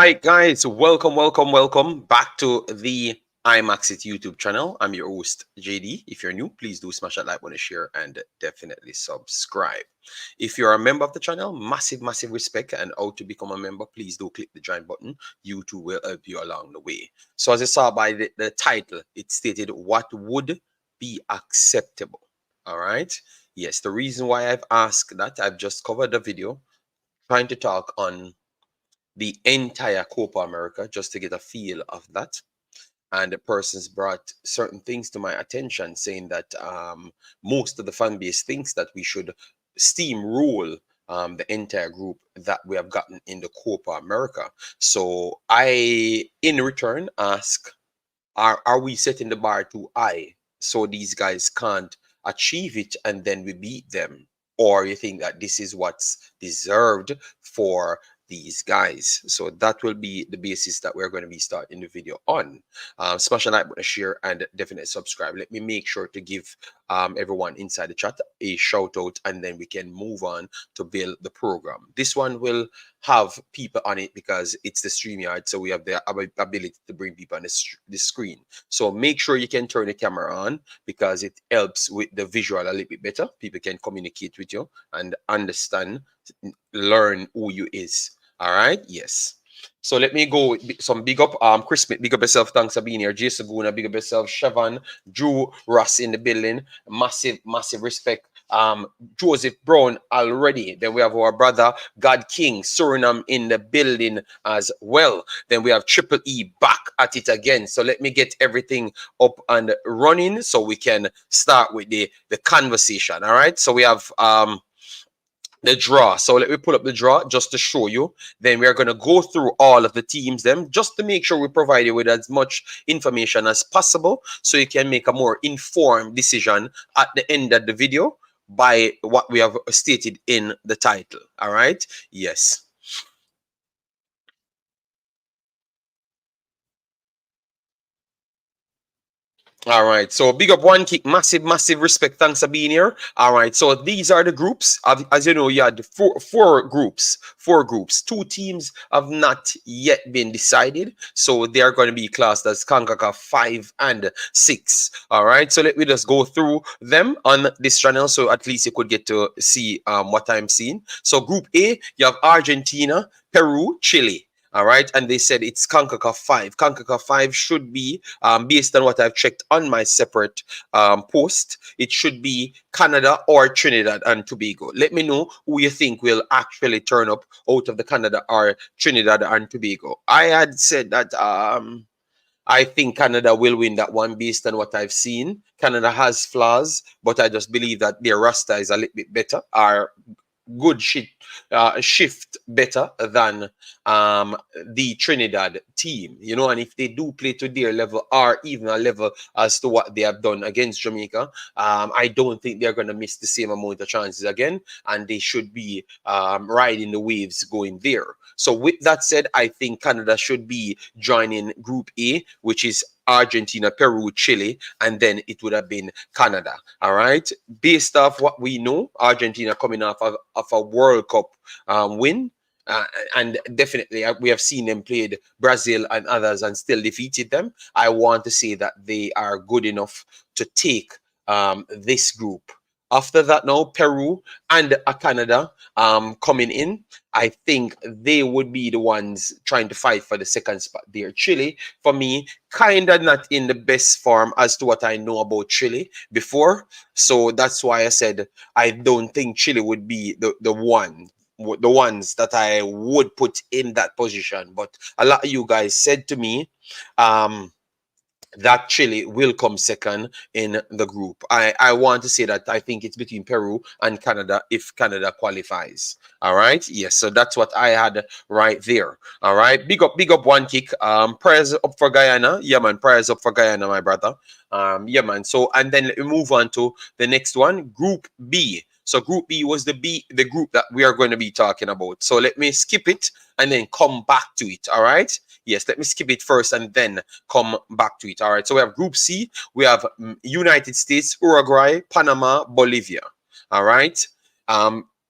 Hi guys, welcome back to the Imaxit YouTube channel. I'm your host JD. If you're new, please do smash that like button, share, and definitely subscribe. If you're a member of the channel, massive respect. And how to become a member, please do click the join button. YouTube will help you along the way. So as you saw by the title, it stated what would be acceptable. All right. Yes, the reason why I've asked that, I've just covered the video trying to talk on the entire Copa America just to get a feel of that. And the persons brought certain things to my attention, saying that most of the fan base thinks that we should steamroll the entire group that we have gotten in the Copa America. So I, in return, ask, are we setting the bar too high so these guys can't achieve it and then we beat them? Or you think that this is what's deserved for these guys? So that will be the basis that we're going to be starting the video on. Smash a like button, share, and definitely subscribe. Let me make sure to give everyone inside the chat a shout out, and then we can move on to build the program. This one will have people on it because it's the StreamYard, so we have the ability to bring people on the screen. So make sure you can turn the camera on because it helps with the visual a little bit better. People can communicate with you and understand, learn who you is. All right, yes. So let me go with some big up. Chris Smith, big up yourself. Thanks for being here. Jason Guna, big up yourself. Siobhan, Drew Ross in the building. Massive respect. Joseph Brown already. Then we have our brother God King Suriname in the building as well. Then we have Triple E back at it again. So let me get everything up and running so we can start with the conversation. All right. So we have the draw. So let me pull up the draw just to show you. Then we are going to go through all of the teams them just to make sure we provide you with as much information as possible so you can make a more informed decision at the end of the video by what we have stated in the title. All right. Yes. All right, so big up One Kick, massive respect. Thanks for being here. All right, so these are the groups. As you know, you had four groups. Two teams have not yet been decided, so they are going to be classed as Concacaf 5 and 6. All right, so let me just go through them on this channel, so at least you could get to see what I'm seeing. So Group A, you have Argentina, Peru, Chile. All right, and they said it's Concacaf 5. Concacaf 5 should be, based on what I've checked on my separate post, it should be Canada or Trinidad and Tobago. Let me know who you think will actually turn up out of the Canada or Trinidad and Tobago. I had said that I think Canada will win that one based on what I've seen. Canada has flaws, but I just believe that their roster is a little bit better, or good shift better than the Trinidad team, you know. And if they do play to their level or even a level as to what they have done against Jamaica, I don't think they're going to miss the same amount of chances again, and they should be riding the waves going there. So with that said, I think Canada should be joining Group A, which is Argentina, Peru, Chile, and then it would have been Canada. All right. Based off what we know, Argentina coming off of a World Cup win. And definitely, we have seen them played Brazil and others and still defeated them. I want to say that they are good enough to take this group. After that, now Peru and Canada coming in. I think they would be the ones trying to fight for the second spot there. Chile, for me, kind of not in the best form as to what I know about Chile before. So that's why I said I don't think Chile would be the ones that I would put in that position. But a lot of you guys said to me, that Chile will come second in the group. I want to say that I think it's between Peru and Canada if Canada qualifies. All right. Yes. So that's what I had right there. All right. Big up One Kick. Prayers up for Guyana. Yeah, man. Prayers up for Guyana, my brother. Yeah, man. So, and then let me move on to the next one, Group B. So Group B was the group that we are going to be talking about. So let me skip it and then come back to it. All right. Yes, let me skip it first and then come back to it. All right. So we have Group C. We have United States, Uruguay, Panama, Bolivia. All right.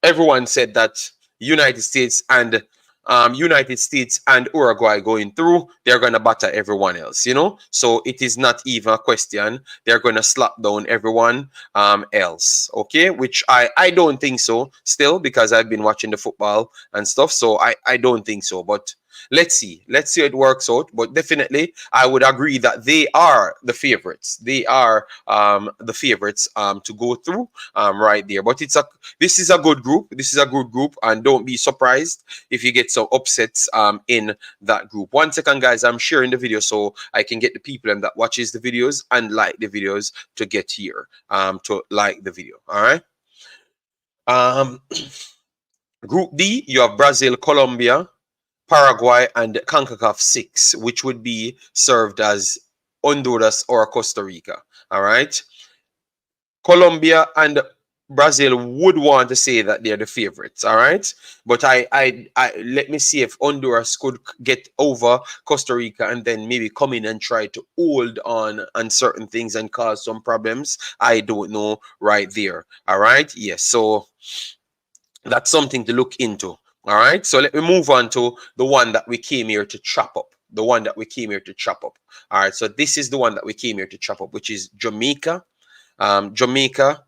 Everyone said that United States and United States and Uruguay going through, they're going to batter everyone else, you know. So it is not even a question. They're going to slap down everyone else, okay? Which I don't think so still, because I've been watching the football and stuff. So I don't think so. But let's see. Let's see how it works out. But definitely, I would agree that they are the favorites. They are the favorites to go through right there. But this is a good group. This is a good group, and don't be surprised if you get some upsets in that group. 1 second, guys. I'm sharing the video so I can get the people that watches the videos and like the videos to get here to like the video. All right. Group D, you have Brazil, Colombia, Paraguay, and Concacaf 6, which would be served as Honduras or Costa Rica. All right. Colombia and Brazil would want to say that they're the favorites, all right? But I let me see if Honduras could get over Costa Rica and then maybe come in and try to hold on certain things and cause some problems. I don't know right there, all right? Yes, so that's something to look into, all right? So let me move on to the one that we came here to chop up. The one that we came here to chop up. All right, so this is the one that we came here to chop up, which is Jamaica. Jamaica.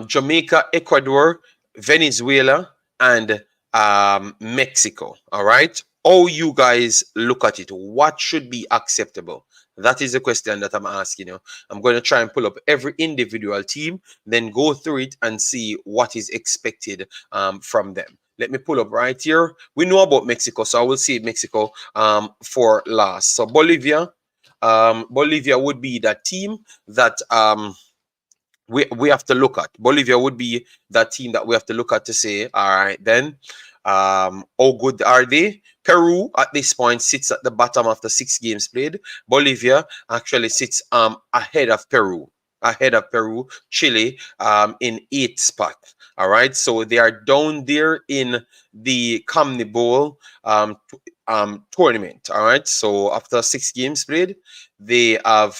Jamaica, Ecuador, Venezuela, and Mexico. All right. How you guys look at it? What should be acceptable? That is the question that I'm asking you. I'm going to try and pull up every individual team, then go through it and see what is expected from them. Let me pull up right here. We know about Mexico, so I will see Mexico for last. So Bolivia, Bolivia would be that team that we have to look at. Bolivia would be that team that we have to look at to say, all right, then, how good are they? Peru at this point sits at the bottom after 6 games played. Bolivia actually sits ahead of Peru. Chile in 8th spot. All right, so they are down there in the CONMEBOL tournament. All right, so after 6 games played, they have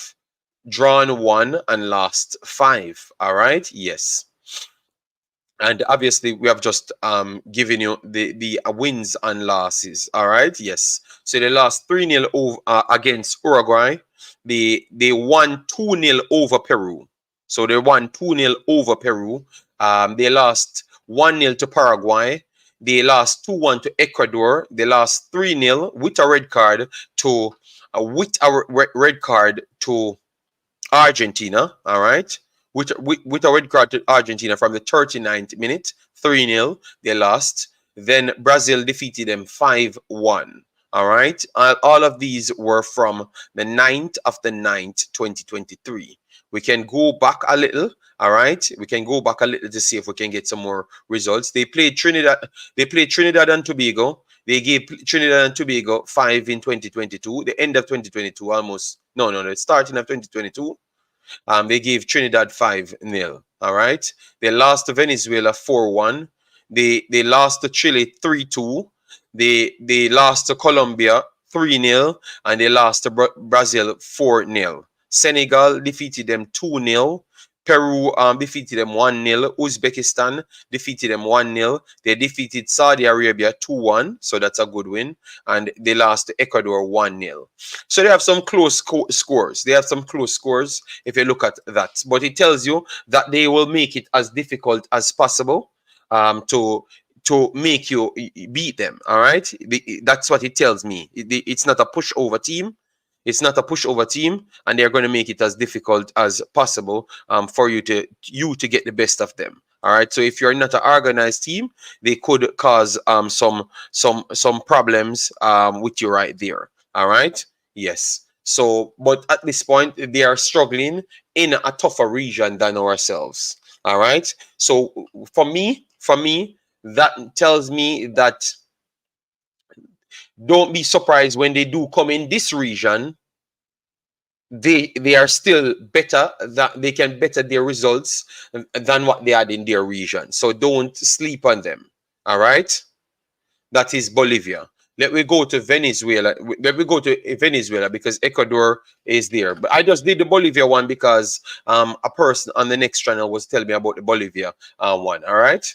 drawn 1 and lost 5. All right, yes. And obviously, we have just given you the wins and losses. All right, yes. So they lost 3-0 over against Uruguay. They won 2-0 over Peru. So they won 2-0 over Peru. They lost 1-0 to Paraguay. They lost 2-1 to Ecuador. They lost 3-0 with a red card to Argentina. All right. With a red card to Argentina from the 39th minute, 3-0, they lost. Then Brazil defeated them 5-1. All right. All of these were from the 9th of the 9th, 2023. We can go back a little. All right. We can go back a little to see if we can get some more results. They played Trinidad and Tobago. They gave Trinidad and Tobago 5 in 2022. The end of 2022, almost. No, the starting of 2022. They gave Trinidad 5-0. All right. They lost to Venezuela 4-1. They lost to Chile 3-2. They lost to Colombia 3-0. And they lost to Brazil 4-0. Senegal defeated them 2-0. Peru defeated them 1-0. Uzbekistan defeated them 1-0. They defeated Saudi Arabia 2-1. So that's a good win. And they lost to Ecuador 1-0. So they have some close scores. They have some close scores if you look at that. But it tells you that they will make it as difficult as possible to make you beat them. All right. That's what it tells me. It's not a pushover team. It's not a pushover team, and they're going to make it as difficult as possible for you to get the best of them. All right. So if you're not an organized team, they could cause some problems with you right there. All right. Yes. So, but at this point, they are struggling in a tougher region than ourselves. All right. So for me, that tells me that don't be surprised when they do come in this region. They are still better, that they can better their results than what they had in their region. So don't sleep on them. All right. That is Bolivia. Let me go to Venezuela. Let me go to Venezuela because Ecuador is there. But I just did the Bolivia one because a person on the next channel was telling me about the Bolivia one. All right.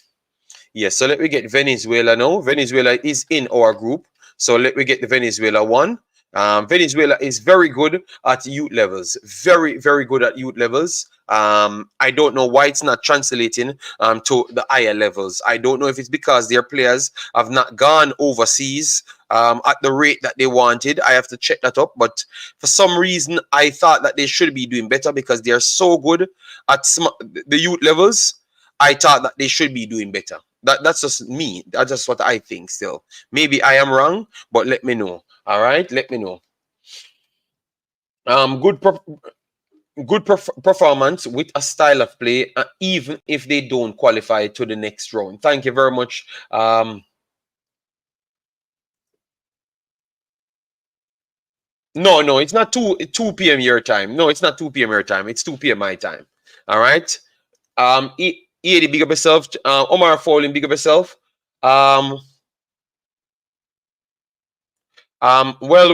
Yes. So let me get Venezuela now. Venezuela is in our group. So let me get the Venezuela one. Venezuela is very good at youth levels. Very, very good at youth levels. I don't know why it's not translating to the higher levels. I don't know if it's because their players have not gone overseas at the rate that they wanted. I have to check that up. But for some reason, I thought that they should be doing better because they are so good at the youth levels. I thought that they should be doing better. That's just me. That's just what I think still. Maybe I am wrong, but let me know. All right, let me know. Good performance with a style of play, even if they don't qualify to the next round. Thank you very much. No, it's not 2 p.m. your time. No, it's not 2 p.m. your time. It's 2 p.m. my time. All right. Eddie, big up yourself. Omar Fowling, big up yourself. Well,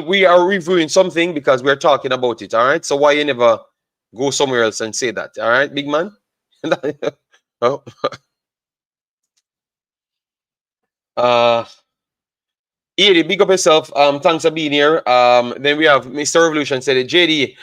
we are reviewing something because we're talking about it. All right. So why you never go somewhere else and say that? All right, big man. Oh. Edie, big up yourself. Thanks for being here. Then we have Mr. Revolution said, JD,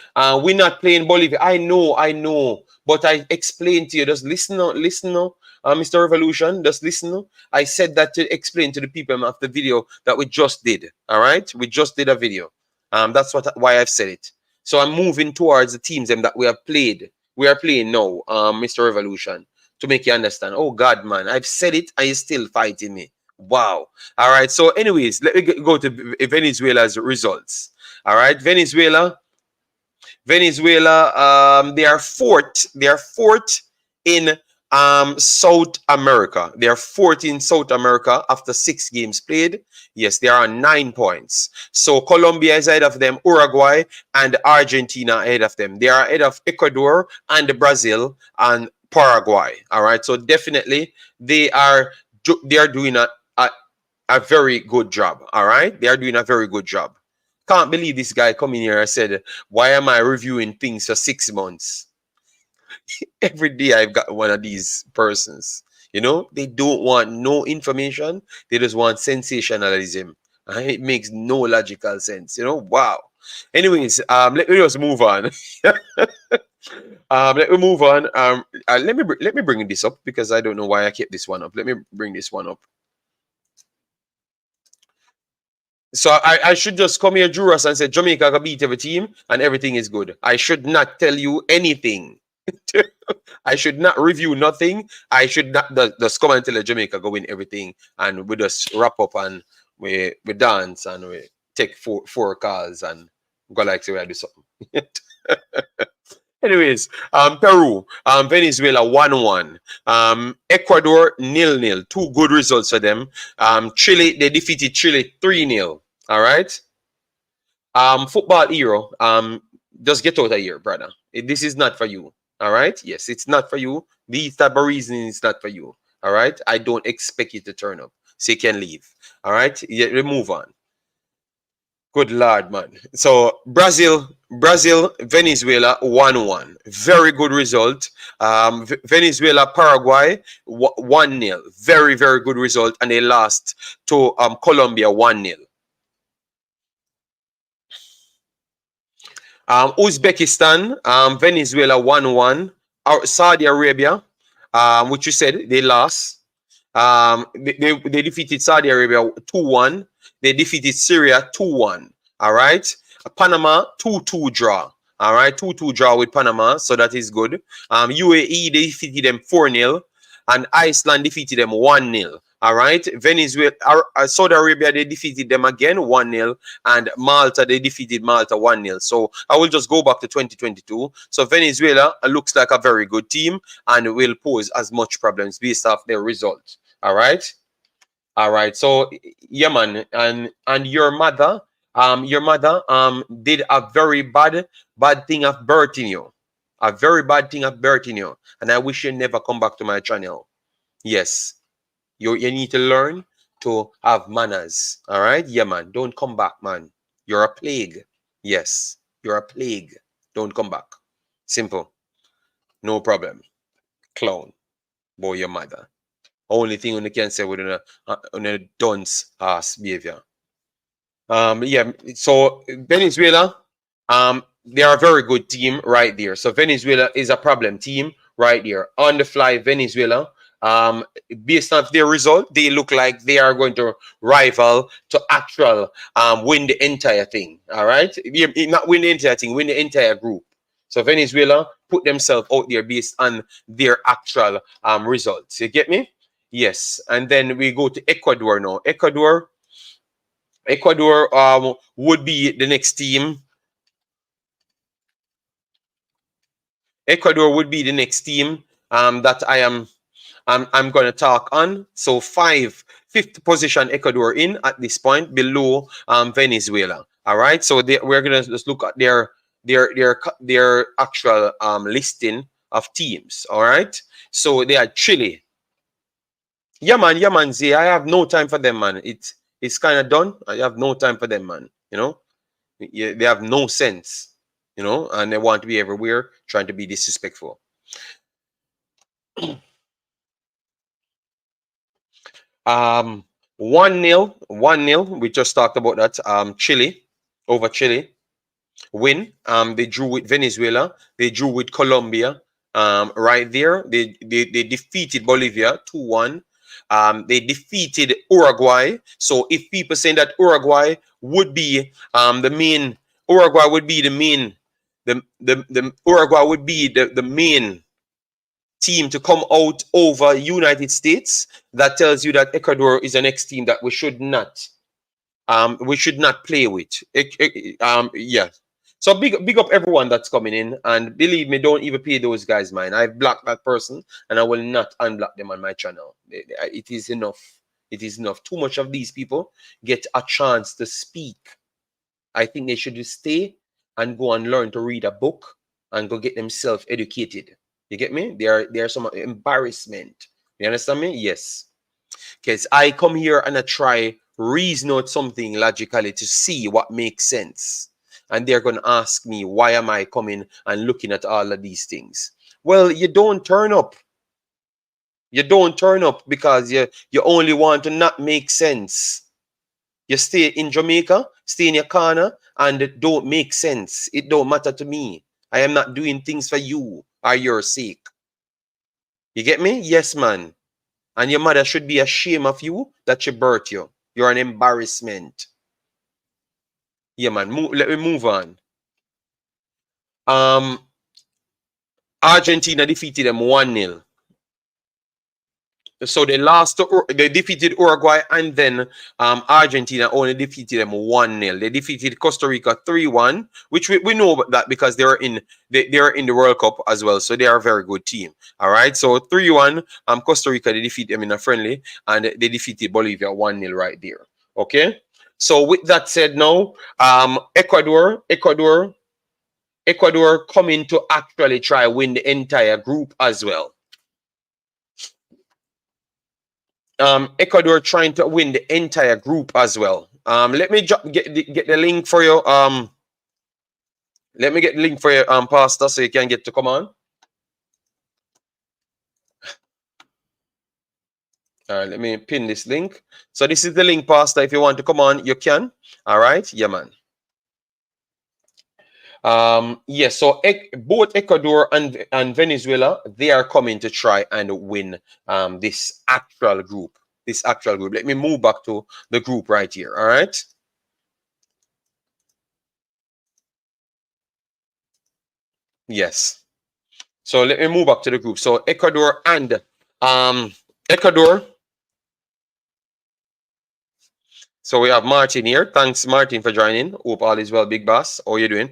we're not playing Bolivia. I know. But I explained to you. Just listen now, Mr. Revolution. Just listen now. I said that to explain to the people of the video that we just did. All right, we just did a video. That's why I've said it. So I'm moving towards the teams that we have played. We are playing now, Mr. Revolution, to make you understand. Oh God, man, I've said it, and you're still fighting me. Wow. All right. So, anyways, let me go to Venezuela's results. All right, Venezuela. They are fourth. They are fourth in South America. They are fourth in South America after 6 games played. Yes, they are on 9 points. So Colombia is ahead of them, Uruguay and Argentina ahead of them. They are ahead of Ecuador and Brazil and Paraguay. All right. So definitely they are doing a very good job. All right. They are doing a very good job. Can't believe this guy coming here and said, why am I reviewing things for 6 months? Every day I've got one of these persons. You know, they don't want no information. They just want sensationalism. And it makes no logical sense. You know, wow. Anyways, let me just move on. Let me move on. Let me bring this up because I don't know why I kept this one up. Let me bring this one up. So I should just come here, Juras, and say Jamaica can beat every team and everything is good. I should not tell you anything. I should not review nothing. I should not just come and tell Jamaica go win everything, and we just wrap up and we dance and we take four calls and go like say we do something. Anyways, Peru, Venezuela 1-1. Ecuador 0-0. 2 good results for them. Chile, they defeated Chile 3-0. All right. Football hero. Just get out of here, brother. This is not for you. All right. Yes, it's not for you. These type of reasons is not for you. All right. I don't expect you to turn up, so you can leave. All right. Yeah, we move on. Good Lord, man. So Brazil, Venezuela 1-1. Very good result. Venezuela, Paraguay 1-0. Very, very good result. And they lost to Colombia 1-0. Uzbekistan, Venezuela 1-1. Saudi Arabia, which you said they lost. They defeated Saudi Arabia 2-1. They defeated Syria 2-1. All right. Panama 2-2 draw. All right. 2-2 draw with Panama. So that is good. UAE, they defeated them 4-0. And Iceland defeated them 1-0. All right. Venezuela, Saudi Arabia, they defeated them again 1-0. And Malta, they defeated Malta 1-0. So I will just go back to 2022. So Venezuela looks like a very good team and will pose as much problems based off their result. All right. All right. So yeah, man. And your mother did a very bad thing of birthing you. A very bad thing of birthing you. And I wish you never come back to my channel. Yes. You need to learn to have manners. All right? Yeah, man. Don't come back, man. You're a plague. Yes, you're a plague. Don't come back. Simple. No problem. Clown. Boy, your mother. Only thing you can say with a dunce ass behavior. Yeah, so Venezuela, they are a very good team right there. So Venezuela is a problem team right there. On the fly, Venezuela, based on their result, they look like they are going to rival to actual win the entire thing. All right, not win the entire thing, win the entire group. So Venezuela put themselves out there based on their actual results. You get me? Yes. And then we go to Ecuador now. Ecuador would be the next team. Ecuador would be the next team that I'm going to talk on. So fifth position Ecuador in at this point, below Venezuela. All right. So we're going to just look at their actual listing of teams. All right. So they are Chile. Yeah, man. Z, I have no time for them, man. It's kind of done. I have no time for them, man. You know, they have no sense. You know, and they want to be everywhere, trying to be disrespectful. 1-0, 1-0. We just talked about that. Chile over Chile win. They drew with Venezuela. They drew with Colombia. Right there, they defeated Bolivia 2-1. They defeated Uruguay. So if people say that Uruguay would be the main, Uruguay would be the main, the Uruguay would be the main team to come out over United States, that tells you that Ecuador is the next team that we should not play with. Yeah. So big up everyone that's coming in, and believe me, don't even pay those guys mind. I've blocked that person, and I will not unblock them on my channel. It is enough. It is enough. Too much of these people get a chance to speak. I think they should just stay and go and learn to read a book and go get themselves educated. You get me? They are some embarrassment. You understand me? Yes. Because I come here and I try reason out something logically to see what makes sense. And they're going to ask me, why am I coming and looking at all of these things? Well, you don't turn up. You don't turn up because you only want to not make sense. You stay in Jamaica, stay in your corner, and it don't make sense. It don't matter to me. I am not doing things for you or your sake. You get me? Yes, man. And your mother should be ashamed of you that she birthed you. You're an embarrassment. Yeah, man. Let me move on. Argentina defeated them 1-0. So they defeated Uruguay, and then Argentina only defeated them 1-0. They defeated Costa Rica 3-1, which we know that because they're in the World Cup as well. So they are a very good team. All right. So 3-1, Costa Rica, they defeat them in a friendly, and they defeated Bolivia 1-0 right there. Okay. So with that said, now Ecuador coming to actually try win the entire group as well. Ecuador trying to win the entire group as well. Let me get the link for you. Let me get the link for you, Pastor, so you can get to come on. All right, let me pin this link. So this is the link, Pastor. If you want to come on, you can. All right, yeah, man. Yes, so both Ecuador and Venezuela, they are coming to try and win this actual group. Let me move back to the group right here. All right. Yes. So let me move back to the group. So Ecuador and Ecuador. So we have Martin here. Thanks, Martin, for joining. Hope all is well, big boss. How are you doing?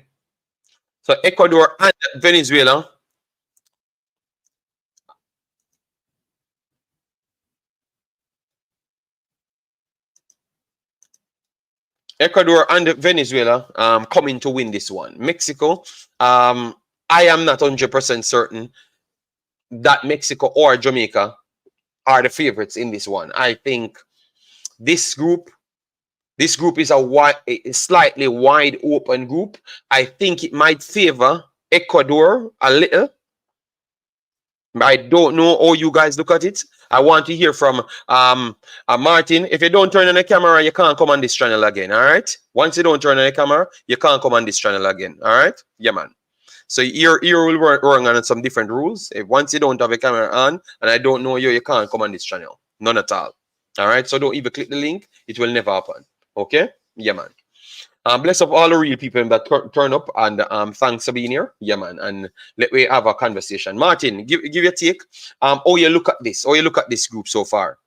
So Ecuador and Venezuela. Ecuador and Venezuela coming to win this one. Mexico, I am not 100% certain that Mexico or Jamaica are the favorites in this one. I think This group is a slightly wide open group. I think it might favor Ecuador a little. I don't know how you guys look at it. I want to hear from Martin. If you don't turn on the camera, you can't come on this channel again. All right. Once you don't turn on the camera, you can't come on this channel again. All right. Yeah, man. So here will work on some different rules. If once you don't have a camera on and I don't know you, you can't come on this channel. None at all. All right. So don't even click the link. It will never happen. Okay. Yeah, man. Bless up all the real people that turn up, and thanks for being here. Yeah, man. And let we have a conversation. Martin, give your take. How you look at this? How you look at this group so far?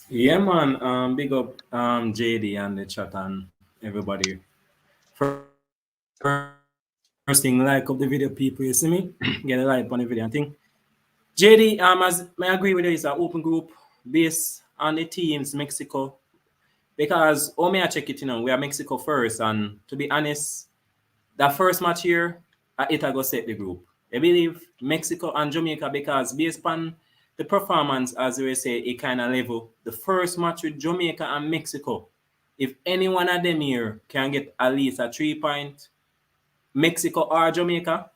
Yeah, man. Big up JD and the chat and everybody. First thing, like up the video, people. You see me? Get a like on the video and thing. JD, as I agree with you, it's an open group based on the teams Mexico. Because may I check it, we are Mexico first, and to be honest, that first match here, it go set the group. I believe Mexico and Jamaica, because based on the performance, as we say, it kind of level. The first match with Jamaica and Mexico, if any one of them here can get at least a 3 point, Mexico or Jamaica,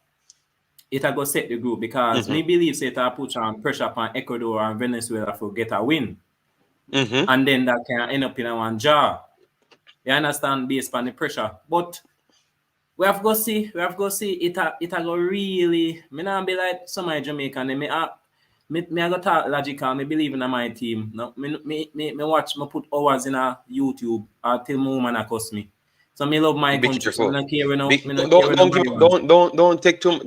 it go set the group, because me believe it put pressure upon Ecuador and Venezuela for get a win. And then that can end up in a one jar. You understand, based on the pressure. But we have to see it go really. Me not be like some of Jamaican. Me go talk logical. Me believe in my team. No, me watch. Me put hours in a YouTube till my woman accost me. So me love my country. So me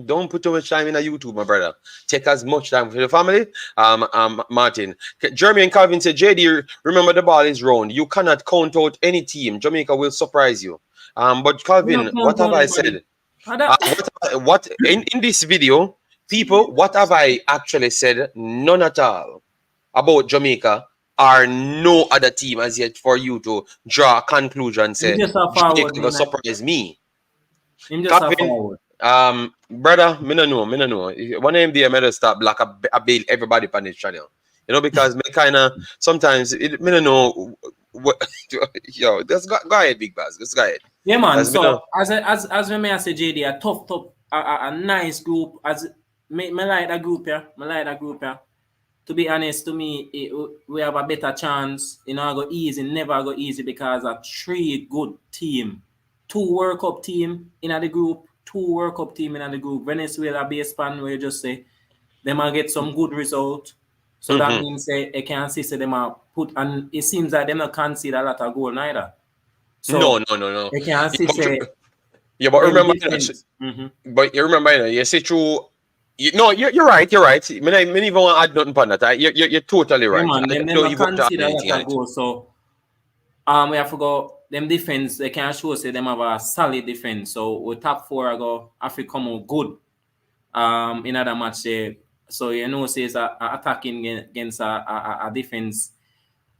don't put too much time in a YouTube, my brother. Take as much time for the family. Martin, Jeremy and Calvin said, JD, remember the ball is round. You cannot count out any team. Jamaica will surprise you. But Calvin, what have I said? What in this video, people? What have I actually said? None at all about Jamaica. Or no other team as yet for you to draw a conclusion. Say Jamaica will surprise me. Calvin, brother, me no know. One of them day, I made start black a bail everybody on this channel. You know, because me kind of sometimes me no know what. Yo, just go ahead, Big Baz. Just go ahead. Yeah, man. So as we may say, JD, a tough, a nice group. As me like that group, yeah. To be honest, to me, we have a better chance. I go easy, never go easy, because a 3 good team, 2 World Cup team in the group, 2 World Cup team in the group. Venezuela based pan where you just say they might get some good result. So that means they can see them put, and it seems like they not concede a lot of goal neither. So no. They can see yeah, but remember, but you remember, you see through. You're right. Me even want to add nothing on that. You're totally right. Yeah, man, them consider that a goal. So we have to go them defense. They can show say them have a solid defense. So we top 4 ago, have to come out good. In other match there. So say it's attacking against a defense.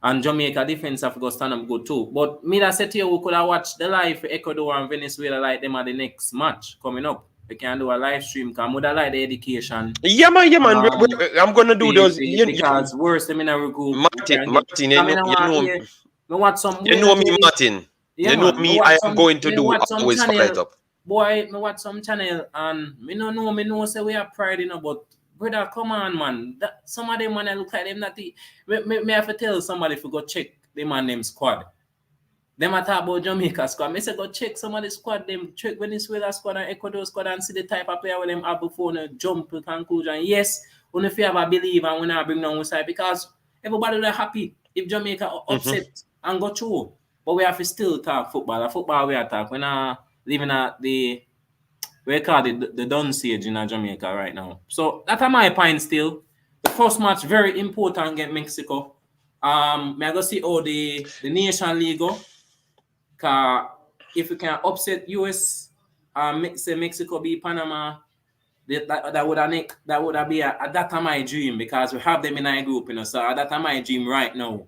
And Jamaica defense have to go stand up good too. But me that said to you, we could have watched the live for Ecuador and Venezuela like them at the next match coming up. We can do a live stream because I like the education. Yeah, man. I'm gonna do those. Because worse than in a group. Martin, you know me. You know me, Martin. Yeah, you know me. I am going to do always follow it up. Boy, me watch some channel and me know say we are pride, but brother, come on, man. Some of them man I look like them not me have to tell somebody to go check them man name squad. Them a talk about Jamaica squad. Me say go check some of the squad, them check Venezuela squad and Ecuador squad and see the type of player with them have before they jump to conclusion. Yes, when if you have a believe and when I bring down one side, because everybody will happy if Jamaica upset and go through. But we have to still talk football. A football we attack. We're not living at the we call it the down stage in Jamaica right now. So that's my point still. The first match very important against Mexico. May I go see how the Nation League go. Cause if we can upset US say Mexico beat Panama, that would be that's my dream, because we have them in our group, So that's my dream right now.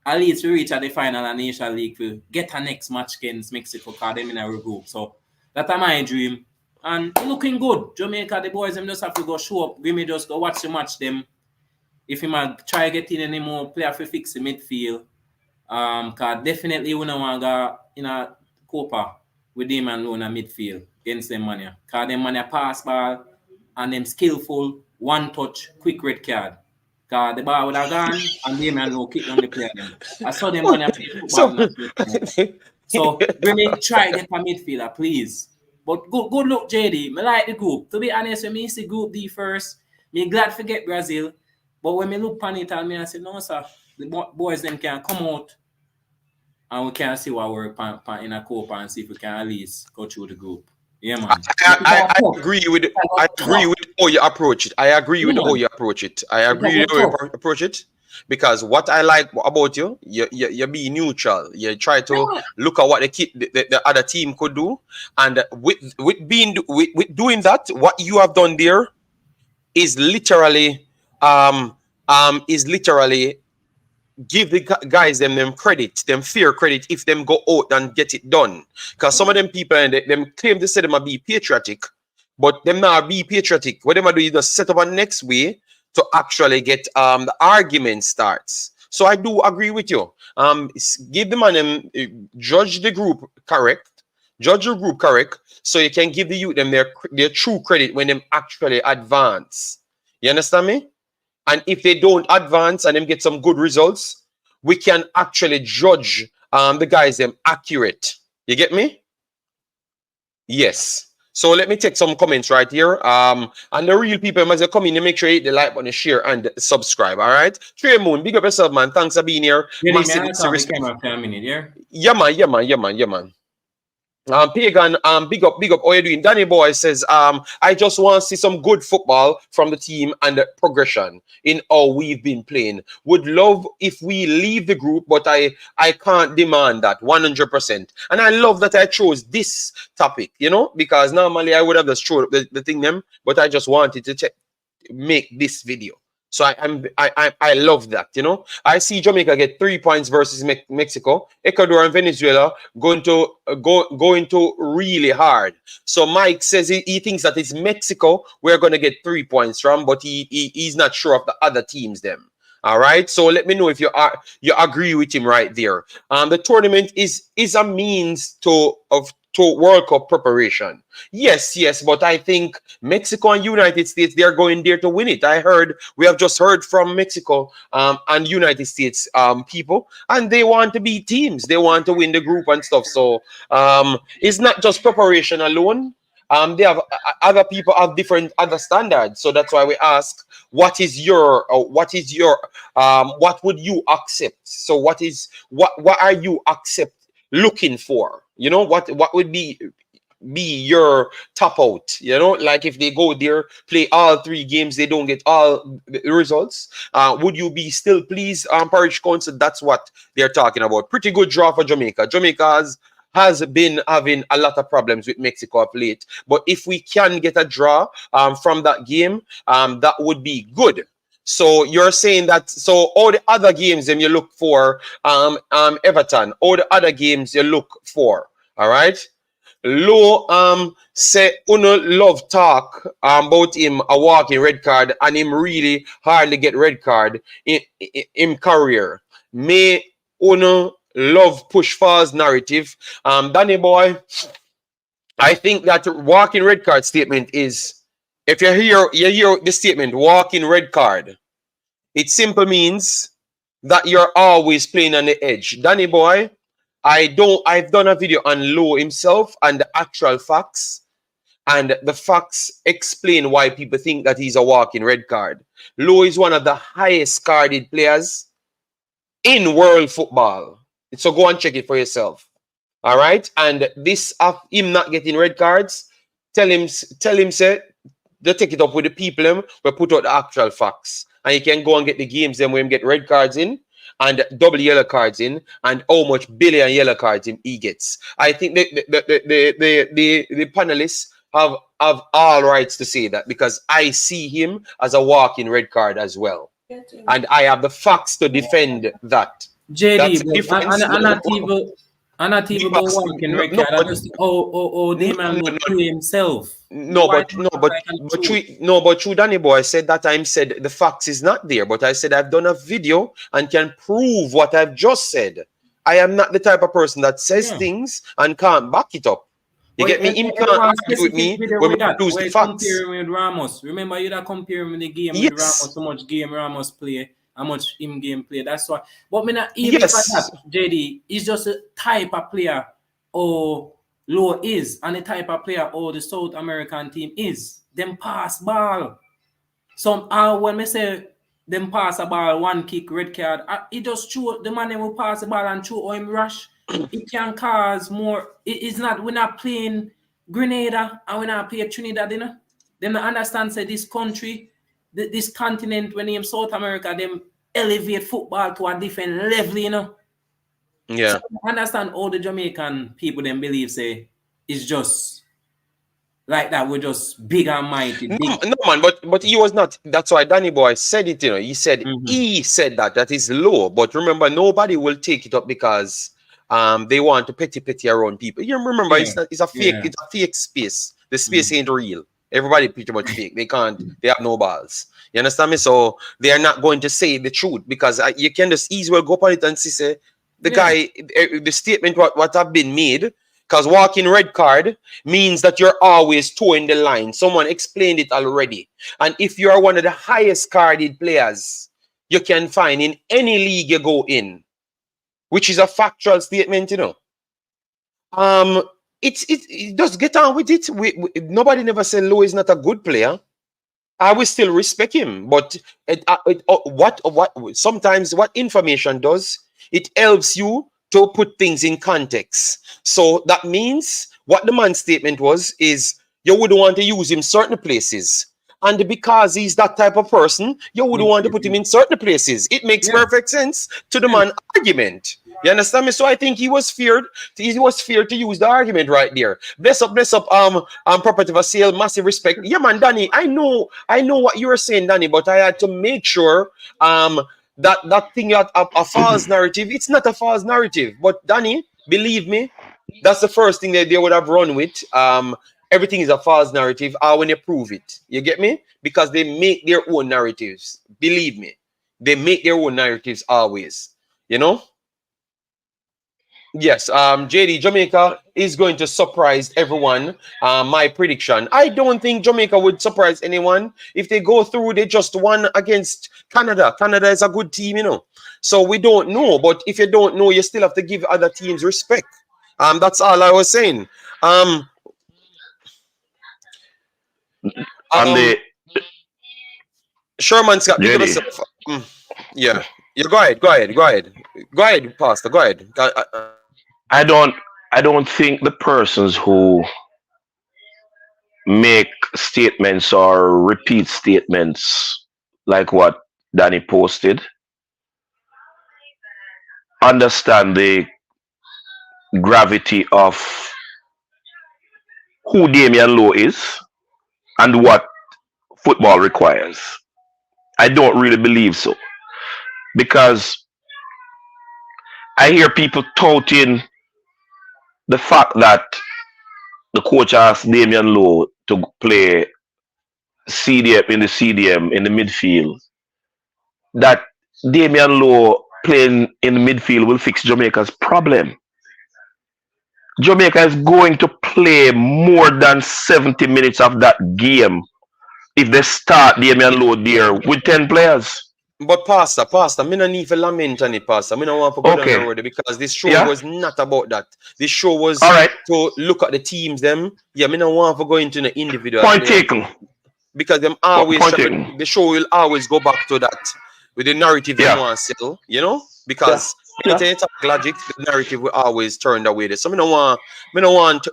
At least we reach at the final of Nation League to get a next match against Mexico, because them in our group. So that's my dream. And looking good. Jamaica, the boys them just have to go show up. We may just go watch the match them. if he might try get in any more player for fix the midfield, cause definitely we don't want to go in a Copa with him and loan a midfield against them money. Cause them money pass ball and them skillful, one touch, quick red card. Cause the ball would have gone and them and no kick on the player them. I saw them money play football So, in a so really try get a midfielder, please. But good look, JD. Me like the group. To be honest, when me see Group D first, me glad to get Brazil. But when me look on it and me I say, no, sir, the boys them can come out and we can see what work in a Copa and see if we can at least go through the group. Yeah, man. I agree with how you approach it. I agree with how you approach it. I agree with how you approach it. Because what I like about you be neutral. You try to look at what the other team could do, and with doing that, what you have done there is literally give the guys them credit, them fair credit if them go out and get it done. Because some of them people and them claim to say them are be patriotic, but them not be patriotic. What them are do is just set up a next way to actually get the argument starts. So I do agree with you. Give them and judge the group correct. Judge your group correct, so you can give the youth them their true credit when them actually advance. You understand me? And if they don't advance and them get some good results, we can actually judge the guys them accurate. You get me? Yes. So let me take some comments right here. And the real people, as you come in, you make sure you hit the like button, share, and subscribe. All right. Trey Moon, big up yourself, man. Thanks for being here. Massive respect. Yeah, man. Pagan, big up. How you doing? Danny Boy says, I just want to see some good football from the team and the progression in how we've been playing. Would love if we leave the group, but I can't demand that 100%. And I love that I chose this topic, because normally I would have just thrown the thing them, but I just wanted to make this video. So I love that, I see Jamaica get 3 points versus Mexico. Ecuador and Venezuela going to really hard. So Mike says he thinks that it's Mexico we're going to get 3 points from, but he's not sure of the other teams them. All right. So let me know if you agree with him right there. The tournament is a means to World Cup preparation. Yes, but I think Mexico and United States, they're going there to win it. We have just heard from Mexico and United States people, and they want to be teams. They want to win the group and stuff. So it's not just preparation alone. They have other people have different other standards. So that's why we ask, what would you accept? So what are you looking for? What would be your top out? Like if they go there, play all 3 games, they don't get all the results. Would you be still pleased? Parish Council, that's what they're talking about. Pretty good draw for Jamaica. Jamaica has been having a lot of problems with Mexico of late. But if we can get a draw from that game, that would be good. So you're saying that, so all the other games you look for, Everton, all the other games you look for, all right? Low say uno love talk about him a walking red card and him really hardly get red card in career. May uno love push false narrative. Danny Boy, I think that walking red card statement is, if you hear the statement walking red card, it simply means that you're always playing on the edge. Danny Boy, I've done a video on Low himself and the actual facts, and the facts explain why people think that he's a walking red card. Low is one of the highest carded players in world football. So go and check it for yourself. All right. And this of him not getting red cards, tell him say they take it up with the people but put out the actual facts. And you can go and get the games then where him get red cards in and double yellow cards in, and how much billion yellow cards he gets. I think the panelists have all rights to say that, because I see him as a walking red card as well. And I have the facts to defend that. JD, And not even about walking No, no, record. I but just Damian no, Lowe no, play himself. no, Why but do no, you but like and but true? true Danny boy. I said that time said the facts is not there, but I said I've done a video and can prove what I've just said. I am not the type of person that says Yeah. things and can't back it up. You But get me? Him can't everyone argue with specific me video when with we that, produce where the you facts. comparing with Ramos. Remember you that comparing the game with Ramos, Yes, how much game Ramos play, how much him game play. That's why. But me not even for yes. that, JD, it's just a type of player or Low is and the type of player or the South American team is. Them pass ball. Some when me say them pass a ball, one kick, red card, it just show the man them will pass the ball and show how him rush. It can cause more. It's not we're not playing Grenada and we're not playing Trinidad, you know. Them not understand say this country, this continent when name South America, them elevate football to a different level, you know. So Yeah. I understand all the Jamaican people them believe say it's just like that. We're just big and mighty, No, big. no, man, but he was not. That's why Danny Boy said it. You know, Mm-hmm. he said that is low. But remember, nobody will take it up because they want to petty around people. You remember, Yeah, it's not. It's a fake. yeah. It's a fake space. The space Mm-hmm. ain't real. Everybody pretty much fake. They can't. They have no balls. You understand me? So they are not going to say the truth because you can just easily go up on it and see say the Yeah. guy the statement what have been made. Because walking red card means that you're always towing the line. Someone explained it already. And if you are one of the highest carded players you can find in any league you go in, which is a factual statement, you know. It just get on with it. Nobody never said Lowe is not a good player. I will still respect him, but what sometimes what information does, it helps you to put things in context. So that means what the man's statement was is you wouldn't want to use him certain places, and because he's that type of person, you wouldn't want to put him in certain places. It makes Yeah. perfect sense to the Yeah. man argument. You understand me? So I think he was feared. He was feared to use the argument right there. Bless up. Property for sale, massive respect. Yeah, man, Danny. I know what you were saying, Danny, but I had to make sure that thing a false narrative. It's not a false narrative, but Danny, believe me, that's the first thing that they would have run with. Everything is a false narrative. When you prove it, you get me? Because they make their own narratives. Believe me, they make their own narratives always. You know. Yes, JD, Jamaica is going to surprise everyone. My prediction. I don't think Jamaica would surprise anyone if they go through. They just won against Canada. Canada is a good team, you know. So we don't know, but if you don't know, you still have to give other teams respect. That's all I was saying. Um, And um, the Sherman Scott, big up JD, yourself. Yeah, yeah. Go ahead, Pastor. Go ahead. I don't I don't think the persons who make statements or repeat statements like what Danny posted understand the gravity of who Damian Lowe is and what football requires. I don't really believe so because I hear people touting the fact that the coach asked Damian Lowe to play CDM in the CDM in the midfield. That Damian Lowe playing in the midfield will fix Jamaica's problem. Jamaica is going to play more than 70 minutes of that game if they start Damian Lowe there with 10 players. But Pastor, me no need to lament on it, Pastor. Me no want to go down the Okay. road because this show Yeah. was not about that. This show was All right. to look at the teams, them. Yeah, me no want to go into the individual. Point taken. Because them always Point taken. the show will always go back to that with the narrative they Yeah. want to sell, you know? Because Yeah. anytime you talk logic, the narrative will always turn the way there. So me no want me no want to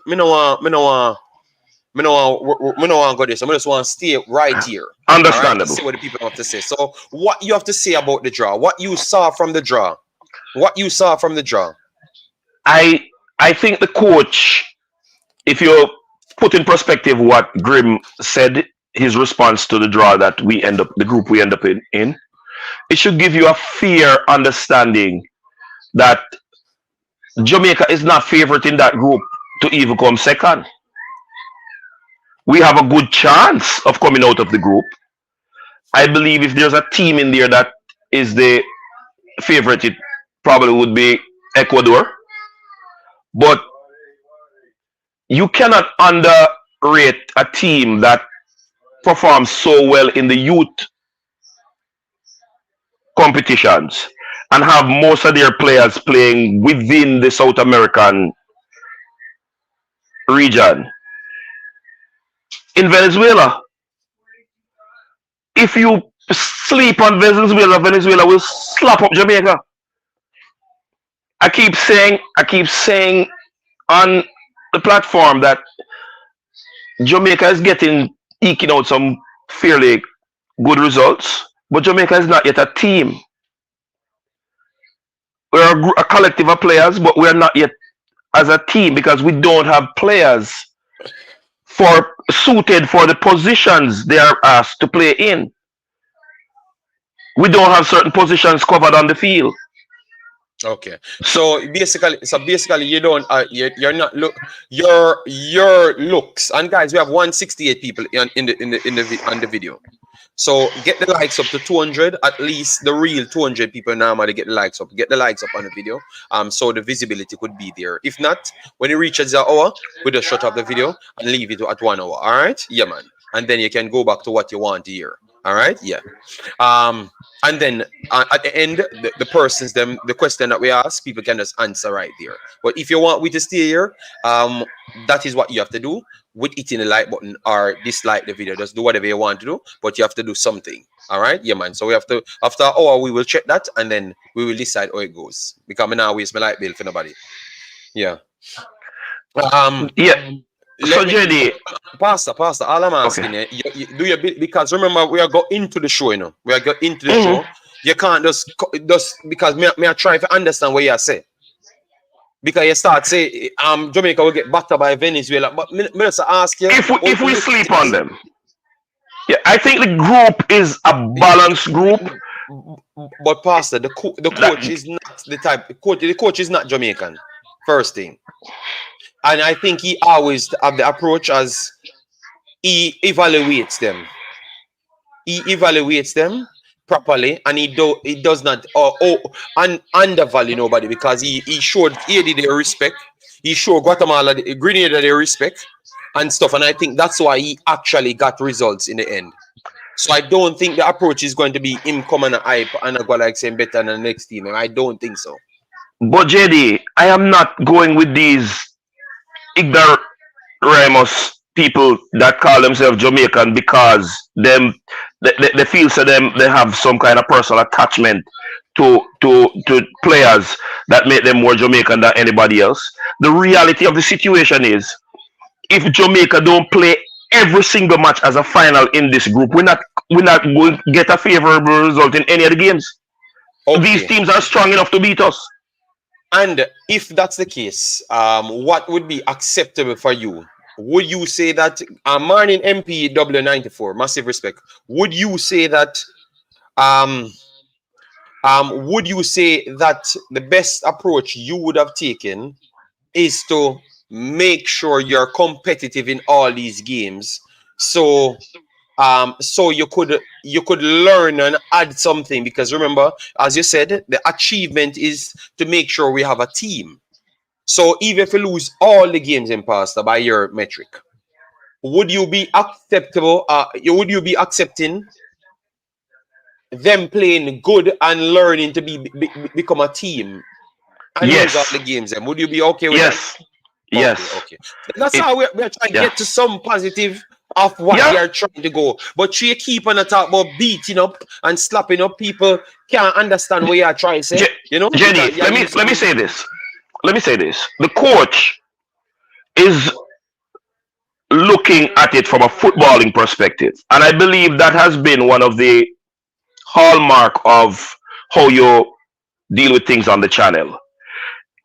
go there. So I just want to stay right here. All right, Understandable. see what the people have to say. So, what you have to say about the draw? What you saw from the draw? What you saw from the draw? I think the coach, if you put in perspective what Grim said, his response to the draw that the group we end up in, it should give you a fair understanding that Jamaica is not favorite in that group to even come second. We have a good chance of coming out of the group. I believe if there's a team in there that is the favorite, it probably would be Ecuador. But you cannot underrate a team that performs so well in the youth competitions and have most of their players playing within the South American region. In Venezuela, if you sleep on Venezuela, Venezuela will slap up Jamaica. I keep saying on the platform that Jamaica is eking out some fairly good results, but Jamaica is not yet a team. We're a collective of players, but we're not yet as a team because we don't have players suited for the positions they are asked to play in. We don't have certain positions covered on the field. Okay, so basically, you don't you're not your looks, and guys, we have 168 people on the video. So get the likes up to 200, at least the real 200 people normally get the likes up. Get the likes up on the video, so the visibility could be there. If not, when it reaches the hour, we just shut off the video and leave it at 1 hour. All right, yeah, man, and then you can go back to what you want to hear. All right, yeah. And then at the end, the question that we ask, people can just answer right there. But if you want we to stay here, that is what you have to do with hitting the like button or dislike the video. Just do whatever you want to do, but you have to do something. All right, yeah, man. So we have to, after an hour, we will check that and then we will decide how it goes. Because I now waste my light bill for nobody. Yeah. Yeah. So JD, Pastor, all I'm asking you do your bit, because remember we are going into the show, we are going into the show. You can't just because me I try to understand what you say. Because you start say Jamaica will get battered by Venezuela, but me just ask you if we sleep on them. Yeah, I think the group is a balanced group. But Pastor, the coach is not the type. The coach is not Jamaican. First thing. And I think he always have the approach as he evaluates them. He evaluates them properly, and he does not undervalue nobody, because he showed Haiti their respect. He showed Guatemala, Grenada their respect and stuff. And I think that's why he actually got results in the end. So I don't think the approach is going to be him coming and hype and I go like saying better than the next team. And I don't think so. But JD, I am not going with these ignoramus people that call themselves Jamaican because they feel so they have some kind of personal attachment to players that make them more Jamaican than anybody else. The reality of the situation is, if Jamaica don't play every single match as a final in this group, we're not going to get a favorable result in any of the games. Okay. These teams are strong enough to beat us. And if that's the case, what would be acceptable for you? Would you say that Marnin MP W94, massive respect? Would you say that the best approach you would have taken is to make sure you're competitive in all these games, so you could learn and add something? Because remember, as you said, the achievement is to make sure we have a team. So even if we lose all the games in Pastor by your metric, would you be acceptable? Would you be accepting them playing good and learning to become a team and lose all the games? Then would you be okay with that? Yes. Okay. That's how we're trying to get to some positive of what we are trying to go. But you keep on talk about beating up and slapping up people, can't understand what you are trying to say. Jenny, let me say this. The coach is looking at it from a footballing perspective, and I believe that has been one of the hallmark of how you deal with things on the channel.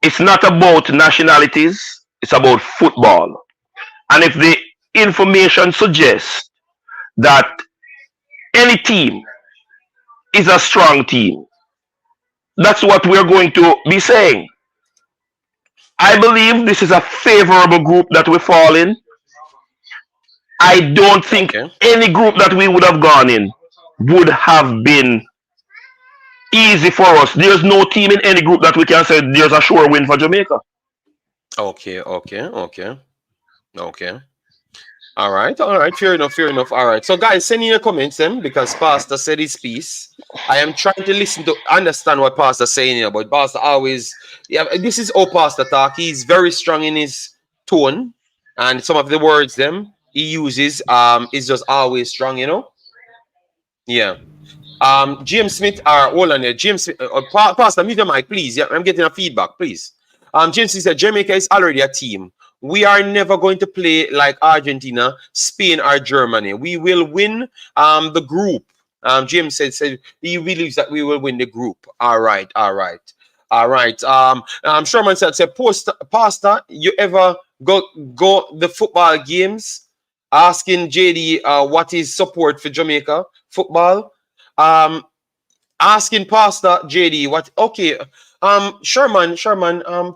It's not about nationalities, it's about football. And if the information suggests that any team is a strong team, that's what we're going to be saying. I believe this is a favorable group that we fall in. I don't think Okay. any group that we would have gone in would have been easy for us. There's no team in any group that we can say there's a sure win for Jamaica. Okay. Okay. Okay. Okay. All right, fair enough, fair enough. All right. So guys, send in your comments then because Pastor said his piece. I am trying to listen to understand what Pastor's saying here, but Pastor always yeah, this is all Pastor talk. He's very strong in his tone and some of the words them he uses is just always strong, you know? Yeah. James Smith, hold on there. James Smith, Pastor, mute your mic, please. Yeah, I'm getting a feedback, please. James Smith said Jamaica is already a team. We are never going to play like Argentina, Spain, or Germany. We will win the group. James said he believes that we will win the group. All right, all right, all right. Sherman said, Pastor, you ever go the football games? Asking JD what is support for Jamaica football. Asking Pastor JD what okay. Sherman,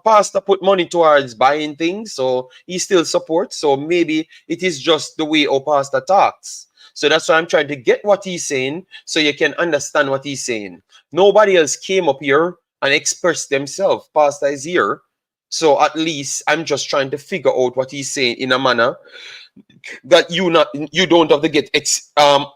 Pastor put money towards buying things, so he still supports. So maybe it is just the way our Pastor talks. So that's why I'm trying to get what he's saying so you can understand what he's saying. Nobody else came up here and expressed themselves. Pastor is here. So at least I'm just trying to figure out what he's saying in a manner that you don't have to get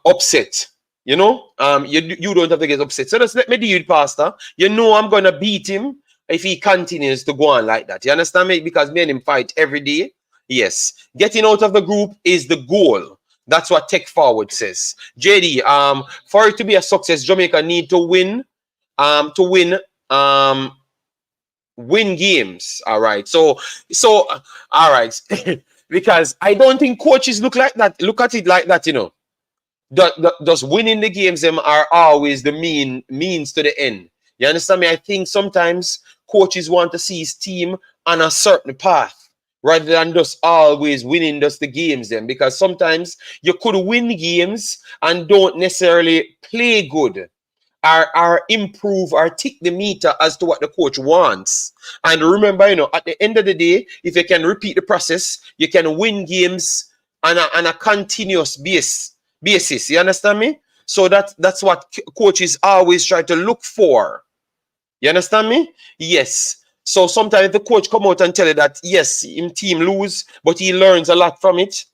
upset. You know, you don't have to get upset. So just let me do it, Pastor. You know I'm gonna beat him if he continues to go on like that. You understand me? Because me and him fight every day. Yes. Getting out of the group is the goal. That's what Tech Forward says. JD, for it to be a success, Jamaica need to win win games. All right. So all right. Because I don't think coaches look like that. Look at it like that, you know. Does winning the games them are always the means to the end. You understand me? I think sometimes coaches want to see his team on a certain path rather than just always winning just the games them. Because sometimes you could win games and don't necessarily play good. Or improve or tick the meter as to what the coach wants. And remember, you know, at the end of the day, if you can repeat the process, you can win games on a continuous basis. You understand me? So that's what coaches always try to look for. You understand me? Yes. So sometimes the coach come out and tell you that, yes, him team lose, but he learns a lot from it.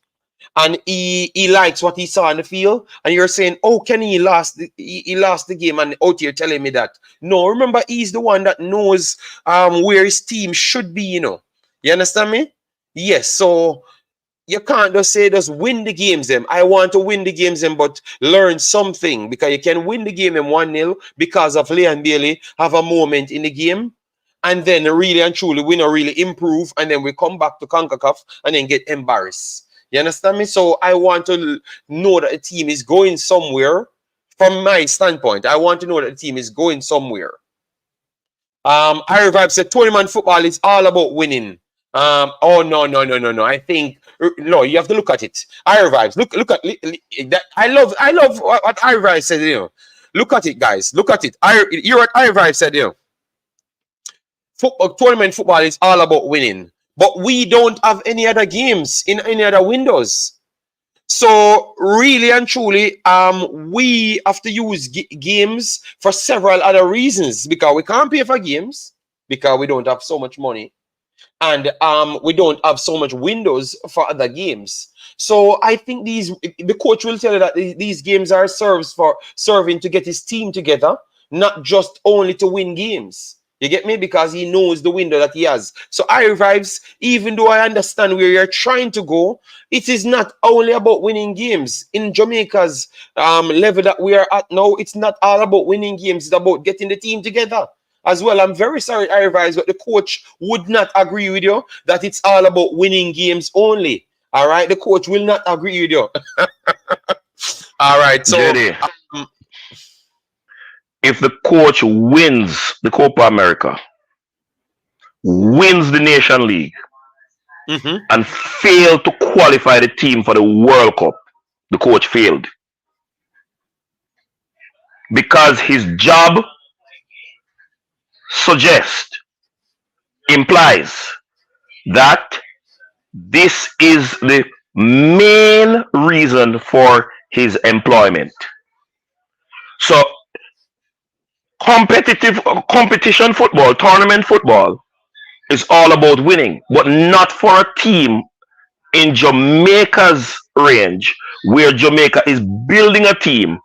And he likes what he saw on the field, and you're saying, "Oh, can he lost the game?" And out here telling me that. No, remember, he's the one that knows where his team should be. You know, you understand me? Yes. So you can't just say just win the games them. I want to win the games them, but learn something because you can win the game them 1-0 because of Leon Bailey have a moment in the game. And then really and truly win or really improve, and then we come back to Concacaf and then get embarrassed. You understand me? So I want to know that the team is going somewhere. From my standpoint, I want to know that the team is going somewhere. Harry Vibe said tournament football is all about winning. Oh no. I think no, you have to look at it. Harry Vibes, look at that. I love what Harry Vibe said. You know, look at it, guys. Look at it. You're what Harry Vibe said. You know, tournament football is all about winning. But we don't have any other games in any other windows. So really and truly, we have to use games for several other reasons because we can't pay for games because we don't have so much money, and we don't have so much windows for other games. So I think the coach will tell you that these games are serving to get his team together, not just only to win games. You get me? Because he knows the window that he has. So I revives, even though I understand where you're trying to go, it is not only about winning games. In Jamaica's level that we are at now, it's not all about winning games. It's about getting the team together as well. I'm very sorry, I revives, but the coach would not agree with you that it's all about winning games only. All right? The coach will not agree with you. All right. So JD, if the coach wins the Copa America, wins the Nation League, and failed to qualify the team for the World Cup, the coach failed. Because his job implies that this is the main reason for his employment. So competitive competition football, tournament football is all about winning, but not for a team in Jamaica's range, where Jamaica is building a team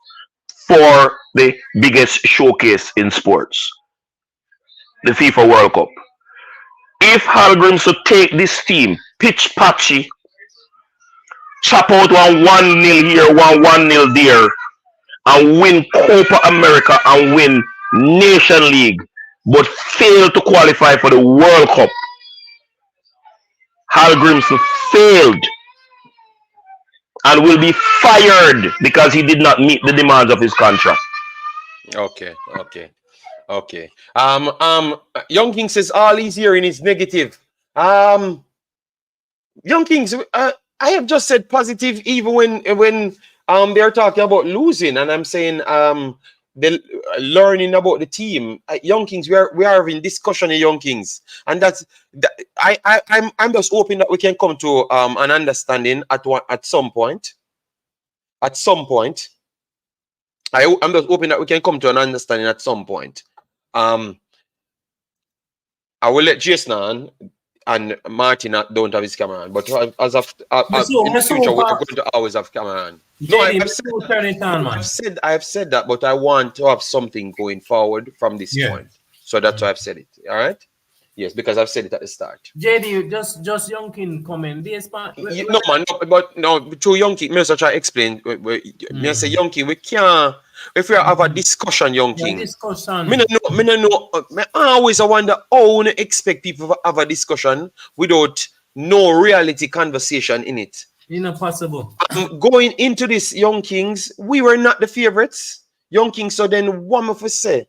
for the biggest showcase in sports, the FIFA World Cup. If Halgrims to take this team, pitch patchy, chop out one 1-0 here, one 1-0 there, and win Copa America and win Nation League, but fail to qualify for the World Cup, Halgrims failed and will be fired because he did not meet the demands of his contract. Okay, okay, okay. Young King says all he's hearing is negative. Young Kings, I have just said positive even when they're talking about losing, and I'm saying the learning about the team. Young Kings, we are having discussion in Young Kings, and I'm just hoping that we can come to an understanding at some point. At some point, I'm just hoping that we can come to an understanding at some point. I will let Jason on, and Martin don't have his camera on, but as of in the future, we're going to always have camera on. No, I've said that, but I want to have something going forward from this point. So that's why I've said it. All right. Yes, because I've said it at the start. JD, just Young King comment. No, man, no, but no, to Young King, I try to explain. I say Young King, we can't. If we have a discussion, Young King, I always wonder how you expect people to have a discussion without no reality conversation in it. Impossible. Going into this, Young Kings, we were not the favorites, Young Kings. So then, what me say?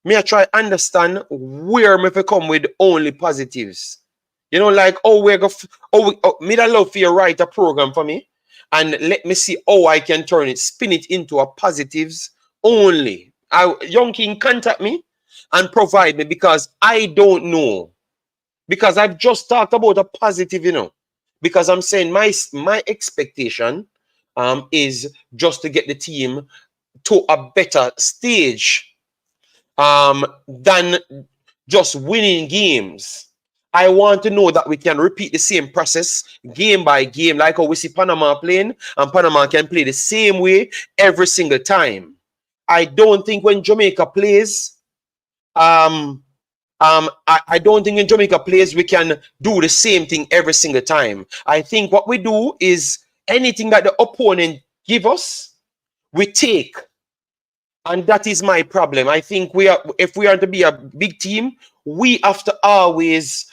Me I try understand where me come with only positives. You know, like me I love for you write a program for me and let me see how I can spin it into a positives only. Young King, contact me and provide me, because I don't know. Because I've just talked about a positive, you know. Because I'm saying my expectation is just to get the team to a better stage than just winning games. I want to know that we can repeat the same process game by game, like how we see Panama playing, and Panama can play the same way every single time. I don't think when Jamaica plays, I don't think in Jamaica plays we can do the same thing every single time. I think what we do is anything that the opponent give us, we take. And that is my problem. I think if we are to be a big team, we have to always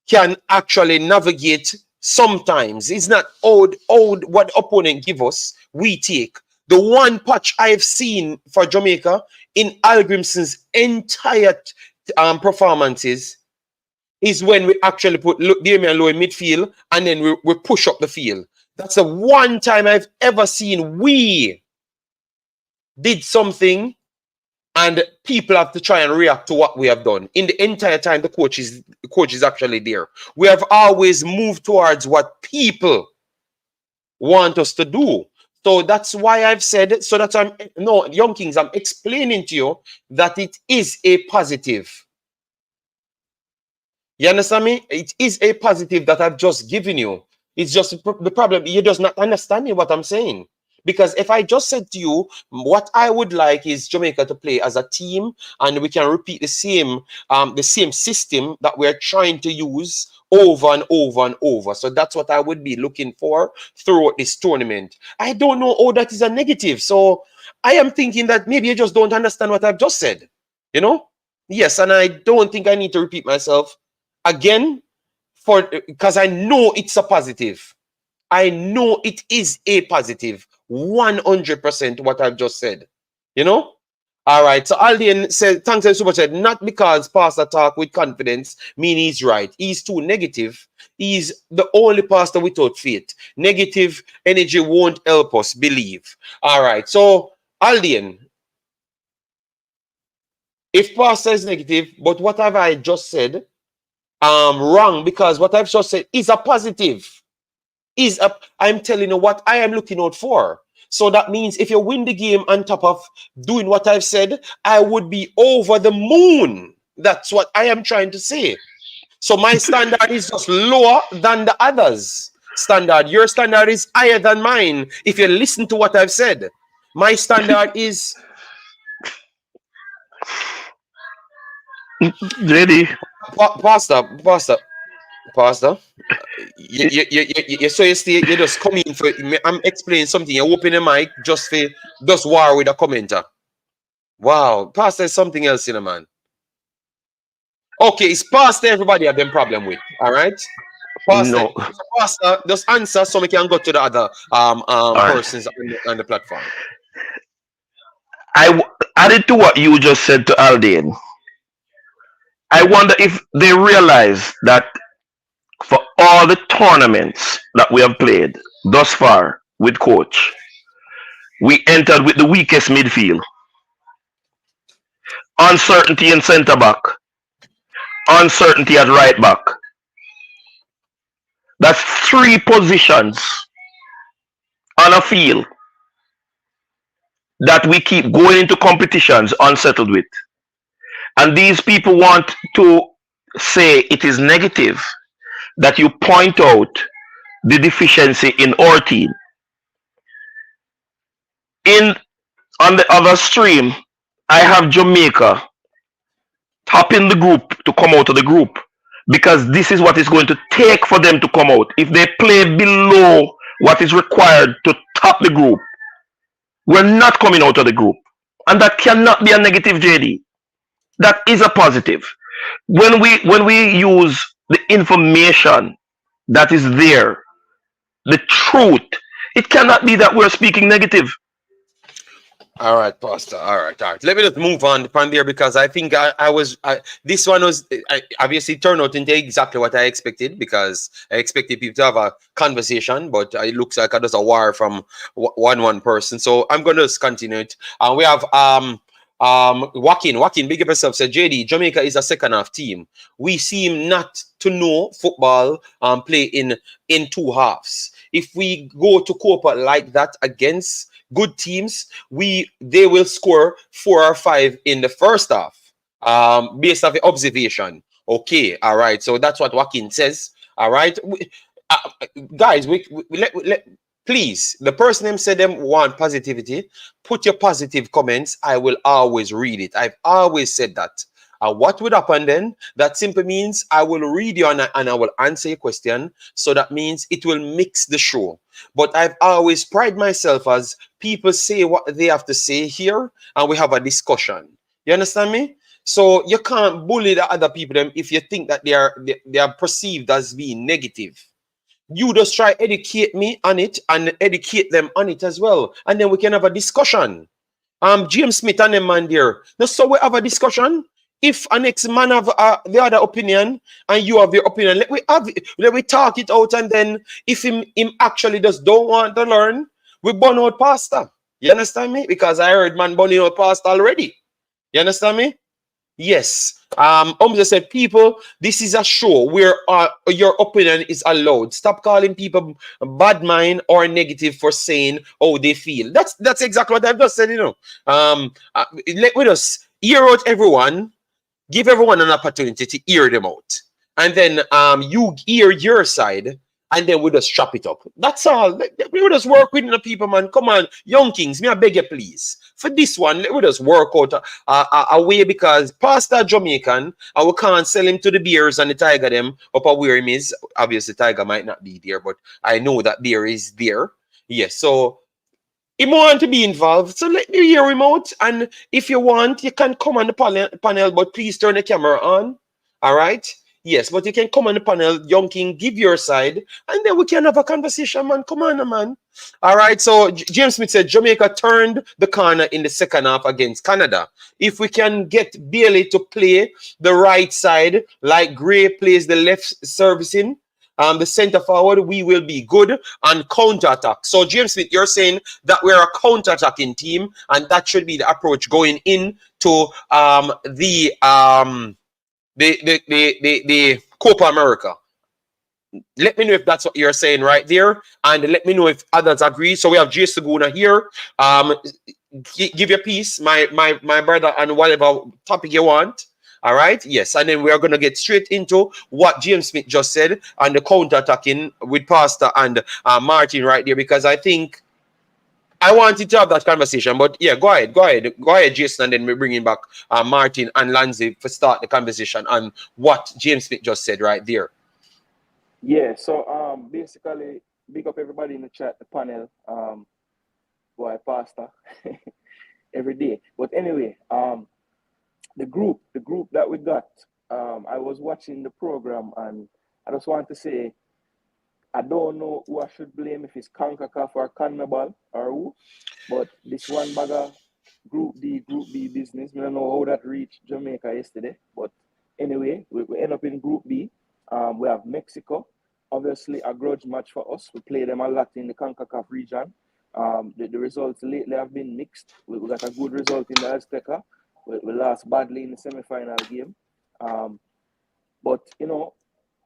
can actually navigate sometimes. It's not old what opponent give us, we take. The one patch I've seen for Jamaica in Algrimson's entire performances is when we actually put Damian Lowe in midfield and then we push up the field. That's the one time I've ever seen we did something and people have to try and react to what we have done. In the entire time, the coach is actually there. We have always moved towards what people want us to do. So that's why I've said, Young Kings, I'm explaining to you that it is a positive. You understand me? It is a positive that I've just given you. It's just the problem, you're just not understanding what I'm saying. Because if I just said to you, what I would like is Jamaica to play as a team, and we can repeat the same system that we're trying to use over and over and over. So that's what I would be looking for throughout this tournament. I don't know how that is a negative. So I am thinking that maybe you just don't understand what I've just said. You know? Yes, and I don't think I need to repeat myself again because I know it's a positive. I know it is a positive. 100% what I've just said. You know? All right. So Aldian said, thanks so much. Not because pastor talk with confidence mean he's right. He's too negative. He's the only pastor without faith. Negative energy won't help us believe. All right. So Aldian, if pastor is negative, but what have I just said wrong, because what I've just said is a positive. I'm telling you what I am looking out for. So that means if you win the game on top of doing what I've said, I would be over the moon. That's what I am trying to say. So my standard is just lower than the others' standard. Your standard is higher than mine. If you listen to what I've said, my standard is JD. Pastor. So you just come in for. I'm explaining something. You open the mic just war with a commenter. Wow, Pastor is something else, man. Okay, it's Pastor everybody have them problem with. All right, Pastor. No. Pastor, just answer so we can go to the other persons on the platform. Added to what you just said to Aldane, I wonder if they realize that for all the tournaments that we have played thus far with coach, we entered with the weakest midfield. Uncertainty in centre back, uncertainty at right back. That's 3 positions on a field that we keep going into competitions unsettled with. And these people want to say it is negative that you point out the deficiency in our team. On the other stream, I have Jamaica topping the group to come out of the group, because this is what it's going to take for them to come out. If they play below what is required to top the group, we're not coming out of the group. And that cannot be a negative, JD. That is a positive. When we use the information that is there, the truth, it cannot be that we're speaking negative. All right, Pastor. All right. Let me just move on from there, because I think this one was obviously turned out into exactly what I expected, because I expected people to have a conversation, but it looks like there's a war from one person. So I'm going to just continue it. We have Joaquin, big up yourself, said, JD, Jamaica is a second half team. We seem not to know football play in 2 halves. If we go to Copa like that against good teams, they will score 4 or 5 in the first half, based off the observation. Okay, all right. So that's what Joaquin says. All right, guys, please, the person them said them want positivity. Put your positive comments. I will always read it. I've always said that. What would happen then? That simply means I will read you and I will answer your question. So that means it will mix the show. But I've always pride myself as people say what they have to say here, and we have a discussion. You understand me? So you can't bully the other people them if you think that they are perceived as being negative. You just try educate me on it and educate them on it as well, and then we can have a discussion. James Smith and them man there. Now, so we have a discussion. If an next man have the other opinion and you have your opinion, let we talk it out, and then if him actually just don't want to learn, we burn out Pastor. You understand me? Because I heard man burning out Pastor already. You understand me? Yes. Just said, people, this is a show where your opinion is allowed. Stop calling people bad mind or negative for saying how they feel. That's exactly what I've just said, Let us hear out everyone. Give everyone an opportunity to hear them out. And then you hear your side, and then we just chop it up. That's all. We just work with the people, man. Come on, young kings, me I beg you, please. For this one, we just work out a way, because Pastor Jamaican, and we can't sell him to the Bears and the Tiger them up where him is. Obviously, Tiger might not be there, but I know that Bear is there. Yes, so he want to be involved, so let me hear him out. And if you want, you can come on the panel, but please turn the camera on. All right? Yes, but you can come on the panel, Young King, give your side, and then we can have a conversation, man. Come on, man. All right, so James Smith said Jamaica turned the corner in the second half against Canada. If we can get Bailey to play the right side, like Gray plays the left servicing, the center forward, we will be good on counter-attack. So, James Smith, you're saying that we're a counter-attacking team, and that should be the approach going in to the Copa America. Let me know if that's what you're saying right there, and let me know if others agree. So we have Jay Saguna here. Give your piece, my brother, and whatever topic you want. All right, yes, and then we are gonna get straight into what James Smith just said and the counter-attacking with Pastor and Martin right there, because I think I wanted to have that conversation. But yeah, go ahead, Jason, and then we bring in back Martin and Lanzi to start the conversation on what James Smith just said right there. Yeah, so basically, big up everybody in the chat, the panel, boy, Pastor, every day. But anyway, the group that we got, I was watching the program, and I just want to say, I don't know who I should blame, if it's Concacaf or CONMEBOL or who, but this one bagger Group D business, I don't know how that reached Jamaica yesterday, but anyway, we end up in Group B. We have Mexico, obviously a grudge match for us. We play them a lot in the CONCACAF region. The results lately have been mixed. We got a good result in the Azteca. We lost badly in the semi-final game. But, you know,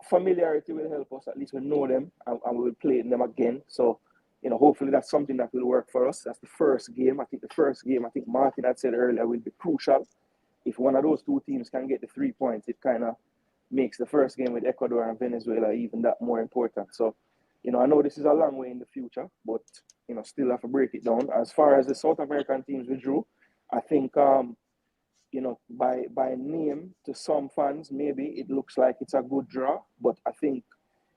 familiarity will help us. At least we know them, and we will play them again. So, you know, hopefully that's something that will work for us. That's the first game. I think the first game, I think Martin had said earlier, will be crucial. If one of those two teams can get the 3 points, it kind of makes the first game with Ecuador and Venezuela even that more important. So, you know, I know this is a long way in the future, but, you know, still have to break it down. As far as the South American teams withdrew, I think, you know, by name to some fans, maybe it looks like it's a good draw, but I think,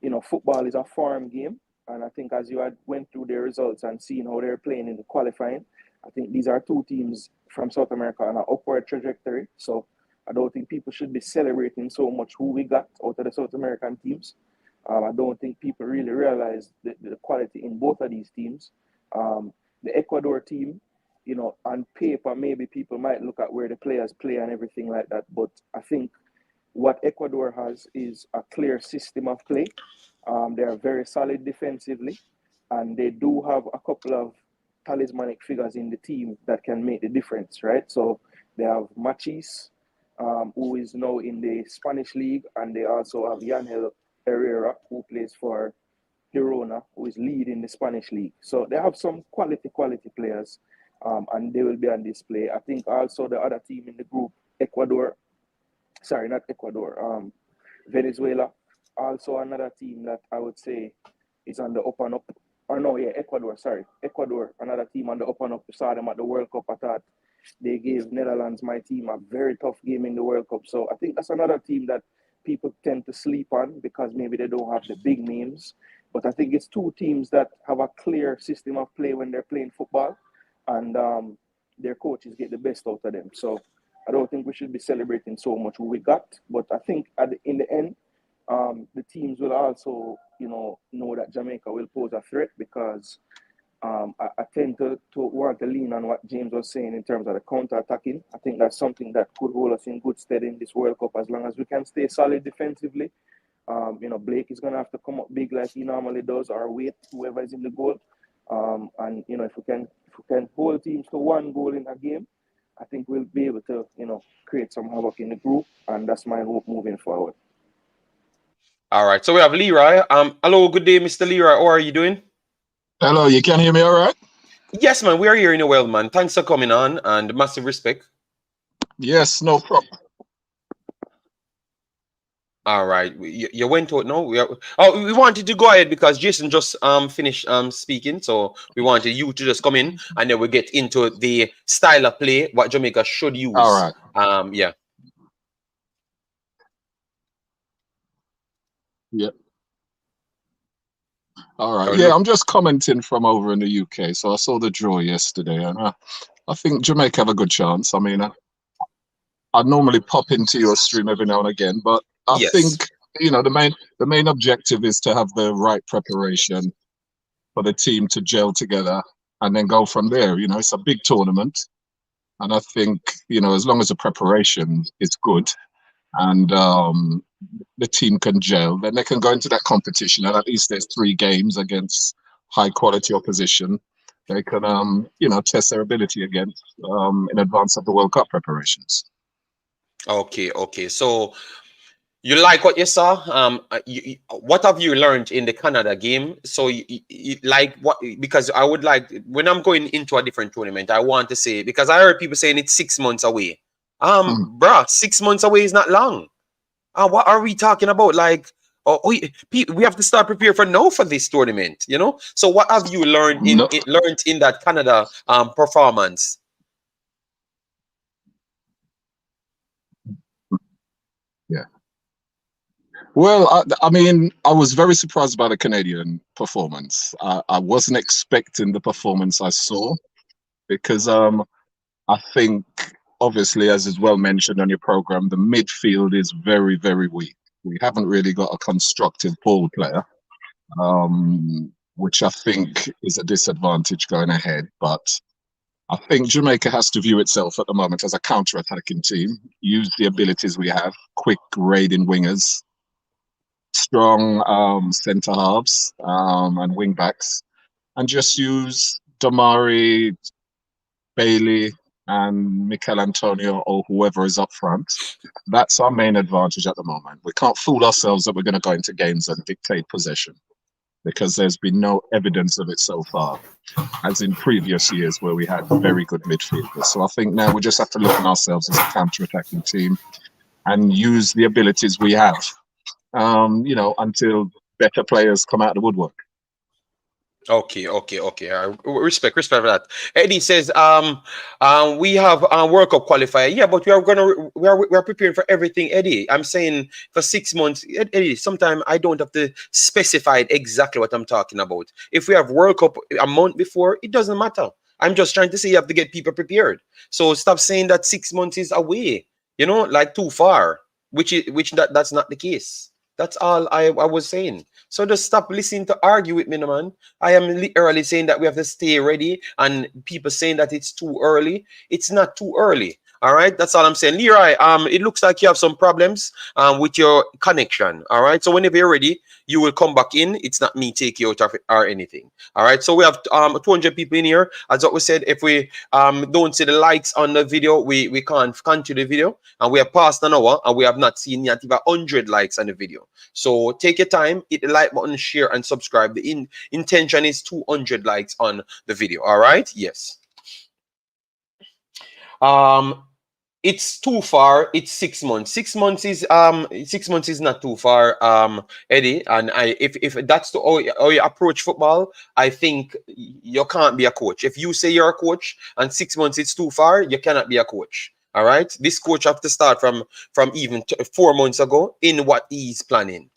you know, football is a farm game. And I think as you had went through their results and seen how they're playing in the qualifying, I think these are two teams from South America on an upward trajectory. So I don't think people should be celebrating so much who we got out of the South American teams. I don't think people really realize the quality in both of these teams. The Ecuador team, you know, on paper, maybe people might look at where the players play and everything like that. But I think what Ecuador has is a clear system of play. They are very solid defensively, and they do have a couple of talismanic figures in the team that can make the difference, right? So they have Machis, who is now in the Spanish league, and they also have Yangel Herrera, who plays for Girona, who is leading the Spanish league. So they have some quality players, and they will be on display. I think also the other team in the group, Venezuela, also another team that I would say is on the up and up. Or no, yeah, Ecuador, another team on the up and up. We saw them at the World Cup. I thought they gave Netherlands, my team, a very tough game in the World Cup. So I think that's another team that people tend to sleep on because maybe they don't have the big names. But I think it's two teams that have a clear system of play when they're playing football, and their coaches get the best out of them. So I don't think we should be celebrating so much who we got. But I think in the end, the teams will also, you know that Jamaica will pose a threat because I tend to want to lean on what James was saying in terms of the counter-attacking. I think that's something that could hold us in good stead in this World Cup as long as we can stay solid defensively. You know, Blake is going to have to come up big like he normally does, or wait, whoever is in the goal. And, you know, if we can hold teams to one goal in a game, I think we'll be able to, you know, create some havoc in the group. And that's my hope moving forward. All right, so we have Leroy. Hello, good day, Mr. Leroy. How are you doing? Hello, you can hear me all right? Yes, man, we are hearing you well, man. Thanks for coming on, and massive respect. Yes, no problem. All right, you went out now. We wanted to go ahead because Jason just finished speaking, so we wanted you to just come in, and then we get into the style of play what Jamaica should use. All right. Yeah. Yep. All right. Yeah, I'm just commenting from over in the UK. So I saw the draw yesterday, and I think Jamaica have a good chance. I mean, I normally pop into your stream every now and again, but I think, you know, the main objective is to have the right preparation for the team to gel together and then go from there. You know, it's a big tournament, and I think, you know, as long as the preparation is good and the team can gel, then they can go into that competition, and at least there's 3 games against high quality opposition they can you know, test their ability against in advance of the World Cup preparations. Okay. So You like what you saw? What have you learned in the Canada game? So you like what? Because I would like, when I'm going into a different tournament, I want to say, because I heard people saying it's 6 months away. Bruh, 6 months away is not long. What are we talking about? Like, we have to start prepare for now for this tournament. You know. So what have you learned No, in that Canada performance? yeah. Well, I mean, I was very surprised by the Canadian performance. I wasn't expecting the performance I saw because I think, obviously, as is well mentioned on your program, the midfield is very, very weak. We haven't really got a constructive ball player, which I think is a disadvantage going ahead. But I think Jamaica has to view itself at the moment as a counter-attacking team, use the abilities we have, quick raiding wingers, strong centre halves and wing backs, and just use Damari, Bailey, and Mikel Antonio or whoever is up front. That's our main advantage at the moment. We can't fool ourselves that we're going to go into games and dictate possession, because there's been no evidence of it so far, as in previous years where we had very good midfielders. So I think now we just have to look at ourselves as a counter-attacking team and use the abilities we have, until better players come out of the woodwork. Okay. Respect for that. Eddie says, we have a World Cup qualifier. Yeah, but we are preparing for everything, Eddie. I'm saying for 6 months, Eddie. Sometimes I don't have to specify exactly what I'm talking about. If we have World Cup a month before, it doesn't matter. I'm just trying to say you have to get people prepared. So stop saying that 6 months is away. Like too far. That's not the case. That's all I was saying. So just stop listening to argue with me, no, man. I am literally saying that we have to stay ready, and people saying that it's too early. It's not too early. All right, that's all I'm saying. Leroy, it looks like you have some problems with your connection. All right, so whenever you're ready, you will come back in. It's not me taking you out of it or anything. All right, so we have 200 people in here. As what we said, if we don't see the likes on the video, we can't continue the video, and we have passed an hour and we have not seen yet even 100 likes on the video. So take your time, hit the like button, share, and subscribe. The intention is 200 likes on the video. All right, yes. It's too far. It's 6 months. 6 months is 6 months is not too far, Eddie. And if that's how you approach football, I think you can't be a coach. If you say you're a coach and 6 months is too far, you cannot be a coach. All right. This coach have to start from even 4 months ago in what he's planning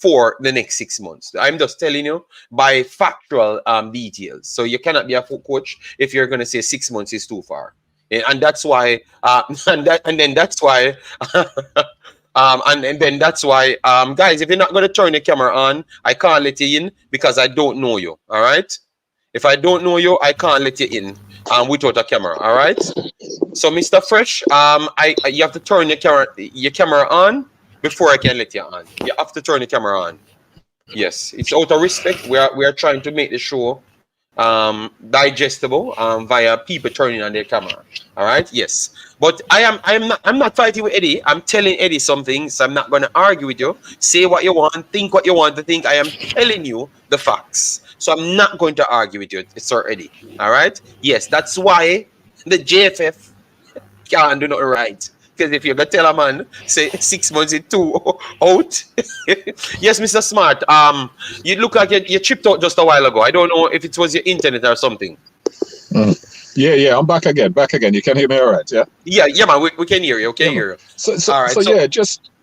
for the next 6 months. I'm just telling you by factual details. So you cannot be a coach if you're going to say 6 months is too far. And that's why, and then that's why, guys, if you're not going to turn the camera on, I can't let you in because I don't know you. All right. If I don't know you, I can't let you in without a camera. All right. So, Mr. Fresh, you have to turn your camera on before I can let you on. You have to turn the camera on. Yes, it's out of respect. We are trying to make the show digestible via people turning on their camera. All right, yes, but I'm not fighting with Eddie. I'm telling Eddie something, so I'm not going to argue with you. Say what you want, think what you want to think. I am telling you the facts, so I'm not going to argue with you, Sir Eddie. All right, yes, that's why the JFF can't do nothing right. Because if you're gonna tell a man, say 6 months is too out. Yes, Mr. Smart. You look like you chipped out just a while ago. I don't know if it was your internet or something. Yeah, I'm back again. You can hear me all right, yeah? Yeah, man, we can hear you. Hear you. So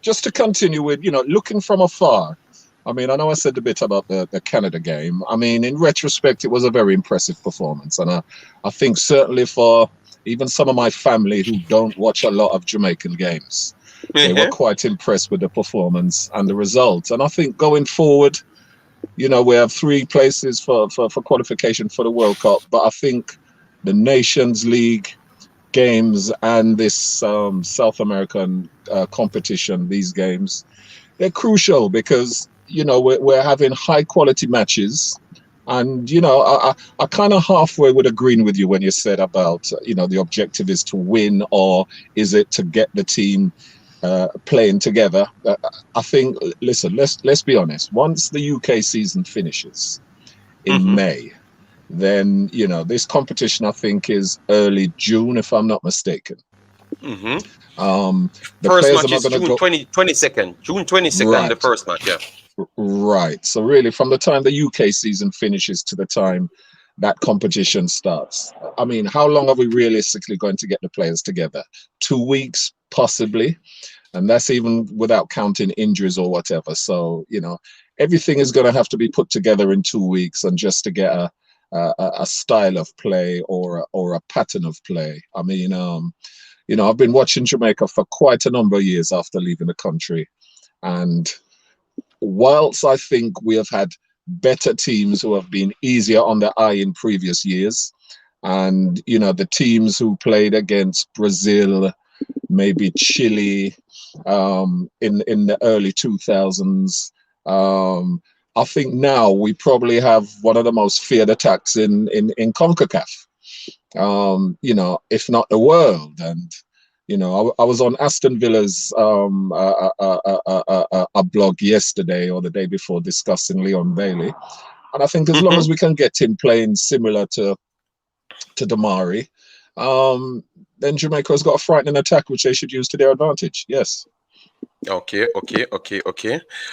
just to continue with, looking from afar. I mean, I know I said a bit about the Canada game. I mean, in retrospect, it was a very impressive performance. And I think certainly for even some of my family who don't watch a lot of Jamaican games, they were quite impressed with the performance and the results. And I think going forward, we have 3 places for qualification for the World Cup. But I think the Nations League games and this South American competition, these games, they're crucial because, we're having high quality matches. And, I kind of halfway would agree with you when you said about, the objective is to win, or is it to get the team playing together. I think. Listen, let's be honest. Once the UK season finishes in May, then this competition I think is early June, if I'm not mistaken. The First players are match not is going to June go 22nd. June 22nd, the right. first match. Yeah. Right. So really, from the time the UK season finishes to the time that competition starts, I mean, how long are we realistically going to get the players together? 2 weeks, possibly, and that's even without counting injuries or whatever. So everything is going to have to be put together in 2 weeks, and just to get a style of play or a pattern of play. I mean, I've been watching Jamaica for quite a number of years after leaving the country, and whilst I think we have had better teams who have been easier on the eye in previous years, and the teams who played against Brazil, maybe Chile, in the early 2000s, I think now we probably have one of the most feared attacks in Concacaf, if not the world. And I was on Aston Villa's a blog yesterday or the day before discussing Leon Bailey, and I think as long as we can get him playing similar to Damari, then Jamaica's got a frightening attack which they should use to their advantage. Yes. Okay.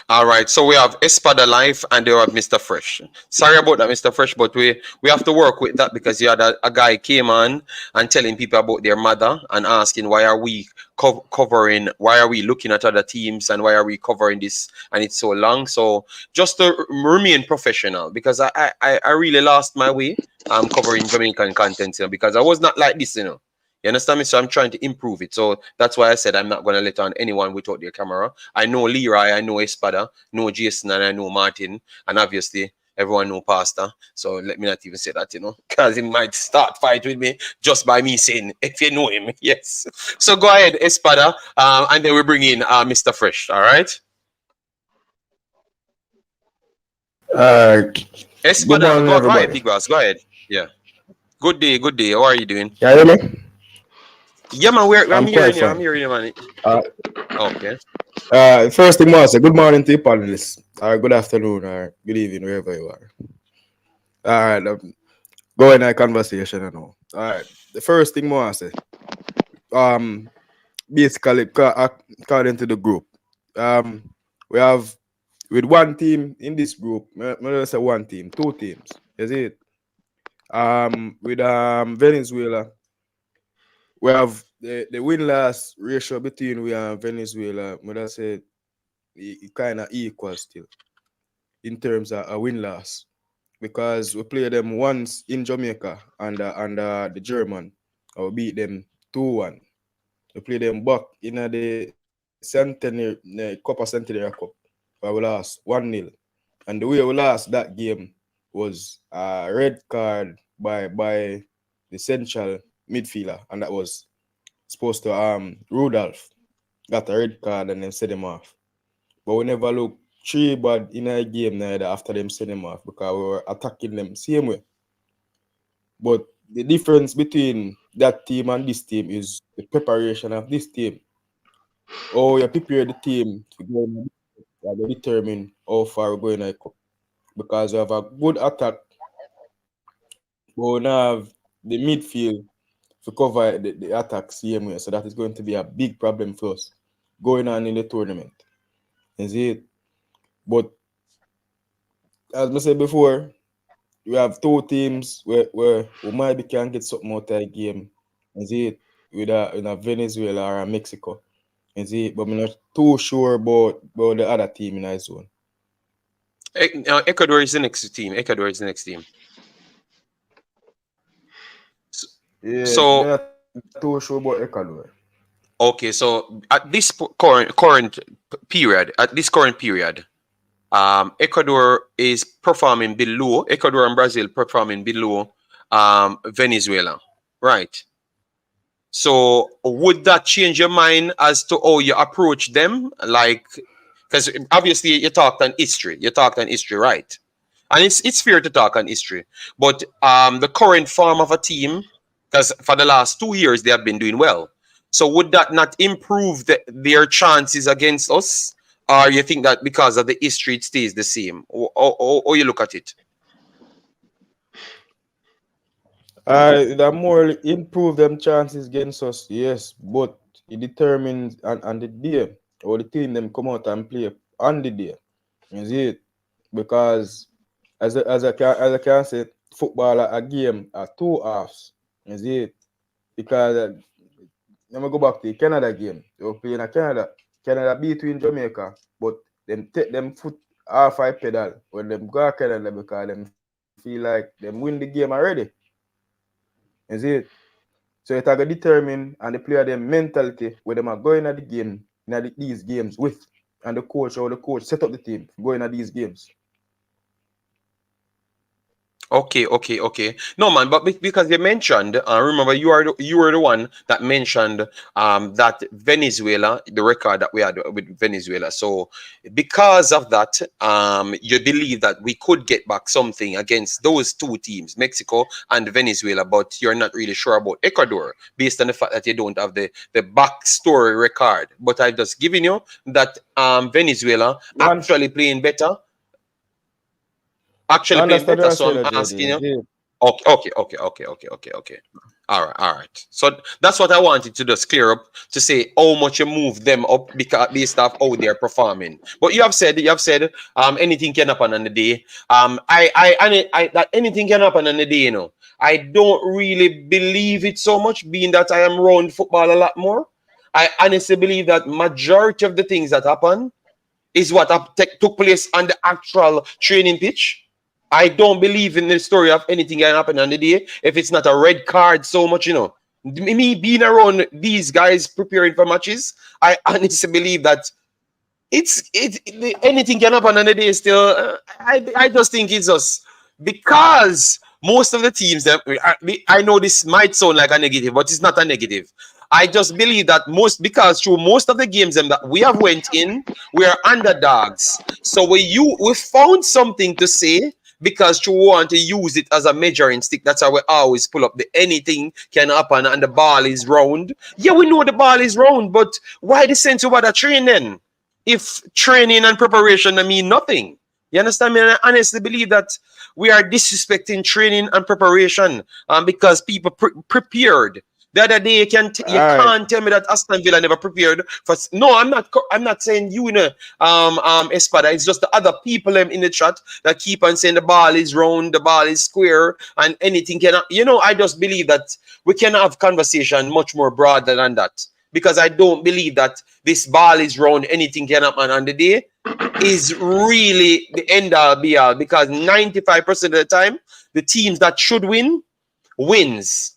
All right. So we have Espada Life and they have Mr. Fresh. Sorry about that, Mr. Fresh, but we have to work with that because you had a guy came on and telling people about their mother and asking why are we covering, why are we looking at other teams and why are we covering this and it's so long. So just to remain professional, because I really lost my way covering Jamaican content, because I was not like this, You understand me? So I'm trying to improve it. So that's why I said I'm not going to let on anyone without their camera. I know Leroy, I know Espada, know Jason, and I know Martin. And obviously, everyone know Pastor. So let me not even say that, because he might start fight with me just by me saying, if you know him. Yes. So go ahead, Espada. And then we bring in Mr. Fresh. All right? Espada, Good morning, go ahead, everybody. Big Boss. Go ahead. Yeah. Good day. How are you doing? Can you hear me? Yeah, man, I'm I'm hearing quite you. I'm fine. hearing you, man. Okay. First thing, I say good morning to you panelists, or good afternoon, or good evening, wherever you are. All right, go in our conversation and all. All right, the first thing I say, basically, according to the group, we have with one team in this group. I'm gonna say one team, two teams. Is it? With Venezuela. We have the win-loss ratio between we and Venezuela. I say it kind of equal still in terms of a win-loss, because we play them once in Jamaica under the German, or we beat them 2-1. We play them back in the Copa Centenario Cup, where we lost 1-0. And the way we lost that game was a red card by the central midfielder, and that was supposed to Rudolph got a red card and then send him off. But we never look three bad in a game neither after them send him off, because we were attacking them same way. But the difference between that team and this team is the preparation of this team. Oh, you prepare the team to go and determine how far we're going to go. Because we have a good attack, but we now have the midfield to cover the attack same way. So that is going to be a big problem for us going on in the tournament. Is it? But as I said before, we have two teams where we maybe can get something out of the game. Is it? With a Venezuela or a Mexico. Is it? But I'm not too sure about the other team in our zone. Ecuador is the next team. Yeah, So I'm not too sure about Ecuador. okay, so at this current period, Ecuador is performing below. Ecuador and Brazil performing below Venezuela, right? So would that change your mind as to how you approach them? Like, because obviously you talked on history, right? And it's fair to talk on history, but the current form of a team, because for the last 2 years they have been doing well. So would that not improve their chances against us? Or you think that because of the history it stays the same? Or you look at it? That more improve them chances against us, yes, but it determines on the day or the team them come out and play on the day. Is it? Because as I can say, football a game are two halves. Is it? Because let me go back to the Canada game. They were playing a Canada. Canada beating Jamaica, but them take them foot half I pedal when them go Canada because them feel like them win the game already. Is it? So it will determine and the player them mentality where them are going at the game in these games with, and the coach or the coach set up the team going at these games. Okay. No, man, but because you mentioned, remember you were the one that mentioned that Venezuela, the record that we had with Venezuela. So because of that, you believe that we could get back something against those two teams, Mexico and Venezuela, but you're not really sure about Ecuador based on the fact that you don't have the backstory record. But I've just given you that Venezuala actually playing better. Actually playing better, so I'm asking you. Okay. All right. So that's what I wanted to just clear up to say how much you move them up because based off how they're performing. But you have said anything can happen on the day. I that anything can happen on the day, you know. I don't really believe it so much, being that I am around football a lot more. I honestly believe that majority of the things that happen is what took place on the actual training pitch. I don't believe in the story of anything can happen on the day if it's not a red card so much, you know. Me being around these guys preparing for matches, I honestly believe that anything can happen on the day still. I just think it's us because most of the teams that I know this might sound like a negative, but it's not a negative. I just believe that because through most of the games that we have went in, we are underdogs. So we found something to say because we want to use it as a measuring stick. That's how we always pull up the anything can happen and the ball is round. Yeah, we know the ball is round, but why the sense of what train then? If training and preparation mean nothing. You understand me? And I honestly believe that we are disrespecting training and preparation because people prepared. The other day, you can't tell me that Aston Villa never prepared for. No, I'm not saying you know, Espada. It's just the other people in the chat that keep on saying the ball is round, the ball is square, and anything can. You know, I just believe that we can have conversation much more broader than that because I don't believe that this ball is round, anything can happen on the day is really the end all be all because 95% of the time the teams that should win wins.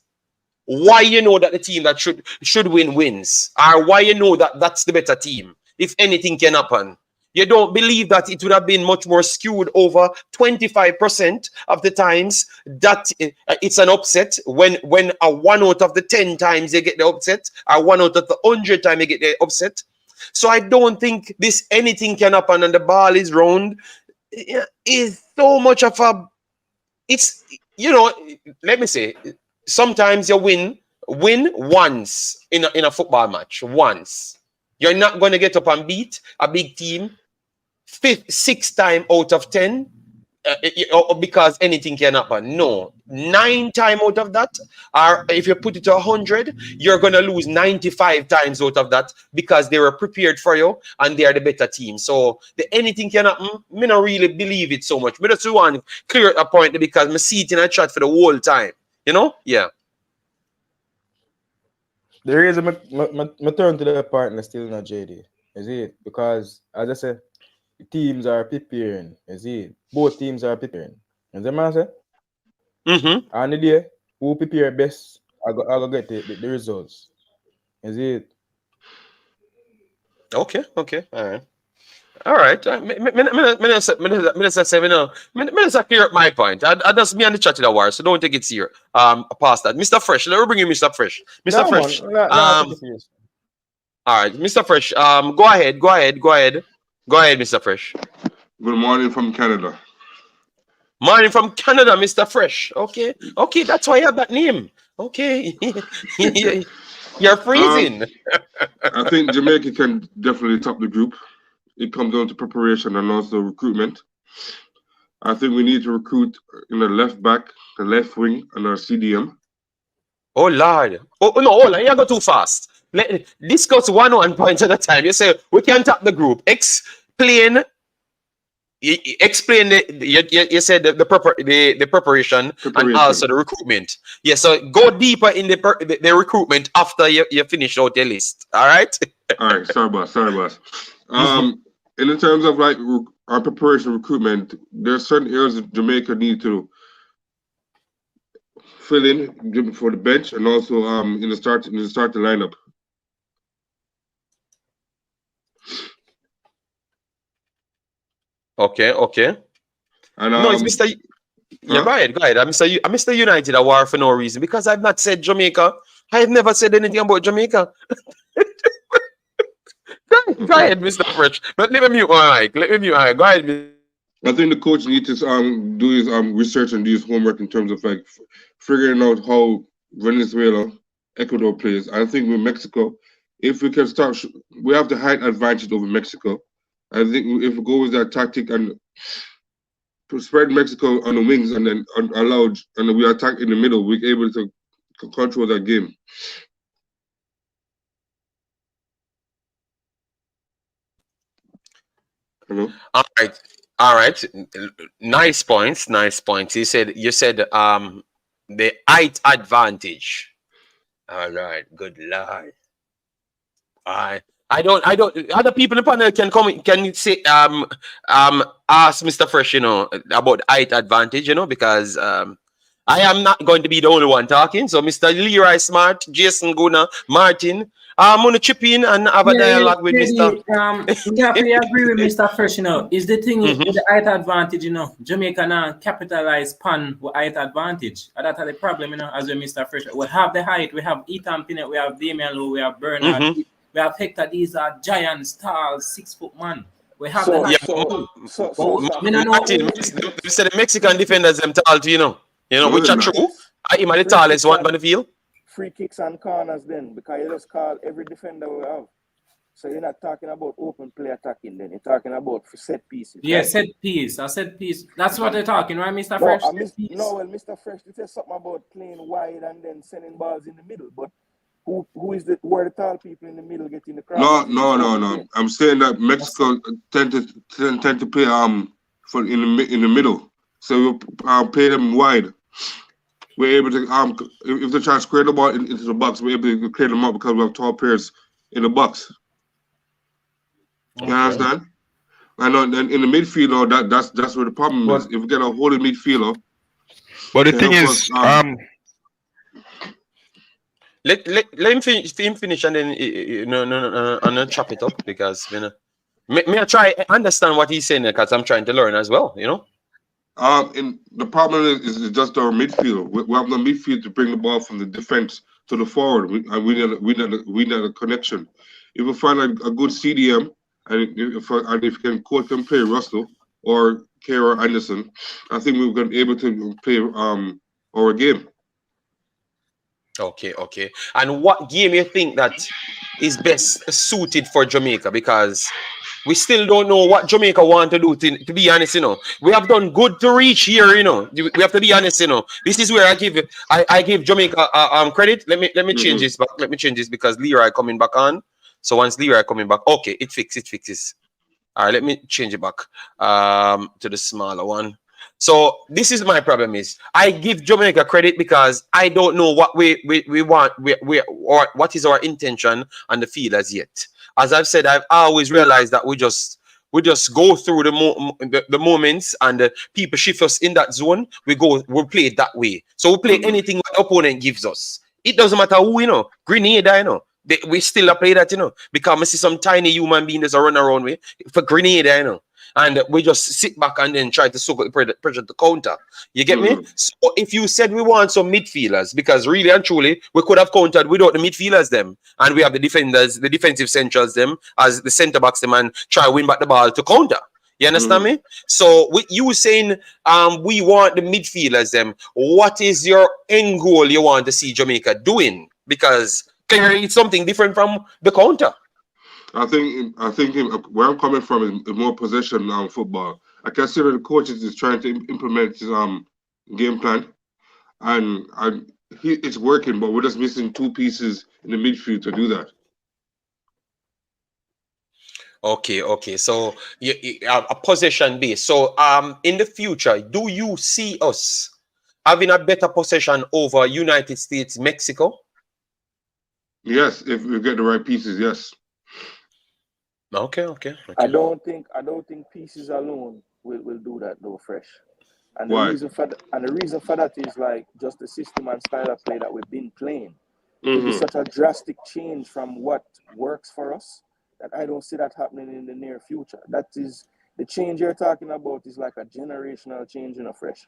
Why you know that the team that should win wins, or why you know that that's the better team if anything can happen. You don't believe that it would have been much more skewed over 25% of the times that it's an upset when a 1 out of the 10 times you get the upset, or 1 out of the 100 times you get the upset. So I don't think this anything can happen and the ball is round is so much of a. It's, you know, let me say. Sometimes you win once in a football match. Once. You're not going to get up and beat a big team 6 times out of 10 because anything can happen. No. 9 times out of that, or if you put it to 100, you're going to lose 95 times out of that because they were prepared for you and they are the better team. So the anything can happen, me not really believe it so much. But that's one clear a point because I see it in a chat for the whole time. You know? Yeah. The reason I turn to the partner still not JD, is it? Because, as I said, the teams are preparing, is it? Both teams are preparing. You see what I say? Mm-hmm. And the day, who prepare best, I go get the results. Is it? Okay. All right. Minister say, Minister clear up my point. I just me and the chat in the war, so don't take it serious. Past that. Mr. Fresh, let me bring you Mr. Fresh. Mr. Fresh. All right, Mr. Fresh. Go ahead, Mr. Fresh. Good morning from Canada. Morning from Canada, Mr. Fresh. Okay, that's why you have that name. Okay. You're Um, freezing. I think Jamaica can definitely top the group. It comes down to preparation and also recruitment. I think we need to recruit in the left back, the left wing, and our CDM. Oh Lord. Oh no, hold on. You go too fast. Let discuss one point at a time. You say we can tap the group. Explain. Explain you said the preparation and also the recruitment. Yeah, so go deeper in the recruitment after you finish out your list. All right. All right, sorry, boss. In the terms of like our preparation recruitment, there are certain areas that Jamaica need to fill in for the bench and also in the start lineup. Okay. And No, it's Mr. Yeah, go ahead. I'm Mr. United a war for no reason because I've not said Jamaica. I have never said anything about Jamaica. Go ahead, Mr. Fresh. But let me mute my mic. Go ahead, Mr. I think the coach needs to do his research and do his homework in terms of like figuring out how Venezuela, Ecuador plays. I think with Mexico, if we can start, we have the height advantage over Mexico. I think if we go with that tactic and to spread Mexico on the wings and then and we attack in the middle, we're able to control that game. Hello? All right. Nice points. You said the height advantage. All right, good Lord. I don't other people in the panel can say ask Mr. Fresh, about the height advantage, because I am not going to be the only one talking. So Mr. Leroy Smart, Jason Guna, Martin, I'm gonna chip in and have a dialogue with Mr. I agree with Mr. Fresh, is the thing with the height advantage, Jamaica now capitalize pan with height advantage. And that's the problem, as with Mr. Fresh. We have the height, we have Ethan Pinnet, we have Damian Lowe, we have Bernard, we have Hector. These are giants, tall, 6 foot man. We have the height. Martin, the Mexican defenders them tall too, which are true. I'm the tallest one on the field. Free kicks and corners then, because you just call every defender we have. So you're not talking about open play attacking then. You're talking about set pieces. Yeah, right? set piece. That's what they're talking, right, Mr. No, Fresh? Mr. Fresh, you said something about playing wide and then sending balls in the middle. But who is where the tall people in the middle getting the cross? No. I'm saying that Mexico tend to play in the middle. So we play them wide. We're able to if they try to square the ball into the box, we're able to clear them up because we have tall players in the box. You understand? And then in the midfield, that's where the problem is. If we get a hold of midfielder. But the thing is, let him finish and then and then chop it up because may I try understand what he's saying because I'm trying to learn as well, And the problem is just our midfield. We have no midfield to bring the ball from the defense to the forward. We need a connection. If we find a good CDM and if can coach can play Russell or Kara Anderson, I think we're going to be able to play our game. Okay. And what game you think that is best suited for Jamaica? Because we still don't know what Jamaica want to do, to be honest, We have done good to reach here, We have to be honest, This is where I give Jamaica credit. Let me change this back. Let me change this because Leroy coming back on. So once Leroy coming back, okay, it fixes. All right, let me change it back to the smaller one. So this is my problem is I give Jamaica credit because I don't know what we want, or what is our intention on the field as yet. As I've said, I've always realized that we just go through the moments and people shift us in that zone. We'll play it that way. So we play anything what opponent gives us. It doesn't matter who, Grenada, we still play that, because I see some tiny human being that's a run around with for Grenada, and we just sit back and then try to soak up the pressure to counter. You get me? So if you said we want some midfielders, because really and truly we could have countered without the midfielders them, and we have the defenders, the defensive centrals them as the centre backs them and try to win back the ball to counter. You understand me? So with you saying we want the midfielders them, what is your end goal you want to see Jamaica doing? Because clearly it's something different from the counter. I think where I'm coming from is more possession now in football. I consider the coaches is trying to implement his game plan, and it's working, but we're just missing two pieces in the midfield to do that. Okay. So a possession base. So in the future, do you see us having a better possession over United States, Mexico? Yes, if we get the right pieces, yes. Okay. I don't think pieces alone will do that though, Fresh. And the Why? reason for that is like just the system and style of play that we've been playing. It will be such a drastic change from what works for us that I don't see that happening in the near future. That is the change you're talking about is like a generational change in a Fresh.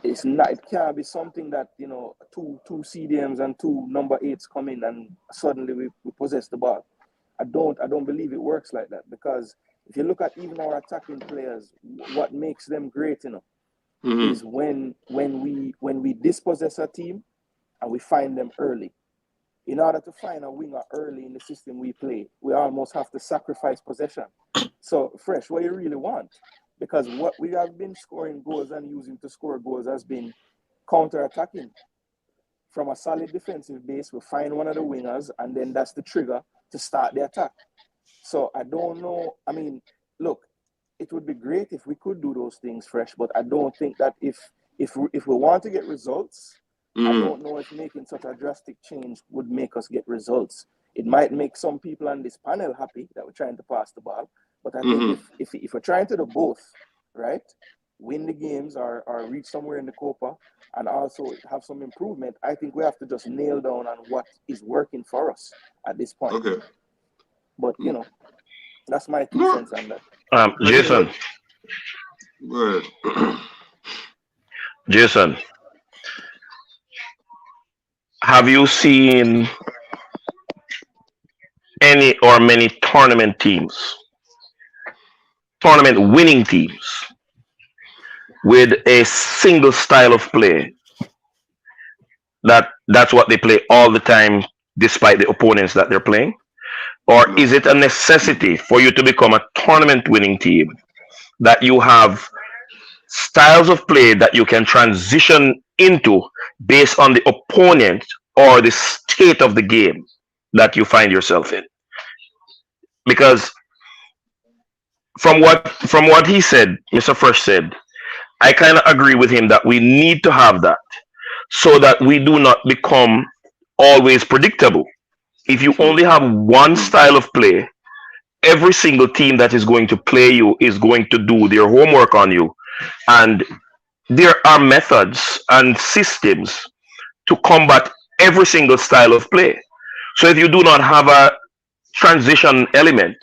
It's not. It can't be something that two CDMs and two number 8s come in and suddenly we possess the ball. I don't believe it works like that, because if you look at even our attacking players, what makes them great, is when we dispossess a team and we find them early. In order to find a winger early in the system we play, we almost have to sacrifice possession. So, Fresh, what you really want? Because what we have been scoring goals and using to score goals has been counter-attacking. From a solid defensive base, we find one of the wingers, and then that's the trigger to start the attack. So I don't know. I mean, look, it would be great if we could do those things, Fresh, but I don't think that if we want to get results, I don't know if making such a drastic change would make us get results. It might make some people on this panel happy that we're trying to pass the ball, but I think if we're trying to do both, right, win the games or reach somewhere in the Copa and also have some improvement, I think we have to just nail down on what is working for us at this point. Okay. But, that's my 2 cents on that. Jason. Go ahead. Jason, have you seen any or many tournament winning teams with a single style of play that's what they play all the time despite the opponents that they're playing? Or is it a necessity for you to become a tournament winning team that you have styles of play that you can transition into based on the opponent or the state of the game that you find yourself in? Because from what he said, Mr. Fresh said, I kind of agree with him that we need to have that so that we do not become always predictable. If you only have one style of play, every single team that is going to play you is going to do their homework on you. And there are methods and systems to combat every single style of play. So if you do not have a transition element,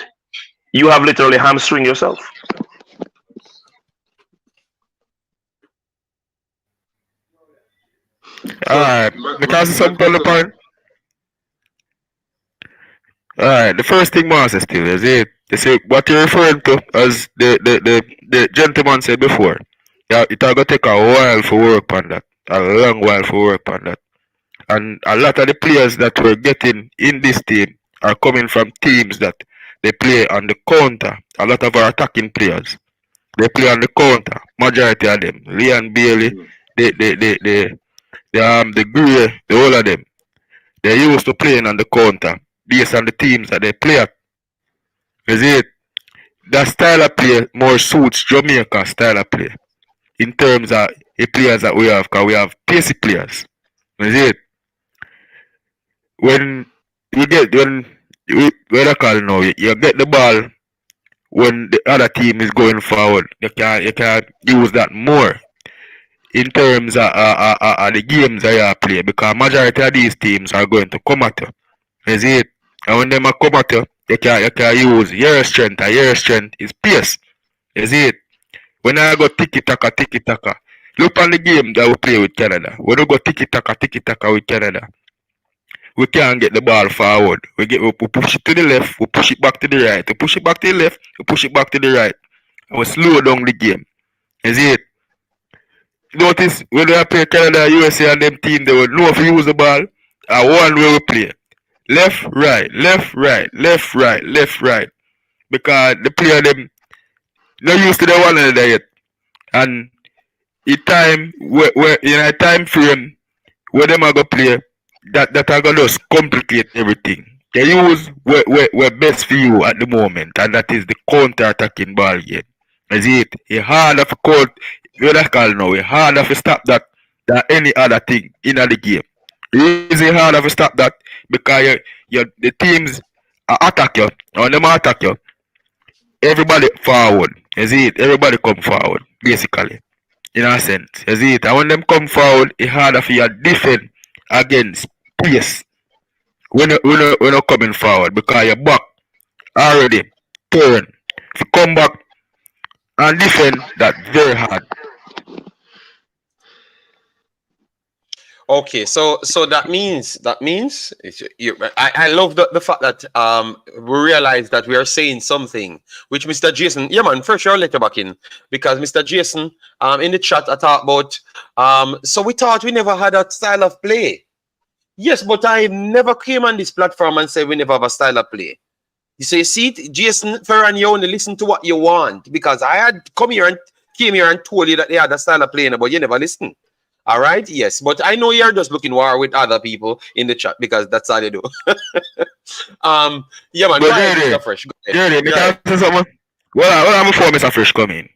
you have literally hamstring yourself. Alright, because it's some point. Alright, the first thing Master still is it. They say what you're referring to as the gentleman said before. Yeah, it will take a while for work on that. A long while for work on that. And a lot of the players that we're getting in this team are coming from teams that they play on the counter. A lot of our attacking players, they play on the counter. Majority of them. Leon Bailey, the Gray, the whole of them. They're used to playing on the counter based on the teams that they play at. You see it? That style of play more suits Jamaica style of play in terms of the players that we have, because we have pacey players. You see it? When I call now, you get the ball when the other team is going forward. You can use that more in terms of the games that you play, because majority of these teams are going to come at you. You see it? And when they come at you, you can use your strength, and your strength is pace. You see it? When I go tiki-taka, look on the game that we play with Canada. When we go tiki-taka with Canada, we can't get the ball forward. We push it to the left, we push it back to the right. We push it back to the left, we push it back to the right. And we slow down the game. You see it? Notice when we play Canada, USA and them team, they will know if you use the ball one way we play. Left, right, left, right, left, right, left, right. Because the player them not used to the one another yet. And in time where in a time frame where them are gonna play, that are gonna just complicate everything. They use where best for you at the moment, and that is the counter attacking ball game. Is it? It's harder for court what I call now, it's harder to stop that than any other thing in the game. It's harder to stop that because the teams attack you, or them attack you, everybody forward. Is it? Everybody come forward, basically. In a sense. You see it? And when them come forward, it's harder for you to defend against pace when you coming forward because your back already turn. If you come back and defend, that's very hard. Okay, so that means I love the fact that we realize that we are saying something which Mr. Jason, yeah man, for sure, let you back in, because Mr. Jason in the chat I talked about so we thought we never had a style of play. Yes, but I never came on this platform and said we never have a style of play. So you see it, Jason, Ferran, you only listen to what you want, because I had came here and told you that they had a style of playing, but you never listen. All right, yes, but I know you're just looking war with other people in the chat because that's all you do. Yeah, man. But Mr. Fresh. Because someone, well, I'm before Mr. Fresh come in.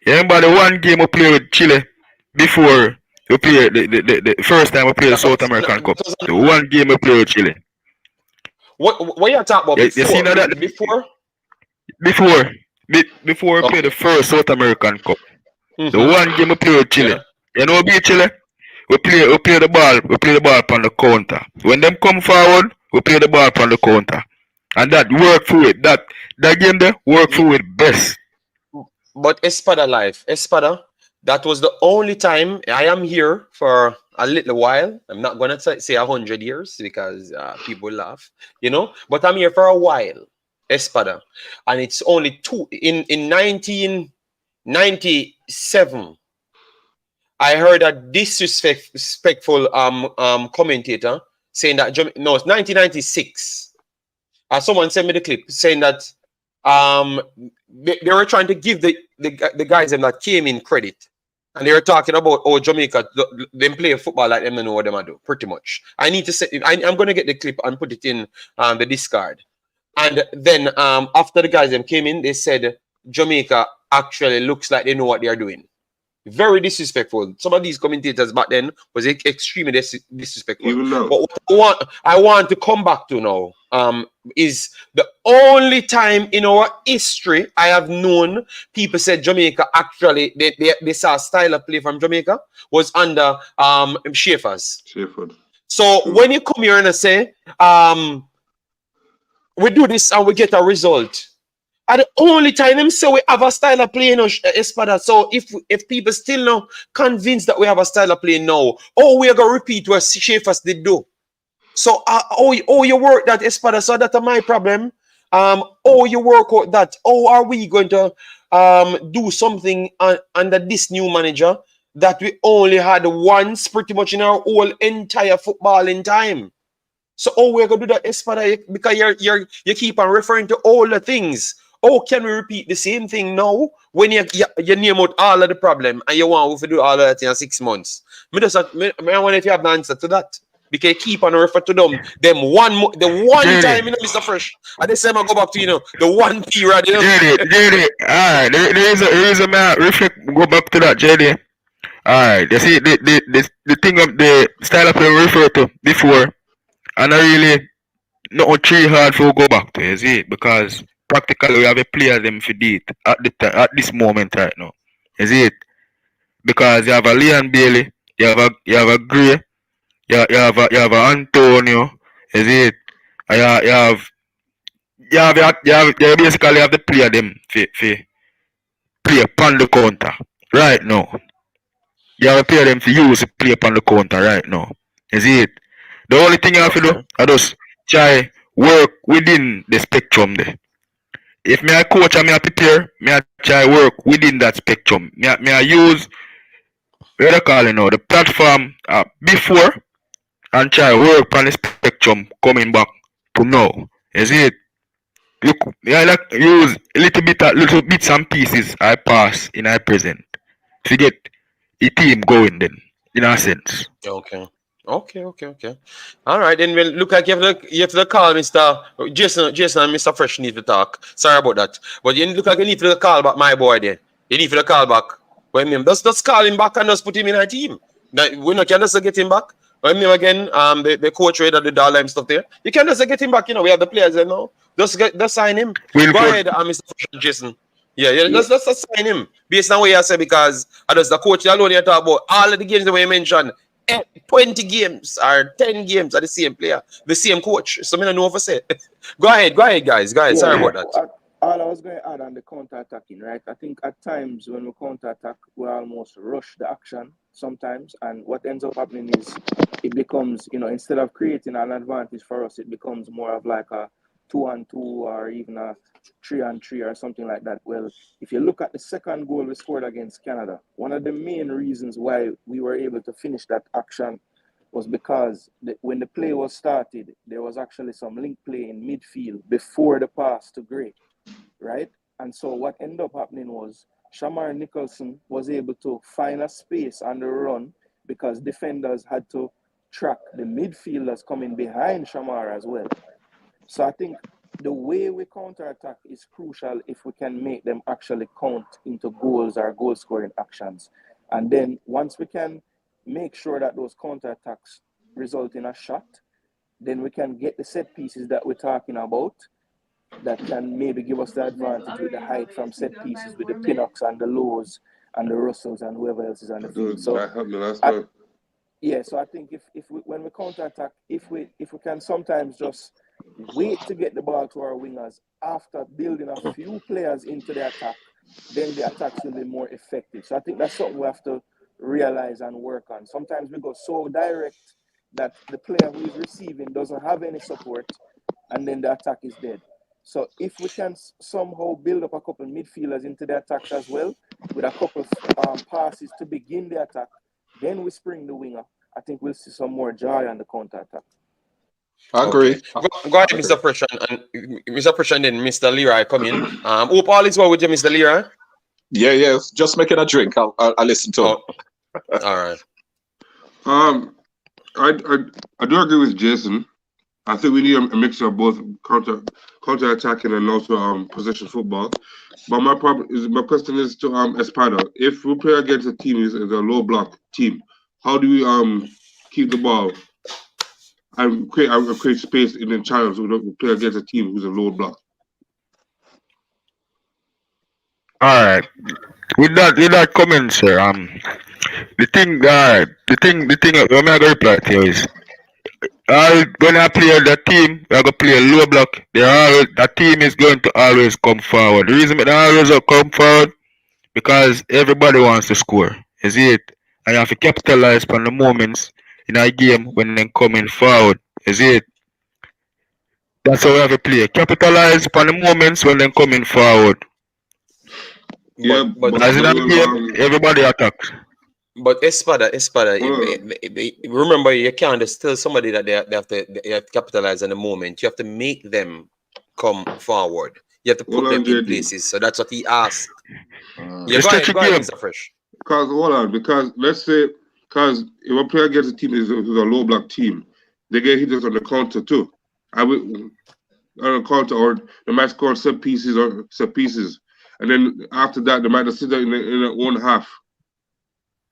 You remember the one game we played with Chile before we played the first time we played the South American Cup. The one game we played with Chile. What you talking about? You see that before we played the first South American Cup. The one game we played with Chile. Yeah. You know, beat Chile. We play the ball on the counter. When them come forward, we play the ball on the counter. And that work for it. That game there work for it best. But Espada life, Espada, that was the only time I am here for a little while. I'm not gonna say 100 years because people laugh, you know. But I'm here for a while, Espada, and it's only in 1997. I heard a disrespectful commentator saying that no, it's 1996. Someone sent me the clip saying that they were trying to give the guys that came in credit, and they were talking about Jamaica them play football like them, don't know what them do. Pretty much. I need to say I'm gonna get the clip and put it in the Discord. And then after the guys them came in, they said Jamaica actually looks like they know what they are doing. Very disrespectful. Some of these commentators back then was extremely disrespectful. Even now. But what I want to come back to now is the only time in our history I have known people said Jamaica actually they saw a style of play from Jamaica was under Schaefer's. So when you come here and say we do this and we get a result. At the only time them say we have a style of playing, Espada. So if people still not convinced that we have a style of playing now, we're gonna repeat what Schaefer's did do. So you work that, Espada. So that's my problem. You work out that. Are we going to do something under this new manager that we only had once, pretty much in our whole entire footballing time? So we're gonna do that, Espada, because you keep on referring to all the things. Can we repeat the same thing now when you name out all of the problem and you want to do all of that in 6 months? I wonder if you have an answer to that. Because you keep on referring to them the one time, Mr. Fresh. And this time I go back to, the one period, JD, alright, there is a man, reflect, go back to that, JD. Alright, you see, the thing of the style of play we referred to before, and I really not too hard for go back to, you see, because practically we have a player them for it at this moment right now. You see it? Because you have a Leon Bailey, you have a Gray, you have a Antonio, you see it? You basically have the player them for play upon the counter right now. You have a player them for use to play upon the counter right now. You see it? The only thing you have to do is just try work within the spectrum there. If me a coach and me a prepare, me a try work within that spectrum. Me a use what they call the platform before and try work on the spectrum coming back to now. You see it? You like use little bits and pieces I pass in I present to get the team going then, in a sense. Okay. Okay. All right, then we'll look like you have to call Mr. Jason and Mr. Fresh need to talk. Sorry about that. But you look like you need to call back my boy there. You need to call back. When him just call him back and just put him in a team. That we not can just get him back. When him again, the coach read the dollar and stuff there. You can just get him back, we have the players there now. Just sign him. Go ahead, Mr. Fresh and Jason. Yeah, let's sign him. Based on what you say, because I just the coach alone you talk about all of the games that we mentioned. 20 games or 10 games are the same player, the same coach. So I don't know what to say. Go ahead, guys. Go ahead. Sorry about that. All I was going to add on the counter-attacking, right? I think at times when we counter-attack, we almost rush the action sometimes. And what ends up happening is it becomes, instead of creating an advantage for us, it becomes more of like a 2-on-2 or even a 3-on-3 or something like that. Well, if you look at the second goal we scored against Canada, one of the main reasons why we were able to finish that action was because when the play was started, there was actually some link play in midfield before the pass to Gray, right? And so what ended up happening was Shamar Nicholson was able to find a space on the run because defenders had to track the midfielders coming behind Shamar as well. So I think the way we counterattack is crucial if we can make them actually count into goals or goal scoring actions. And then once we can make sure that those counterattacks result in a shot, then we can get the set pieces that we're talking about that can maybe give us the advantage with the height from set pieces with the Pinnocks and the Lows and the Russells and whoever else is on the field. So I think if we, when we counterattack, if we can sometimes just wait to get the ball to our wingers after building a few players into the attack, then the attacks will be more effective. So I think that's something we have to realize and work on. Sometimes we go so direct that the player who is receiving doesn't have any support, and then the attack is dead. So if we can somehow build up a couple midfielders into the attack as well, with a couple of passes to begin the attack, then we spring the winger, I think we'll see some more joy on the counter-attack. I agree. Okay. Go ahead, Mr. Fresh, and Mr. Fresh, and then Mr. Leroy come in. Hope all is well with you, Mr. Leroy. Yeah. Just making a drink. I'll listen to it. All right. I do agree with Jason. I think we need a mixture of both counter attacking and also possession football. But my question is to Espada. If we play against a team is a low block team, how do we keep the ball and create space in the channels so we play against a team who's a low block? All right. With that comment, sir. The thing I'm gonna reply to you is, when I play the team, I go play a low block. The team is going to always come forward. The reason they always come forward because everybody wants to score. You see it, and you have to capitalize on the moments in a game when they coming forward. You see it. That's how we have to play. Capitalize on the moments when they coming forward. Yeah, but as in a game, everybody attacks. But Espada, remember, you can't just tell somebody that they have to capitalize on the moment. You have to make them come forward. You have to put them in places. So that's what he asked. Go ahead, Mr. Fresh. Because let's say, if a player gets a team who's a low block team, they get hit on the counter too. On a counter, or they might score set pieces, and then after that they might just sit there in their own half.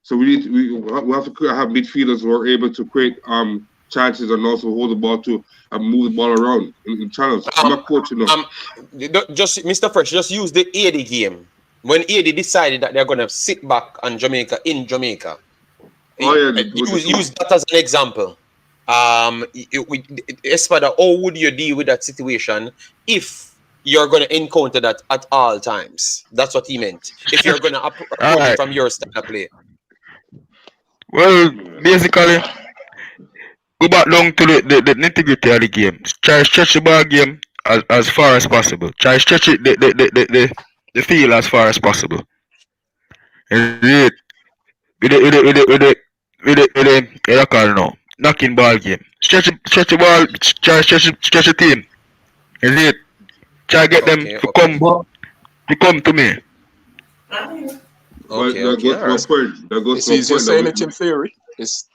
So we have to have midfielders who are able to create chances and also hold the ball and move the ball around in channels. I'm not coaching them. Just Mr. Fresh, just use the 80 game. When 80 decided that they're gonna sit back on Jamaica in Jamaica. Use that as an example. Espada, how would you deal with that situation if you're going to encounter that at all times? That's what he meant. If you're going to approach it from your style of play. Well, basically, go back down to the nitty-gritty of the game. Try to stretch the ball game as far as possible. Try to stretch it the field as far as possible. With the knocking ball game. Stretch the ball, stretch the team. Is it? Try get them Okay, to okay. come to me. But Okay, that okay, goes all to my right. point. That goes It's to my easier point. saying it in theory. It's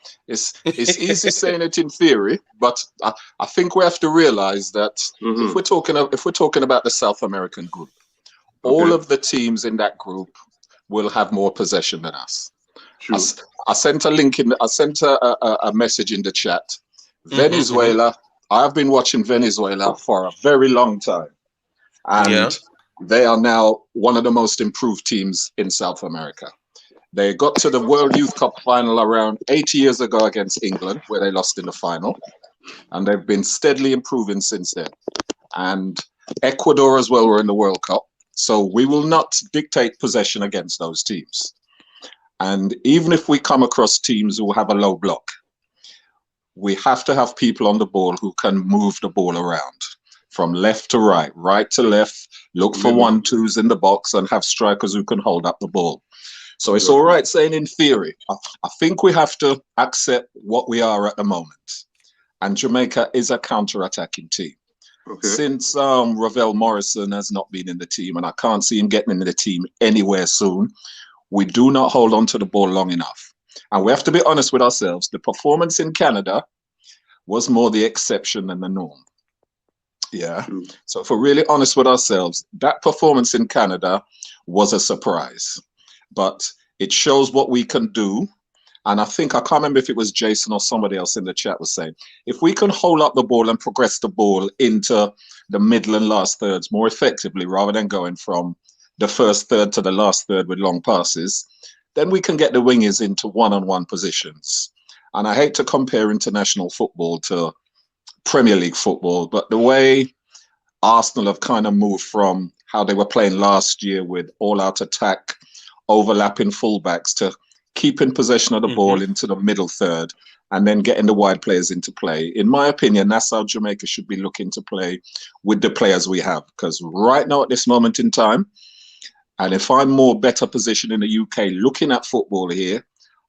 easy saying it in theory, but I think we have to realize that if we're talking about the South American group, all of the teams in that group will have more possession than us. True. I sent a link in. I sent a message in the chat. Venezuela. I've been watching Venezuela for a very long time, and Yeah. they are now one of the most improved teams in South America. They got to the World Youth Cup final around 80 years ago against England, where they lost in the final, and they've been steadily improving since then. And Ecuador as well were in the World Cup, so we will not dictate possession against those teams. And even if we come across teams who have a low block, we have to have people on the ball who can move the ball around from left to right, right to left, look for 1-2s in the box, and have strikers who can hold up the ball. So it's all right saying in theory. I think we have to accept what we are at the moment. And Jamaica is a counter-attacking team. Okay. Since Ravel Morrison has not been in the team, and I can't see him getting in the team anywhere soon, we do not hold on to the ball long enough. And we have to be honest with ourselves. The performance in Canada was more the exception than the norm. Yeah. So if we're really honest with ourselves, that performance in Canada was a surprise. But it shows what we can do. And I can't remember if it was Jason or somebody else in the chat was saying, if we can hold up the ball and progress the ball into the middle and last thirds more effectively, rather than going from the first third to the last third with long passes, then we can get the wingers into one-on-one positions. And I hate to compare international football to Premier League football, but the way Arsenal have kind of moved from how they were playing last year with all-out attack, overlapping fullbacks, to keeping possession of the ball into the middle third and then getting the wide players into play. In my opinion, that's how Jamaica should be looking to play with the players we have. Because right now at this moment in time, and if I'm more better positioned in the UK looking at football here,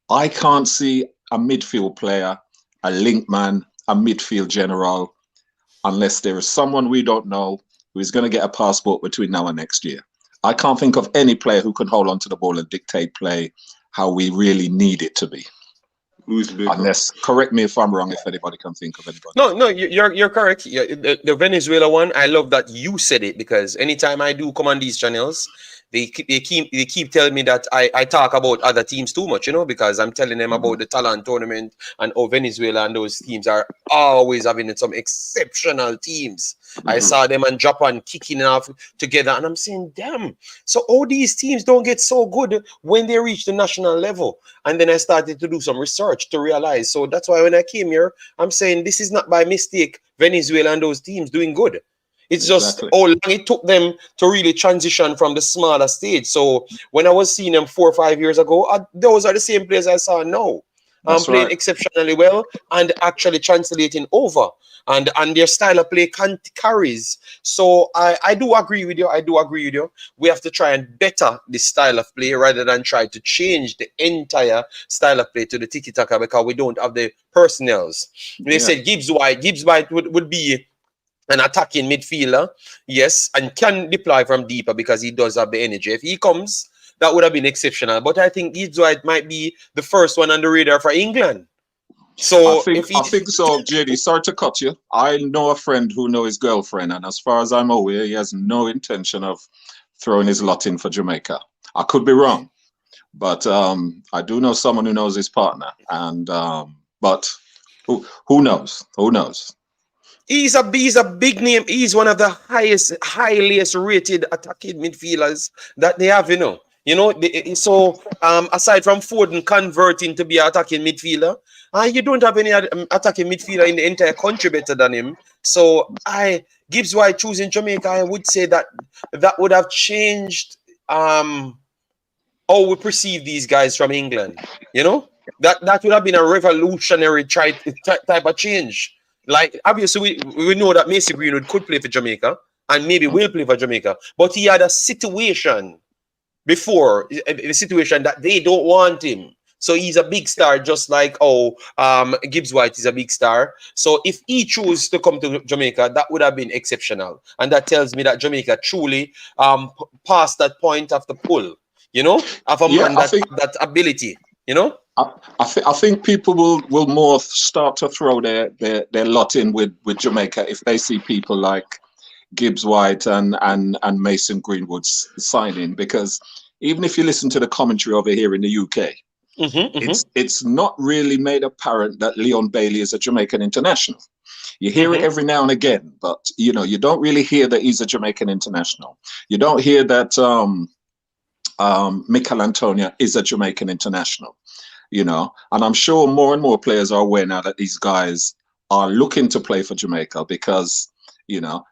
I can't see a midfield player, a link man, a midfield general, unless there is someone we don't know who is going to get a passport between now and next year. I can't think of any player who can hold on to the ball and dictate play how we really need it to be. Unless, correct me if I'm wrong, if anybody can think of anybody. No, you're correct. Yeah, the Venezuela one, I love that you said it, because anytime I do come on these channels, they keep telling me that I talk about other teams too much, because I'm telling them about the talent tournament and how Venezuela and those teams are always having some exceptional teams. I saw them and Japan kicking off together, and I'm saying, damn, so all these teams don't get so good when they reach the national level. And then I started to do some research to realize. So that's why when I came here, I'm saying this is not by mistake Venezuela and those teams doing good. It's just how long it took them to really transition from the smaller stage. So when I was seeing them 4 or 5 years ago, those are the same players I saw now. Playing exceptionally well and actually translating over. And their style of play carries. So I do agree with you. We have to try and better the style of play rather than try to change the entire style of play to the tiki-taka, because we don't have the personnels. They said Gibbs White would be an attacking midfielder, yes, and can deploy from deeper because he does have the energy. If he comes, that would have been exceptional. But I think Girlz White might be the first one on the radar for England. So I think so, JD. Sorry to cut you. I know a friend who knows his girlfriend, and as far as I'm aware, he has no intention of throwing his lot in for Jamaica. I could be wrong, but I do know someone who knows his partner, and but who knows? Who knows? He's a big name. He's one of the highest rated attacking midfielders that they have, So aside from Foden converting to be an attacking midfielder, you don't have any attacking midfielder in the entire country better than him. So Gibbs White choosing Jamaica, I would say that would have changed how we perceive these guys from England. That would have been a revolutionary type of change. Like, obviously, we know that Macy Greenwood could play for Jamaica and maybe will play for Jamaica, but he had a situation before, the situation that they don't want him. So he's a big star, just like Gibbs White is a big star. So if he chose to come to Jamaica, that would have been exceptional, and that tells me that Jamaica truly passed that point of the pull. You know, of a man that ability. You know, I think people will more start to throw their lot in with Jamaica if they see people like Gibbs White and Mason Greenwood signing, because even if you listen to the commentary over here in the UK, it's not really made apparent that Leon Bailey is a Jamaican international. You hear it every now and again, but you know, you don't really hear that he's a Jamaican international. You don't hear that Mikel Antonio is a Jamaican international. You know, and I'm sure more and more players are aware now that these guys are looking to play for Jamaica, because, you know,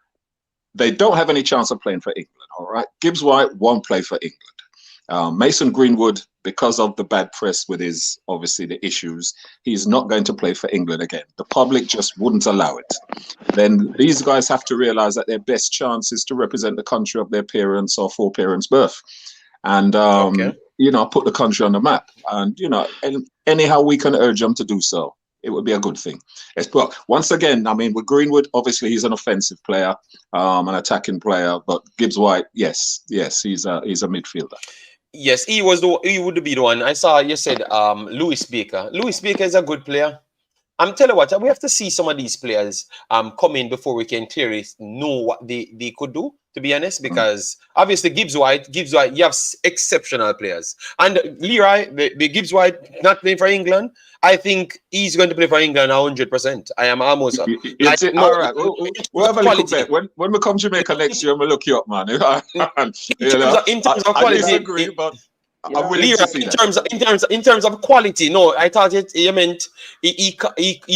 they don't have any chance of playing for England. All right, Gibbs White won't play for England. Mason Greenwood, because of the bad press with his, obviously, the issues, he's not going to play for England again. The public just wouldn't allow it. Then these guys have to realize that their best chance is to represent the country of their parents or foreparents' birth, and you know, put the country on the map. And you know, anyhow we can urge them to do so, it would be a good thing. Well, once again, I mean, with Greenwood, obviously he's an offensive player, an attacking player, but Gibbs White, yes, he's a midfielder. Yes, he would be the one. I saw you said Lewis Baker. Lewis Baker is a good player. I'm telling you what, we have to see some of these players come in before we can clearly know what they could do, to be honest, because obviously Gibbs White, you have exceptional players. And Leroy, the Gibbs White not playing for England, I think he's going to play for England 100%. I am almost all right. We'll have a little bet. When we come to Jamaica next year, we'll look you up, man. in terms of quality, I disagree, but I'm willing Leroy, to see that. in terms of quality, no, I thought you meant he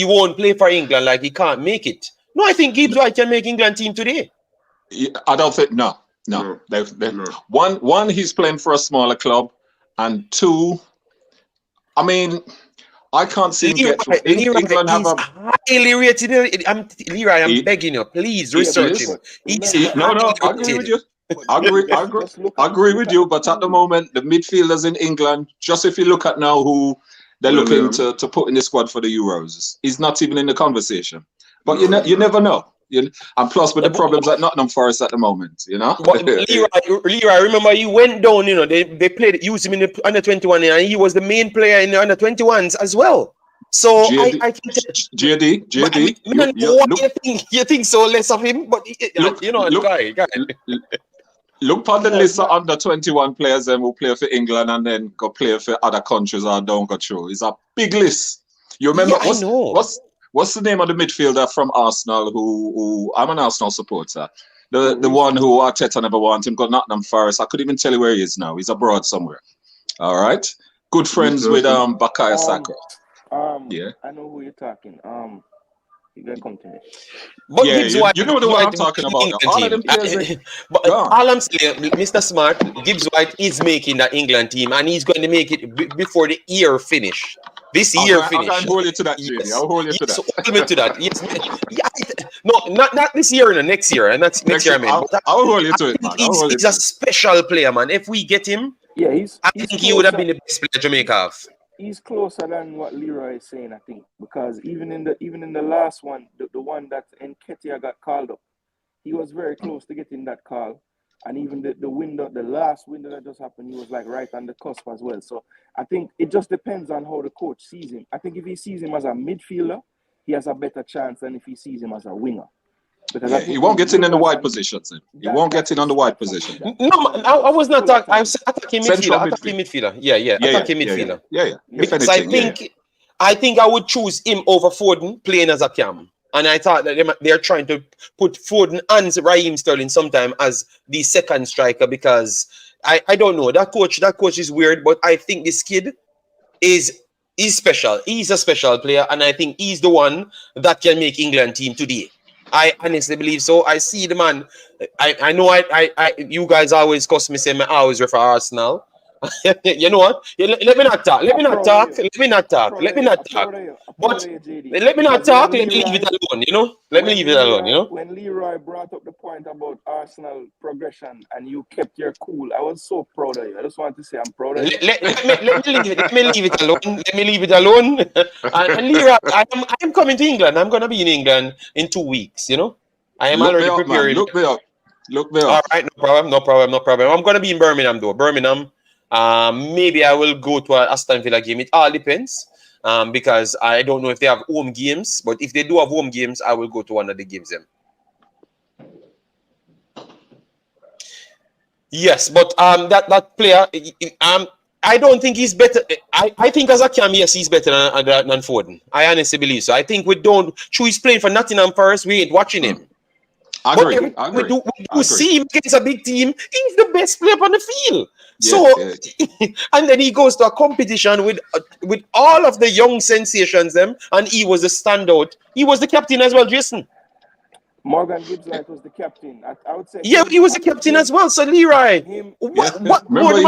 won't play for England, like he can't make it. No, I think Gibbs White can make England team today. I don't think no. One, he's playing for a smaller club, and two, I mean, I can't see him get England have a highly rated. Leroy, I'm begging you, please research him. No, I agree with you. I agree with you, but at the moment, the midfielders in England, just if you look at now who they're looking to put in the squad for the Euros, he's not even in the conversation. But you never know. And plus with the problems at Nottingham Forest at the moment, you know. But Leroy, remember he went down, you know, they used him in the under 21, and he was the main player in the under 21s as well. So JD, you think so less of him, but guy. Look on the list of under 21 players then who play for England and then go play for other countries or don't go through. It's a big list. You remember what's the name of the midfielder from Arsenal who I'm an Arsenal supporter. The one who Arteta never wanted him, got Nottingham Forest. I couldn't even tell you where he is now. He's abroad somewhere. All right. Good friends with Bakaya Saka. Yeah. I know who you're talking. You gotta come to me. But yeah, you know the one I'm talking about. All of them players, but all I'm saying, Mr. Smart, Gibbs White is making that England team, and he's going to make it before the year finish. This year finish. I'll hold you to that, JD. Yes. I'll hold you to yes, that. Hold me to that. Yes. No, not this year, no, next year, and that's next year. I mean, I'll hold you to it, man. He's a special player, man. If we get him, I think he would have been the best player Jamaica have. He's closer than what Leroy is saying, I think, because even in the last one, the one that Nketiah got called up, he was very close to getting that call, and even the last window that just happened, he was like right on the cusp as well. So I think it just depends on how the coach sees him. I think if he sees him as a midfielder, he has a better chance than if he sees him as a winger. Because he won't get in the wide positions. He won't get in on the wide position. No, I was not talking. I was attacking midfielder. Attacking midfielder. Yeah. Attacking midfielder. Yeah. Because I think I would choose him over Foden playing as a cam. And I thought that they're trying to put Foden and Raheem Sterling sometime as the second striker, because I don't know. That coach is weird, but I think this kid is special. He's a special player, and I think he's the one that can make England team today. I honestly believe so. I see the man. I know you guys always cuss me, say I always refer Arsenal, You know what? Let me not talk. Let me not talk. Let me not talk. Let me not talk. But let me not talk. Let me leave it alone. You know. Let me leave it alone. You know. When Leroy brought up the point about Arsenal progression and you kept your cool, I was so proud of you. I just want to say I'm proud of you. Let me leave it alone. Let me leave it alone. And Leroy, I am coming to England. I'm gonna be in England in 2 weeks. You know. I am already preparing. Look me up. All right, no problem. I'm gonna be in Birmingham though. Birmingham. Maybe I will go to a Aston Villa game. It all depends. Because I don't know if they have home games, but if they do have home games, I will go to one of the games. Them. Yes, but that player, I don't think he's better. I think as a cam, yes, he's better than Foden. I honestly believe so. I think he's playing for Nottingham Forest. We ain't watching him. I agree. We do see him against a big team. He's the best player on the field. And then he goes to a competition with all of the young sensations, and he was a standout. He was the captain as well, Jason. Morgan Gibbs was the captain. I would say. Yeah, he was the captain as well. So Leroy, what more he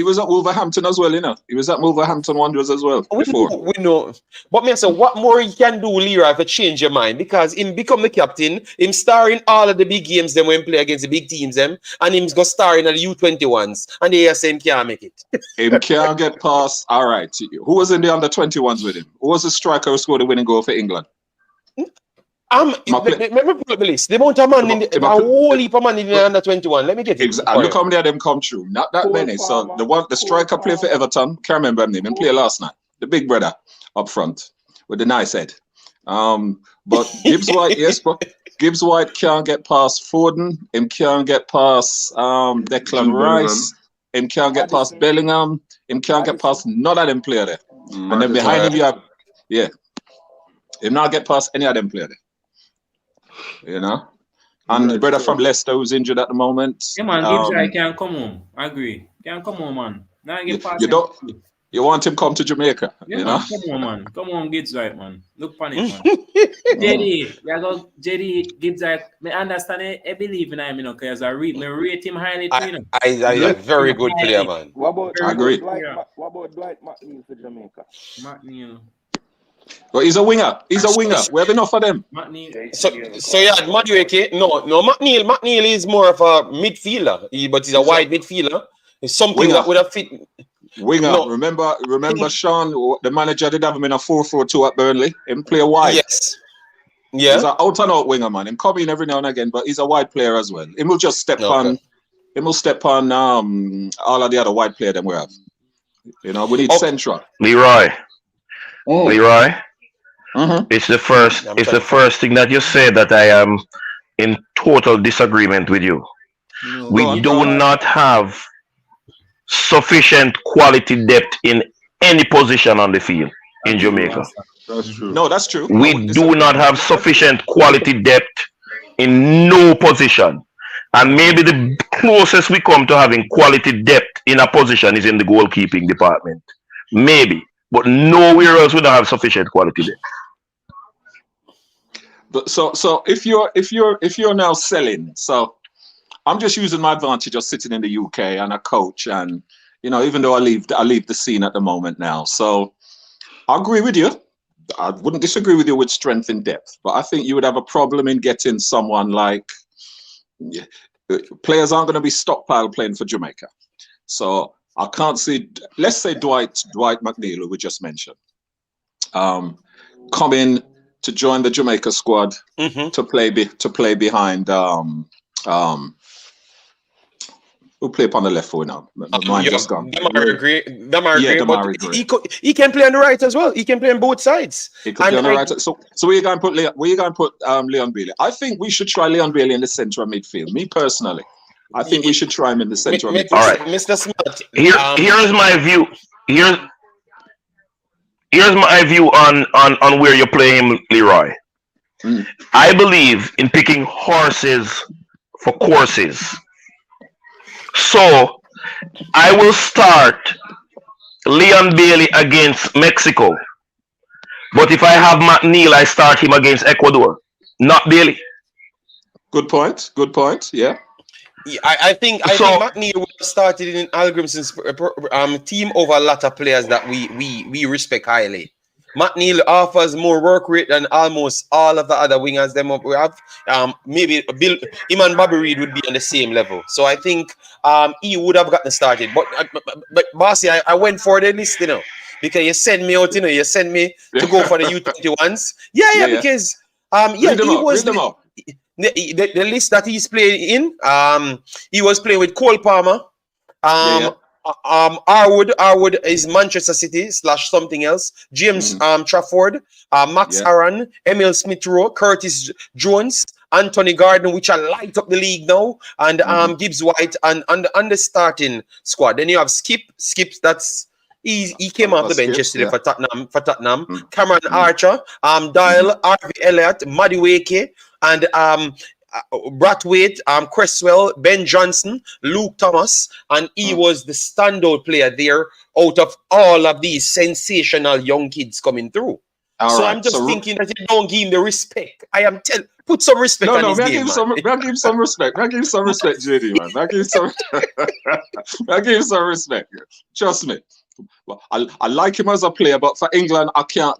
was at Wolverhampton as well, you know. He was at Wolverhampton Wanderers as well before. We know. But me say, what more he can do, Leroy, to change your mind? Because him become the captain, him star in all of the big games them when he play against the big teams them, and him's go star in the U21s, and they say him can't make it. Him can't get past. All right. Who was in the under 21s with him? Who was the striker who scored the winning goal for England? Let me pull up the list. The amount of man in a whole heap of man in the under 21. Let me get it. Look how many of them come true. Not that many. So the striker played for Everton. Can't remember his name. He played last night. The big brother up front with the nice head. But Gibbs White, yes, but Gibbs White can't get past Foden. Him can't get past Declan Rice. Him can't get past Bellingham. Him can't get past none of them player there. And then behind him you have him not get past any of them player there. You know, and the brother from Leicester who's injured at the moment. Yeah, man, Gibbs can't come home. I agree. Can't come home, man. Now get past you want him come to Jamaica? Yeah, you man, know? come on, man. Come on, Gibbs right, man. Look panic, man. JD Gibbs right. Me understand it. I believe in him, you know, because I rate him highly too, you know. I a very good player, man. I agree. What about Dwight McNeil for Jamaica? McNeil. But he's a winger. He's a winger. We have enough of them. So yeah, Madueke. No, McNeil is more of a midfielder, but he's a wide midfielder. It's something that would have fit. Winger. No. Remember, Sean, the manager did have him in a 4-4-2 at Burnley. Him play wide. Yes. Yeah. He's an out and out winger, man. Him come in every now and again, but he's a wide player as well. Him will just step on. Him will step on all of the other wide players that we have. You know, we need central. Leroy. It's the first thing that you say that I am in total disagreement with you. We do not have sufficient quality depth in any position on the field in Jamaica. That's true. No, that's true. We do not have sufficient quality depth in no position. And maybe the closest we come to having quality depth in a position is in the goalkeeping department. Maybe. But nowhere else we don't have sufficient quality depth. But so if you're now selling, so I'm just using my advantage of sitting in the UK and a coach, and you know, even though I leave the scene at the moment now, so I agree with you. I wouldn't disagree with you with strength and depth, but I think you would have a problem in getting someone like players aren't going to be stockpiled playing for Jamaica. So I can't see. Let's say Dwight McNeil, who we just mentioned, come in to join the Jamaica squad to play behind who play up on the left foot now? Mine just gone. Damari Gray. He can play on the right as well. He can play on both sides. He can play on the right. So where you going to put Leon Bailey? I think we should try Leon Bailey in the centre of midfield. Me personally, I think we should try him in the centre of midfield. All right, Mr. Smart. Here's my view. Here's my view on where you play him, Leroy. I believe in picking horses for courses. So I will start Leon Bailey against Mexico. But if I have McNeil, I start him against Ecuador, not Bailey. Good point. Yeah. I think So McNeil would have started in Algrimson's team over a lot of players that we respect highly. McNeil offers more work rate than almost all of the other wingers them up we have. Maybe Bill Iman Bobby Reid would be on the same level. So I think he would have gotten started. But Bossy, I went for the list, because you sent me out, you sent me to go for the U21s. Yeah, because Read them he out. was Read them out. the list that he's playing in. He was playing with Cole Palmer. Arwood is Manchester City / something else. James Trafford, Max Aaron, Emil Smith Rowe, Curtis Jones, Anthony Gordon, which are light up the league now, and Gibbs White and on the starting squad. Then you have Skip. That's he came off the bench yesterday for Tottenham. Cameron Archer, Dial, RV Elliott, Madueke, and Brathwaite, Cresswell, Ben Johnson, Luke Thomas, and he was the standout player there out of all of these sensational young kids coming through. I'm just thinking that you don't give him the respect. Put some respect on his name, man. I give him some respect. I give him some respect, JD, man. I give him some respect. Trust me. I like him as a player, but for England,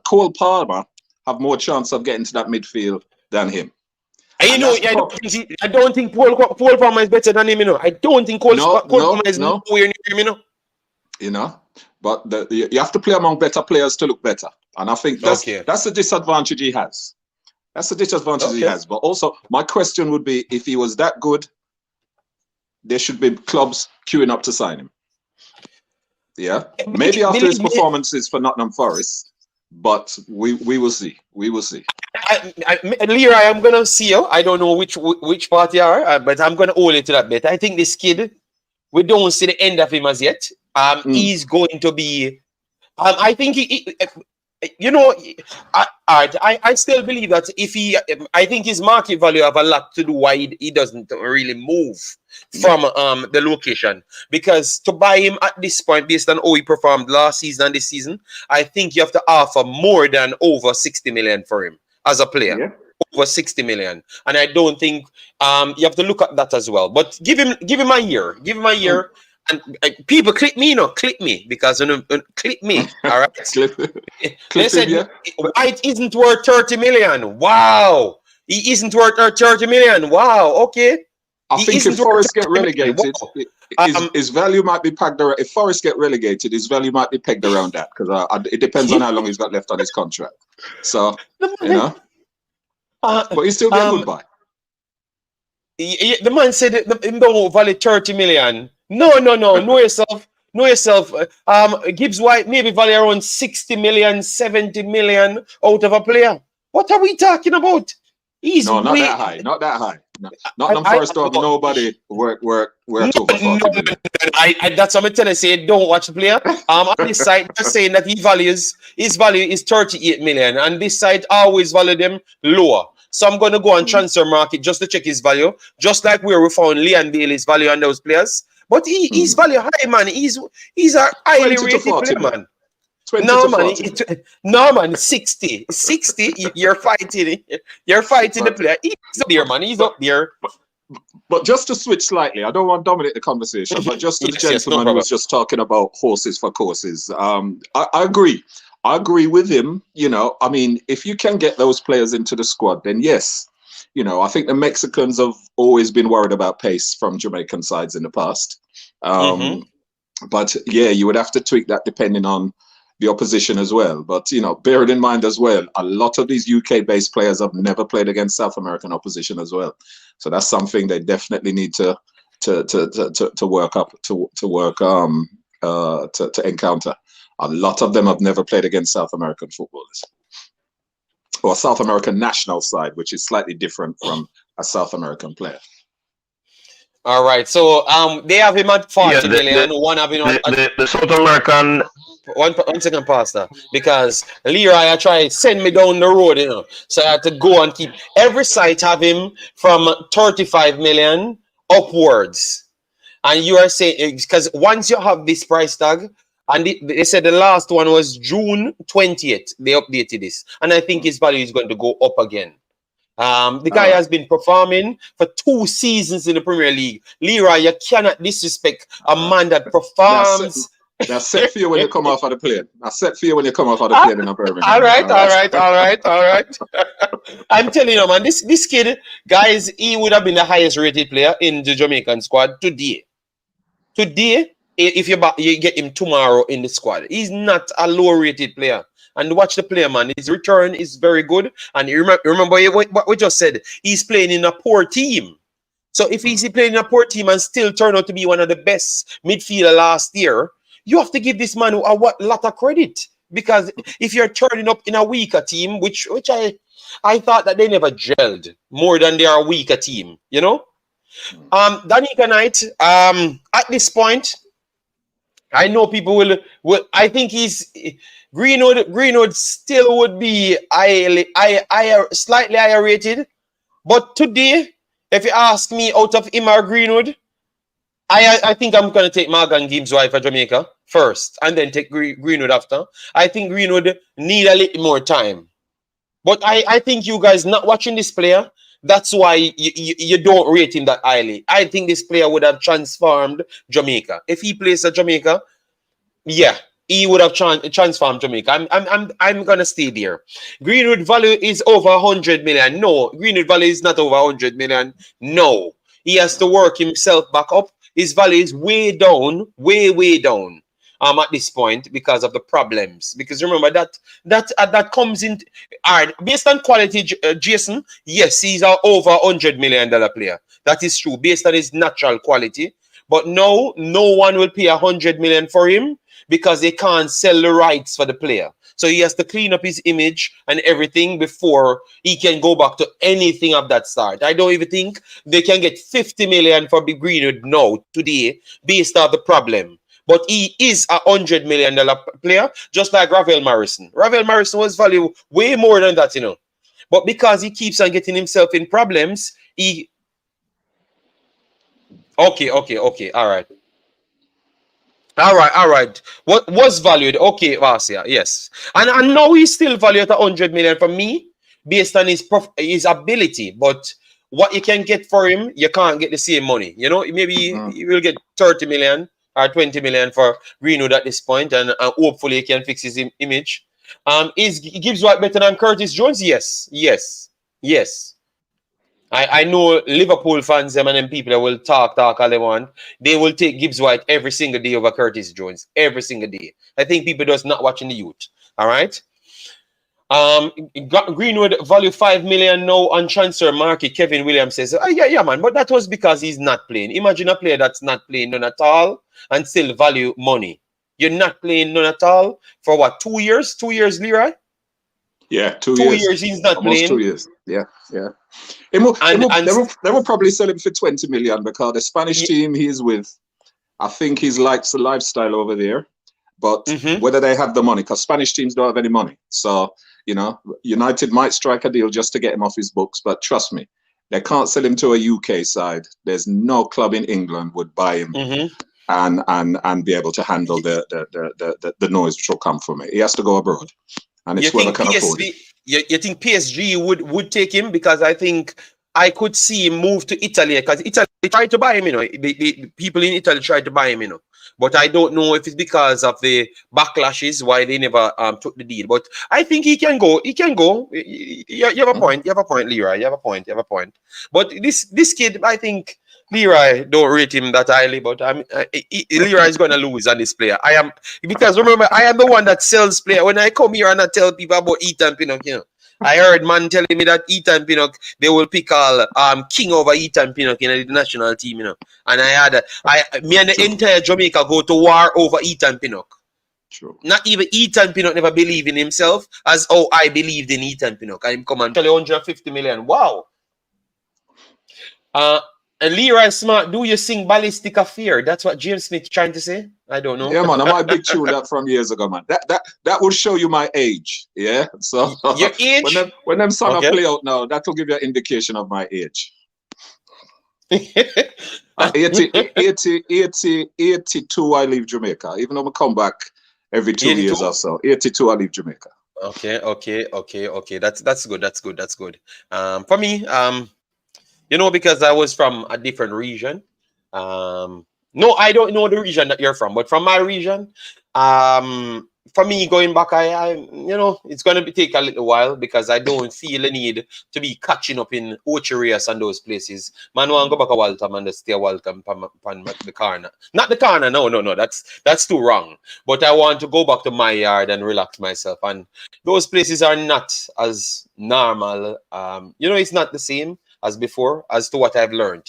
Cole Palmer have more chance of getting to that midfield than him. I don't think Paul Palmer is better than him, I don't think Cole Palmer is nowhere near him, But you have to play among better players to look better. And I think that's the disadvantage he has. That's the disadvantage he has. But also, my question would be, if he was that good, there should be clubs queuing up to sign him. Yeah? Maybe after his performances for Nottingham Forest, but we will see. We will see. Leroy, I'm gonna see you. I don't know which part you are, but I'm gonna hold it to that bit. I think this kid, we don't see the end of him as yet. He's going to be. I think I still believe that I think his market value have a lot to do why he doesn't really move from the location, because to buy him at this point based on how he performed last season and this season, I think you have to offer more than over 60 million for him as a player. Over 60 million, and I don't think you have to look at that as well. But give him a year. Give him a year. And people click me, click me, because click me. All right. They said White isn't worth 30 million. Wow, he isn't worth 30 million. Wow, okay. I think if Forest get relegated, his value might be pegged around. If Forest get relegated, his value might be pegged around that, because it depends on how long he's got left on his contract. So but he's still be a good buy. The man said him don't value 30 million. No. Know yourself. Gibbs White maybe value around 60 million, 70 million out of a player. What are we talking about? Not that high. Not that high. Not the first of nobody work over 40 million. That's what I'm telling you. Say, don't watch the player. On this side, they're saying that his value is 38 million, and this side always value them lower. So I'm going to go on transfer market just to check his value, just like where we found Leon Bailey's value on those players. But he's value high, man. He's a highly rated player, man. No, man. 60. You're fighting the player. He's up there, man. He's up there. But just to switch slightly, I don't want to dominate the conversation, but just to the gentleman who was just talking about horses for courses. I agree. I agree with him. I mean, if you can get those players into the squad, then yes. I think the Mexicans have always been worried about pace from Jamaican sides in the past. But yeah, you would have to tweak that depending on the opposition as well. But, bear it in mind as well, a lot of these UK-based players have never played against South American opposition as well. So that's something they definitely need to work up, to encounter. A lot of them have never played against South American footballers. Or South American national side, which is slightly different from a South American player. All right, so they have him at 40 million. One have him at the South American. One second, Pastor, because Leroy I try to send me down the road, so I had to go and keep every site have him from 35 million upwards, and you are saying because once you have this price tag. And they said the last one was June 20th. They updated this. And I think his value is going to go up again. The guy has been performing for 2 seasons in the Premier League. Leroy, you cannot disrespect a man that performs. That's set for you when you come off of the plane. That's set for you when you come off of the plane in Birmingham. All right. I'm telling you, man, this kid, guys, he would have been the highest rated player in the Jamaican squad today. Today, if you get him tomorrow in the squad, he's not a low rated player. And watch the player, man. His return is very good. And you remember what we just said. He's playing in a poor team. So if he's playing in a poor team and still turn out to be one of the best midfielder last year, you have to give this man a lot of credit. Because if you're turning up in a weaker team, which I thought that they never gelled more than they are a weaker team, you know? Danica Knight, at this point, I know people will I think he's Greenwood still would be slightly higher rated. But today, if you ask me out of him or Greenwood, I think I'm going to take Morgan Gibbs' wife for Jamaica first and then take Greenwood after. I think Greenwood need a little more time. But I think you guys not watching this player, that's why you don't rate him that highly. I think this player would have transformed Jamaica. If he plays at Jamaica, yeah, he would have transformed Jamaica. I'm gonna stay there. Greenwood value is over 100 million. No, Greenwood value is not over 100 million. No, he has to work himself back up. His value is way down, way down. At this point because of the problems. Because remember that comes in. All right, based on quality, Jason, yes, he's an over $100 million player. That is true based on his natural quality. But no one will pay 100 million for him because they can't sell the rights for the player. So he has to clean up his image and everything before he can go back to anything of that sort. I don't even think they can get 50 million for Big Greenwood now today based on the problem. But he is a $100 million player, just like Ravel Morrison. Ravel Morrison was valued way more than that, you know. But because he keeps on getting himself in problems, he... Okay. All right. What was valued? Okay, Vasia, yes. And now he's still valued at 100 million for me, based on his ability. But what you can get for him, you can't get the same money. You know, maybe you will get 30 million. Or 20 million for Greenwood at this point, and hopefully he can fix his image. Is Gibbs White better than Curtis Jones? Yes. I know Liverpool fans, them and them people that will talk all they want. They will take Gibbs White every single day over Curtis Jones. Every single day. I think people just not watching the youth. All right. Greenwood value 5 million now on transfer market. Kevin Williams says, yeah, man, but that was because he's not playing. Imagine a player that's not playing none at all and still value money. You're not playing none at all for what, 2 years? 2 years, Leroy? Yeah, 2 2 years. years he's not Almost playing. 2 years. Yeah. They will probably sell him for 20 million because the Spanish team he's with, I think he likes the lifestyle over there. But whether they have the money, because Spanish teams don't have any money. So, you know, United might strike a deal just to get him off his books. But trust me, they can't sell him to a UK side. There's no club in England would buy him and be able to handle the noise which will come from it. He has to go abroad. And it's whoever can afford it. You think PSG would take him? Because I think I could see him move to Italy. Because Italy tried to buy him, you know. The people in Italy tried to buy him, you know. But I don't know if it's because of the backlashes why they never took the deal. But I think he can go. He can go. You have a point. You have a point, Leroy. You have a point. But this kid, I think Leroy don't rate him that highly. But Leroy is going to lose on this player. Because remember, I am the one that sells player. When I come here and I tell people about Ethan Pinnock, you know. I heard man telling me that Ethan Pinnock, they will pick all King over Ethan Pinnock in the national team, you know. And me and the entire Jamaica go to war over Ethan Pinnock. True. Not even Ethan Pinnock never believed in himself as I believed in Ethan Pinnock. I'm coming to 150 million. Wow. And Leroy Smart, do you sing Ballistic Affair? That's what James Smith trying to say. I don't know. Yeah, man, I might big tune that from years ago, man. That will show you my age. Yeah. So your age? When them songs play out now, that will give you an indication of my age. 82 I leave Jamaica. Even though I come back every 2 years or so. 82 I leave Jamaica. Okay. That's good. That's good. For me, because I was from a different region. No, I don't know the region that you're from, but from my region, for me going back, it's gonna take a little while because I don't feel the need to be catching up in Ocherias and those places. Man, want go back a Waltham and stay a Waltham pan the corner. Not the corner, no. That's too wrong. But I want to go back to my yard and relax myself. And those places are not as normal. It's not the same as before, as to what I've learned,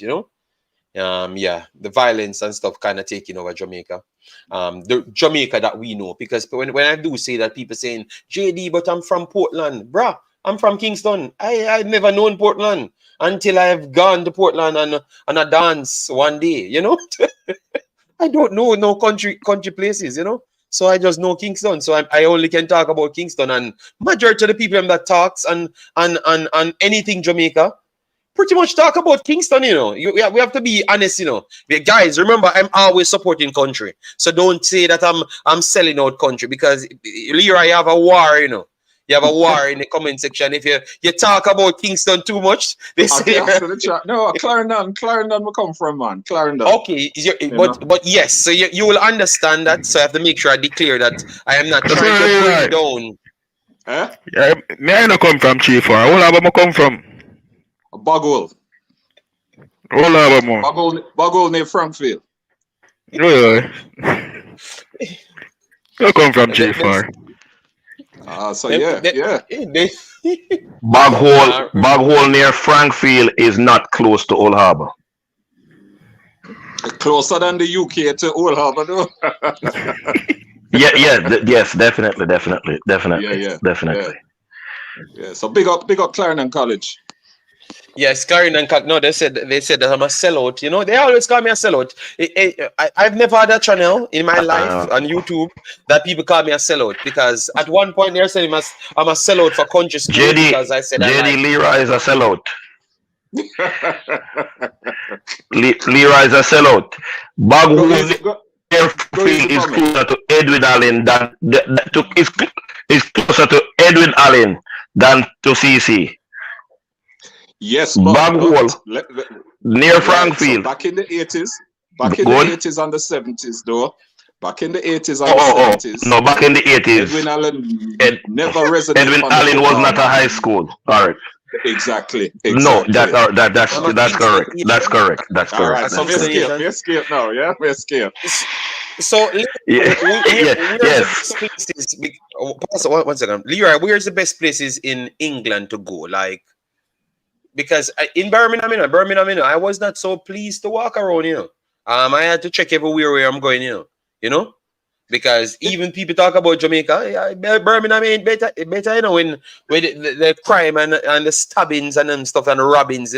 the violence and stuff kind of taking over Jamaica. The Jamaica that we know, because when I do say that, people saying, JD, but I'm from Portland. Bruh, I'm from Kingston. I've never known Portland until I've gone to Portland and a dance one day, I don't know no country places, so I just know Kingston. So I only can talk about Kingston, and majority of the people that talks and anything Jamaica pretty much talk about Kingston, we have to be honest, guys. Remember, I'm always supporting country, so don't say that I'm selling out country, because Leroy, you have a war, you have a war in the comment section. If you talk about Kingston too much, they say no, Clarendon will come from, man. Clarendon. Okay, but yes, so you will understand that. So I have to make sure I declare that I am not trying to bring down. Huh? Yeah, me I not come from Chief. Where have I come from? Bogwell. Bogwell near Frankfield. Yeah. You come from Chief. So yeah. Boghole near Frankfield is not close to Old Harbour. Closer than the UK to Old Harbour, though. Yes, definitely. Definitely. Yeah. So big up Clarendon College. Yes, Clarendon. No, they said that I'm a sellout. They always call me a sellout. I've never had a channel in my life on YouTube that people call me a sellout, because at one point they're saying I'm a sellout for country school, because I said Leroy is a sellout. Leroy is a sellout. Boghole is closer to Edwin Allen is closer to Edwin Allen than to CC. Yes, Boghole near Frankfield. So back in the 80s and the 70s, though. Back in the 80s and the 70s. No, back in the 80s. Edwin Allen never resonated. Edwin Allen was not a high school. All right. Exactly. No, that's correct. That's correct. All right, so we escape now. Yeah, we escape. So yes. One second, Leroy, where's the best places in England to go? Like, because in Birmingham, I was not so pleased to walk around. I had to check everywhere where I'm going. Because even people talk about Jamaica, Birmingham ain't better. When the crime and the stabbings and stuff and the robbings,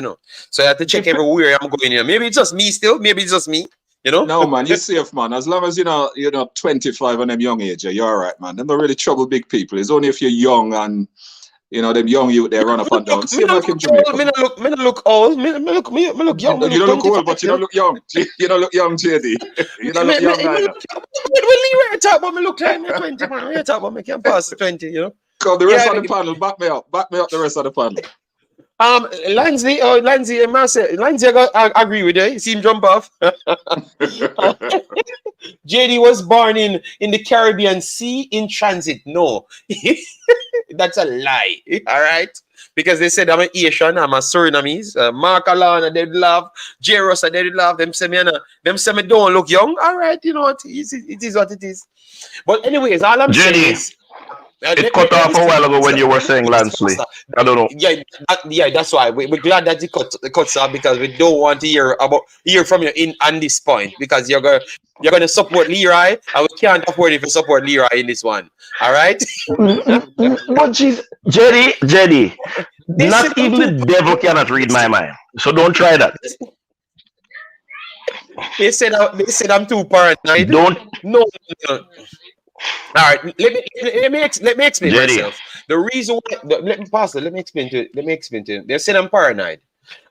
So I had to check everywhere I'm going. Maybe it's just me still. Maybe it's just me. No, man, you're safe, man. As long as you're not 25 and them young age, you're all right, man. Them don't really trouble big people. It's only if you're young and them young youth, they run up and down. See, like in Jamaica. Me not look old. Me look young. You don't look old, but you don't look young. You don't look young, JD. You don't look young either. When Leroy talk about me look like me 20, man. You talk about me can pass 20, Come, the rest of the panel, back me up. Back me up the rest of the panel. Lansley, I agree with you. You see him jump off. JD was born in the Caribbean Sea in transit. No, that's a lie. All right, because they said I'm an Asian, I'm a Surinamese. Mark Alana, they'd laugh. J-Ross, they'd laugh. Them say me don't look young. All right, you know what? It is what it is. But anyways, all I'm saying is. It cut off a while ago when you were saying Lansley. I don't know. Yeah, that's why we're glad that it cuts off, because we don't want to hear from you on this point, because you're gonna support Leroy, and we can't afford if you support Leroy in this one. All right. But Jerry, not even the devil cannot read my mind. So don't try that. They said I'm too paranoid. No. All right, let me explain myself. The reason why, let me explain to you. They said I'm paranoid.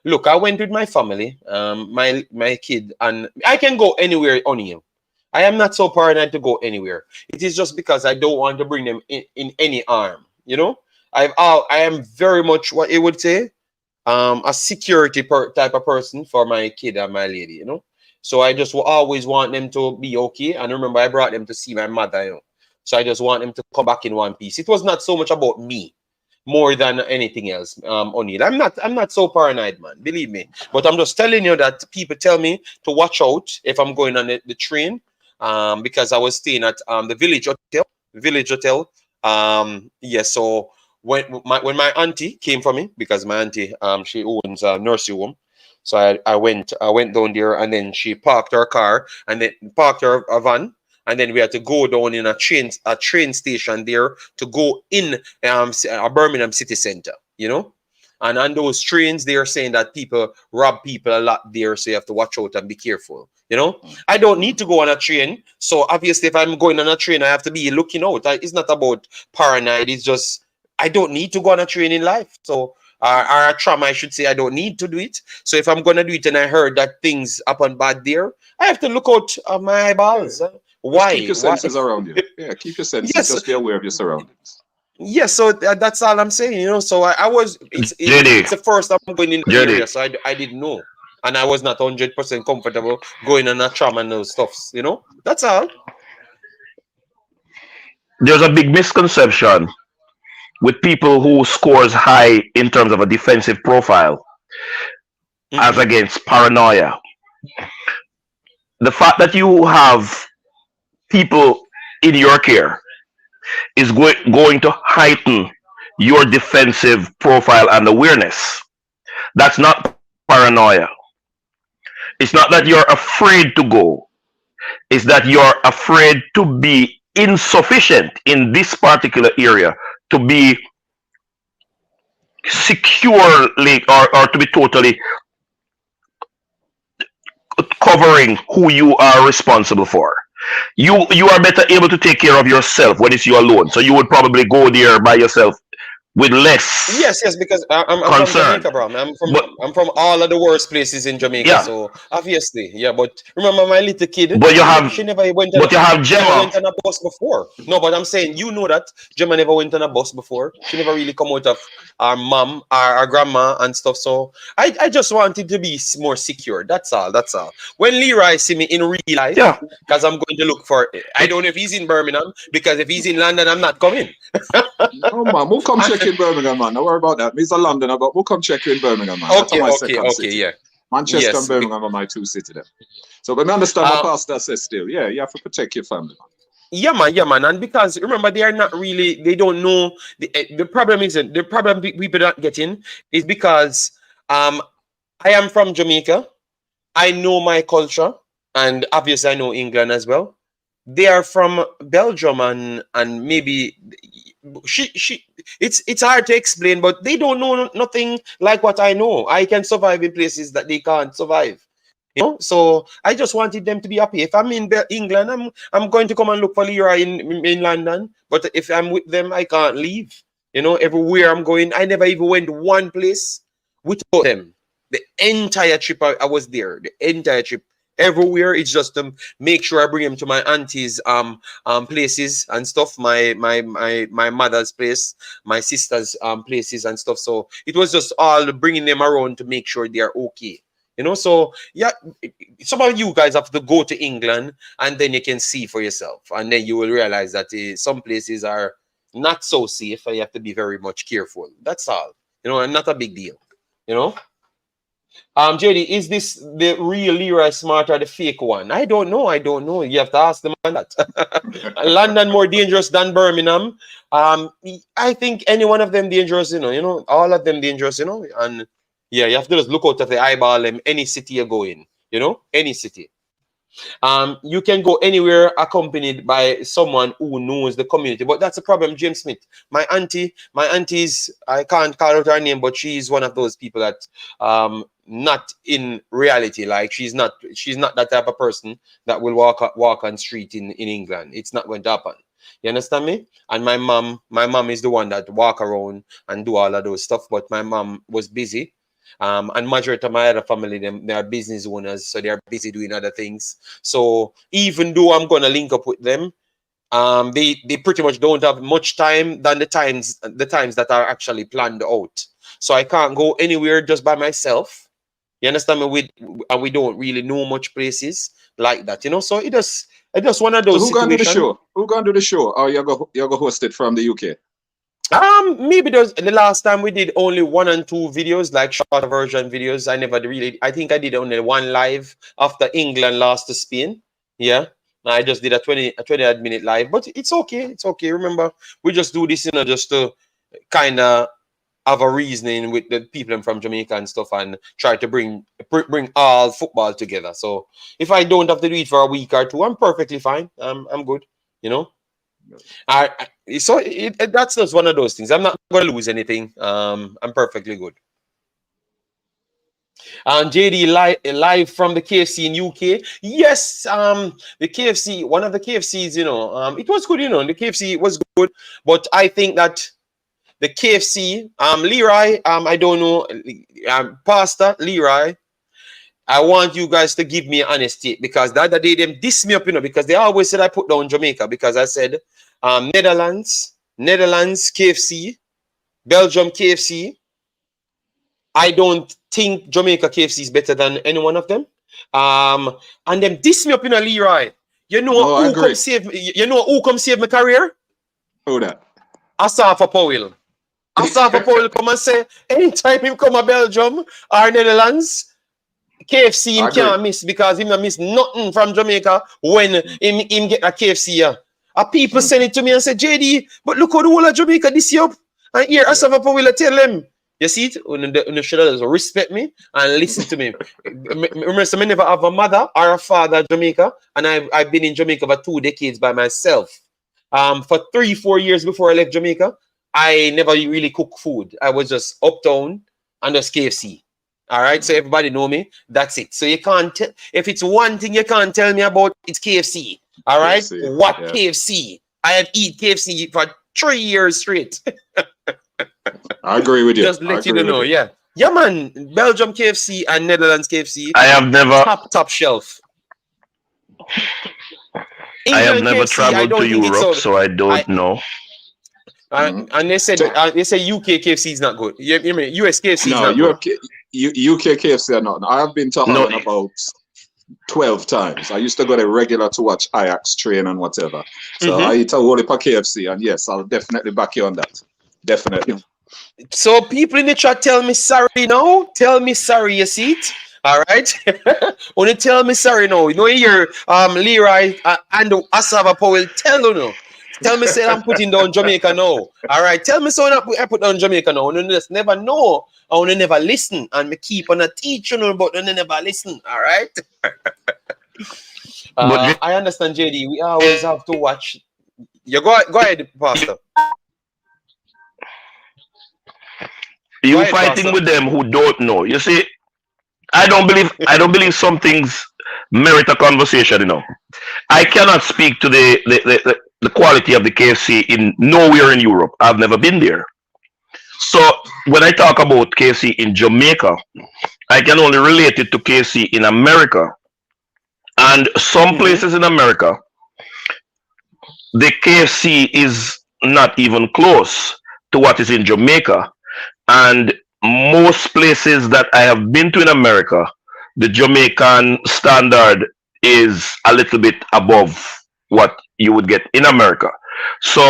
Look, I went with my family, my kid, and I can go anywhere on you. I am not so paranoid to go anywhere. It is just because I don't want to bring them in any harm. You know, I am very much what you would say, a security type of person for my kid and my lady. You know, so I just always want them to be okay. And remember, I brought them to see my mother. You know, so I just want them to come back in one piece. It was not so much about me more than anything else, O'Neal. I'm not so paranoid, man. Believe me. But I'm just telling you that people tell me to watch out if I'm going on the train. Because I was staying at the Village Hotel. Yeah, so when my auntie came for me, because my auntie she owns a nursing home. So I went down there, and then she parked her car and then parked her van, and then we had to go down in a train station there to go in a Birmingham city center, you know. And on those trains, they are saying that people rob people a lot there, so you have to watch out and be careful. You know, I don't need to go on a train, so obviously, if I'm going on a train, I have to be looking out. It's not about paranoid. It's just I don't need to go on a train in life. So, or a tram, I should say, I don't need to do it. So, if I'm gonna do it, and I heard that things happen bad there, I have to look out of my eyeballs. Why? Keep your senses around you. Yeah, keep your senses. Yes. Just be aware of your surroundings. Yes, so that's all I'm saying, you know. So I was, it's the first time I'm going in the area, so I didn't know, and I was not 100% comfortable going on a tram and those stuffs, you know. That's all. There's a big misconception with people who scores high in terms of a defensive profile as against paranoia. The fact that you have people in your care is going to heighten your defensive profile and awareness. That's not paranoia. It's not that you're afraid to go. It's that you're afraid to be insufficient in this particular area to be securely or to be totally covering who you are responsible for. You are better able to take care of yourself when it's you alone. So you would probably go there by yourself with less. Yes, because I'm from Jamaica, bro. I'm from all of the worst places in Jamaica. Yeah. So obviously, yeah. But remember, my little kid. But she never went. But you have Gemma. Never went on a bus before. No, but I'm saying you know that Gemma never went on a bus before. She never really come out of our mom, our grandma, and stuff. So I just wanted to be more secure. That's all. That's all. When Leroy see me in real life, yeah, because I'm going to look for. I don't know if he's in Birmingham, because if he's in London, I'm not coming. Oh man, we'll come check in Birmingham, man. Don't worry about that. Me's a Londoner, but we'll come check you in Birmingham, man. Okay, yeah. Manchester and Birmingham are my two cities there. So but I understand what Pastor says still. Yeah, you have to protect your family, man. Yeah, man. And because remember, they are not really, they don't know. The problem isn't, the problem people are not getting is because I am from Jamaica. I know my culture, and obviously I know England as well. They are from Belgium, and maybe it's hard to explain, but they don't know nothing like what I know. I can survive in places that they can't survive, you know. So I just wanted them to be happy. If I'm in England, I'm going to come and look for Leroy in London. But if I'm with them, I can't leave. You know, everywhere I'm going, I never even went one place without them. The entire trip I was there. The entire trip. Everywhere, it's just to make sure I bring him to my auntie's places and stuff, my mother's place, my sister's places and stuff. So it was just all bringing them around to make sure they are okay, you know. So yeah, some of you guys have to go to England, and then you can see for yourself, and then you will realize that some places are not so safe, and you have to be very much careful. That's all, you know, and not a big deal, you know. JD, is this the real Leroy Smart or the fake one? I don't know. You have to ask the man that. London more dangerous than Birmingham. I think any one of them dangerous, you know, all of them dangerous, you know. And yeah, you have to just look out of the eyeball in any city you go in, you know, any city. You can go anywhere accompanied by someone who knows the community, but that's a problem, James Smith. My auntie's, I can't call out her name, but she's one of those people that not in reality, like she's not that type of person that will walk on street in England. It's not going to happen. You understand me? And my mom is the one that walk around and do all of those stuff, but my mom was busy. And majority of my other family, they are business owners, so they are busy doing other things. So even though I'm gonna link up with them, they pretty much don't have much time than the times that are actually planned out. So I can't go anywhere just by myself. You understand me? We don't really know much places like that, you know. So it's just one of So those who gonna do the situations. show? Who gonna do the show? Or you go host it from the UK? Maybe the last time we did only 1 and 2 videos, like shorter version videos. I think I did only 1 live after England lost to Spain. Yeah. I just did a 20 odd minute live, but it's okay. It's okay. Remember, we just do this, you know, just to kind of have a reasoning with the people from Jamaica and stuff, and try to bring all football together. So if I don't have to do it for a week or 2, I'm perfectly fine. I'm good, you know. That's just one of those things. I'm not going to lose anything. I'm perfectly good. And JD live from the KFC in UK. Yes, the KFC, one of the KFCs, you know, it was good, you know, the KFC was good, but I think that the KFC, Leroy, I don't know, Pastor Leroy, I want you guys to give me an honest take, because the other day them diss me up, you know, because they always said I put down Jamaica, because I said Netherlands KFC, Belgium KFC. I don't think Jamaica KFC is better than any one of them. And them diss me up, you know, Leroy. You know who come save me? You know who come save my career? Who that? Asafa Powell. Asafa Powell come and say anytime him come to Belgium or Netherlands, KFC him can't miss, because him not miss nothing from Jamaica when him get a KFC here. And people send it to me and say, JD, but look how the whole of Jamaica this year up. And here Asafa Powell tell them. You see it? You should respect me and listen to me. Remember, I never have a mother or a father in Jamaica, and I've been in Jamaica for 2 decades by myself. For 3-4 years before I left Jamaica, I never really cooked food. I was just uptown and just KFC. All right, so everybody know me. That's it. So you can't if it's one thing you can't tell me about, it's KFC. All right, KFC, what KFC? I have eaten KFC for 3 years straight. I agree with you. Just let you know, yeah, man. Belgium KFC and Netherlands KFC. I have never top shelf. I have England never KFC, traveled to Europe, so I don't know. And they say UK KFC is not good. You mean US KFC is not good? No, UK KFC are not. I have been to Holland about 12 times. I used to go there regular to watch Ajax train and whatever. So I eat a whole heap of KFC, and yes, I'll definitely back you on that. Definitely. So people in the chat, tell me sorry now. Tell me sorry, you see it? All right. Only tell me sorry now. You know, here, Leroy and Asava Powell, tell me say I'm putting down Jamaica now. All right. Tell me so I put down Jamaica now. You just never know. I want to never listen. And me keep on a teach, you know, but you never listen. All right. I understand, JD. We always have to watch. You go ahead, Pastor. You fighting with them who don't know. You see, I don't believe some things merit a conversation, you know. I cannot speak to the quality of the KFC in nowhere in Europe. I've never been there. So when I talk about KFC in Jamaica, I can only relate it to KFC in America. And some places in America, the KFC is not even close to what is in Jamaica. And most places that I have been to in America, the Jamaican standard is a little bit above what you would get in America. So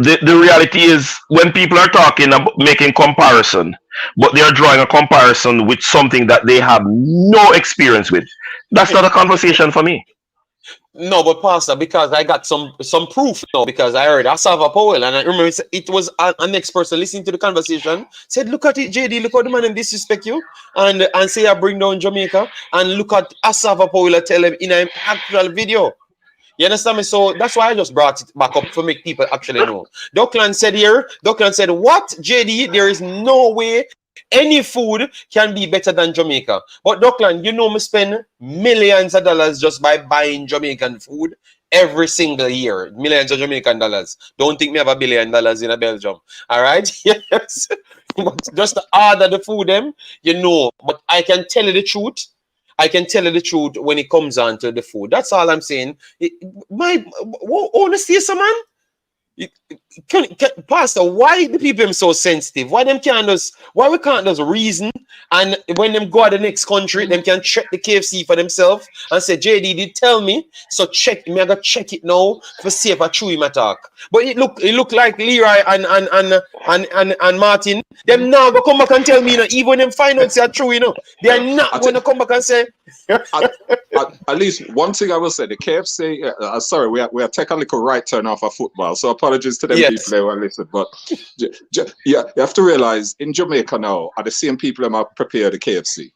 the reality is, when people are talking about making comparison, but they are drawing a comparison with something that they have no experience with, that's not a conversation for me. No, but Pastor, because I got some proof now, because I heard Asava Powell, and I remember it was a next person listening to the conversation said, "Look at it, JD. Look how the man and disrespect you, and say I bring down Jamaica, and look at Asava Powell tell him in an actual video." You understand me? So that's why I just brought it back up to make people actually know. Dockland said, "What, JD? There is no way any food can be better than Jamaica." But Dockland, you know me spend millions of dollars just by buying Jamaican food every single year. Millions of Jamaican dollars. Don't think me have $1 billion in a Belgium. All right? Yes. But just to order the food, you know. But I can tell you the truth. I can tell you the truth when it comes on to the food. That's all I'm saying. Honesty, man. Pastor, why the people them so sensitive? Why them can't just, why we can't just reason, and when them go to the next country, them can check the KFC for themselves and say, JD did tell me, so check me, I gotta check it now for see if I true him attack. But it look like Leroy and Martin, them now go come back and tell me, even when them find out say true, they are not going to come back and say. At least one thing I will say, the KFC, sorry, we are taking a little right turn off of football, so apologies to them people who are listening, but you have to realize in Jamaica now are the same people who are prepare the KFC,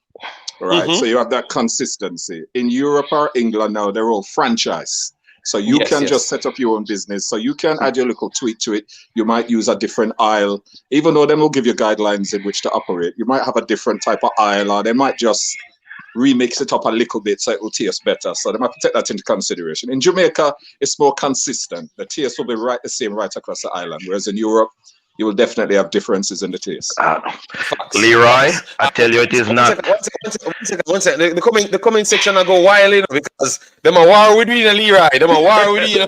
right? So you have that consistency. In Europe or England now, they're all franchise. So you can just set up your own business. So you can add your little tweak to it. You might use a different aisle, even though they will give you guidelines in which to operate. You might have a different type of aisle, or they might just remix it up a little bit so it will taste better. So they might take that into consideration. In Jamaica, it's more consistent. The taste will be the same right across the island. Whereas in Europe, you will definitely have differences in the taste. Leroy, I tell you, it is not. One second. The comment section I go wild, because them a war with me and Leroy. Them a war with you.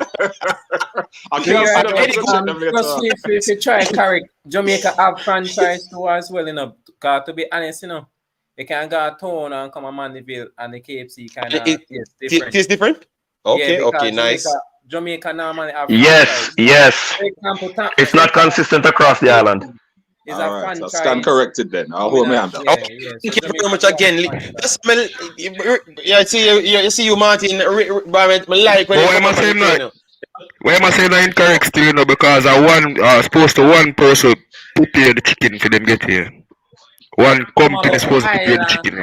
I can't see them. If you try correct, Jamaica have franchise too as well, because to be honest, you can go to town and come to Midfield, and the KFC kind of taste different. Taste different? Okay, okay, nice. Jamaica normally have yes. For example, It's not consistent across the island. It's all a right, franchise. so stand corrected then. I'll hold my hand up. Thank you very much again. I see you, Martin. Like when why am I saying that incorrect still, because I supposed to one person prepare the chicken for them get here. One company is supposed to prepare the chicken.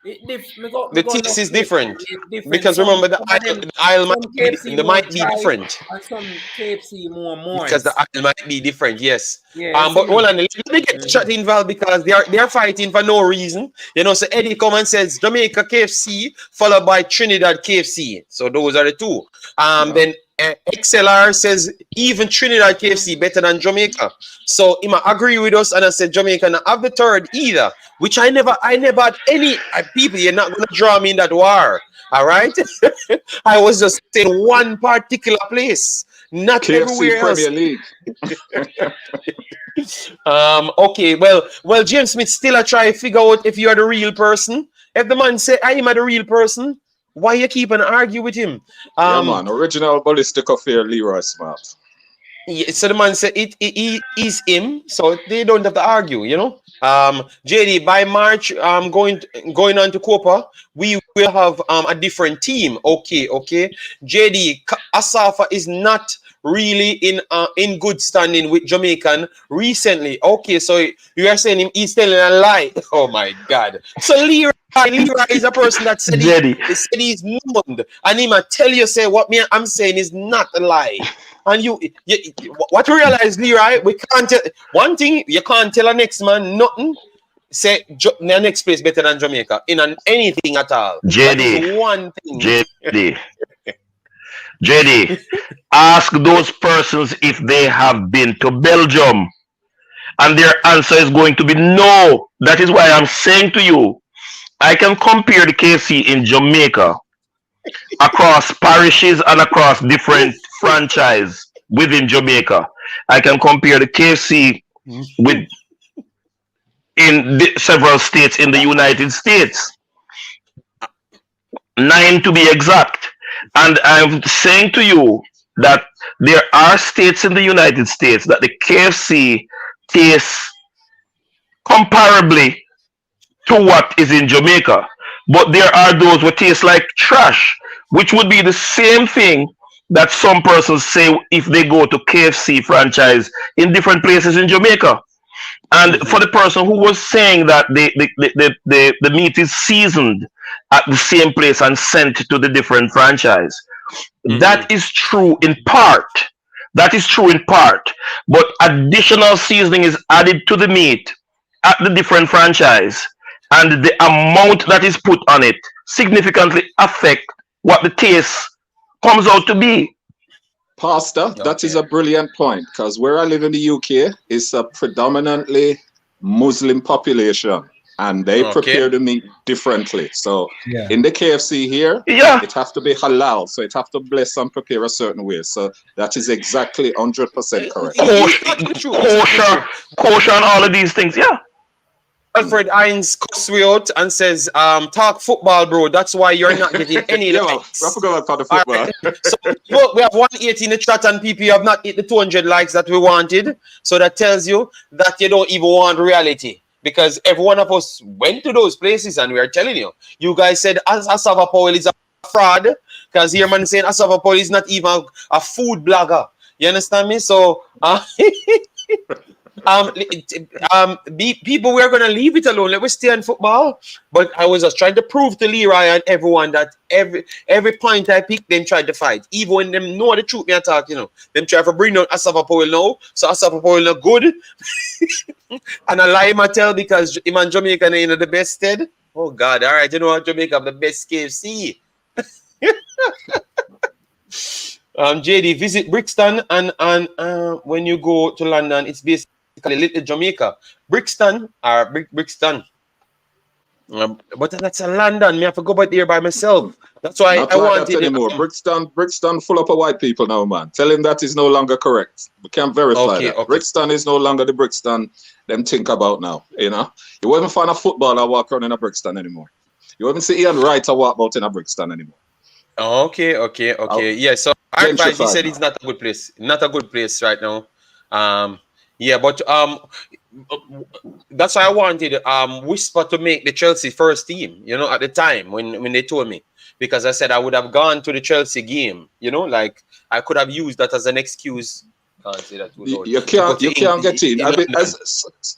The taste is different. Because remember, the aisle might be different. And some KFC more. Because the aisle might be different, yes. But hold on, let me get shot involved, because they are fighting for no reason. So Eddie come and says Jamaica KFC followed by Trinidad KFC. So those are the two. Then XLR says even Trinidad KFC better than Jamaica. So he might agree with us, and I said Jamaica not have the third either, which I never had any people. You're not gonna draw me in that war, all right? I was just saying one particular place, not KFC everywhere else. Premier League. Okay, well, James Smith still I try to figure out if you are the real person. If the man say I am the real person, why you keep and argue with him? Yeah, man. Original ballistic affair, Leroy Smart. Yeah, so the man said it is him, so they don't have to argue, JD, by March, going on to Copa, we will have a different team. Okay. JD, Asafa is not really in good standing with Jamaican recently. Okay, so you are saying he's telling a lie. Oh my God. So Leroy is a person that said he's known, and he might tell you, say what I'm saying is not a lie. And you what you realize, Leroy, we can't tell one thing. You can't tell a next man nothing. Say the next place better than Jamaica in anything at all. JD, one thing. JD, ask those persons if they have been to Belgium, and their answer is going to be no. That is why I'm saying to you, I can compare the KFC in Jamaica across parishes and across different franchise within Jamaica. I can compare the KFC with several states in the United States, 9 to be exact. And I'm saying to you that there are states in the United States that the KFC tastes comparably to what is in Jamaica. But there are those who taste like trash, which would be the same thing that some persons say if they go to KFC franchise in different places in Jamaica. And for the person who was saying that the meat is seasoned at the same place and sent to the different franchise, that is true in part. That is true in part. But additional seasoning is added to the meat at the different franchise, and the amount that is put on it significantly affect what the taste comes out to be. Pastor, that is a brilliant point, because where I live in the UK is a predominantly Muslim population. and they Okay. prepare the meat differently. So Yeah. in the KFC here, Yeah. it have to be halal, so it have to bless and prepare a certain way. So that is exactly 100% correct. Kosher and all of these things. Yeah. Alfred Hines cuss me out and says, talk football, bro. That's why you're not getting any Yeah, well, likes. I forgot about the All football. right. So we have 180 in the chat and PP have not hit the 200 likes that we wanted. So that tells you that you don't even want reality. Because every one of us went to those places and we are telling you. You guys said Asava Powell is a fraud. Because here man saying Asava Powell is not even a food blogger. You understand me? So people, we're gonna leave it alone. Let us stay on football. But I was just trying to prove to Leroy and everyone that every point I picked, them tried to fight. Even when them know the truth me attack, you know. Them try to bring down Asava Powell now. So Asava Powell not good. And I lie him I tell because him and Jamaica are in the best stead. Oh God, all right, you know what, Jamaica have the best KFC. JD, visit Brixton and when you go to London, it's basically Little Jamaica. Brixton or Brixton. But that's a London. Me have to go back there by myself. That's why Not I like wanted that anymore. Brixton full up of white people now, man. Tell him that is no longer correct. We can't verify that. Okay. Brixton is no longer the Brixton them think about now. You know, you won't even find a footballer walk around in a Brixton anymore. You won't see Ian Wright walk about in a Brixton anymore. Okay. Yeah, so he said now. it's not a good place. Not a good place right now. Yeah, but that's why I wanted Whisper to make the Chelsea first team, you know, at the time when they told me. Because I said I would have gone to the Chelsea game, you know, like I could have used that as an excuse. Can't say that you can't get in.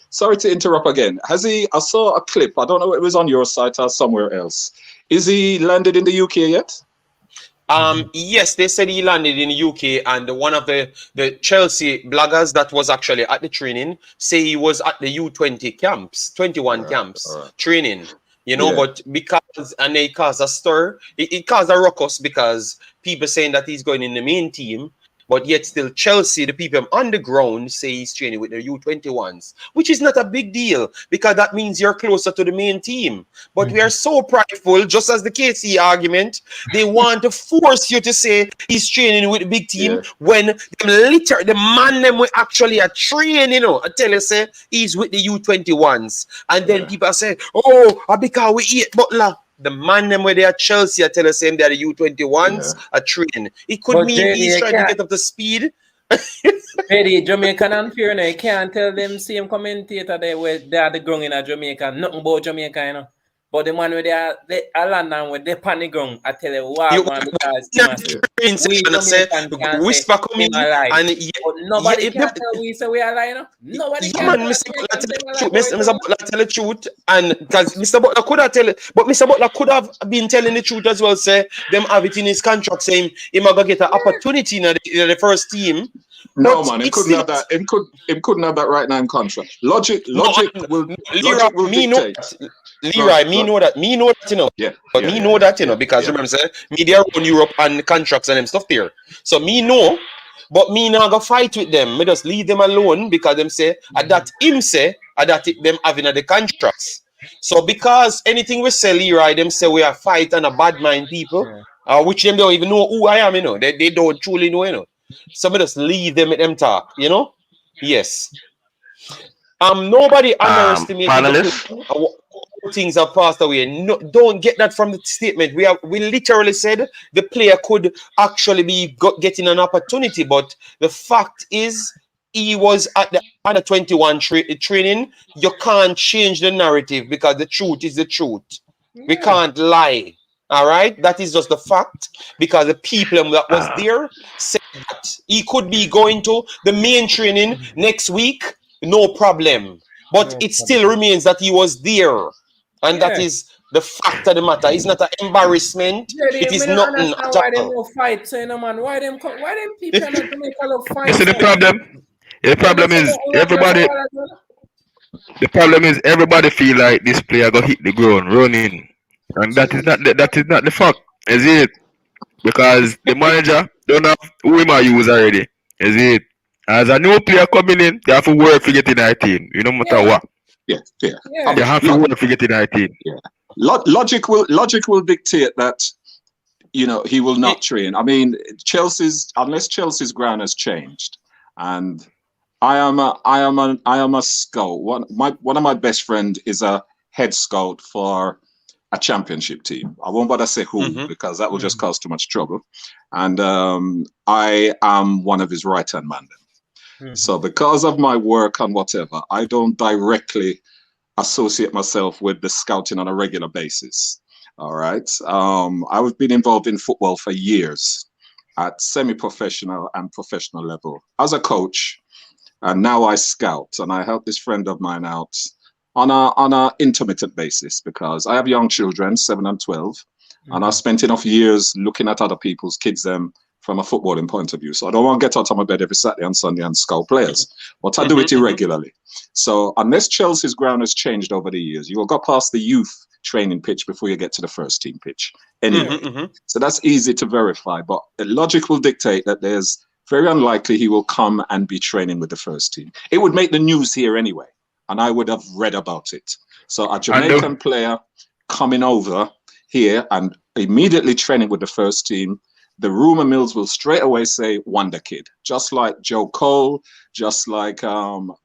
Sorry to interrupt again. I saw a clip, I don't know if it was on your site or somewhere else. Is he landed in the UK yet? Yes, they said he landed in the UK, and one of the Chelsea bloggers that was actually at the training say he was at the U20 camps, 21 camps training. You know, but because and they caused a stir, it caused a ruckus because people saying that he's going in the main team. But yet still Chelsea, the people on the ground say he's training with the U21s, which is not a big deal because that means you're closer to the main team. But we are so prideful, just as the KC argument, they want to force you to say he's training with the big team when the man them we actually are training, you know, I tell you, say he's with the U21s. And then people say, oh, because we eat Butler. The man them where they are Chelsea, I tell us him they're the U21s are training. It could mean he's trying to get up to speed. Maybe Jamaican unfair, you can't tell them same commentator there where they are the ground in Jamaica, nothing about Jamaica, you know. But the man where they are London where they panic ground, I tell you what, man, because we Jamaican Whisper coming and nobody can tell we say we are lying, you know? Nobody can Mr. Butler tell the truth, and because Mr. Butler could have tell it, but Mr. Butler could have been telling the truth as well, say them have it in his contract saying he might go get an opportunity in the first team. No, man, he couldn't have that. He couldn't have that right now in contract. Logic will dictate. Leroy, me know that, you know. But me know that, you know, because remember, say, media own Europe and contracts and them stuff there. So me know, but me not go fight with them. Me just leave them alone because them say, that him say, that them having the contracts. So because anything we say, Leroy, them say we are fight and a bad mind people, which them don't even know who I am, you know. They don't truly know, you know. So me just leave them at them talk, you know. Yes. Nobody underestimated things have passed away. No, don't get that from the statement. We literally said the player could actually be getting an opportunity, but the fact is he was at the under 21 training. You can't change the narrative because the truth is the truth. We can't lie. All right, that is just the fact because the people that was there said that he could be going to the main training next week, no problem. But it still remains that he was there, and that is the fact of the matter. It's not an embarrassment. It is nothing at why them all. no fight, so you know, man. Why them people not to make a lot of fight? You see the problem? The problem is everybody. The problem is everybody feel like this player go hit the ground running, and that is not the fact, is it? Because the manager don't have who him I use already, is it? As a new player coming in, they have to work to get in our team, no matter what. Yeah. Yeah. You have to work to get in our team. Yeah. Logic will dictate that, you know, he will not train. I mean, unless Chelsea's ground has changed, and I am a scout. One of my best friend is a head scout for a championship team. I won't bother say who because that will just cause too much trouble. And I am one of his right-hand man. So because of my work and whatever, I don't directly associate myself with the scouting on a regular basis. All right. I've been involved in football for years at semi-professional and professional level as a coach. And now I scout, and I help this friend of mine out on a intermittent basis because I have young children, 7 and 12, and I spent enough years looking at other people's kids from a footballing point of view. So I don't want to get out of my bed every Saturday and Sunday and scout players, but I do it irregularly. So unless Chelsea's ground has changed over the years, you will go past the youth training pitch before you get to the first team pitch. Anyway, so that's easy to verify, but the logic will dictate that there's very unlikely he will come and be training with the first team. It would make the news here anyway, and I would have read about it. So a Jamaican player coming over here and immediately training with the first team, the rumor mills will straight away say wonder kid, just like Joe Cole, just like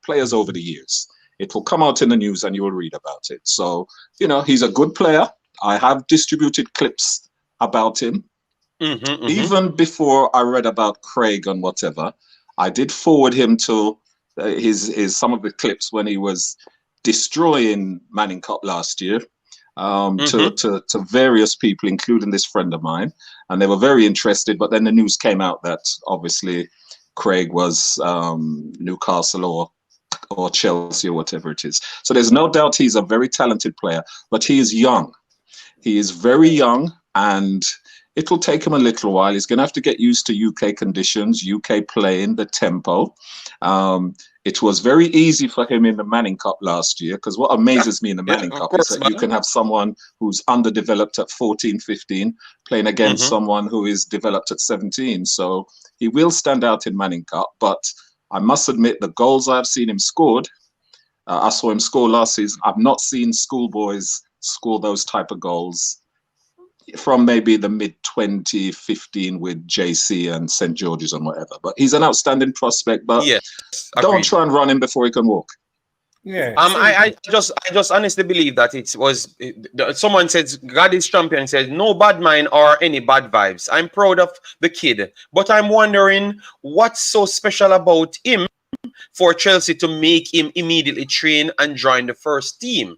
players over the years. It will come out in the news and you will read about it. So, you know, he's a good player. I have distributed clips about him. Even before I read about Craig and whatever, I did forward him to his some of the clips when he was destroying Manning Cup last year to various people, including this friend of mine, and they were very interested. But then the news came out that obviously Craig was Newcastle or Chelsea or whatever it is. So there's no doubt he's a very talented player, but he is young. He is very young, and it will take him a little while. He's going to have to get used to UK conditions, UK playing, the tempo. It was very easy for him in the Manning Cup last year, because what amazes me in the Manning Cup is that you can have someone who's underdeveloped at 14, 15, playing against someone who is developed at 17. So he will stand out in Manning Cup, but I must admit the goals I've seen him scored, I saw him score last season. I've not seen schoolboys score those type of goals from maybe the mid-2015 with JC and St. George's and whatever. But he's an outstanding prospect, but don't try and run him before he can walk. Yeah. I just honestly believe that it was someone says God is champion, says no bad mind or any bad vibes. I'm proud of the kid, but I'm wondering what's so special about him for Chelsea to make him immediately train and join the first team.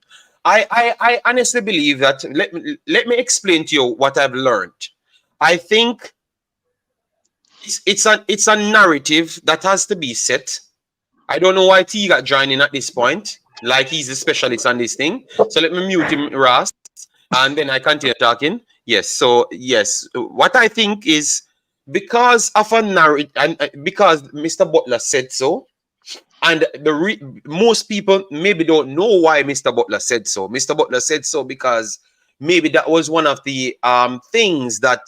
I honestly believe that let me explain to you what I've learned. I think it's a narrative that has to be set. I don't know why T got joining at this point, like he's a specialist on this thing. So let me mute him, Ras, and then I continue talking. Yes, so yes, what I think is because of a narrative, and because Mr. Butler said so, and most people maybe don't know why Mr. Butler said so. Mr. Butler said so because maybe that was one of the things that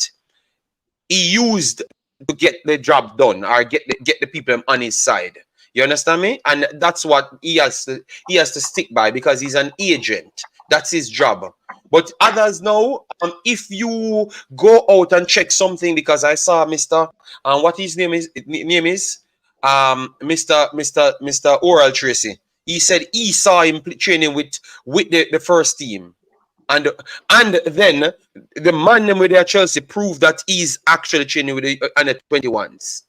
he used to get the job done or get the people on his side. You understand me? And that's what he has to stick by because he's an agent. That's his job. But others know, if you go out and check something, because I saw Mr. What his name is? Mr. Oral Tracy. He said he saw him training with the first team, and then the man with their Chelsea proved that he's actually training with the under 21s.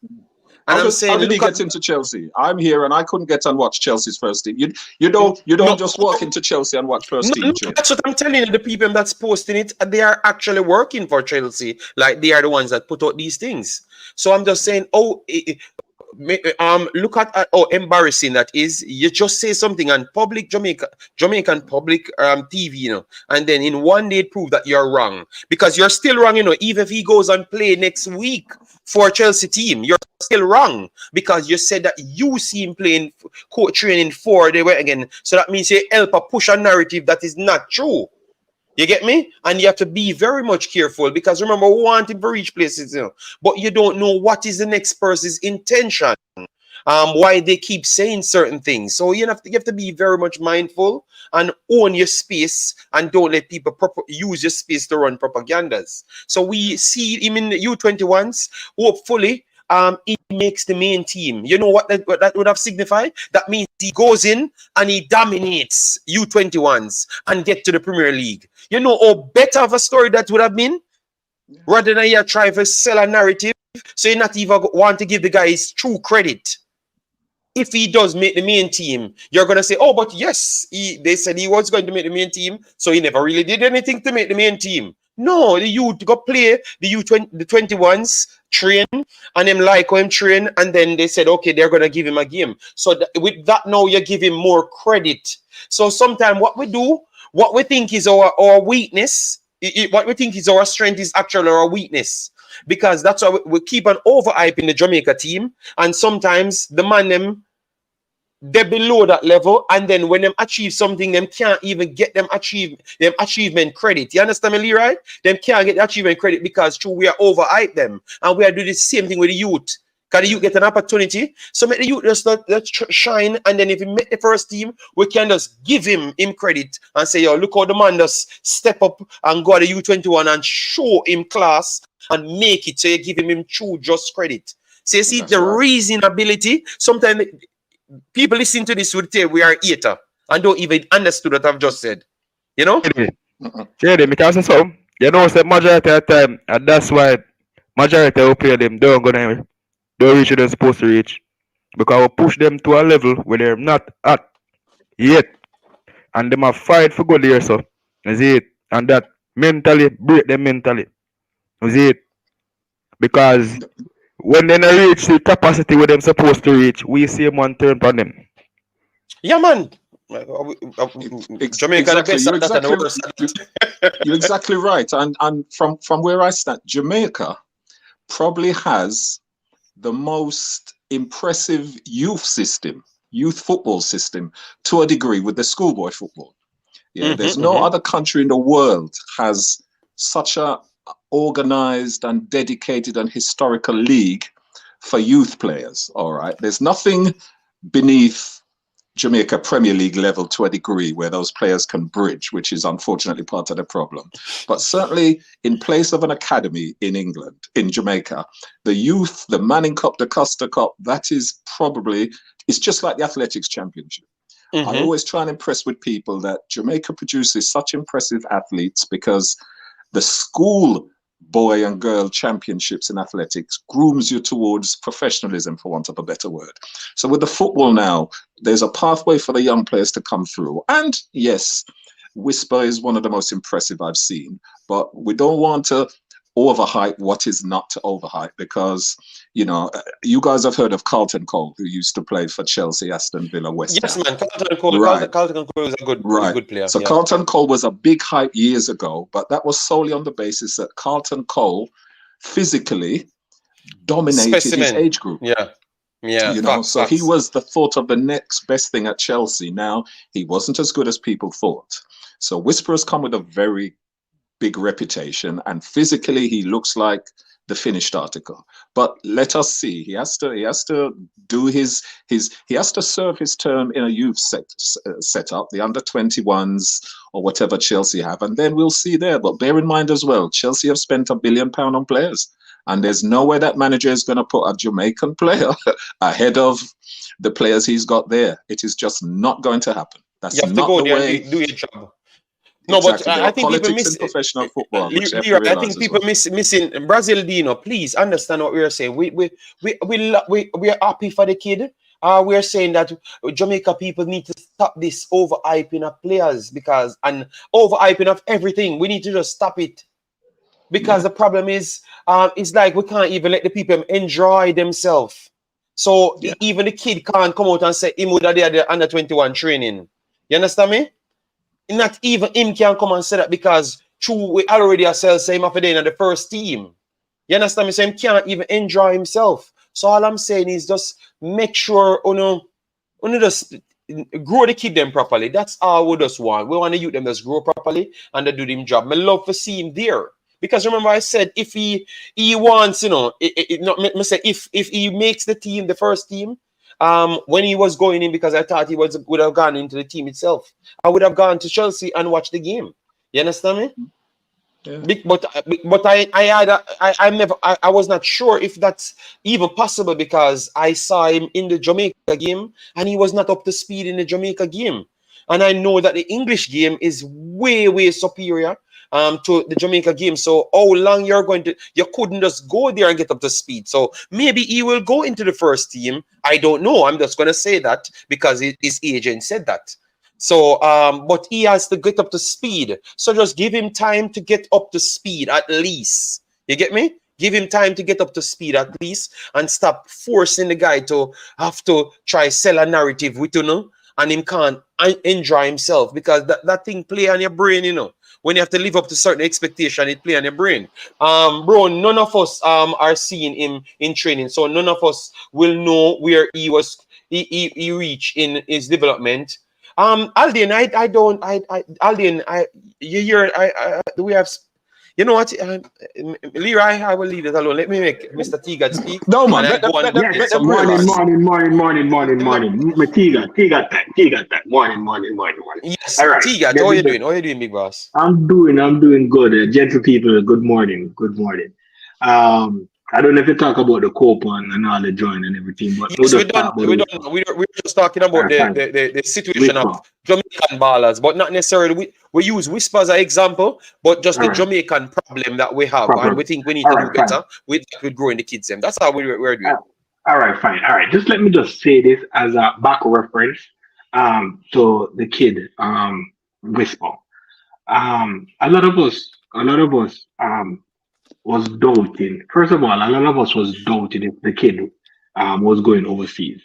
And how did he get into Chelsea? I'm here and I couldn't get and watch Chelsea's first team. You don't just walk into Chelsea and watch first team. That's what I'm telling you. The people that's posting it, they are actually working for Chelsea. Like they are the ones that put out these things. So I'm just saying, look at how embarrassing that is. You just say something on public Jamaican public TV, you know, and then in one day prove that you're wrong, because you're still wrong, you know. Even if he goes and play next week for a Chelsea team, you're still wrong because you said that you see him playing coach training for the way again. So that means you help push a narrative that is not true. You get me? And you have to be very much careful because remember, we want him to reach places, you know, but you don't know what is the next person's intention. why they keep saying certain things. So you have to be very much mindful and own your space, and don't let people use your space to run propagandas. So we see him in the U21s. Hopefully, he makes the main team. You know what that would have signified? That means he goes in and he dominates U21s and get to the Premier League. You know how better of a story that would have been? Rather than you try to sell a narrative, so you not even want to give the guys true credit. If he does make the main team, you're going to say, oh, but yes, they said he was going to make the main team, so he never really did anything to make the main team. No, the youth go play the U21s, train, and them like him train, and then they said, okay, they're going to give him a game. So with that now, you give him more credit. So sometimes what we do, what we think is our weakness, what we think is our strength is actually our weakness. Because that's why we keep on overhyping the Jamaica team, and sometimes the man them, they're below that level, and then when them achieve something, them can't even get them achievement credit. You understand me, Leroy? Them can't get the achievement credit because true, we are overhype them, and we are doing the same thing with the youth. Can the youth get an opportunity? So make the youth just let's shine, and then if he make the first team, we can just give him credit and say, yo, look how the man just step up and go to the U21 and show him class and make it. So you give him true just credit. So you see that's the right. Reasonability. Sometimes people listen to this would say we are hater and don't even understand what I've just said. You know? Yeah, because I so you know, say majority of the time, and that's why majority of player them don't reach where they're supposed to reach. Because we push them to a level where they're not at yet. And them a fight for good there, so you see it. And that mentally break them mentally. You see it. Because when they not reach the capacity where they're supposed to reach, we see them one turn on them. Yeah, man. Jamaica you're exactly right. And from where I stand, Jamaica probably has the most impressive youth football system to a degree with the schoolboy football. Yeah, there's no other country in the world has such a organized and dedicated and historical league for youth players. All right, there's nothing beneath Jamaica Premier League level to a degree where those players can bridge, which is unfortunately part of the problem. But certainly in place of an academy in England, in Jamaica, the youth, the Manning Cup, the Costa Cup, that is probably, it's just like the Athletics Championship. I always try and impress with people that Jamaica produces such impressive athletes because the school boy and girl championships in athletics grooms you towards professionalism, for want of a better word. So with the football now, there's a pathway for the young players to come through. And yes, Whisper is one of the most impressive I've seen, but we don't want to overhype what is not to overhype, because, you know, you guys have heard of Carlton Cole, who used to play for Chelsea, Aston Villa, West Ham. Yes, man. Carlton Cole, right. Carlton Cole is a good player. So yeah. Carlton Cole was a big hype years ago, but that was solely on the basis that Carlton Cole physically dominated his age group. Yeah. You know, so he was the thought of the next best thing at Chelsea. Now, he wasn't as good as people thought. So Whisperers come with a very big reputation, and physically he looks like the finished article. But let us see. He has to do his he has to serve his term in a youth setup, the under 21s or whatever Chelsea have, and then we'll see there. But bear in mind as well, Chelsea have spent £1 billion on players, and there's no way that manager is going to put a Jamaican player ahead of the players he's got there. It is just not going to happen. That's you have not to go the there way. And do your job. No, exactly. but I think people miss professional football. I think people missing Brazil. Dino, please understand what we are saying. We are happy for the kid. We are saying that Jamaica people need to stop this overhyping of players and overhyping of everything. We need to just stop it, because the problem is, it's like we can't even let the people enjoy themselves. So even the kid can't come out and say him would have the under 21 training. You understand me? Not even him can come and say that, because true, we already ourselves say him after in the first team. You understand me? So him can't even enjoy himself. So all I'm saying is just make sure just grow the kid them properly. That's all we just want. We want to youth them just grow properly and they do them job. I love to see him there. Because remember I said if he wants, if he makes the team, the first team, when he was going in, because I thought he would have gone into the team itself. I would have gone to Chelsea and watched the game. You understand me? Yeah. But I was not sure if that's even possible, because I saw him in the Jamaica game and he was not up to speed in the Jamaica game. And I know that the English game is way superior to the Jamaica game. So how long you couldn't just go there and get up to speed. So maybe he will go into the first team. I don't know. I'm just going to say that because his agent said that. So, but he has to get up to speed. So just give him time to get up to speed at least. You get me? Give him time to get up to speed at least, and stop forcing the guy to have to try sell a narrative with and him can't enjoy himself, because that thing play on your brain, When you have to live up to certain expectation, it play on your brain. Bro, none of us are seeing him in training, so none of us will know where he reached in his development. Aldin, do we have? You know what, Leroy, I will leave it alone. Let me make Mr. Teagat speak. No, man. And I go and Yes, get some morning. remarks. Teagat that. Morning. Yes, All right. Teagat, how you doing? How you doing, big boss? I'm doing good. Gentle people, good morning. I don't know if you talk about the Copa and all the join and everything, but Yes, we're just talking about the situation of Jamaican ballers, but not necessarily. We use Whisper as an example, but just the Jamaican problem that we have, and we think we need to do better with growing the kids. That's how we're doing. All right, fine. All right, just let me just say this as a back reference to the kid Whisper. A lot of us was doubting. First of all, a lot of us was doubting if the kid was going overseas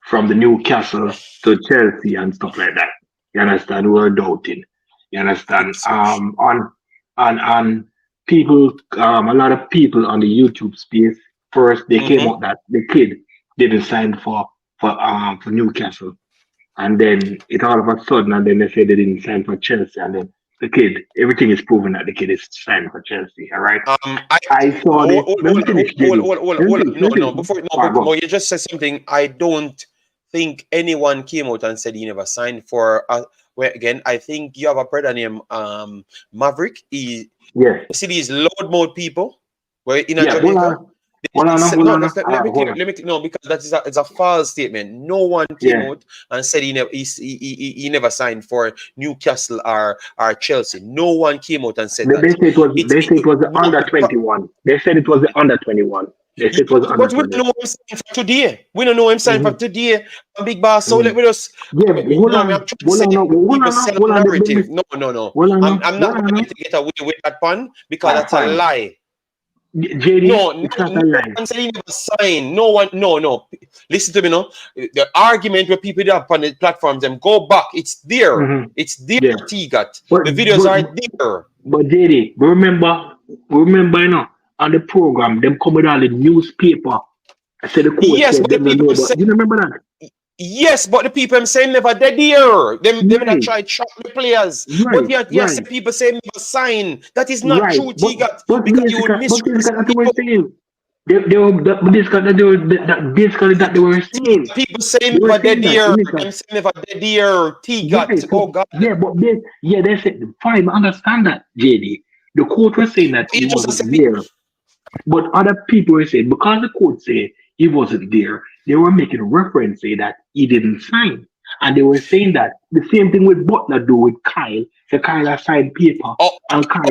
from the Newcastle to Chelsea and stuff like that. You understand? We were doubting. You understand? On people, a lot of people on the YouTube space. First, they came out that the kid didn't sign for Newcastle, and then it all of a sudden, and then they said they didn't sign for Chelsea, and then the kid, everything is proven that the kid is signed for Chelsea. All right. I saw this. Let me finish. No. Before you just said something. I don't think anyone came out and said he never signed for. Where again, I think you have a brother named Maverick. See these loud mouth people. Where in Jamaica. Let me because it's a false statement. No one came out and said he never signed for Newcastle or Chelsea. No one came out and said that. They said it was the under 21. They said it was the under 21. They said it was under 21. But we don't know him signed for today. We don't know him signed for today. Big boss. So let me just. No. I'm not going to get away with that pun because that's a lie. JD, no one said he never signed. No one, no. Listen to me now. The argument where people up on the platforms, them go back. It's there. It's there, Teagat. The videos are there. But JD, remember, on the program, them come with all the newspaper. I said the coach said they don't know, but you remember that? Yes, but the people I'm saying never dead here. Them that try to chop the players. But yes, the people say never sign. That is not true, Teagat. Because you will misrepresent people. Basically that they were saying. People say never dead here. I'm saying never dead here. Teagat. Oh God. Yeah, but they said fine. I understand that, JD. The coach was saying that he wasn't there. But other people were saying because the coach said he wasn't there, they were making a reference say that he didn't sign. And they were saying that the same thing with Butler do with Kyle. So Kyle has signed paper and Kyle,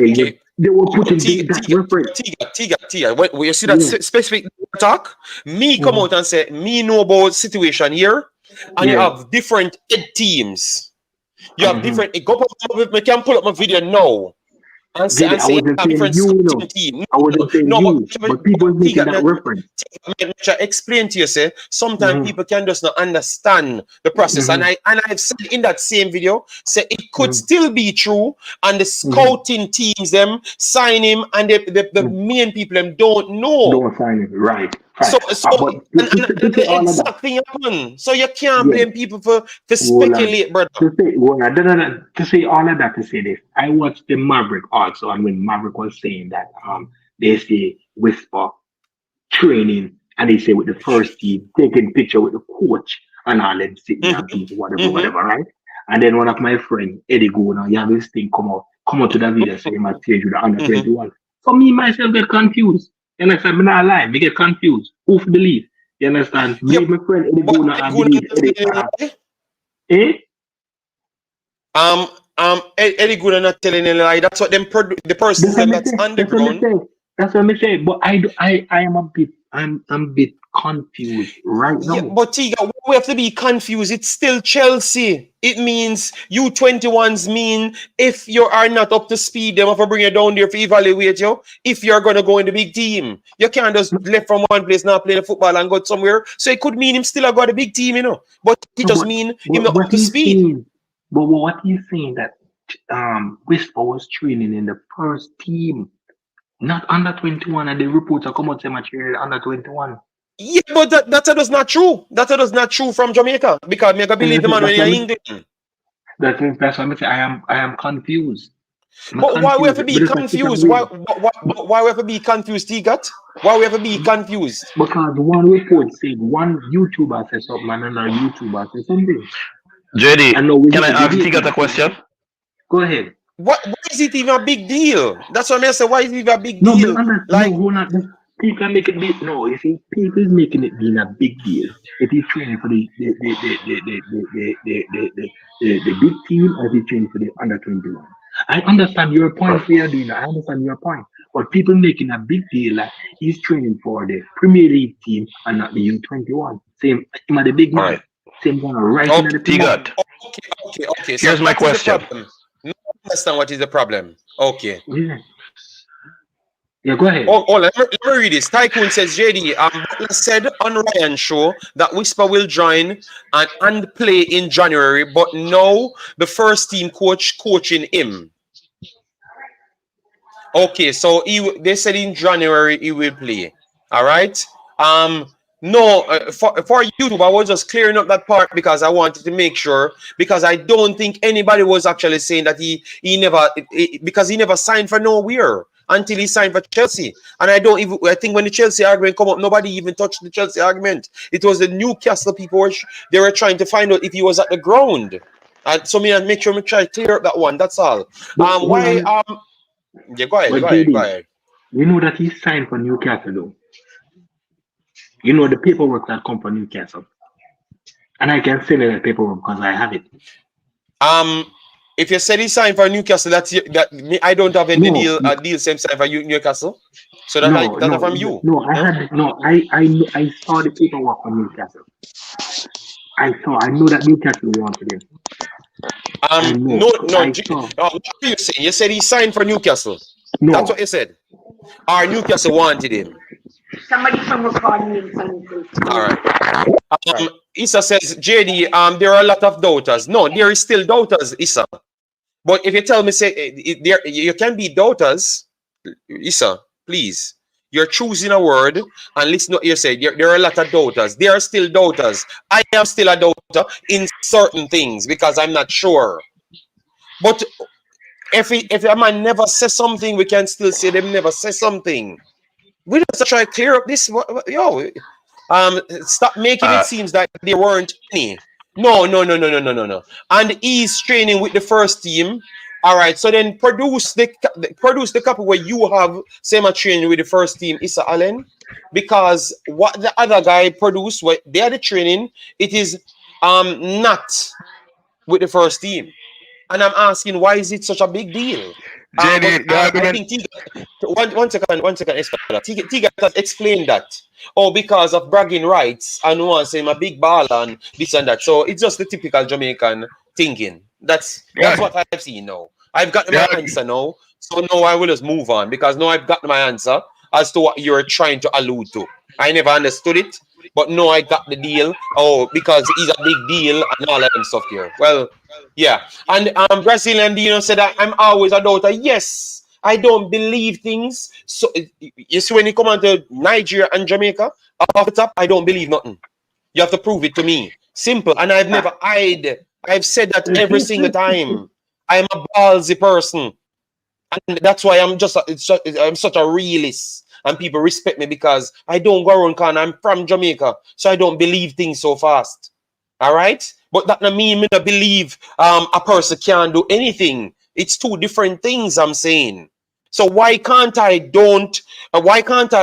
they were putting that reference. Tiga. When you see that specific talk, me come out and say, me know about situation here, and you have different teams. You have different, go up, I can pull up my video now. And say different team. But people making that reference. Explain to you, say sometimes people can just not understand the process. And I've said in that same video, say it could still be true, and the scouting teams them sign him, and the main people them don't know. Don't sign him, right? So the exact thing happen. So you can't blame people for speculate, brother. To say all of that, to say this, I watched the Maverick also, and when Maverick was saying that they say Whisper training And they say with the first team, taking picture with the coach and all them sitting there, Mhm. whatever, Mhm. whatever, right? And then one of my friend, Eddie go now, you have this thing come out to the video, so you might change with the under Mhm. 21. For me, myself get confused. You understand? Me not lie, me get confused. Who to believe? You understand? Yep. Me, my friend Eddie But go now, Eddie I Good believe not Eddie. telling a lie. Eh? Eddie Good not telling a lie. That's what the That's persons what them me that's say. That's what me underground. say. That's what me say. But I am I'm a bit confused right Yeah, now. but Tiga, we have to be confused. It's still Chelsea. It means U21s mean if you are not up to speed, them have to bring you down there to evaluate you. If you're gonna go in the big team, you can't just left from one place now playing football and go somewhere. So it could mean him still got a big team, but it No, just mean him not up what to he's speed. saying, but what he's saying that Whisper was training in the first team, not under 21, and the reports are come out say material under 21. Yeah, but that is not true. That is not true from Jamaica because me go believe the man when That's you're what in me, England. that's what I say. I am confused. I'm But why we have confused. to be But it's like pick and confused? Why read. why But, why we have to be confused, Tigat? Why we have to be confused? because one report said one YouTuber said something and another YouTuber said something. JD, And now we can I hear ask debate Tigat a now. question? Go ahead. Why is it even a big deal? That's what I say. Why is it even a big No, me deal? under no, Like, who not people can make it big. No, you see, people is making it being a big deal. If he's training for the big team, or if he's training for the under 21. I understand your point for you doing that. I understand your point. But people making a big deal like he's training for the Premier League team and not the U21. Same, him at the big All man. right, Same kind of right in okay, the Premier League. Tigat. okay. So Here's my that is the question. problem. No, understand what is the problem. Okay. Yeah. Yeah, go ahead. Oh, let me read this. Tycoon says, JD, Butler said on Ryan's show that Whisper will join and play in January, but no, the first team coach coaching him. Okay, so they said in January he will play. All right. No, for YouTube, I was just clearing up that part because I wanted to make sure because I don't think anybody was actually saying that he never because he never signed for nowhere until he signed for Chelsea. And I think when the Chelsea argument come up, nobody even touched the Chelsea argument. It was the Newcastle people they were trying to find out if he was at the ground. And so me make sure me try to clear up that one. That's all. But hold Why on. yeah, go ahead, But go ahead, go JD, ahead. you know that he signed for Newcastle though. You know the paperwork that come from Newcastle. And I can send you the paperwork because I have it. If you said he signed for Newcastle, I don't have any No, deal same sign for Newcastle. So no, that's no, from you. no. I No? had no. I saw the paperwork from Newcastle. I know that Newcastle wanted him. I know. I saw. What are you saying? You said he signed for Newcastle. That's what No, you said. Or Newcastle wanted him. Somebody from recording me something. All right. Issa says, JD, there are a lot of doubters. No, there is still doubters, Issa. But if you tell me, there you can be doubters, Issa, please. You're choosing a word and listen to what you say. There are a lot of doubters. There are still doubters. I am still a doubter in certain things because I'm not sure. But if a man never says something, we can still say them never say something. We just try to clear up this. Stop making it seem like there weren't any. No. And he's training with the first team. All right. So then produce the copy where you have same training with the first team, Issa Allen, because what the other guy produced, what they are the training, it is not with the first team. And I'm asking, why is it such a big deal? JD, the I argument. think Tiga, one second, Espada. Tiga has explained that. Oh, because of bragging rights and one saying a big ball and this and that. So it's just the typical Jamaican thinking. That's what I've seen now. I've got my answer now. So now I will just move on because now I've got my answer as to what you're trying to allude to. I never understood it, but no, I got the deal. Oh, because he's a big deal and all that and stuff here. Well, yeah. And Brazilian Dino said that I'm always a doubter. Yes, I don't believe things. So you see, when you come on to Nigeria and Jamaica, off the top, I don't believe nothing. You have to prove it to me. Simple. And I've never hide. I've said that every single time. I'm a ballsy person. And that's why I'm such a realist. and people respect me because I don't go around because I'm from Jamaica, so I don't believe things so fast. All right, but that not mean me not believe a person can do anything. It's two different things I'm saying. So why can't I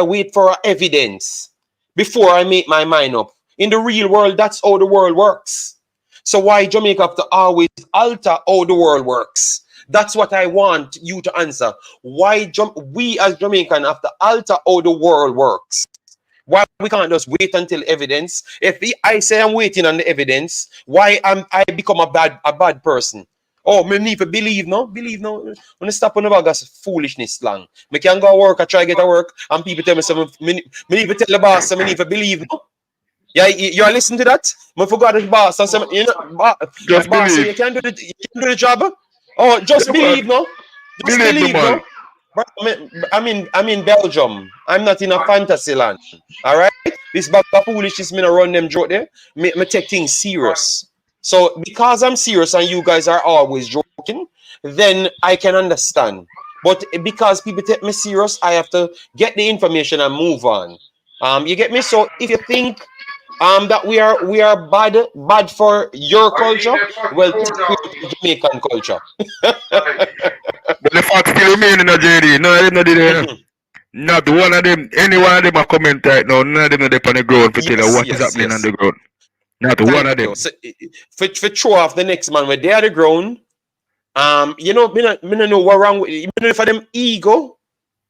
wait for evidence before I make my mind up? In the real world, that's how the world works. So why Jamaica have to always alter how the world works? That's what I want you to answer. Why we as Jamaican have to alter how the world works? Why we can't just wait until evidence? If I say I'm waiting on the evidence, why I become a bad person? Oh, me need to believe no. When I stop on the bag as foolishness lang. Me can go work, I try get to work, and people tell me something. Me need to tell the boss, I need to believe no. Yeah, you are listening to that? I forgot the boss. And some, you know, Just boss, so believe. you can do the job. Oh, just Yeah, man. believe no. Just Believe me, believe no. man. But I'm in Belgium. I'm not in a fantasy land. All right, this bag of foolishness, me not run them joke there. Me take things serious. So because I'm serious and you guys are always joking, then I can understand. But because people take me serious, I have to get the information and move on. You get me? So if you think that we are bad for your culture, well, take me to Jamaican culture. But the fact still remain in the JD. No, I didn't do that. Not one of them, any one of them are comment right now. None of them are there on the ground for tell you Yes, what is yes, happening on yes. the ground. Not one Thank of you. them. So, for throw off the next man, when they are the ground, you know, me not know what wrong with you know for them ego,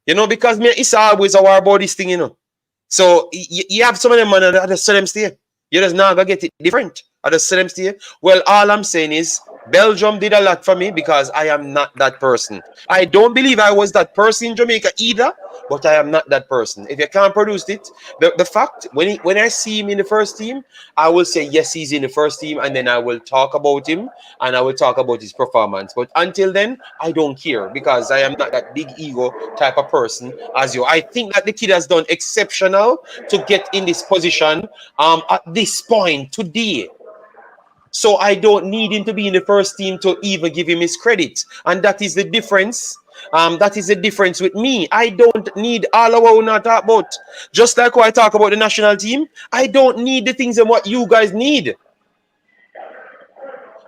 you know, because me it's always our about this thing, you know. So you have some of them man that just say them stay. You just not gonna get it different. I just say them stay. Well, all I'm saying is Belgium did a lot for me because I am not that person. I don't believe I was that person in Jamaica either, but I am not that person. If you can't produce it, the fact when I see him in the first team, I will say yes, he's in the first team, and then I will talk about him and I will talk about his performance. But until then, I don't care because I am not that big ego type of person as you. I think that the kid has done exceptional to get in this position at this point today. So I don't need him to be in the first team to even give him his credit. And that is the difference. That is the difference with me. I don't need all of what we not talk about. Just like when I talk about the national team, I don't need the things and what you guys need.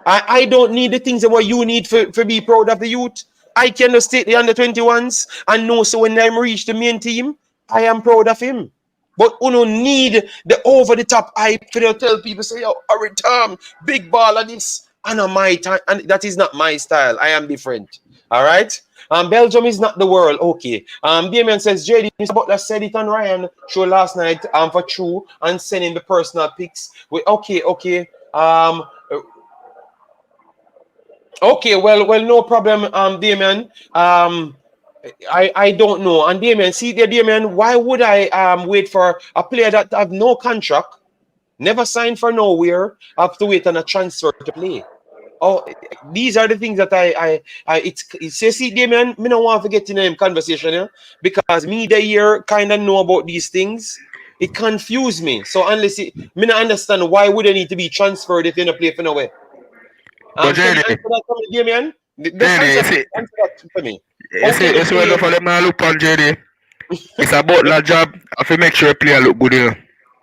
I don't need the things and what you need for be proud of the youth. I can just take the under 21s and know so when I reach the main team, I am proud of him. But you don't need the over the top hype to tell people say, yo, Tom, big ball of this. And my time, and that is not my style. I am different. All right. Belgium is not the world. Okay. Damien says, JD, Mr. Butler said it on Ryan show last night for true and sending the personal pics. Okay. Okay, well, no problem, Damien. I don't know. And Damien, see there, Damien, why would I wait for a player that have no contract, never signed for nowhere, have to wait on a transfer to play? Oh, these are the things that it's see, Damien, me don't want to get in a conversation here because me the year kind of know about these things. It confused me. So unless me not understand why would they need to be transferred if you don't play for nowhere. But Can you JD, answer that for me, Damien? Just JD, answer that for me. you see when enough of them now look on JD. It's about that job. I have to make sure a player look good, you know.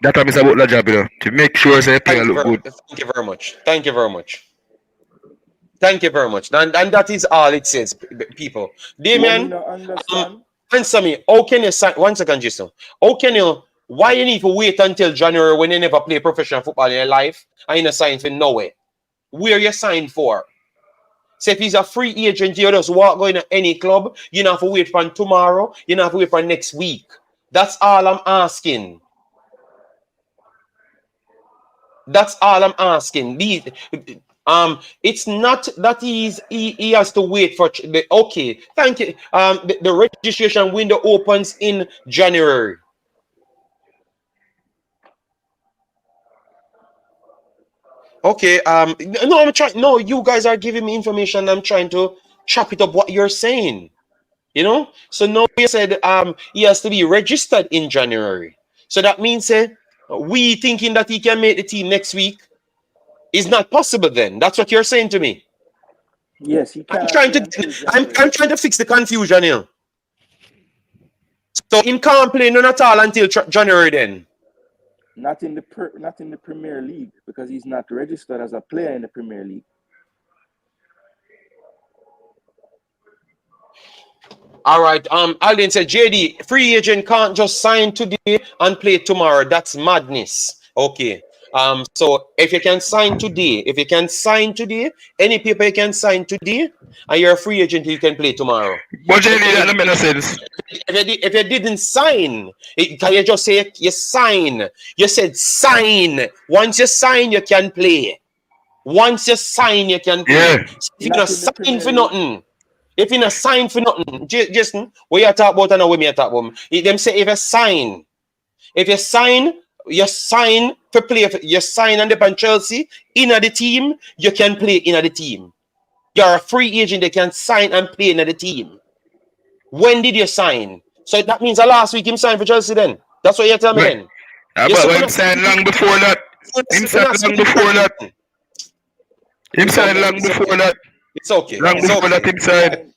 That time it's about that job, you know. To make sure say a player look good. Thank you very much. Thank you very much. Thank you very much. And that is all it says, people. Damien, answer me. How can you sign? 1 second, Jason. How can you? Why you need to wait until January when you never play professional football in your life and you not sign for nowhere? Where you signed for? So if he's a free agent, you just walk going to any club. You don't have to wait for tomorrow. You don't have to wait for next week. That's all I'm asking. That's all I'm asking. It's not that he has to wait for the okay. Thank you. The registration window opens in January. Okay. No, I'm trying. No, you guys are giving me information. I'm trying to chop it up. What you're saying, you know. So now you said he has to be registered in January. So that means we thinking that he can make the team next week is not possible. Then that's what you're saying to me. Yes, he can. I'm trying to fix the confusion here. So him can't play none at all until January then. Not in the Premier League, because he's not registered as a player in the Premier League. All right. Alden said, JD, free agent can't just sign today and play tomorrow. That's madness. Okay. So if you can sign today, any people you can sign today, and you're a free agent, you can play tomorrow. But JD, that don't make no sense. If you didn't sign, can you just say you sign? You said sign. Once you sign, you can play. Once you sign, you can play. Yeah. So if you're not sign for nothing. If you're not sign for nothing, Jason, what you talk about and what me talk about? Them say if you sign to play. You sign and depend Chelsea in the team, you can play in the team. You're a free agent, they can sign and play in the team. When did you sign? So that means last week him signed for Chelsea then. That's what you tell me then. But him signed long before that. Him signed long before that. Him signed long before that. It's okay. Long before that him signed.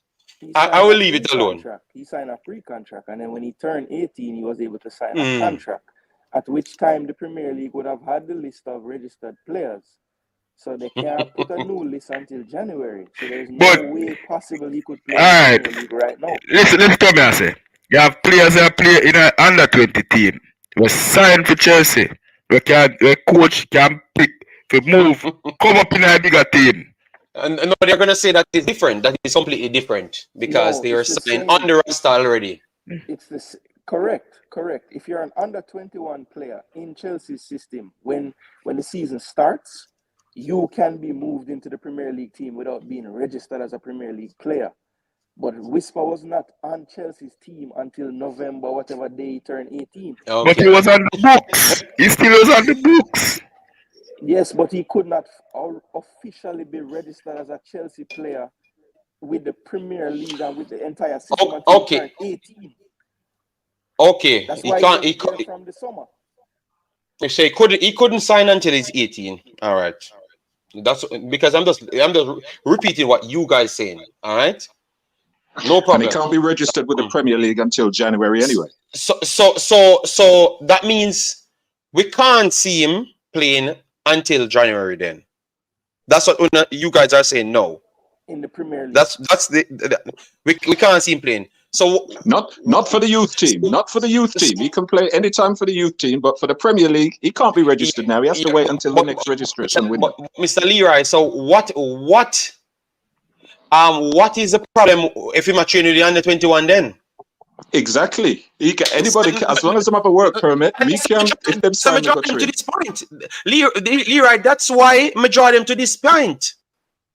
I will leave it alone. He signed a free contract, and then when he turned 18, he was able to sign a contract. At which time the Premier League would have had the list of registered players. So they can't put a new list until January. So there's no way possible he could play in the Premier League right now. Listen to me, I say. You have players that play in an under 20 team. We signed for Chelsea. The coach can pick to move, come up in a bigger team. And no, they're gonna say that is different. That is completely different because they are signed on the roster already. It's this correct. If you're an under 21 player in Chelsea's system, when the season starts, you can be moved into the Premier League team without being registered as a Premier League player. But Whisper was not on Chelsea's team until November, whatever day he turned 18. Okay. But he was on the books. He still was on the books. Yes, but he could not officially be registered as a Chelsea player with the Premier League and with the entire system until he turned 18. Okay. That's why he can't from the summer. You say he couldn't sign until he's 18. All right. That's because I'm just repeating what you guys saying. All right. No problem. And he can't be registered with the Premier League until January anyway. So that means we can't see him playing until January then. That's what you guys are saying. No. In the Premier League. That's we can't see him playing. So not for the youth team. Not for the youth team. He can play anytime for the youth team, but for the Premier League, he can't be registered now. He has to wait until the next registration window. Mr. Leroy, so what is the problem if him training with the under 21 then? Exactly. Anybody can, as long as they have a work permit, we can if them sign to this point. Leroy, that's why I draw them to this point.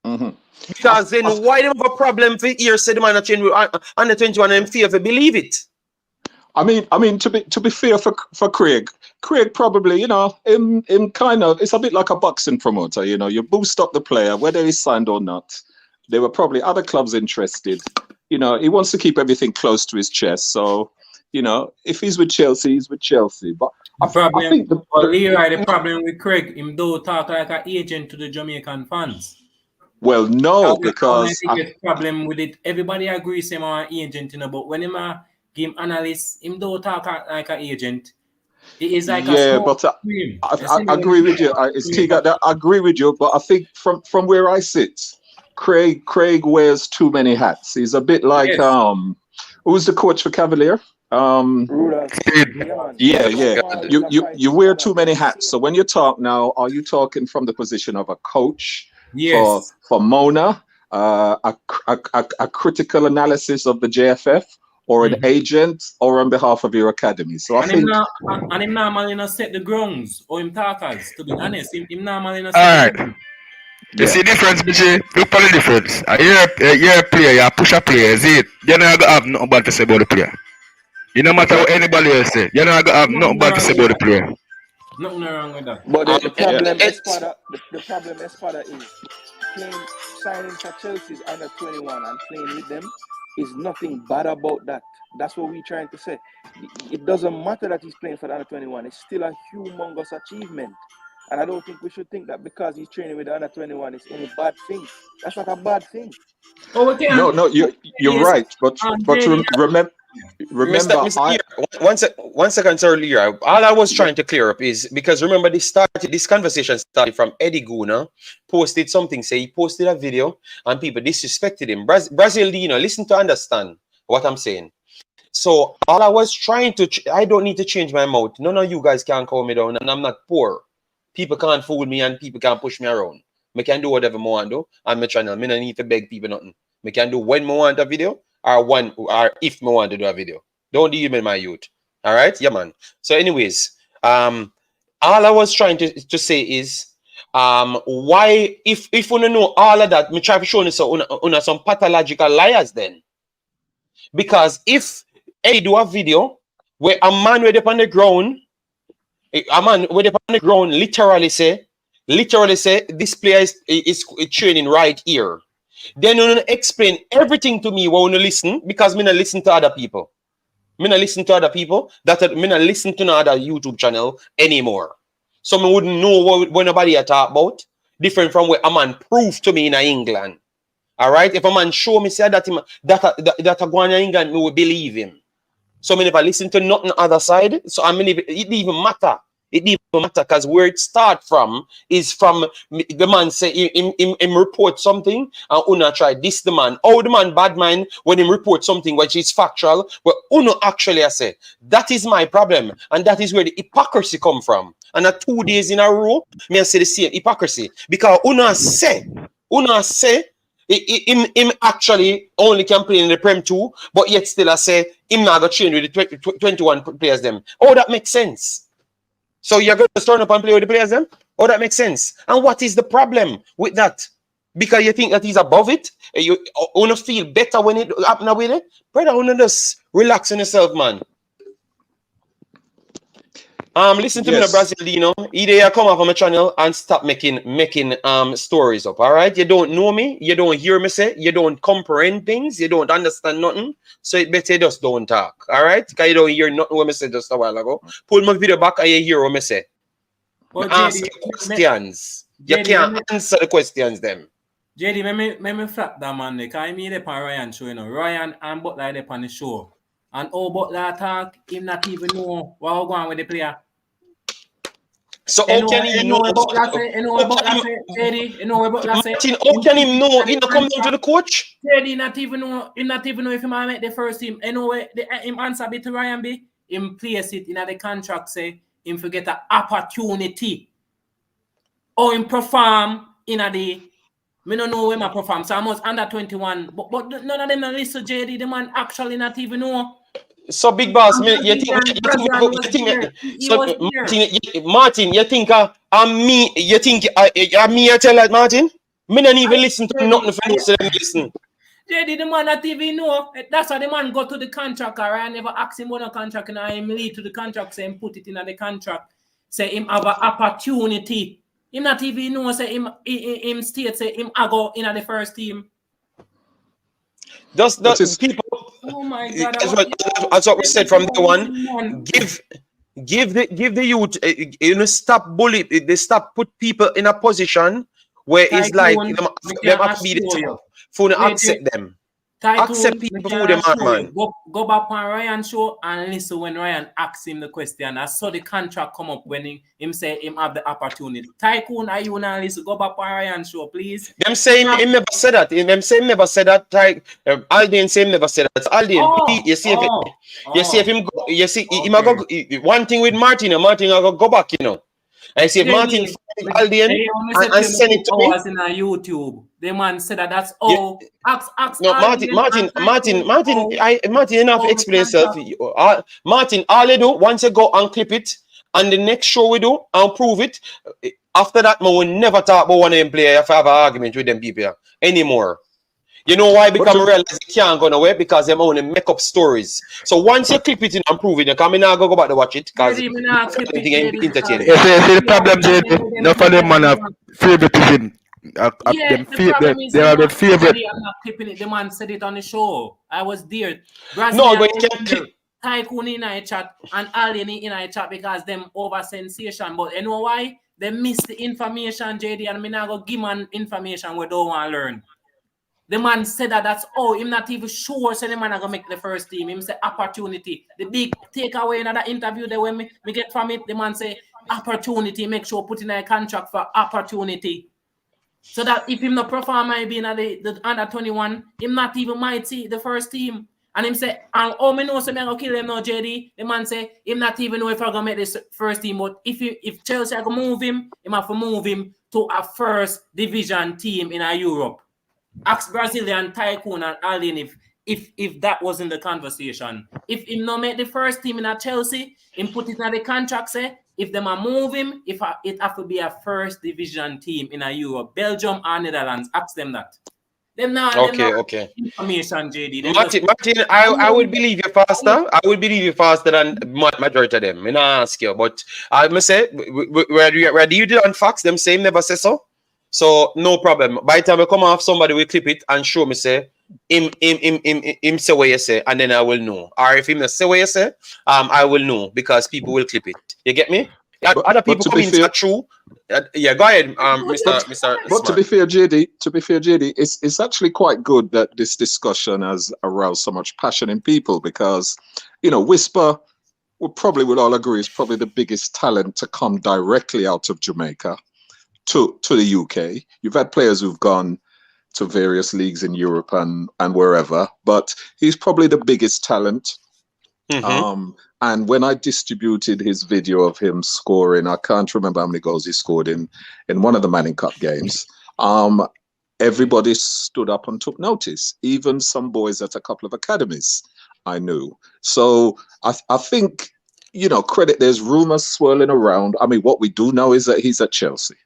Mm-hmm. Because then why them have a problem for years say the man train with under 21 and fear if you believe it? I mean to be fair for Craig probably, him kind of, it's a bit like a boxing promoter, you boost up the player whether he's signed or not. There were probably other clubs interested. He wants to keep everything close to his chest. So, if he's with Chelsea, he's with Chelsea. But I think the problem with Craig, him don't talk like an agent to the Jamaican fans. Well, no, because the problem with it, everybody agrees him an agent, but when him a game analyst, him don't talk like an agent. It is like I agree with you. I agree with you, but I think from where I sit, Craig wears too many hats. He's a bit like who's the coach for Cavalier? Yeah. You wear too many hats. So when you talk now, are you talking from the position of a coach? Yes. For Mona, a critical analysis of the JFF, or an agent, or on behalf of your academy. So I think. And him normally not set the grounds or him talkers. To be honest, him normally not. All right. You see the difference, BJ? Look at the difference. You're a player, you're a pusher player, is it? You're not gonna have nothing bad to say about the player. You no matter what anybody else say, you're not gonna have nothing bad to say about the player. Nothing wrong with that. But the problem Espada is signing for Chelsea's under 21 and playing with them is nothing bad about that. That's what we're trying to say. It doesn't matter that he's playing for the under 21. It's still a humongous achievement. And I don't think we should think that because he's training with the under 21 is any bad thing. That's not a bad thing. Oh, we can. No, you're Yes. right. But JD, remember, Mr. Lear, one second, sir, Lear. All I was trying to clear up is because remember this conversation started from Eddie Guna posted something, say he posted a video and people disrespected him. Braziliano, listen to understand what I'm saying. So all I was trying to, I don't need to change my mouth. None of you guys can call me down and I'm not poor. People can't fool me and people can't push me around. I can do whatever I want to do on my channel. I don't need to beg people nothing. I can do when I want a video or if I want to do a video. Don't deal with my youth. All right? Yeah, man. So anyways, all I was trying to say is why if you know all of that, me try to show you some pathological liars then. Because if I do a video where a man with up on the ground, literally say this player is training right here. Then you explain everything to me when you listen, because me not listen to other people. Me not listen to other people. Me not listen to no other YouTube channel anymore. So me wouldn't know what nobody I talk about. Different from what a man proved to me in England. All right? If a man show me say that a going in England, me will believe him. So I never listen to nothing other side. So it didn't even matter. It didn't even matter because where it start from is from the man say him report something and Una try this the man. Oh, the man bad mind when him report something which is factual, but Una actually I say that is my problem and that is where the hypocrisy come from. And 2 days in a row, me I say the same hypocrisy because Una say him actually only can play in the Prem 2, but yet still I say him not going to train with the 21 players them. Oh, that makes sense. So you're going to turn up and play with the players then? Oh, that makes sense. And what is the problem with that? Because you think that he's above it? You want to feel better when it happens with it? Brother, want to just relax on yourself, man. Listen to me, Braziliano. Either you come off on my channel and stop making stories up. All right, you don't know me, you don't hear me say, you don't comprehend things, you don't understand nothing. So it better just don't talk. All right, because you don't hear nothing what I said just a while ago. Pull my video back and you hear what I say. Ask questions. You can't answer the questions them. JD, me flap that man. Because I mean, upon Ryan show, you know, Ryan and Butler they on the show. And Butler talk, him not even know what going on with the player. So how can he know? How can he know? He not come down to the coach. JD not even know if he might make the first team. You know him answer bit to Ryan B. Him place it in the contract say him forget an opportunity. Or him perform in a day. Me don't know when I perform. So I must under 21. But none of them are listen JD. The man actually not even know. So big boss, Martin, you think me? You think me? I tell that Martin, me don't even listen to nothing for you. Listen. JD, the man not even know. That's why the man go to the contract. I never ask him on a contract, and I him lead to the contract. Say him put it in the contract. Say him have an opportunity. Him not even know. Say him state. Say him go in the first team. Those people. Oh my God! That's what we said from day one. Give the youth. Stop bully. They stop put people in a position where it's like them have to be the top. For accept them. Accept people who them are, man. Go back on Ryan show and listen when Ryan asks him the question. I saw the contract come up when him say him have the opportunity. Tycoon, are you now listen? Go back on Ryan show, please. Them saying him never said that. Them saying never said that. Aldin say him never said that. Aldin, you see if him go, you see him go one thing with Martin. Martin go back, you know. I see if Martin Aldin and send it to me. In a YouTube. The man said that's all. No, Martin, enough explain yourself. Martin, all they do once you go and clip it, and the next show we do and prove it. After that, man, we never talk about one of them player if I have an argument with them people anymore. You know why? Because I realize they can't go nowhere because they only make up stories. So once you clip it and prove it, you come in now go back to watch it because it's entertaining. See the problem, JD. Enough of them man have favoritism. They are the favorite. I'm not clipping it. The man said it on the show. I was there. No, but you can't clip. Tycoon in a chat and Alien in a chat because them over sensation. But you know why? they miss the information, JD, and me now go give man information we don't want to learn. The man said that's him not even sure so the man are gonna make the first team. Him say opportunity. The big takeaway in that interview that when me get from it, the man say opportunity, make sure put in a contract for opportunity. So that if him not perform might be in the under 21, him not even might see the first team. And him say, and me know so me gonna kill him now, JD. The man say him not even know if I gonna make this first team, but if Chelsea are gonna move him have to move him to a first division team in Europe. Ask Brazilian Tycoon and Alden if that wasn't the conversation. If him not make the first team in a Chelsea, him put it in the contract say if them are move him, it have to be a first division team in a Europe, Belgium or Netherlands. Ask them that. Them now Okay. Information, JD. Martin, I would believe you faster. I would believe you faster than majority of them. I not ask you, but I must say where you did on facts, them same never say so. So no problem. By the time I come off, somebody will clip it and show me say him say what you say, and then I will know. Or if him not say what you say, I will know because people will clip it. You get me? Other people come in are true. Yeah, go ahead, Mr. But to be fair, JD, it's actually quite good that this discussion has aroused so much passion in people because, Whisper, we probably would all agree, is probably the biggest talent to come directly out of Jamaica to the UK. You've had players who've gone to various leagues in Europe and wherever, but he's probably the biggest talent. And when I distributed his video of him scoring, I can't remember how many goals he scored in one of the Manning Cup games. Everybody stood up and took notice, even some boys at a couple of academies I knew. So I think, credit, there's rumors swirling around. I mean, what we do know is that he's at Chelsea.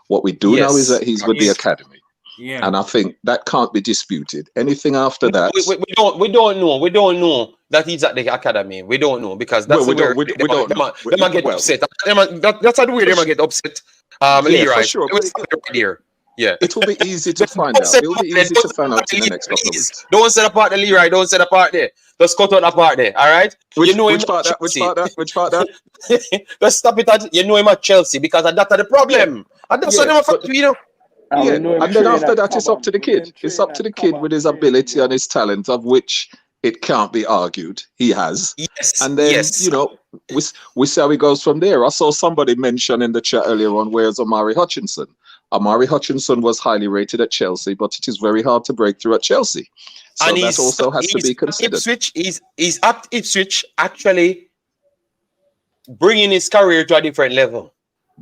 What we do know is that he's with the academy. Yeah. And I think that can't be disputed. Anything after that, we don't know. We don't know that he's at the academy. We don't know because that's where they might get upset. That's how the way they might get upset. For sure. Yeah. It will be easy to find out. It will be easy to find out in the next couple of weeks. Don't set apart the Leroy. Don't set apart there. Just cut out that part there. All right. Which part that? Let's stop it at him at Chelsea because that's the problem. And that's what them and then after that, it's up to the kid. It's up to the kid with his ability and his talent, of which it can't be argued he has. Yes. And then, we see how he goes from there. I saw somebody mention in the chat earlier on, where's Omari Hutchinson? Omari Hutchinson was highly rated at Chelsea, but it is very hard to break through at Chelsea. So and that also has to be considered. He's at Ipswich actually bringing his career to a different level.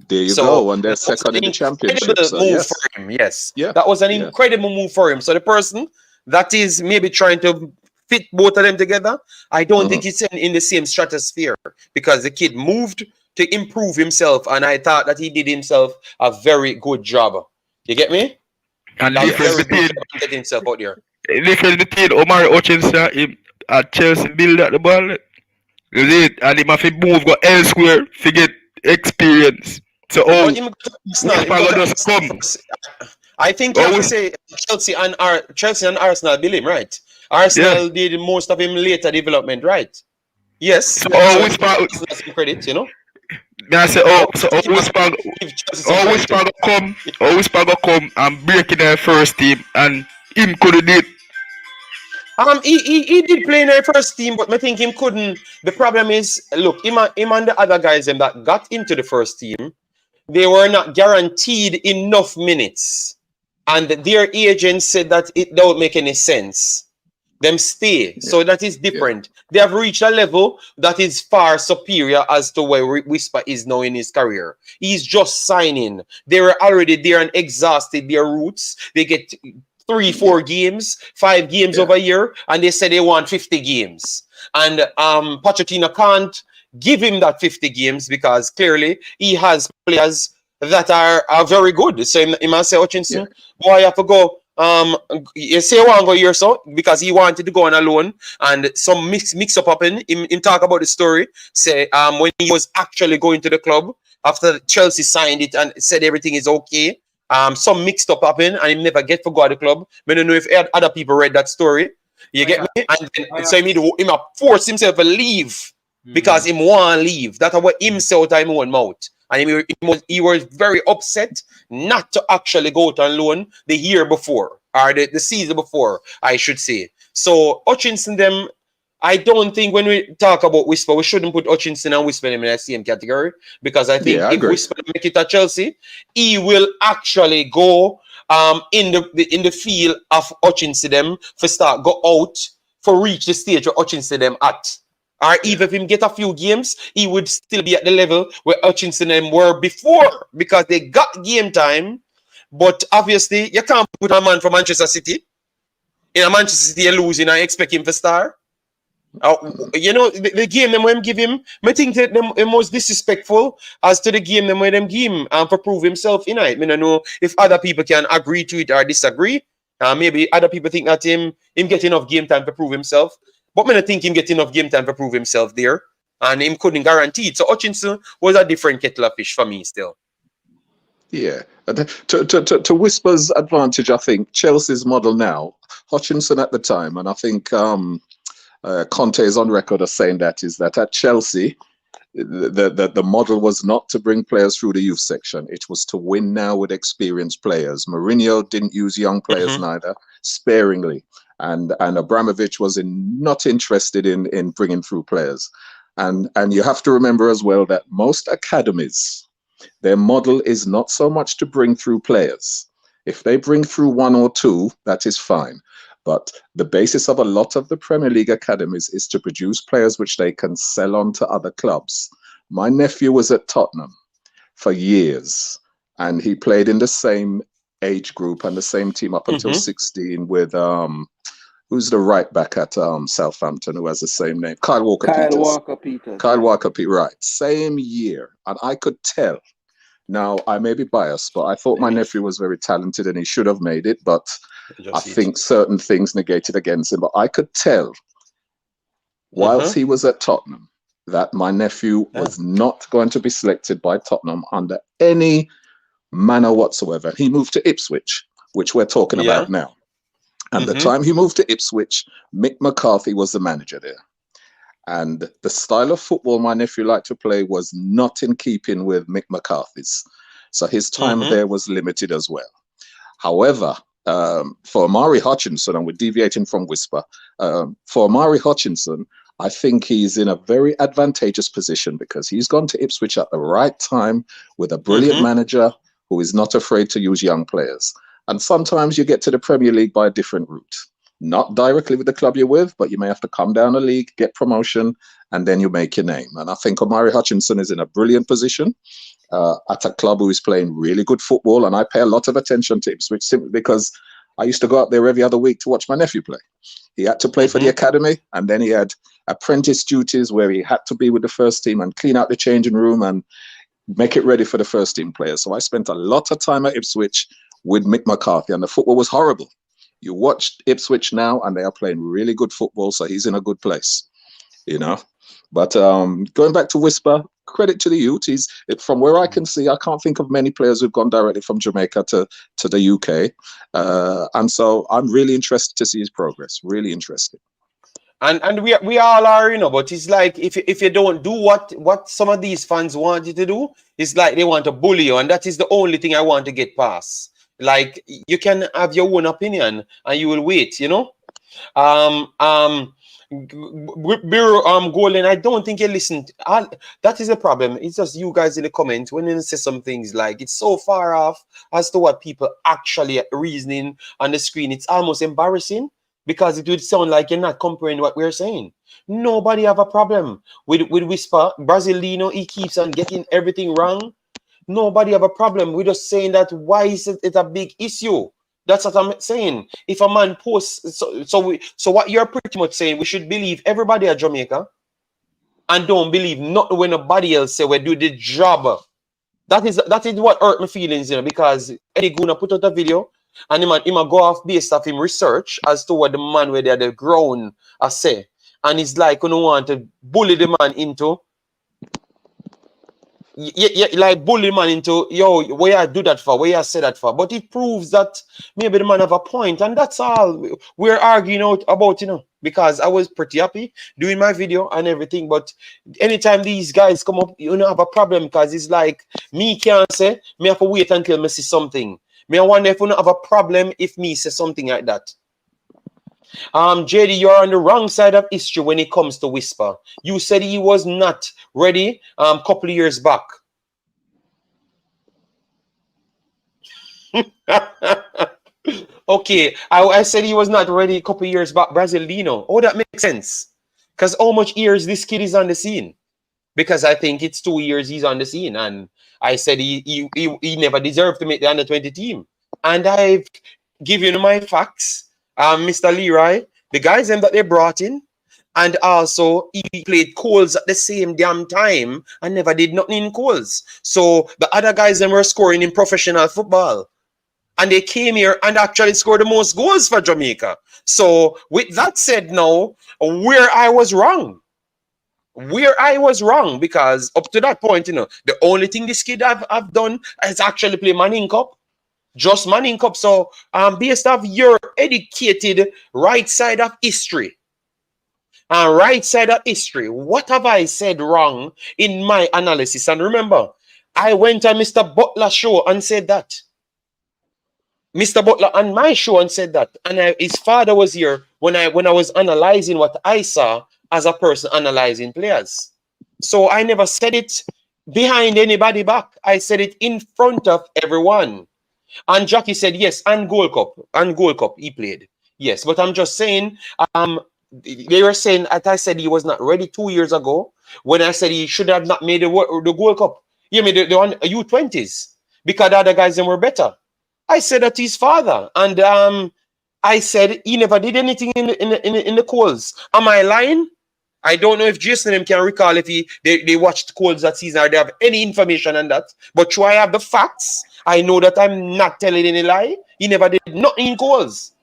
There you go, and they're second in the championship. So move for him, yes. Yeah. That was an incredible move for him. So the person that is maybe trying to fit both of them together, I don't think it's in the same stratosphere because the kid moved to improve himself, and I thought that he did himself a very good job. You get me? And get himself out there. Difference between Omari Hutchinson at Chelsea build at the ball. You see it? And he have to move go elsewhere to get experience. So just come. I think you have to say Chelsea and Arsenal build him, right? Arsenal did most of him later development, right? Yes. So always some credit, I say, always come and break in their first team, and him could do it. He did play in their first team, but I think him couldn't. The problem is, look, him and the other guys that got into the first team, they were not guaranteed enough minutes, and their agent said that it don't make any sense. Them stay, so that is different. They have reached a level that is far superior as to where Whisper is now in his career. He's just signing. They were already there and exhausted their roots. They get 3-4 games, 5 games over a year, and they say they want 50 games. And Pochettino can't give him that 50 games because clearly he has players that are very good. So he must say, Hutchinson, boy, you have to go. You say 1 year or so because he wanted to go on alone, and some mix up happened. Him talk about the story. Say when he was actually going to the club after Chelsea signed it and said everything is okay. Some mixed up happened and he never get to go to the club. I don't know if other people read that story. You get me? And then, so he force himself to leave because he want to leave. That's what him say out of his own mouth. And he was very upset not to actually go out on loan the year before, or the season before, I should say. So Hutchinson, them, I don't think when we talk about Whisper, we shouldn't put Hutchinson and Whisper in the same category, because I think Yeah, I if agree. Whisper make it at Chelsea, he will actually go in the field of Hutchinson them for start go out for reach the stage where Hutchinson them at. Or even if him get a few games, he would still be at the level where Hutchinson them were before, because they got game time. But obviously, you can't put a man from Manchester City in a Manchester City and losing and expect him to star. You know, the game them when give him, I think that them most disrespectful as to the game them when them give him for prove himself in it. I don't know if other people can agree to it or disagree. Maybe other people think that him get enough game time to prove himself. But I don't think him get enough game time to prove himself there. And him couldn't guarantee it. So Hutchinson was a different kettle of fish for me still. Yeah. To Whisper's advantage, I think Chelsea's model now, Hutchinson at the time, and I think Conte is on record as saying that, is that at Chelsea, the model was not to bring players through the youth section. It was to win now with experienced players. Mourinho didn't use young players neither, sparingly. And Abramovich was not interested in bringing through players. And you have to remember as well that most academies, their model is not so much to bring through players. If they bring through one or two, that is fine. But the basis of a lot of the Premier League academies is to produce players which they can sell on to other clubs. My nephew was at Tottenham for years, and he played in the same age group and the same team up until 16 with who's the right back at Southampton who has the same name? Kyle Walker-Peters. Kyle Walker-Peters, right. Same year. And I could tell. Now, I may be biased, but I thought my nephew was very talented and he should have made it. But I think certain things negated against him. But I could tell, whilst he was at Tottenham, that my nephew was not going to be selected by Tottenham under any manner whatsoever. He moved to Ipswich, which we're talking about now. And the time he moved to Ipswich, Mick McCarthy was the manager there. And the style of football my nephew liked to play was not in keeping with Mick McCarthy's. So his time there was limited as well. However, for Amari Hutchinson, and we're deviating from Whisper, for Amari Hutchinson, I think he's in a very advantageous position because he's gone to Ipswich at the right time with a brilliant manager who is not afraid to use young players. And sometimes you get to the Premier League by a different route. Not directly with the club you're with, but you may have to come down a league, get promotion, and then you make your name. And I think Amari Hutchinson is in a brilliant position at a club who is playing really good football. And I pay a lot of attention to Ipswich simply because I used to go out there every other week to watch my nephew play. He had to play for the academy, and then he had apprentice duties where he had to be with the first team and clean out the changing room and make it ready for the first team players. So I spent a lot of time at Ipswich with Mick McCarthy, and the football was horrible. You watch Ipswich now, and they are playing really good football, so he's in a good place, you know. But going back to Whisper, credit to the youth. From where I can see, I can't think of many players who've gone directly from Jamaica to the UK, and so I'm really interested to see his progress. Really interested. And we all are, you know. But it's like if you don't do what some of these fans want you to do, it's like they want to bully you, and that is the only thing I want to get past. Like, you can have your own opinion and you will wait, you know. Golden, I don't think you listen. That is a problem. It's just you guys in the comments when you say some things like it's so far off as to what people actually are reasoning on the screen. It's almost embarrassing because it would sound like you're not comprehending what we're saying. Nobody have a problem with Whisper. Brazilino, he keeps on getting everything wrong. Nobody have a problem. We're just saying that why is it a big issue? That's what I'm saying. If a man posts, so what you're pretty much saying, we should believe everybody at Jamaica and don't believe nothing when nobody else say we do the job. That is what hurt my feelings, you know, because Eddie Guna put out a video and him go off based off him research as to what the man where they're the ground say. And it's like you don't want to bully the man into like bully man into yo, where I do that for, where I say that for. But it proves that maybe the man have a point, and that's all we're arguing out about, because I was pretty happy doing my video and everything. But anytime these guys come up, have a problem, because it's like me can't say, me have to wait until me see something. Me I wonder if we don't have a problem if me say something like that. JD, you're on the wrong side of history when it comes to Whisper. You said he was not ready couple of years back. Okay, I said he was not ready a couple of years back. Brazilino. Oh, that makes sense. Because how much years this kid is on the scene? Because I think it's 2 years he's on the scene. And I said he never deserved to make the under-20 team. And I've given you my facts. Mr. Leroy, the guys that they brought in, and also he played Coles at the same damn time and never did nothing in Coles. So the other guys them were scoring in professional football. And they came here and actually scored the most goals for Jamaica. So with that said now, where I was wrong, because up to that point, the only thing this kid have done is actually play Manning Cup. Just Manning Cup. So based off your educated right side of history, what have I said wrong in my analysis? And remember, I went on Mr. Butler's show and said that. Mr. Butler on my show and said that. And his father was here when I was analyzing what I saw as a person analyzing players. So I never said it behind anybody back. I said it in front of everyone. And Jackie said, yes, and Gold Cup, he played. Yes, but I'm just saying, they were saying that I said he was not ready 2 years ago when I said he should have not made the Gold Cup. You mean the U20s? Because the other guys them were better. I said that his father, and I said he never did anything in the Coles. Am I lying? I don't know if Jason and them can recall if they watched Coles that season or they have any information on that. But try I have the facts. I know that I'm not telling any lie. He never did nothing in Coles.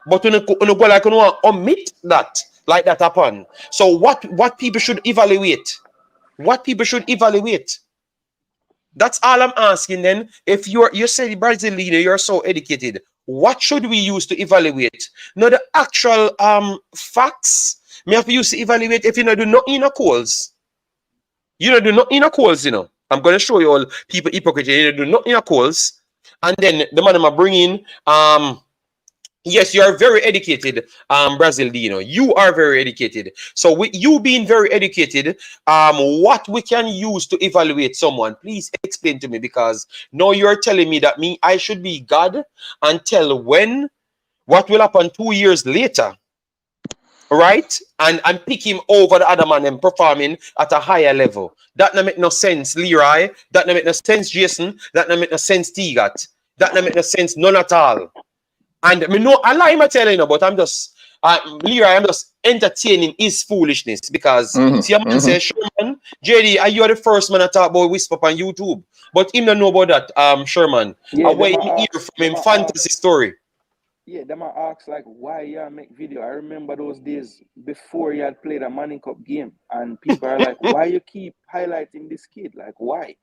But when you go like omit that, like that happened. So what people should evaluate? What people should evaluate? That's all I'm asking then. If you say Brazilian, you're so educated, what should we use to evaluate? Not the actual facts. Me have to use to evaluate if you don't do nothing in a Coles. You don't do nothing in a Coles, I'm going to show you all people hypocrite. You don't do nothing in a Coles. And then the man I'm bringing, yes, you are very educated, Braziliano. You are very educated. So with you being very educated, what we can use to evaluate someone, please explain to me, because now you're telling me that I should be God and tell what will happen 2 years later, right? And pick him over the other man and performing at a higher level. That don't make no sense, Leroy. That don't make no sense, Jason. That don't make no sense, Tigat. That don't make no sense, none at all. And I know I lie, I'm telling you, but I'm just Leroy, I'm just entertaining his foolishness, because see a man say, Sherman, JD, you are the first man to talk about Whisper on YouTube. But him don't know about that, Sherman. Yeah, I wait to hear from him fantasy story. Yeah, them I ask like why you make video. I remember those days before you had played a Manning Cup game, and people are like, why you keep highlighting this kid? Like why?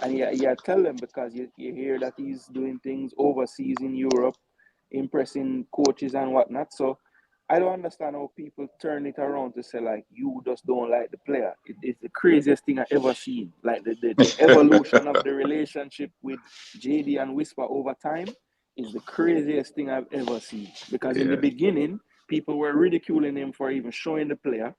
And you tell them because you hear that he's doing things overseas in Europe, impressing coaches and whatnot. So I don't understand how people turn it around to say like you just don't like the player. It's the craziest thing I ever seen. Like the evolution of the relationship with JD and Whisper over time is the craziest thing I've ever seen. Because in the beginning, people were ridiculing him for even showing the player.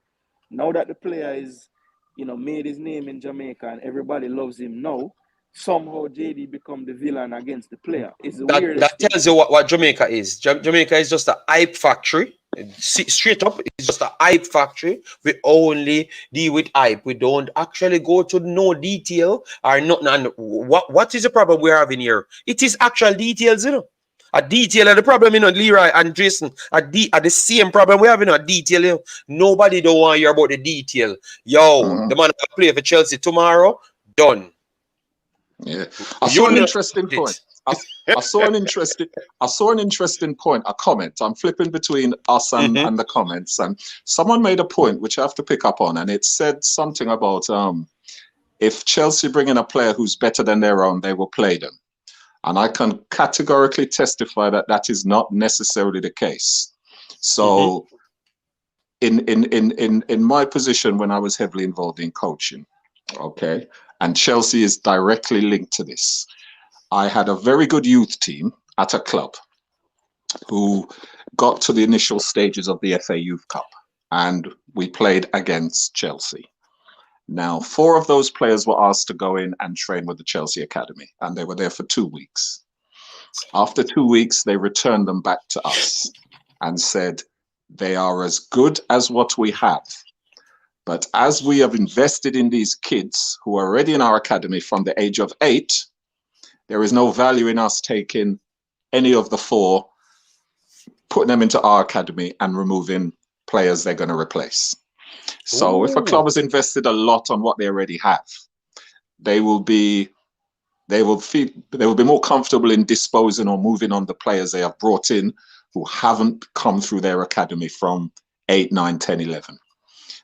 Now that the player is, made his name in Jamaica and everybody loves him now, somehow JD become the villain against the player. It's the weirdest That tells you what Jamaica is. Jamaica is just a hype factory. Straight up, it's just a hype factory. We only deal with hype. We don't actually go to no detail or nothing. And what is the problem we're having here? It is actual details, A detail of the problem, Leroy and Jason. The same problem we have, a detail. Nobody don't want to hear about the detail. Yo, the man that play for Chelsea tomorrow, done. Yeah, I saw an interesting point. I saw an interesting point. A comment. I'm flipping between us and the comments, and someone made a point which I have to pick up on, and it said something about If Chelsea bring in a player who's better than their own, they will play them. And I can categorically testify that that is not necessarily the case. So in my position when I was heavily involved in coaching, okay, and Chelsea is directly linked to this, I had a very good youth team at a club who got to the initial stages of the FA Youth Cup, and we played against Chelsea. Now, 4 of those players were asked to go in and train with the Chelsea Academy, and they were there for 2 weeks. After 2 weeks, they returned them back to us and said, they are as good as what we have. But as we have invested in these kids who are already in our academy from the age of 8, there is no value in us taking any of the 4, putting them into our academy and removing players they're going to replace. So if a club has invested a lot on what they already have, they will be more comfortable in disposing or moving on the players they have brought in who haven't come through their academy from 8, 9, 10, 11.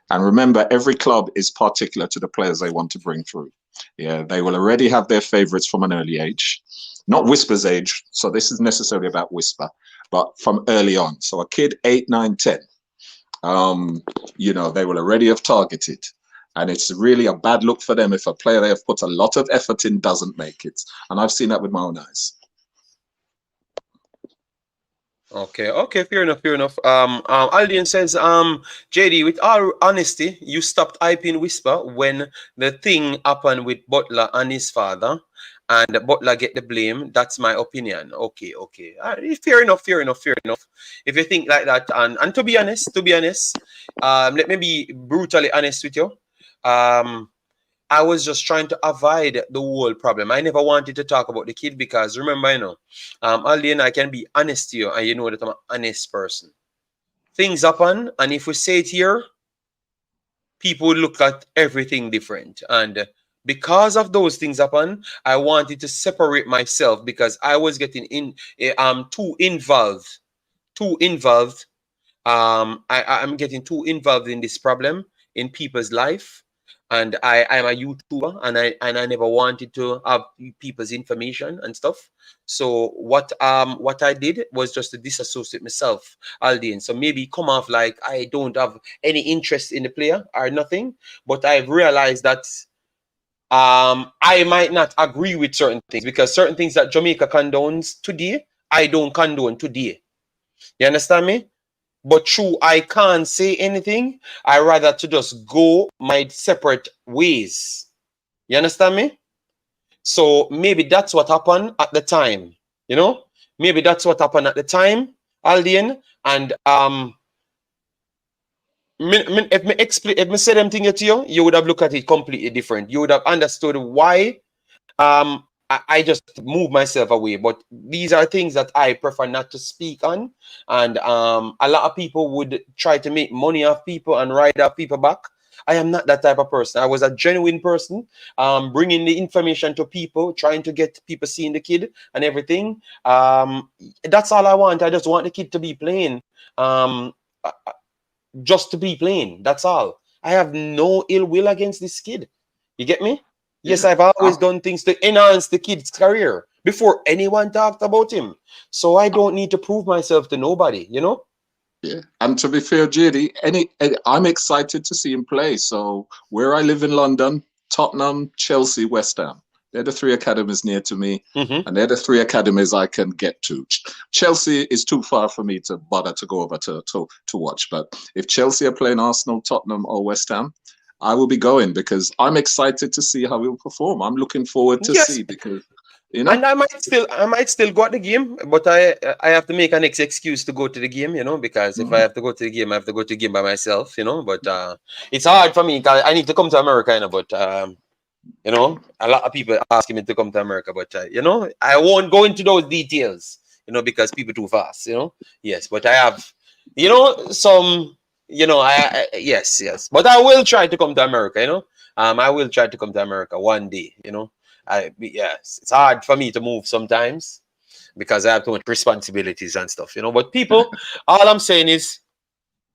And remember, every club is particular to the players they want to bring through. Yeah, they will already have their favorites from an early age, not Whisper's age. So this is necessarily about Whisper, but from early on. So a kid 8, 9, 10, you know, they will already have targeted. And it's really a bad look for them if a player they have put a lot of effort in doesn't make it. And I've seen that with my own eyes. Okay, fair enough. Aldian says, JD, with all honesty, you stopped hyping Whisper when the thing happened with Butler and his father, and Butler get the blame. That's my opinion. Okay. Fair enough. If you think like that, and to be honest, let me be brutally honest with you. I was just trying to avoid the whole problem. I never wanted to talk about the kid because remember, you know, Aldian, I can be honest to you, and you know that I'm an honest person. Things happen, and if we say it here, people would look at everything different. And because of those things happen, I wanted to separate myself because I was getting too involved. I'm getting too involved in this problem in people's life. And I'm a YouTuber, and I never wanted to have people's information and stuff. So what I did was just to disassociate myself, Aldian. So maybe come off like I don't have any interest in the player or nothing. But I've realized that I might not agree with certain things because certain things that Jamaica condones today, I don't condone today. You understand me? But true, I can't say anything. I rather to just go my separate ways. You understand me? So maybe that's what happened at the time. You know? Maybe that's what happened at the time, Aldian. And if me say them things to you, you would have looked at it completely different. You would have understood why I just move myself away. But these are things that I prefer not to speak on. And a lot of people would try to make money off people and ride off people back. I am not that type of person. I was a genuine person, bringing the information to people, trying to get people seeing the kid and everything. That's all I want. I just want the kid to be playing. Just to be playing. That's all. I have no ill will against this kid. You get me? Yes, I've always done things to enhance the kid's career before anyone talked about him. So I don't need to prove myself to nobody, you know? Yeah, and to be fair, JD, I'm excited to see him play. So where I live in London, Tottenham, Chelsea, West Ham, they're the 3 academies near to me, and they're the 3 academies I can get to. Chelsea is too far for me to bother to go over to watch. But if Chelsea are playing Arsenal, Tottenham, or West Ham, I will be going because I'm excited to see how he'll perform. I'm looking forward to see because, you know. And I might still go at the game, but I have to make an excuse to go to the game, you know, because if I have to go to the game, I have to go to the game by myself, you know. But it's hard for me because I need to come to America, you know. But you know, a lot of people asking me to come to America, but you know, I won't go into those details, you know, because people too fast, you know. Yes, but I have, you know, some. You know, yes, but I will try to come to America. You know, I will try to come to America one day. You know, yes, it's hard for me to move sometimes because I have too much responsibilities and stuff. You know, but people, all I'm saying is,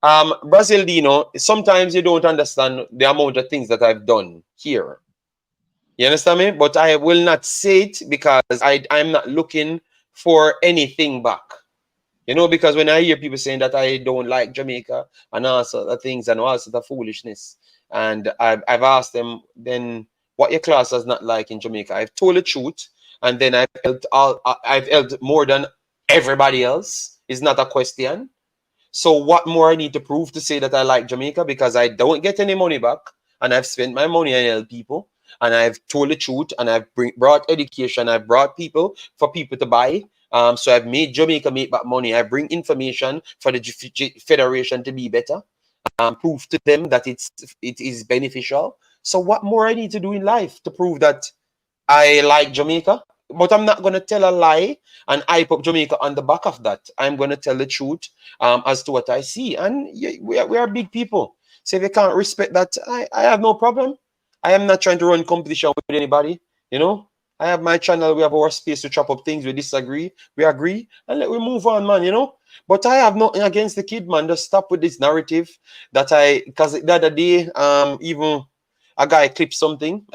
Brazildino, sometimes you don't understand the amount of things that I've done here. You understand me? But I will not say it because I'm not looking for anything back. You know, because when I hear people saying that I don't like Jamaica and all sorts of things and all sorts of foolishness, and I've asked them, then what your class does not like in Jamaica? I've told the truth, and then I've helped more than everybody else. It's not a question. So what more I need to prove to say that I like Jamaica? Because I don't get any money back, and I've spent my money on help people, and I've told the truth, and I've brought education, I've brought people for people to buy. So I've made Jamaica make back money. I bring information for the federation to be better. Prove to them that it is beneficial. So what more I need to do in life to prove that I like Jamaica? But I'm not going to tell a lie and hype up Jamaica on the back of that. I'm going to tell the truth as to what I see. And we are big people. So if you can't respect that, I have no problem. I am not trying to run competition with anybody. You know, I have my channel. We have our space to chop up things. We disagree. We agree. And let we move on, man, you know. But I have nothing against the kid, man. Just stop with this narrative that because the other day, even a guy clipped something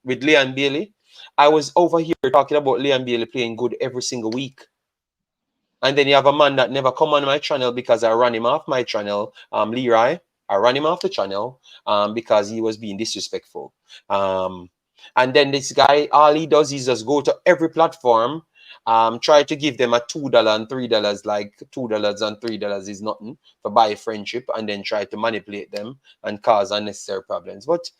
with Leon Bailey. I was over here talking about Leon Bailey playing good every single week. And then you have a man that never come on my channel because I ran him off my channel, Leroy. I ran him off the channel because he was being disrespectful. And then this guy, all he does is just go to every platform, try to give them a $2 and $3, like $2 and $3 is nothing for buy friendship, and then try to manipulate them and cause unnecessary problems. But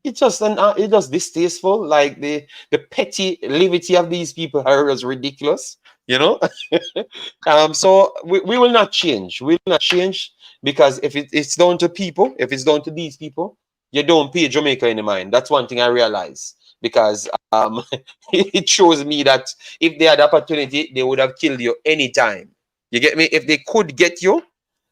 it's just distasteful. Like the petty levity of these people are just ridiculous, you know. So we will not change. We will not change because if it's down to people, if it's down to these people, you don't pay Jamaica any mind. That's one thing I realize because it shows me that if they had the opportunity, they would have killed you anytime. You get me? If they could get you,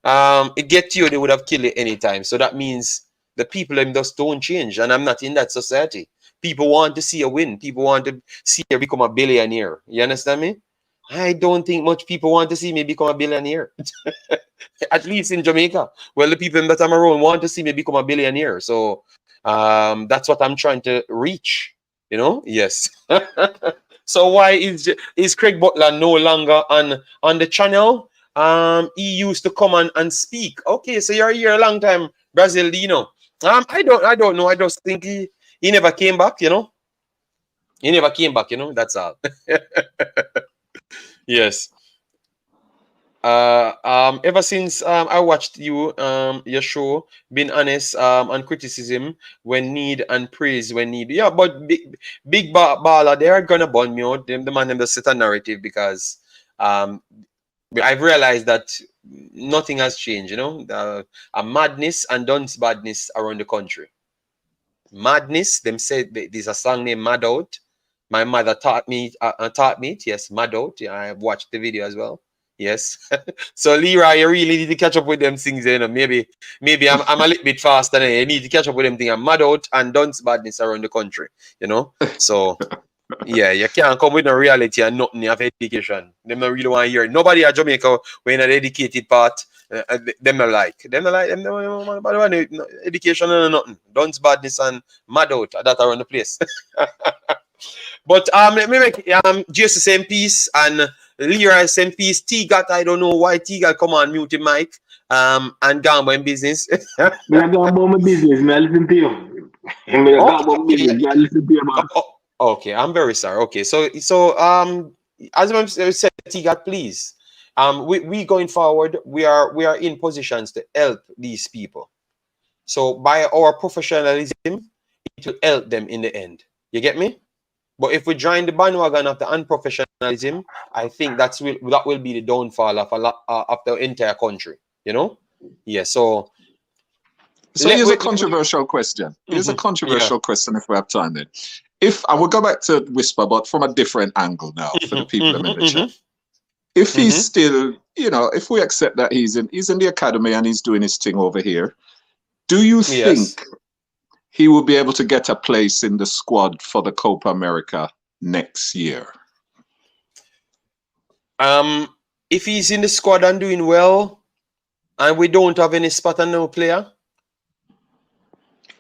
they would have killed you anytime. So that means the people them just don't change, and I'm not in that society. People want to see a win. People want to see you become a billionaire. You understand me? I don't think much people want to see me become a billionaire. At least in Jamaica. Well, the people that I'm around want to see me become a billionaire. So that's what I'm trying to reach. You know? Yes. So why is Craig Butler no longer on the channel? He used to come on and speak. Okay, so you're here a long time, Brazilino. I don't know. I just think he never came back, you know. He never came back, you know. That's all. Yes. Ever since I watched your show, being honest and criticism when need and praise when need. Yeah, but big baller, they are gonna burn me out. The man them just set a narrative because I've realized that nothing has changed, you know. A madness and dunce badness around the country. Madness, them said there's a song named Mad Out. My mother taught me it. Yes, Mad Out. Yeah, I watched the video as well. Yes. So Leroy, you really need to catch up with them things, you know. Maybe I'm a little bit faster than you. You need to catch up with them things. I'm Mad Out and dunce badness around the country, you know. So yeah, you can't come with no reality and nothing of education. Them not really want to hear it. Nobody at Jamaica when an educated part, them not like. Them not like them no education and nothing. Dunce badness and mad out that around the place. But let me make just the same piece and Leroy same piece. T-Gat, I don't know why T-Gat come on mute mic and gamble in business. Me not go about my business, me I listen to you. Me not go about my business, me I listen to you, man. Okay, I'm very sorry. Okay, so as I said, T-Gat, please. We going forward, we are in positions to help these people. So by our professionalism, it will help them in the end. You get me? But if we join the bandwagon of the unprofessionalism, I think that will be the downfall of the entire country. You know? Yeah. So here's a controversial question. Here's a controversial question if we have time then. If I will go back to Whisper, but from a different angle now for the people in the chat. If he's still, you know, if we accept that he's in the academy and he's doing his thing over here, do you think he will be able to get a place in the squad for the Copa America next year? If he's in the squad and doing well, and we don't have any spot and no player,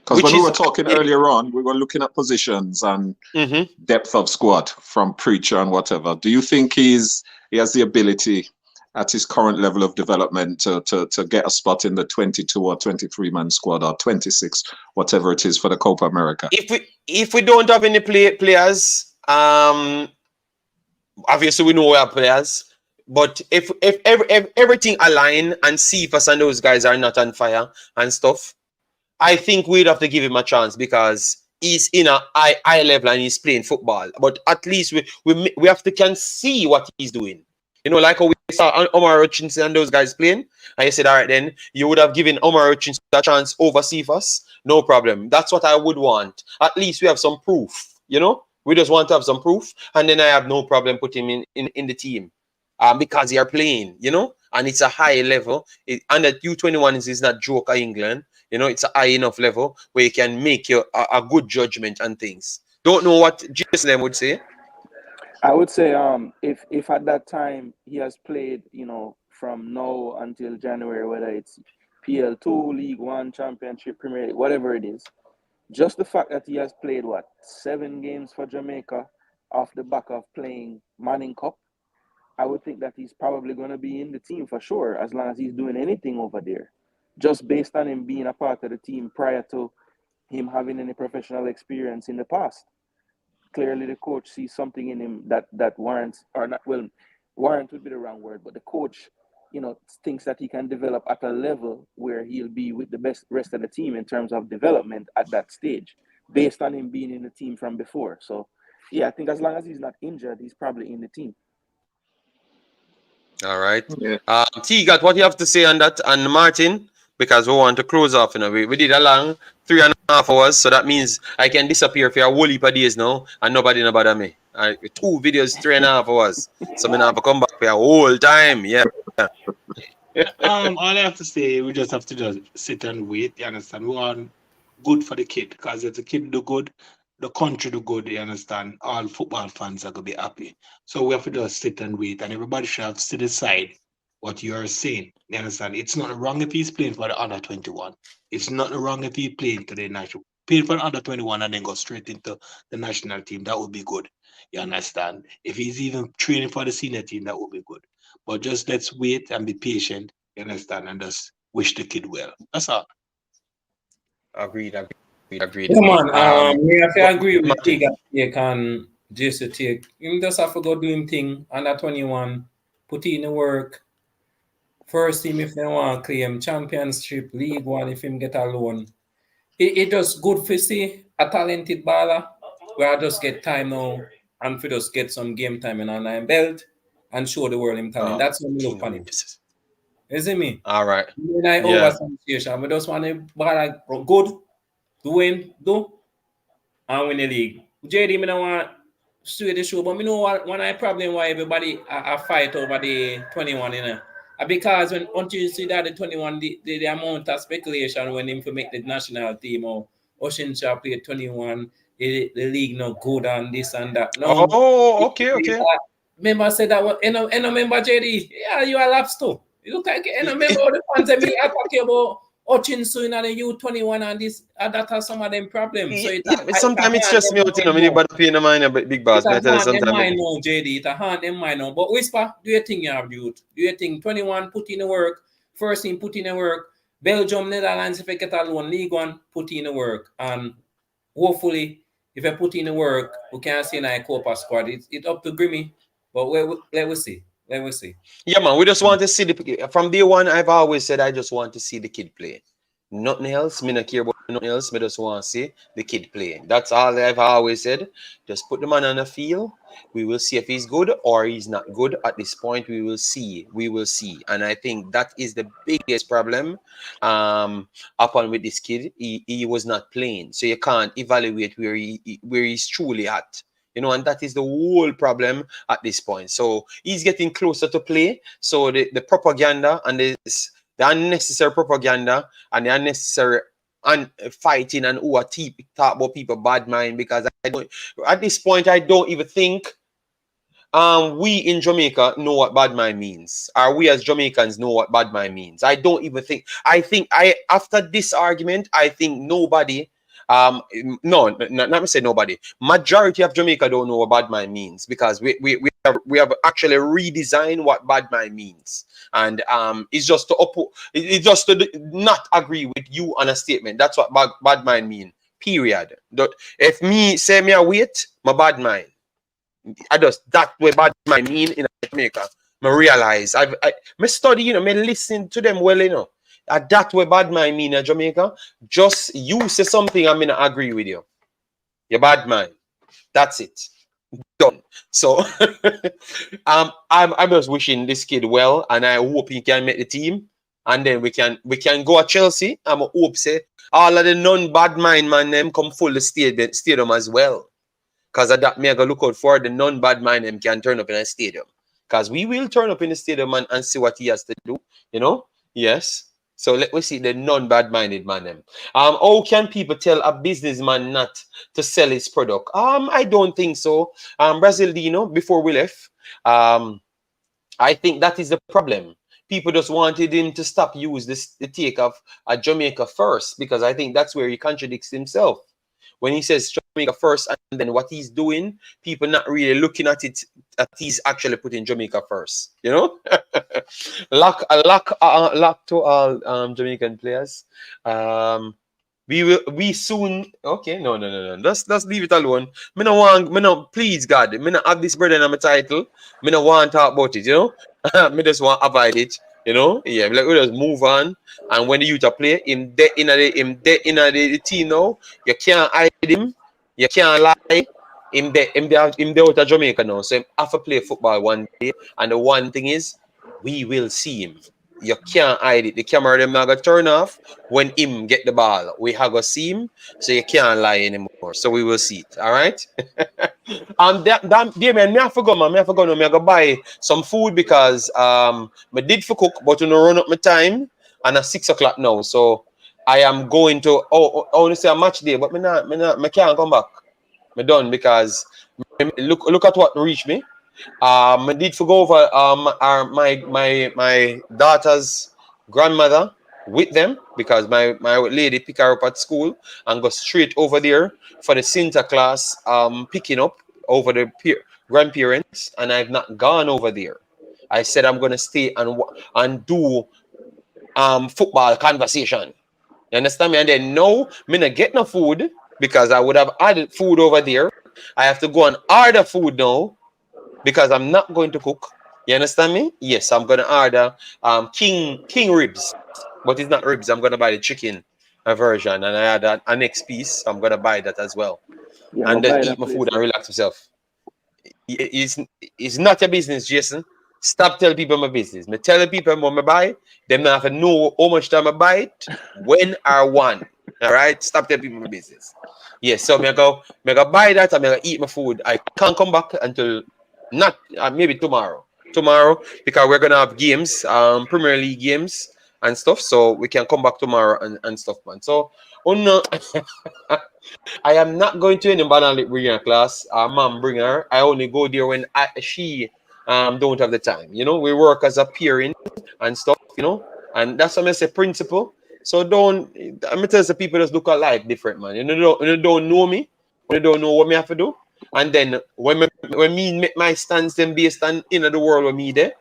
Because Which when we is were talking earlier on, we were looking at positions and depth of squad from Preacher and whatever. Do you think he has the ability at his current level of development to get a spot in the 22 or 23 man squad or 26, whatever it is for the Copa America? If we don't have any players, obviously we know we have players. But if everything align and Cephas and those guys are not on fire and stuff, I think we'd have to give him a chance because he's in a high level and he's playing football. But at least we have to can see what he's doing. You know, like how we saw Omar Hutchinson and those guys playing. And you said, all right, then you would have given Omar Hutchinson a chance over Cephas. No problem. That's what I would want. At least we have some proof. You know, we just want to have some proof. And then I have no problem putting him in the team because they are playing, you know, and it's a high level. And the U21 is not Joker England. You know, it's a high enough level where you can make a good judgment on things. Don't know what Jason would say. I would say if at that time he has played, you know, from now until January, whether it's PL2, League One, Championship, Premier League, whatever it is, just the fact that he has played 7 games for Jamaica off the back of playing Manning Cup, I would think that he's probably going to be in the team for sure, as long as he's doing anything over there. Just based on him being a part of the team prior to him having any professional experience in the past. Clearly the coach sees something in him that warrants, or not, well, warrant would be the wrong word, but the coach, you know, thinks that he can develop at a level where he'll be with the best rest of the team in terms of development at that stage, based on him being in the team from before. So, yeah, I think as long as he's not injured, he's probably in the team. All right. Yeah. T, got what you have to say on that? And Martin, because we want to close off in a way. We did a long 3.5 hours, so that means I can disappear for a whole heap of days now, and nobody bother me. 2 videos, 3.5 hours. So I'm gonna have to come back for a whole time. Yeah. All I have to say, we just have to just sit and wait. You understand? We want good for the kid, because if the kid do good, the country do good. You understand? All football fans are gonna be happy. So we have to just sit and wait, and everybody should have to decide what you are saying. You understand? It's not wrong if he's playing for the under 21. It's not wrong if he's playing to the national, playing for the under 21 and then go straight into the national team. That would be good. You understand? If he's even training for the senior team, that would be good. But just let's wait and be patient. You understand? And just wish the kid well. That's all. Agreed. Come on, me if I agree with Martin. take and Jason take. Him just have to go do him thing under 21, put in the work. First team if they want to claim championship, League One if him get a loan. It just good for see a talented baller where I just get time now and for just get some game time in a 9 belt and show the world him talent. That's what we look on it. You see me? All right. When I over association, we just want to baller good, do and win the league. JD, me don't want to sway the show, but me know one of the problem why everybody a fight over the 21, you know. Because until you see that the 21, the amount of speculation when him to make the national team or Oceanshaw play 21, the league not good and this and that. No. Oh, okay. Remember said that one, and remember JD, yeah, you are lapsed too. You look like and remember all the fans that me attack about Hutchinson and the U21 and this that are some of them problems. So sometimes it's just me out, you know, anybody paying the mind a big boss. It's a hand them mind now, JD. It's a hand them mind now. But Whisper, do you think you have youth? Do you think 21 put in the work? First team put in the work. Belgium, Netherlands, if I get alone, League One, put in the work. And hopefully, if I put in the work, we can see in a Copa squad. It's up to Grimmy. But let us see. Yeah, man. We just want to see from day one. I've always said I just want to see the kid play. Nothing else. Me not care about nothing else. Me just want to see the kid playing. That's all I've always said. Just put the man on the field. We will see if he's good or he's not good. At this point, we will see. And I think that is the biggest problem upon with this kid. He was not playing, so you can't evaluate where he's truly at. You know, and that is the whole problem at this point. So he's getting closer to play. So the propaganda and the unnecessary propaganda and the unnecessary fighting and talk about people bad mind, because at this point I don't even think we in Jamaica know what bad mind means, or we as Jamaicans know what bad mind means. I don't even think. I think after this argument, I think nobody No, not me say nobody. Majority of Jamaica don't know what bad mind means because we have actually redesigned what bad mind means, and it's just to it's just to not agree with you on a statement. That's what bad mind mean. Period. If me say me a wait, my bad mind. I just that way bad mind mean in Jamaica. I realize I study, you know, me listen to them well, you know. That way bad mind mean in Jamaica. Just you say something, I'm gonna agree with you. Your bad mind. That's it. Done. So I'm just wishing this kid well, and I hope he can make the team. And then we can go at Chelsea. I'm hope say all of the non-bad mind man them come full the stadium as well. Because of that, me I go look out for the non-bad mind them can turn up in a stadium. Because we will turn up in the stadium and see what he has to do. You know? Yes. So let me see the non-bad-minded man them. How can people tell a businessman not to sell his product? I don't think so. Brazilino, before we left, I think that is the problem. People just wanted him to stop use the take of Jamaica first, because I think that's where he contradicts himself. When he says Jamaica first and then what he's doing, people not really looking at it that he's actually putting Jamaica first. You know? Luck to all Jamaican players. We soon okay, no. Let's leave it alone. Please God, me not have this burden on my title. Me not want to talk about it, you know. Me just want to avoid it. You know, yeah, like we just move on. And when the youth are play, in the team now, you can't hide him, you can't lie. Him out of Jamaica now. So him have to play football one day. And the one thing is, we will see him. You can't hide it. The camera them not gonna turn off when him get the ball. We have to see him, so you can't lie anymore. So we will see it. All right. Man, me I forgot, man. Me I forgot. No, me I go buy some food because me did for cook, but you know run up my time and at 6 o'clock now. So I am going to I want to say a match day, but me can't come back. Me done because look at what reached me. I did for go over my daughter's grandmother with them because my lady pick her up at school and go straight over there for the Santa class picking up over the grandparents, and I've not gone over there. I said I'm gonna stay and do football conversation. You understand me? And then no, me not get no food because I would have added food over there. I have to go and order food now because I'm not going to cook. You understand me? Yes, I'm gonna order king ribs, but it's not ribs. I'm gonna buy the chicken version, and I had a next piece. I'm gonna buy that as well, Yeah, and but then buy eat that my place. food and relax myself. It's not your business, Jason. Stop telling people my business. Me telling people what I buy, them not have to know how much time I buy it, when or when. All right, stop telling people my business. Yes, so me go buy that. I'm gonna eat my food. I can't come back until not maybe tomorrow. Tomorrow because we're gonna have games, Premier League games and stuff. So we can come back tomorrow and stuff, man. So no. I am not going to any banana bring her class. Our mom bring her. I only go there when she don't have the time. You know, we work as a peering and stuff, you know, and that's what I say principle. So don't I'm gonna tell the people just look at life different, man. You don't know me, you don't know what me have to do. And then when me make my stance then based on in the world with me there,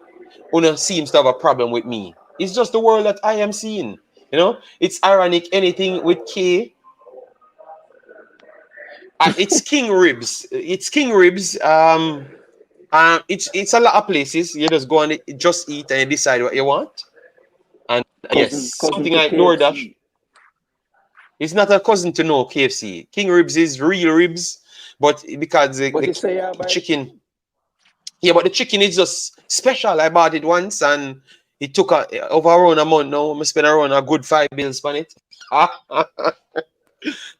one seems to have a problem with me. It's just the world that I am seeing. You know, it's ironic anything with K. It's king ribs. It's king ribs. It's a lot of places. You just go and just eat and you decide what you want. And yes, Cousin something to like DoorDash. KFC. It's not a cousin to no KFC. King ribs is real ribs, but because But you say yeah, the buy chicken, yeah, but the chicken is just special. I bought it once and it took over around a month now. I spent around a good $5 on it.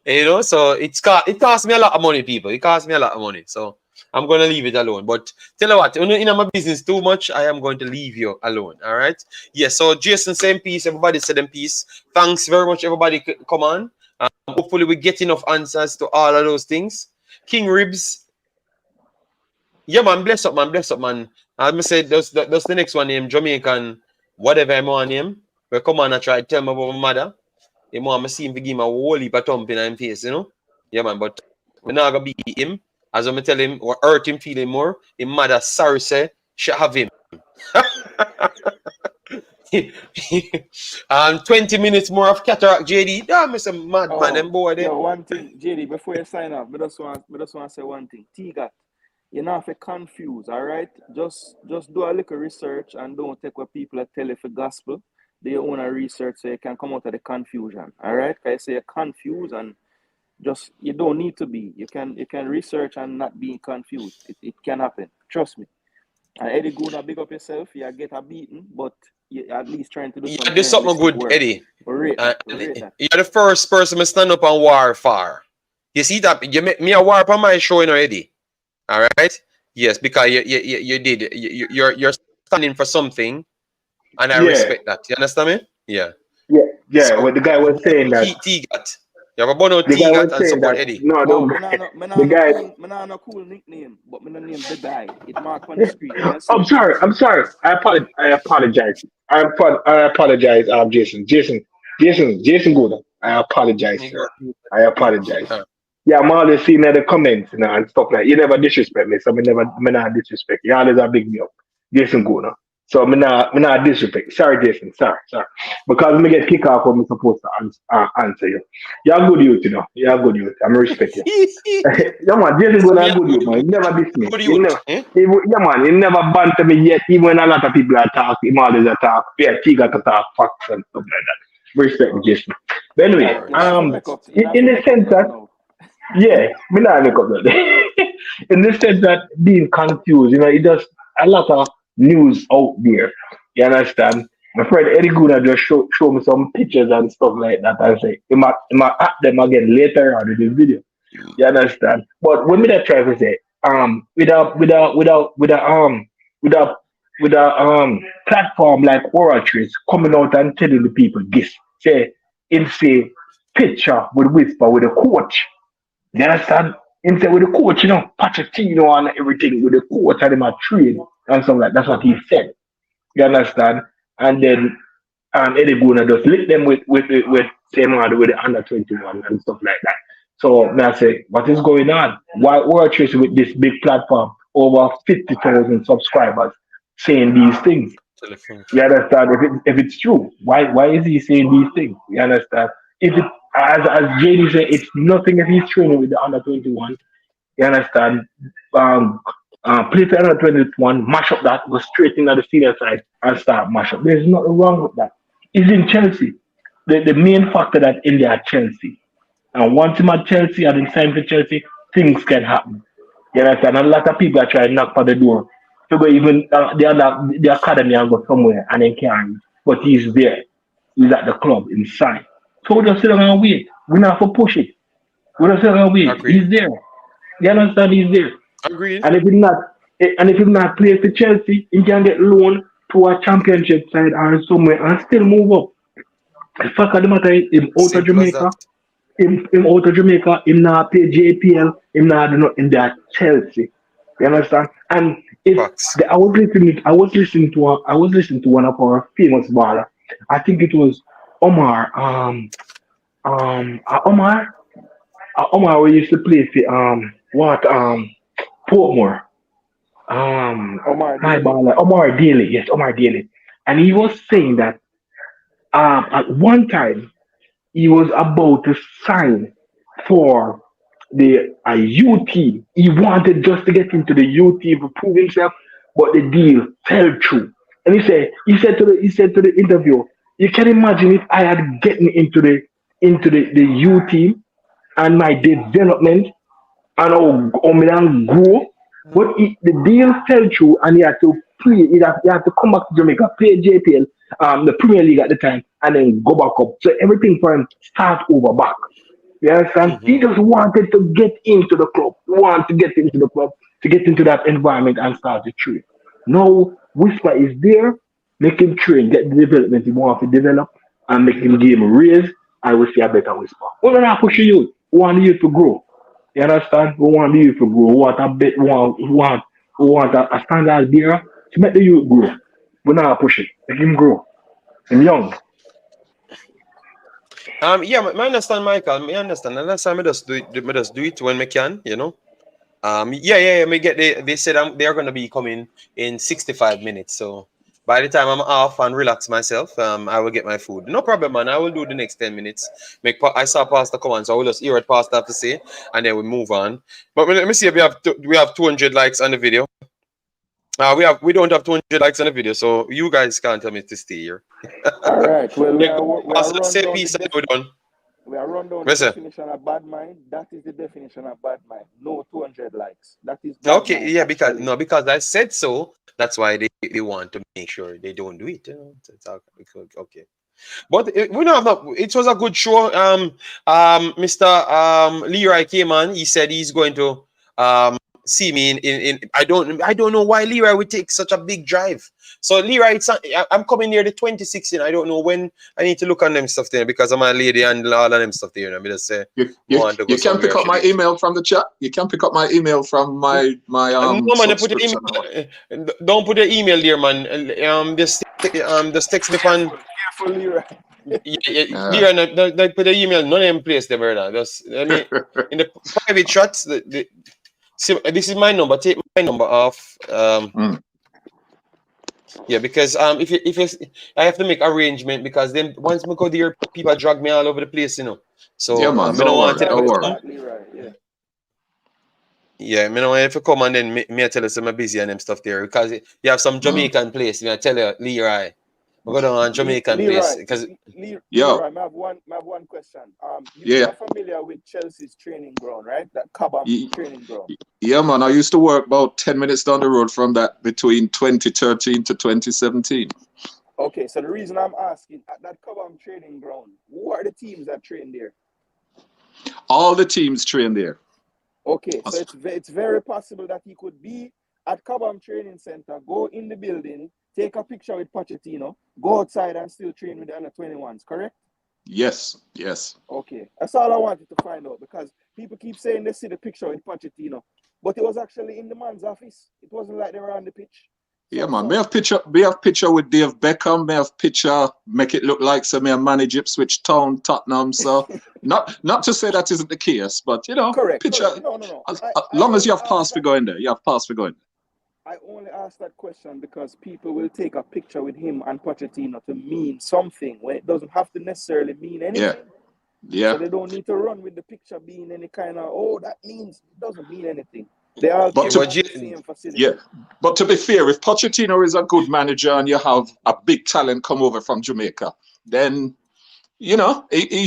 You know, so it cost me a lot of money, people. It cost me a lot of money. So I'm gonna leave it alone. But tell you what, in my business too much, I am going to leave you alone. All right. Yeah. So Jason, same piece. Everybody said them piece. Thanks very much, everybody. Come on. Hopefully we get enough answers to all of those things. King ribs. Yeah, man. Bless up, man. Bless up, man. I'm gonna say that's the next one name Jamaican, whatever I'm on name. We come on and try to tell me about my mother. him want me see him to give him a whole heap of thump in his face, you know? Yeah, man, but we're not gonna beat him. As I'm tell him, or hurt him feeling more, his mother sorry say, she have him. 20 minutes more of Cataract, JD. Damn, Mr. Madman, them boy there. Yo, one thing, JD, before you sign off, I just want to say one thing. T-Gat, you're not to confuse, all right? Just do a little research and don't take what people tell you for gospel. Do your own research so you can come out of the confusion, all right? Because you say you're confused and just, you don't need to be. You can research and not be confused. It can happen. Trust me. And Eddie Guna, big up yourself. You get a beating, but you're at least trying to do something. Do something good, work. Eddie. Rate that. You're the first person to stand up and war for. You see that? You make me a war on my show, you know, Eddie. All right? Yes, because you did. You're standing for something, and I respect that. You understand me? Yeah. Yeah. So, What the guy was saying that. T-Gat. You have a bono T-Gat and support Eddie. No, the guy. I not a cool nickname, but I name the guy. It mark on the screen. I'm sorry. I apologize. I apologize, Jason. Jason Gouda. I apologize, sir. I apologize. Yeah, I'm always seeing the comments, you know, and stuff like. You never disrespect me, so me not disrespect. You always a big me up, Jason Gouda. So me not disrespect. Sorry, Jason. Sorry. Because me get kicked off when I'm supposed to answer you. You're a good youth, you know. You're a good youth. I'm respect you. Yeah, man. Jason Gouda a good youth, man. He never diss me. Good youth. Yeah, man. He never banter me yet. Even when a lot of people attack, him always attack. Yeah, he got to talk facts and stuff like that. Respect me, Jason. But anyway, in the sense that. Yeah, me not make up that. In the sense that being confused, you know, it does a lot of news out there. You understand? My friend Eddie Guna just show me some pictures and stuff like that and say, he might add them again later on in this video. You understand? But when me that try to say, with a platform like Oratories coming out and telling the people this, say, in say picture with Whisper with a coach. You understand? Instead with the coach, you know, Pochettino and everything with the coach and him a train and something like that. That's what he said. You understand? And then Eddie Guna just lick them with same order with the under 21 and stuff like that. So I say, what is going on? Why Oratories with this big platform, over 50,000 subscribers, saying these things? You understand? If it's true, why is he saying these things? You understand? If it as JD said, it's nothing if he's training with the under 21. You understand? Play for under 21, mash up that, go straight into the senior side and start mash up. There's nothing wrong with that. He's in Chelsea. The main factor that in there at Chelsea. And once him at Chelsea and in time for Chelsea, things can happen. You understand? And a lot of people are trying to knock on the door. To go even the academy and go somewhere and then can't. But he's there. He's at the club inside. So we just sit down and wait. We not for push it. We just sit down and wait. Agreed. He's there. You understand? He's there. Agreed. And if he's not playing for Chelsea, he can get loaned to a championship side or somewhere and still move up. The fact of the matter is, him out of Jamaica, him out of Jamaica, him not pay JPL, him not do nothing there Chelsea. You understand? And if I was listening to one of our famous baller. I think it was Omar. Omar we used to play for Portmore. Omar Daly, yes, Omar Daly. And he was saying that at one time he was about to sign for the U team. He wanted just to get into the U team to prove himself, but the deal fell through. And he said to the interview, you can imagine if I had gotten into the U team and my development and how me grow, but the deal fell through and he had to play. He had to come back to Jamaica, play JPL, the Premier League at the time, and then go back up. So everything for him start over back. You understand? Mm-hmm. He just wanted to get into the club. To get into that environment and start to train. Now Whisper is there, make him train, get the development he wants to develop, and make him give him a raise. I will see a better Whisper. We're not pushing you. We want you to grow. You understand? We want you to grow. We want a standard bearer to make the youth grow. We're not pushing. Make him grow. I'm young. Yeah, I understand, Michael. I understand. And that's time I just do it. I just do it when I can, you know. Yeah. Me get they said they are gonna be coming in 65 minutes. So by the time I'm off and relax myself, I will get my food. No problem, man. I will do the next 10 minutes. I saw Pastor come on, so I will just hear what Pastor have to say, and then we move on. But let me see if we have 200 likes on the video. We don't have 200 likes on the video, so you guys can't tell me to stay here. All right. Well, Yeah, Pastor, run say down peace and we're done. we are run down the Yes, sir. definition of bad mind. That is the definition of bad mind. No 200 likes. That is bad Okay, mind, yeah, because actually. because I said so. That's why they want to make sure they don't do it. You know? Okay. But we don't have it was a good show. Mr. Leroy came on. He said he's going to see me in I don't know why Leroy would take such a big drive. So Leroy, I'm coming near the 2016. I don't know when I need to look on them stuff there because I'm a lady and all of them stuff there. I'm just say You can pick up my email from the chat. You can pick up my email from my no, man, subscription. don't put the email there, man. Just text me on. Careful, Leroy. Leroy, don't put the email. None of them place there, brother. Just I mean, in the private chats. See, this is my number. Take my number off. Yeah, because if I have to make arrangement because then once we go there, people drag me all over the place, you know. So yeah, man, I don't want to Yeah, I mean, if you come and then me tell us I'm busy and them stuff there because you have some Jamaican place. I tell you, Leroy, we go down on Jamaican place because Leroy, I have one question. You're familiar with Chelsea's training ground, right? That Cobham training ground. Yeah, man. I used to work about 10 minutes down the road from that between 2013 to 2017. Okay, so the reason I'm asking at that Cobham training ground, who are the teams that train there? All the teams train there. Okay, so it's very possible that he could be at Cobham Training Center, go in the building, take a picture with Pochettino, go outside and still train with the under 21s, correct? Yes. Okay, that's all I wanted to find out because people keep saying they see the picture with Pochettino, but it was actually in the man's office. It wasn't like they were on the pitch. Yeah, man. May have picture with Dave Beckham. May have picture make it look like so. May have manage Ipswich Town, Tottenham. So not to say that isn't the case, but you know, correct. Picture. No. As long as you have pass for going there, you have pass for going there. I only asked that question because people will take a picture with him and Pochettino to mean something when it doesn't have to necessarily mean anything. Yeah. So they don't need to run with the picture being any kind of that means it doesn't mean anything. They all but the same facility. Yeah, but to be fair, if Pochettino is a good manager and you have a big talent come over from Jamaica, then you know he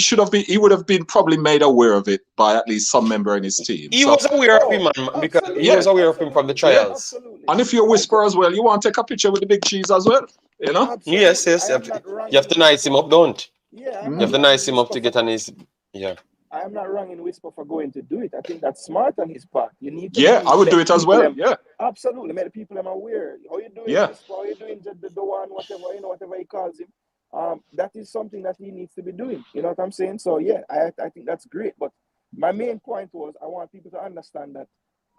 would have been probably made aware of it by at least some member in his team. He was aware of him, man, because he was aware of him from the trials. Absolutely. And if you whisper as well, you want to take a picture with the big cheese as well, you know? Absolutely. Yes. You have to nice him up, don't? Yeah. You have to nice him up to get on his. Yeah. I am not wrong in Whisper for going to do it. I think that's smart on his part. You need to I would do it as well. Yeah. Absolutely. Make the people aware. How you doing? Yeah. Whisper? How you doing? The one, whatever he calls him. That is something that he needs to be doing. You know what I'm saying? So yeah, I think that's great. But my main point was I want people to understand that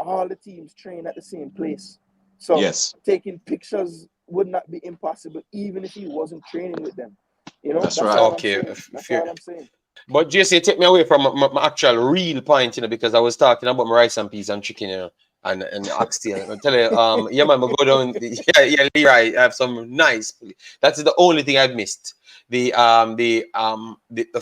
all the teams train at the same place. So taking pictures would not be impossible even if he wasn't training with them. You know, that's right. Okay, that's all I'm saying. But JC, take me away from my actual real point, you know, because I was talking about my rice and peas and chicken, you know, and oxtail. I tell you, yeah, man, I go down. Yeah, Leroy, I have some nice. That's the only thing I've missed. The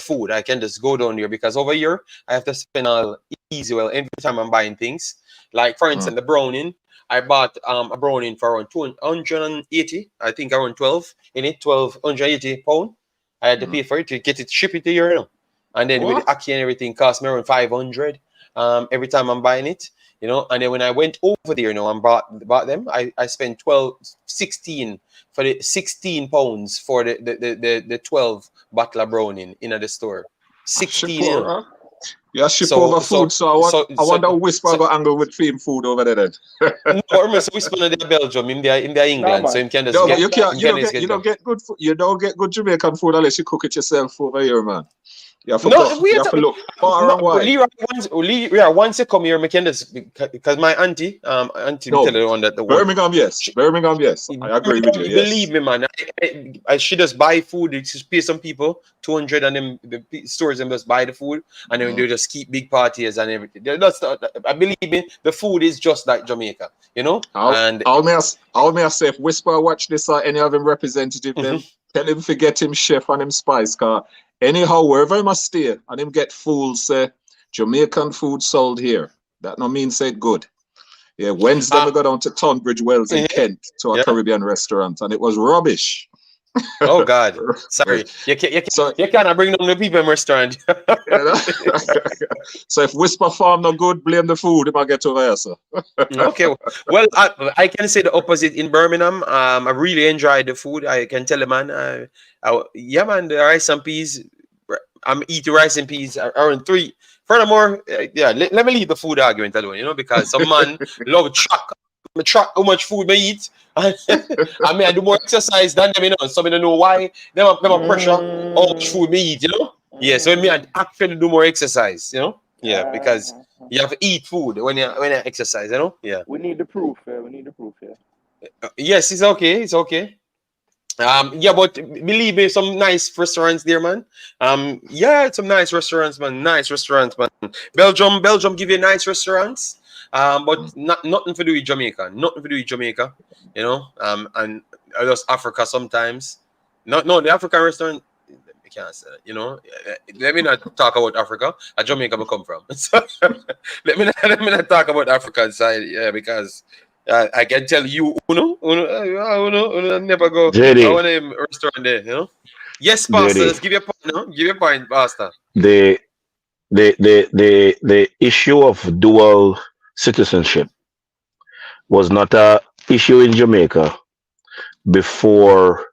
food. I can just go down there because over here I have to spend all easy. Well, every time I'm buying things, like for instance, the browning. I bought a browning for around 280. I think around 12 in it, 180 pound. I had to pay for it to get it shipped to here, you know. And then with the Aki and everything cost me around 500 every time I'm buying it, you know. And then when I went over there, you know, and bought them, I spent 16 for the 16 pounds for the 12 bottle of browning in the store. 16, you know. Yeah, ship over food, so I wonder Whisper got angle with fame food over there then. No, remember, Whisper in Belgium, in England, so you can just you don't get good food. You don't get good Jamaican food unless you cook it yourself over here, man. No, we you are have to look far no, and wide. Leroy, once you come here, make this because my auntie me No, tell you on that the one. Birmingham, yes. Birmingham, yes. I agree with you. Believe Yes. me, man. I should just buy food. They just pay some people 200, and them the stores them just buy the food, and then they just keep big parties and everything. I believe me, the food is just like Jamaica, you know. I'll may I say if Whisper watch this or any of them representative them, tell him forget him chef and him spice car. Anyhow, wherever he must stay, and him get food say Jamaican food sold here. That no mean say good. Yeah, Wednesday we got down to Tunbridge Wells in Kent to a Caribbean restaurant, and it was rubbish. Oh God, sorry, you can't bring down the people in restaurant. So if Whisper Farm no good, blame the food. If I get over here, sir. Okay, well, I can say the opposite in Birmingham. I really enjoyed the food. I can tell you, man. Yeah, man, the rice and peas. I'm eating rice and peas around 3. Furthermore, let me leave the food argument alone, you know, because some man love track how much food they eat. I mean, I do more exercise than them, you know. Some don't know why. Them a pressure how much food they eat, you know. Yeah, so me I actually do more exercise, you know. Yeah, because you have to eat food when you exercise, you know. Yeah. We need the proof. We need the proof. Yes, it's okay. It's okay. Yeah, but believe me, some nice restaurants there, man. Yeah, some nice restaurants, man. Nice restaurants, man. Belgium give you nice restaurants. But nothing to do with Jamaica. Nothing to do with Jamaica, you know. And just Africa sometimes. No, the African restaurant. I can't say that, you know. Let me not talk about Africa. Jamaica I come from. So let me not talk about African side, yeah, because. I can tell you, Uno never go. JD. I want a restaurant there, you know. Yes, Pastor. JD. Let's give you a point. No? Give you a point, Pastor. The issue of dual citizenship was not a issue in Jamaica before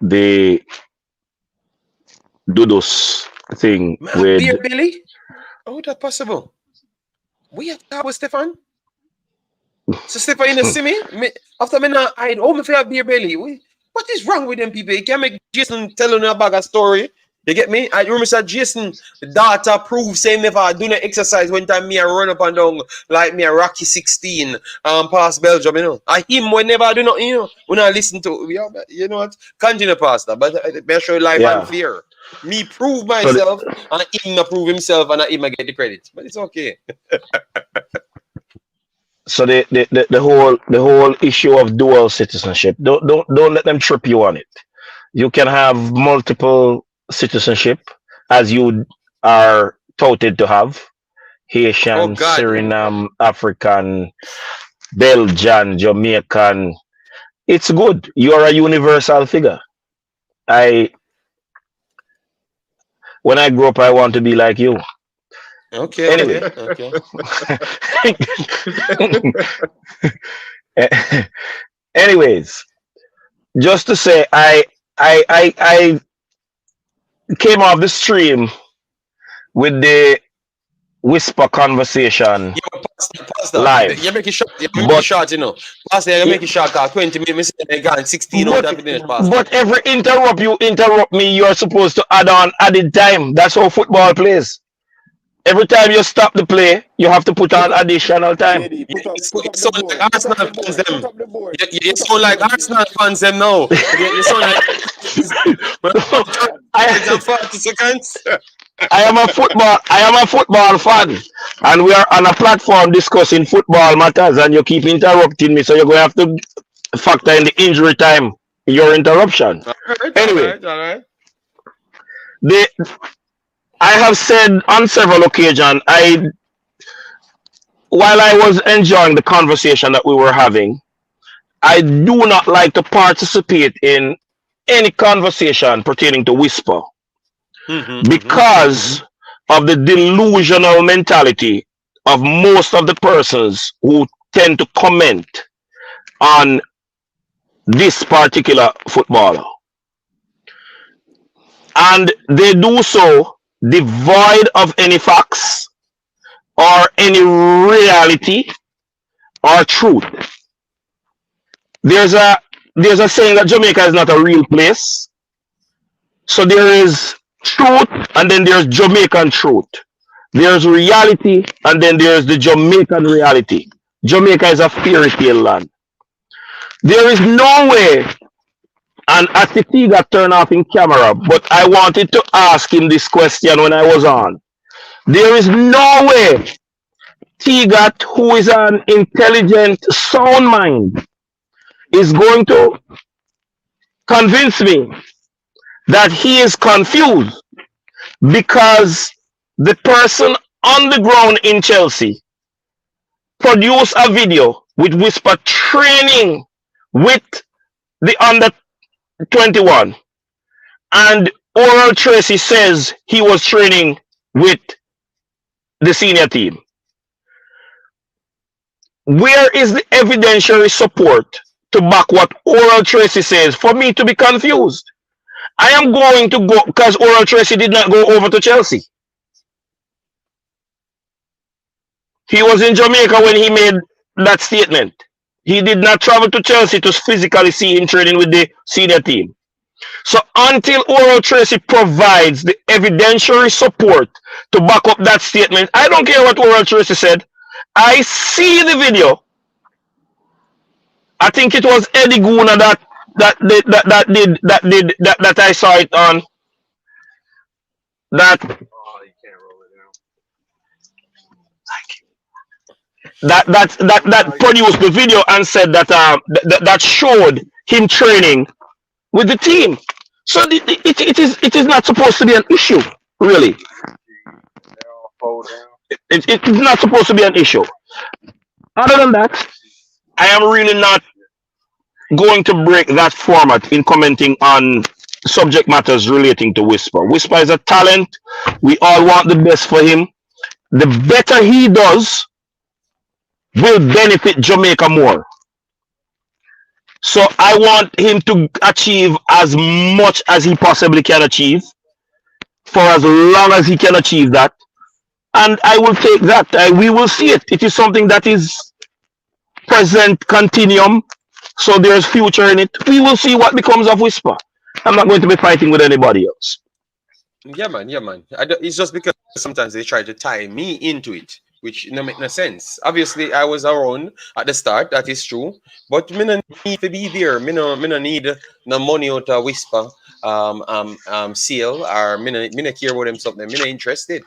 the Dudus thing Man, with beer belly? How is that possible? We have talk with Stefan. So Stefan, you know, see me? After me now, I home if you have beer belly. What is wrong with them people? You can't make Jason telling you about a story. You get me? I remember said Jason, the data prove saying if I do not exercise one time me I run up and down like me a Rocky 16 past Belgium, you know. I him whenever I do not, you know, when I listen to you know what? Continue Pastor, but I show life Yeah. and fear. Me prove myself and him not prove himself and him get the credit. But it's okay. So the whole issue of dual citizenship, don't let them trip you on it. You can have multiple citizenship as you are touted to have. Haitian, Suriname, African, Belgian, Jamaican. It's good. You are a universal figure. When I grow up, I want to be like you. Okay. Anyway. Okay. Anyways, just to say, I came off the stream with the whisper conversation. Pastor, live. you make it short. You make it short, you know. Pastor, you make it short. 20 minutes, gone 16 out of finish, Pastor. But every you interrupt me, you're supposed to add added time. That's how football plays. Every time you stop the play, you have to put on additional time. You sound like Arsenal fans them. You sound like Arsenal fans them now. You sound like 40 seconds. I am a football fan, and we are on a platform discussing football matters, and you keep interrupting me, so you're going to have to factor in the injury time in your interruption. Anyway, all right. I have said on several occasions, while I was enjoying the conversation that we were having, I do not like to participate in any conversation pertaining to whisper because of the delusional mentality of most of the persons who tend to comment on this particular footballer. And they do so devoid of any facts or any reality or truth. There's a saying that Jamaica is not a real place. So there is truth, and then there's Jamaican truth. There's reality, and then there's the Jamaican reality. Jamaica is a fairy tale land. There is no way, and Asiti got turned off in camera, but I wanted to ask him this question when I was on. There is no way Tigat, who is an intelligent, sound mind, is going to convince me that he is confused because the person on the ground in Chelsea produced a video with Whisper training with the under 21, and Oral Tracy says he was training with the senior team. Where is the evidentiary support to back what Oral Tracy says for me to be confused? I am going to go because Oral Tracy did not go over to Chelsea. He was in Jamaica when he made that statement. He did not travel to Chelsea to physically see him training with the senior team. So until Oral Tracy provides the evidentiary support to back up that statement, I don't care what Oral Tracy said. I see the video. I think it was Eddie Guna that I saw it on. That produced the video and said that showed him training with the team. So it is not supposed to be an issue, really. It is not supposed to be an issue. Other than that, I am really not going to break that format in commenting on subject matters relating to Whisper. Whisper is a talent. We all want the best for him. The better he does will benefit Jamaica more. So I want him to achieve as much as he possibly can achieve for as long as he can achieve that. And I will take that. We will see it. It is something that is present continuum. So there's future in it. We will see what becomes of Whisper. I'm not going to be fighting with anybody else. Yeah, man. It's just because sometimes they try to tie me into it, which no make no sense. Obviously, I was around at the start. That is true. But me no need to be there. Me no need no money out of Whisper sale, or me no care about them something. Me no interested.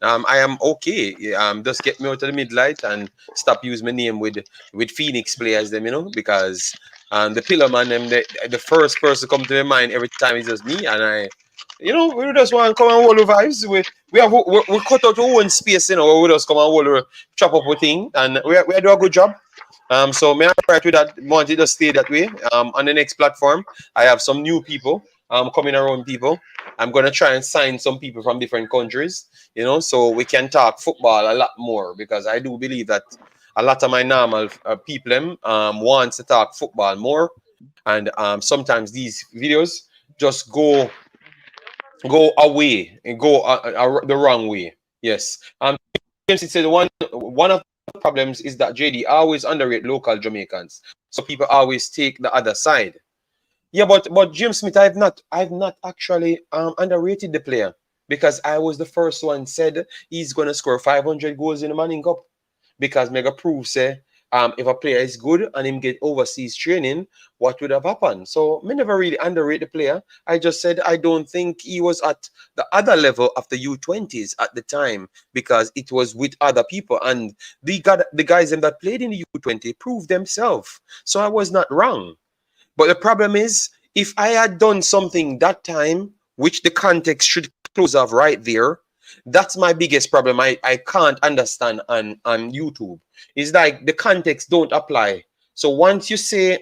I am okay. Just get me out of the midlight and stop using my name with Phoenix players, them, because the pillar man, them, the first person come to their mind every time is just me, and I, we just want to come and hold the vibes. We cut out our own space, we just come and hold the chop up a thing, and we do a good job. So may I right with that, want it to stay that way. On the next platform, I have some new people coming around people. I'm going to try and sign some people from different countries, so we can talk football a lot more, because I do believe that a lot of my normal people want to talk football more. And sometimes these videos just go away and go the wrong way. Yes. James said one of the problems is that JD always underrate local Jamaicans. So people always take the other side. Yeah, but James Smith, I've not actually underrated the player, because I was the first one said he's gonna score 500 goals in the Manning Cup, because mega proof say if a player is good and him get overseas training, what would have happened? So me never really underrate the player. I just said I don't think he was at the other level of the U20s at the time, because it was with other people, and the guys that played in the U20 proved themselves. So I was not wrong. But the problem is, if I had done something that time, which the context should close off right there, that's my biggest problem. I can't understand on YouTube. It's like the context don't apply. So once you say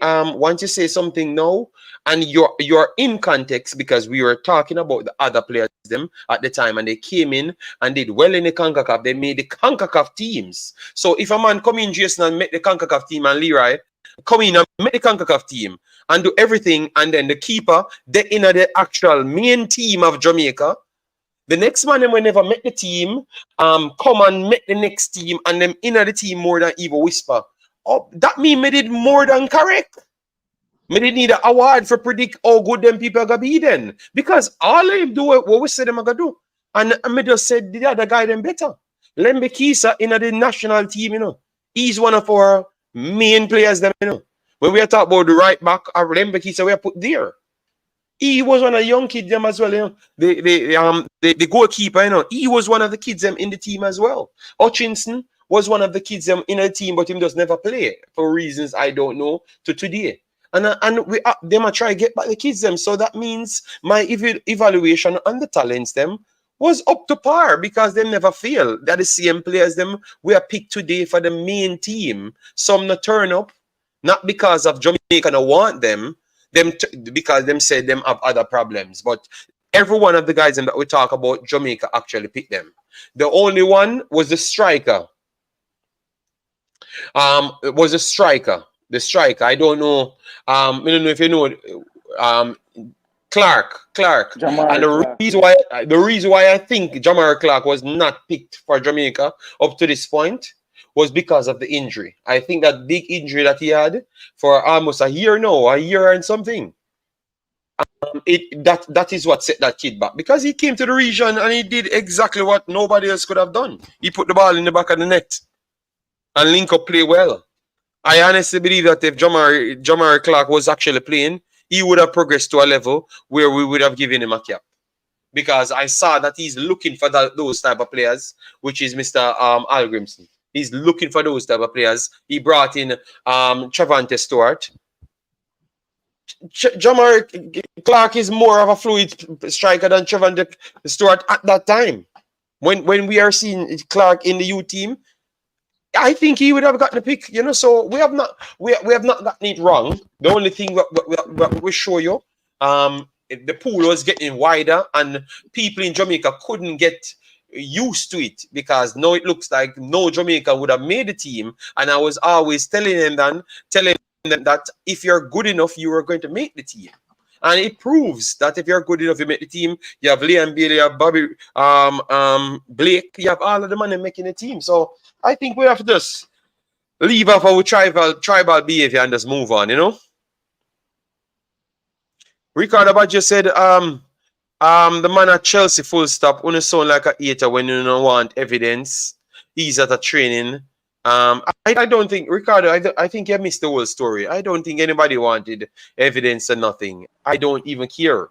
something now, and you're in context, because we were talking about the other players them at the time, and they came in and did well in the Concacaf. They made the Concacaf teams. So if a man come in, Jason, and make the Concacaf team, and Leroy come in and make the Concacaf team and do everything, and then the keeper, they in the actual main team of Jamaica, the next man them will never make the team, come and make the next team, and them in the team more than even Whisper. Oh, that mean me did more than correct. Me didn't need an award for predict how good them people are gonna be then. Because all of them do what we said them are gonna do. And me just said the other guy them better. Lembe Kisa in the national team, you know. He's one of our main players, them, you know. When we are talking about the right back, Lembe Kisa we are put there. He was one of the young kids them as well, you know. The goalkeeper, you know, he was one of the kids them in the team as well. Hutchinson was one of the kids them in the team, but him just never play for reasons I don't know to today. And we them are try to get back the kids them. So that means my evaluation on the talents them was up to par because they never fail. That the same players them we are picked today for the main team. Some not turn up, not because of Jamaica no want them because them said them have other problems. But every one of the guys that we talk about, Jamaica actually picked them. The only one was the striker. It was a striker. The striker. I don't know. I don't know if you know. Clark. And the reason why I think Jamar Clark was not picked for Jamaica up to this point was because of the injury. I think that big injury that he had for almost a year and something. That is what set that kid back because he came to the region and he did exactly what nobody else could have done. He put the ball in the back of the net and link up play well. I honestly believe that if Jamar Clark was actually playing, he would have progressed to a level where we would have given him a cap. Because I saw that he's looking for those type of players, which is Mr. Algrimson. He's looking for those type of players. He brought in Travante Stewart. Jamar Clark is more of a fluid striker than Travante Stewart at that time. When we are seeing Clark in the U team, I think he would have gotten a pick, you know. So we have not gotten it wrong. The only thing we show you, the pool was getting wider, and people in Jamaica couldn't get used to it because now it looks like no Jamaica would have made the team. And I was always telling them that if you're good enough, you are going to make the team. And it proves that if you're good enough, you make the team. You have Liam Bailey, you have Bobby Blake, you have all of the money making the team. So I think we have to just leave off our tribal behavior and just move on, you know. Ricardo Badger said, the man at Chelsea full stop, when you sound like a hater when you don't want evidence. He's at a training. I don't think, Ricardo, I think you missed the whole story. I don't think anybody wanted evidence or nothing. I don't even care.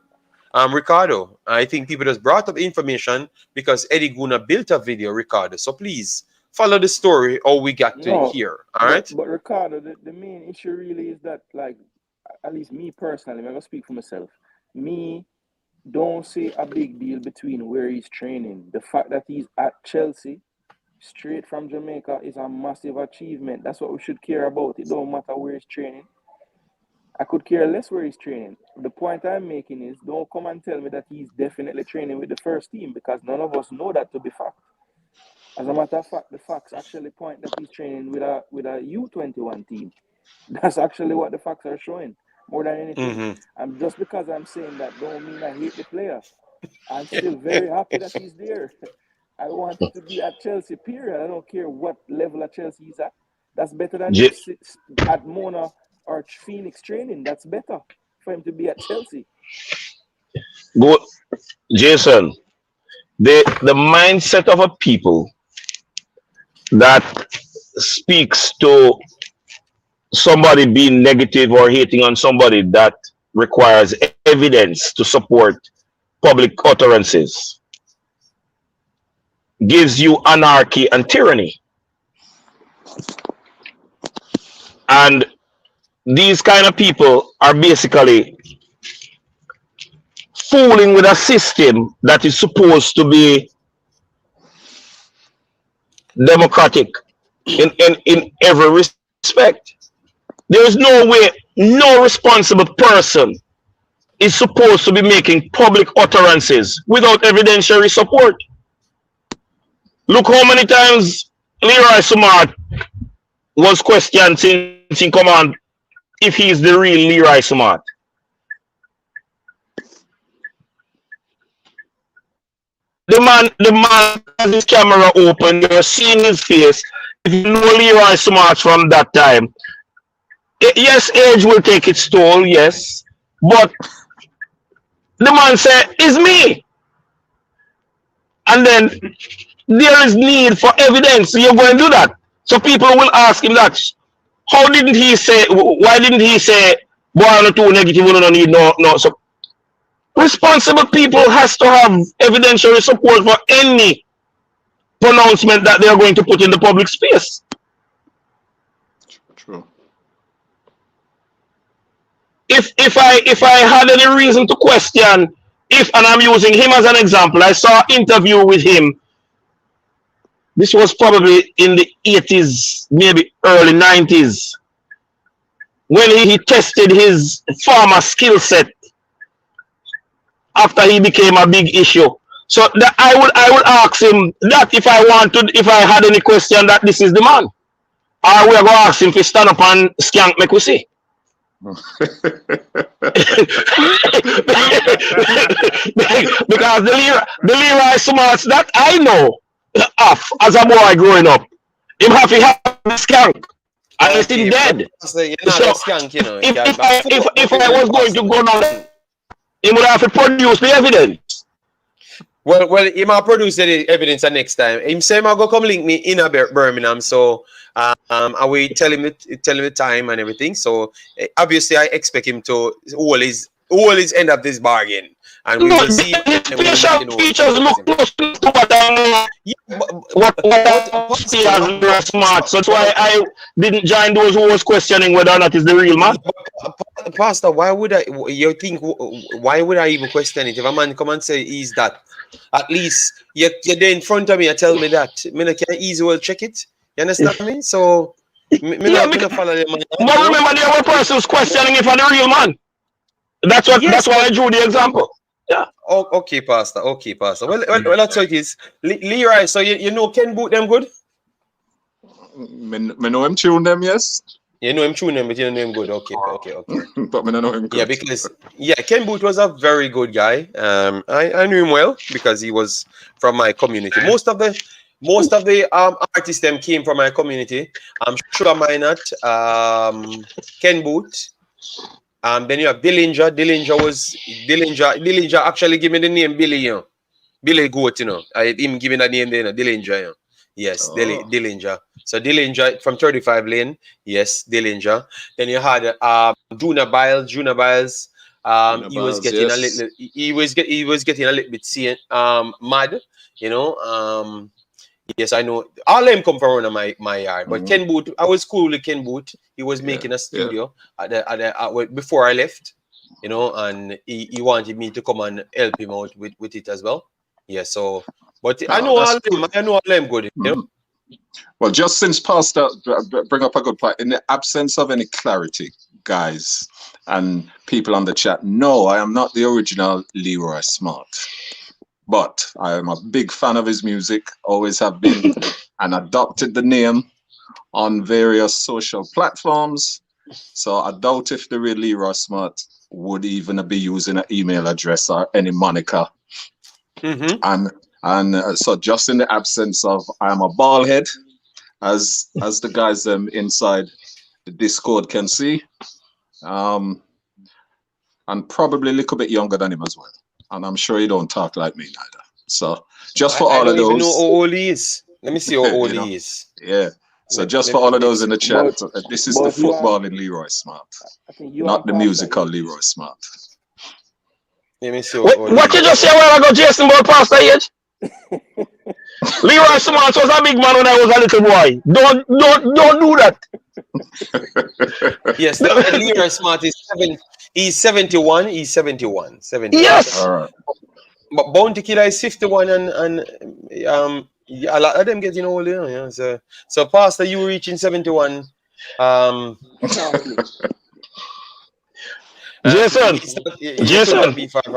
Ricardo, I think people just brought up information because Eddie Guna built a video, Ricardo. So please follow the story how we got to here. All right. But Ricardo, the main issue really is that, like, at least me personally, I'm gonna speak for myself. Me don't see a big deal between where he's training. The fact that he's at Chelsea, straight from Jamaica, is a massive achievement. That's what we should care about. It don't matter where he's training. I could care less where he's training. The point I'm making is don't come and tell me that he's definitely training with the first team because none of us know that to be fact. As a matter of fact, the facts actually point that he's training with a U21 team. That's actually what the facts are showing more than anything. And just because I'm saying that don't mean I hate the player. I'm still very happy that he's there. I want him to be at Chelsea, period. I don't care what level of Chelsea he's at. That's better than at Mona or Phoenix training. That's better for him to be at Chelsea. Go, Jason. The mindset of a people that speaks to somebody being negative or hating on somebody that requires evidence to support public utterances gives you anarchy and tyranny. And these kind of people are basically fooling with a system that is supposed to be democratic in every respect. There is no way no responsible person is supposed to be making public utterances without evidentiary support. Look how many times Leroy Smart was questioned since he come on if he's the real Leroy Smart. The man has his camera open, you're seeing his face. If you know Leroy Smart from that time, yes, age will take its toll, yes. But the man said, it's me. And then there is need for evidence. So you're going to do that. So people will ask him that. How didn't he say, why didn't he say, boy, I'm not too negative, we don't need no. So responsible people has to have evidentiary support for any pronouncement that they are going to put in the public space. True. If I had any reason to question, and I'm using him as an example, I saw an interview with him. This was probably in the 80s, maybe early 90s, when he tested his former skill set after he became a big issue. So that I would ask him that if I had any question that this is the man. Or we are going to ask him to stand up and skank make we see. Because the Leroy Smarts that I know of as a boy growing up, him have to have the skank. And he's still dead. So you're not a skank, you know. If I was going to go down, he would have to produce the evidence. Well, he might produce the evidence next time. Him say I go come link me in a Birmingham, so I will tell him the time and everything. So obviously I expect him to always end up this bargain. And we will see. Features look close to what smart. So that's why I didn't join those who was questioning whether or not it's the real man. Pastor, why would I? You think? Why would I even question it? If a man come and say he's that, at least you're there in front of me and tell me that. I can easily well check it. You understand me? So, me not follow them. But remember, there were persons questioning if I'm the real man. That's why I drew the example. Yeah. Oh, okay, Pastor. Okay, Pastor. Well, that's what it is. Leroy, so you know Ken Boot them good? Me know him tune them, yes. You know him tune them, but you know him good. Okay. But me know him good. Yeah, because Ken Boot was a very good guy. I knew him well because he was from my community. Most of the artists them came from my community. I'm sure Minot, Ken Boot. Then you have Dillinger. Dillinger actually give me the name Billy, you know. Billy Goat, you know. I him giving that name there, you know, Dillinger, you know. Yes, Dillinger. So Dillinger from 35 Lane. Yes, Dillinger. Then you had Juna Biles. He was getting a little. He was getting a little bit mad, you know. Yes, I know. All them come from around my yard. But Ken Boot, I was cool with Ken Boot. He was making a studio before I left, you know, and he wanted me to come and help him out with it as well. Yeah, so but I know all them good, you know. Well, just since Pastor bring up a good point, in the absence of any clarity, guys and people on the chat, no, I am not the original Leroy Smart. But I am a big fan of his music, always have been, and adopted the name on various social platforms. So I doubt if the real Leroy Smart would even be using an email address or any moniker. And so just in the absence of I am a bald head, as the guys inside the Discord can see, and probably a little bit younger than him as well. And I'm sure he don't talk like me neither. So just for all of those. I don't even know how old he is. Let me see how old he is. Yeah. So just for all of those in the chat, this is the footballing Leroy Smart, not the musical Leroy Smart. Let me see what you just say a while ago, Jason, about Pastor age? Leroy Smart was a big man when I was a little boy. Don't do that. Yes, Leroy Smart is 71. He's 71. Yes. All right. But Bounty Killer is 51 and a lot of them getting old, you know. Yeah. So Pastor, you reaching 71.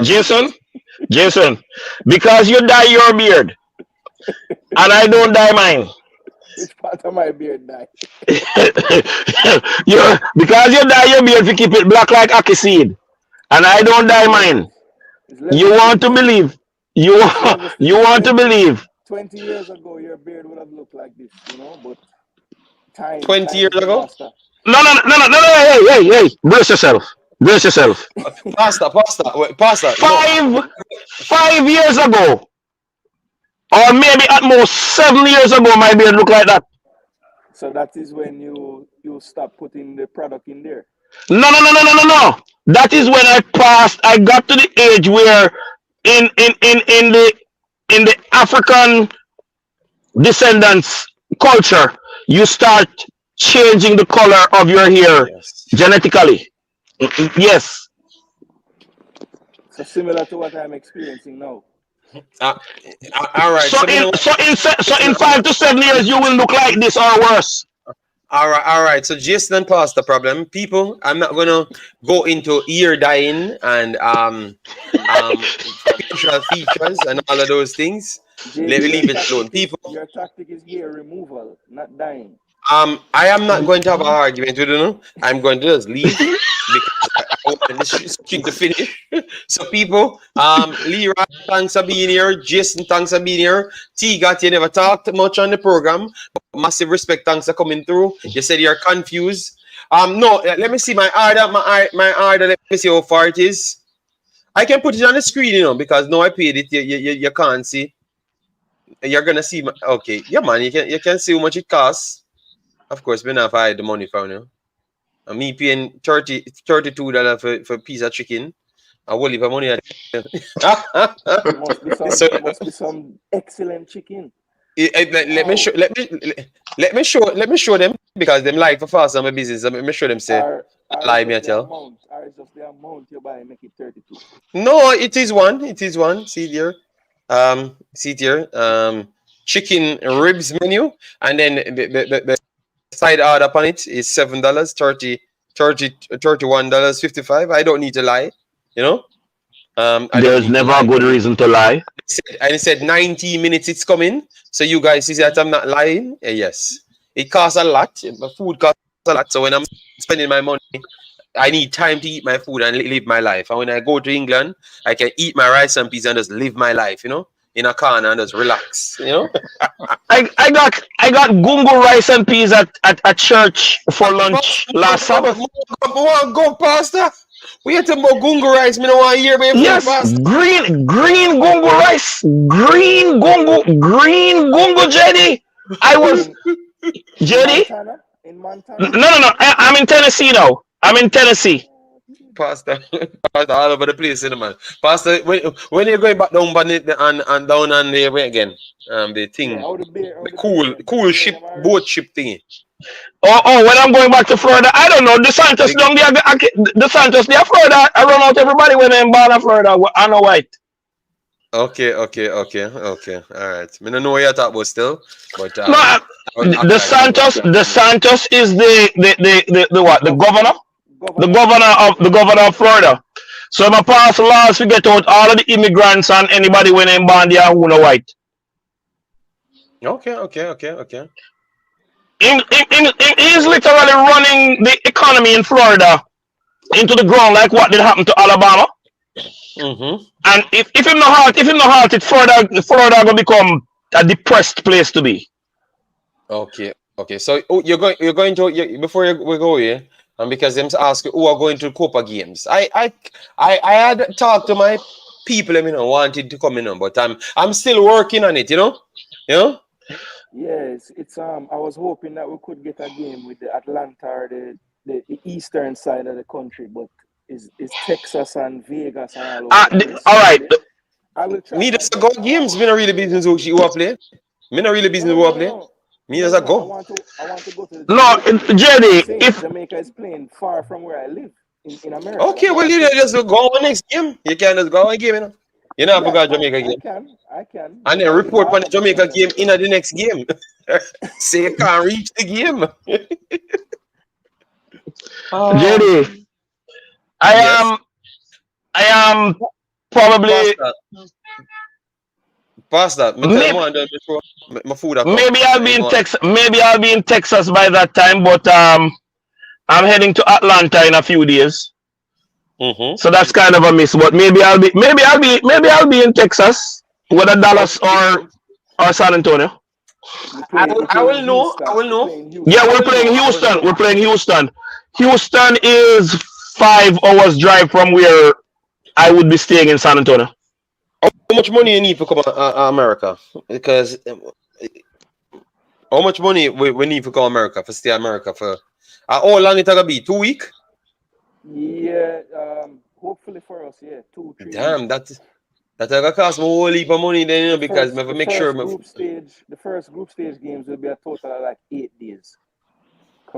Jason, because you dye your beard and I don't dye mine. Which part of my beard die? Because you dye your beard to keep it black like ackee seed, and I don't dye mine. You want to believe? You want to believe? 20 years ago, your beard would have looked like this, you know. But 20 years time, ago? Pastor. No. Hey. Brace yourself. Pastor, wait, Pastor. No. 5 years ago, or maybe at most 7 years ago, my beard look like that. So that is when you stop putting the product in there. No. That is when I got to the age where in the African descendants culture, you start changing the color of your hair Yes. genetically. Yes. So similar to what I'm experiencing now. All right. So in 5 to 7 years, you will look like this or worse. All right. So Jason and Pastor problem. People, I'm not gonna go into ear dyeing and facial features and all of those things. Let me leave it alone. People, Your tactic is hair removal, not dyeing. I am not going to have an argument with you. I'm going to just leave because I want this streak to finish. So people, Leroy, thanks for being here. Jason, thanks for being here. T-Gat, you never talked much on the program. Massive respect, thanks for coming through. You said you're confused. No, let me see my order. My order. Let me see how far it is. I can put it on the screen, because now I paid it. You can't see. You're gonna see. Okay, yeah, man. You can see how much it costs. Of course, we not hide the money from you. And me paying $32 for a piece of chicken. I will leave the money. Must be some excellent chicken. Let me show them because them like for fast on my business. Let me show them say lie me I tell. Or just the amount you buy make it 32. No, it is one. See there. Chicken ribs menu, and then the side order upon it is $7, $31.55. I don't need to lie, There's never a good reason to lie. And it said 90 minutes it's coming. So you guys see that I'm not lying? Yes. It costs a lot. My food costs a lot. So when I'm spending my money, I need time to eat my food and live my life. And when I go to England, I can eat my rice and peas and just live my life, in a corner and just relax, I got gungo rice and peas at church for lunch last Sabbath. Go, Pastor. We had to about gungo rice. Me no want to hear about Yes, Pastor. green gungo rice, green gungo, JD. I was JD. In Montana? No. I'm in Tennessee now. I'm in Tennessee. Pastor all over the place, man. Pastor, when you're going back down and down on the way again, the thing, the cool ship, boat ship thingy. Oh, when I'm going back to Florida, I don't know. The Santos down there, the Santos there, Florida. I run out everybody when I'm born in Florida. I know white. Okay. All right. I don't know what you're talking about still, but the Santos is the what? The governor. The governor of Florida. So my pass laws to get out all of the immigrants and anybody when they born there who know white. Okay. He's literally running the economy in Florida into the ground like what did happen to Alabama. Mm-hmm. And if him no halt it, Florida gonna become a depressed place to be. Okay. So you're going to before we go here. And because them ask who are going to Copa games, I had talked to my people, wanted to come in, but I'm still working on it, Yes, it's I was hoping that we could get a game with the Atlanta or the eastern side of the country, but it's Texas and Vegas and all over. All right. I will try. Me just go games. Me not really business who I play. Me not really business who I play. Me as a go. I want to go to the No, JD, if Jamaica is playing far from where I live in America. Okay, well you just go on next game. You can just go on game, You know, I forgot Jamaica game. I can. And then report on the Jamaica game in the next game. Say you can't reach the game. JD, I am probably Pastor, maybe I'll be in Texas. Maybe I'll be in Texas by that time, but I'm heading to Atlanta in a few days. Mm-hmm. So that's kind of a miss. But maybe I'll be in Texas, whether Dallas or San Antonio. I will know. I will know. Yeah, I we're will playing know. I will Houston. know. We're playing Houston. Houston is 5 hours drive from where I would be staying in San Antonio. How much money you need to come to America? Because how much money we need to come America for stay America for? How long it gonna be? 2 week? Yeah, hopefully for us, yeah, 2, 3 Damn, weeks. that gonna cost me a whole heap of money then, you know, because I have to The make sure. first group stage games will be a total of like 8 days.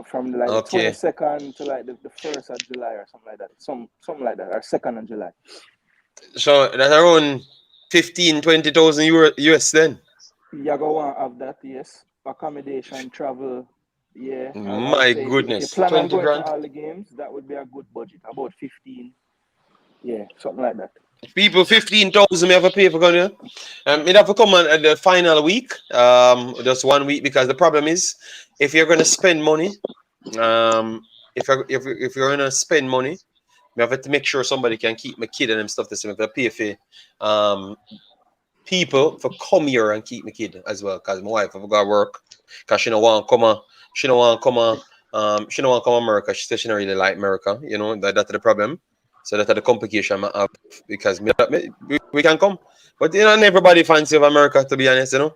From like the Okay. 22nd to like the 1st of July or something like that. Something like that, or 2nd of July. So that's around 15,000-20,000 euro US then. You go want have that, yes. Accommodation, travel, yeah. And I would My say if you goodness, plan on 20 going to grand. all the games, that would be a good budget. About 15. Yeah, something like that. People 15,000 may have to pay for going. It have to come on at the final week. Just 1 week, because the problem is if you're gonna spend money, if you're gonna spend money, we have to make sure somebody can keep my kid and them stuff. We have to pay for people for come here and keep my kid as well. Cause my wife have got to work. Cause she don't want to come on. She don't want to come on. She don't want to come to America. She says she don't really like America. You know, that's the problem. So that's the complication I have, because we can come. But you know, not everybody fancy of America, to be honest, you know.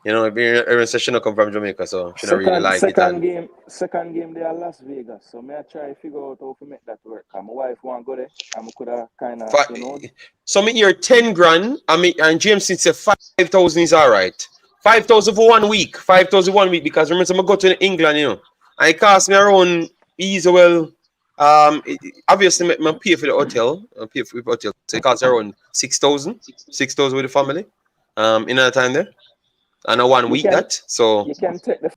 You know, everyone says she don't come from Jamaica, so she don't really like it. Second game they are Las Vegas. So may I try to figure out how to make that work. My wife want to go there, and we could have kind of, you know. So me here 10 grand. And James said 5,000 is all right. 5,000 for 1 week. 5,000 1 week, because remember I go to England, you know. And it cost me around easy well. Obviously I pay for the hotel. I pay for the hotel. So it costs around 6,000. 6,000 with the family. In that time there. And a 1 week that. So you can take the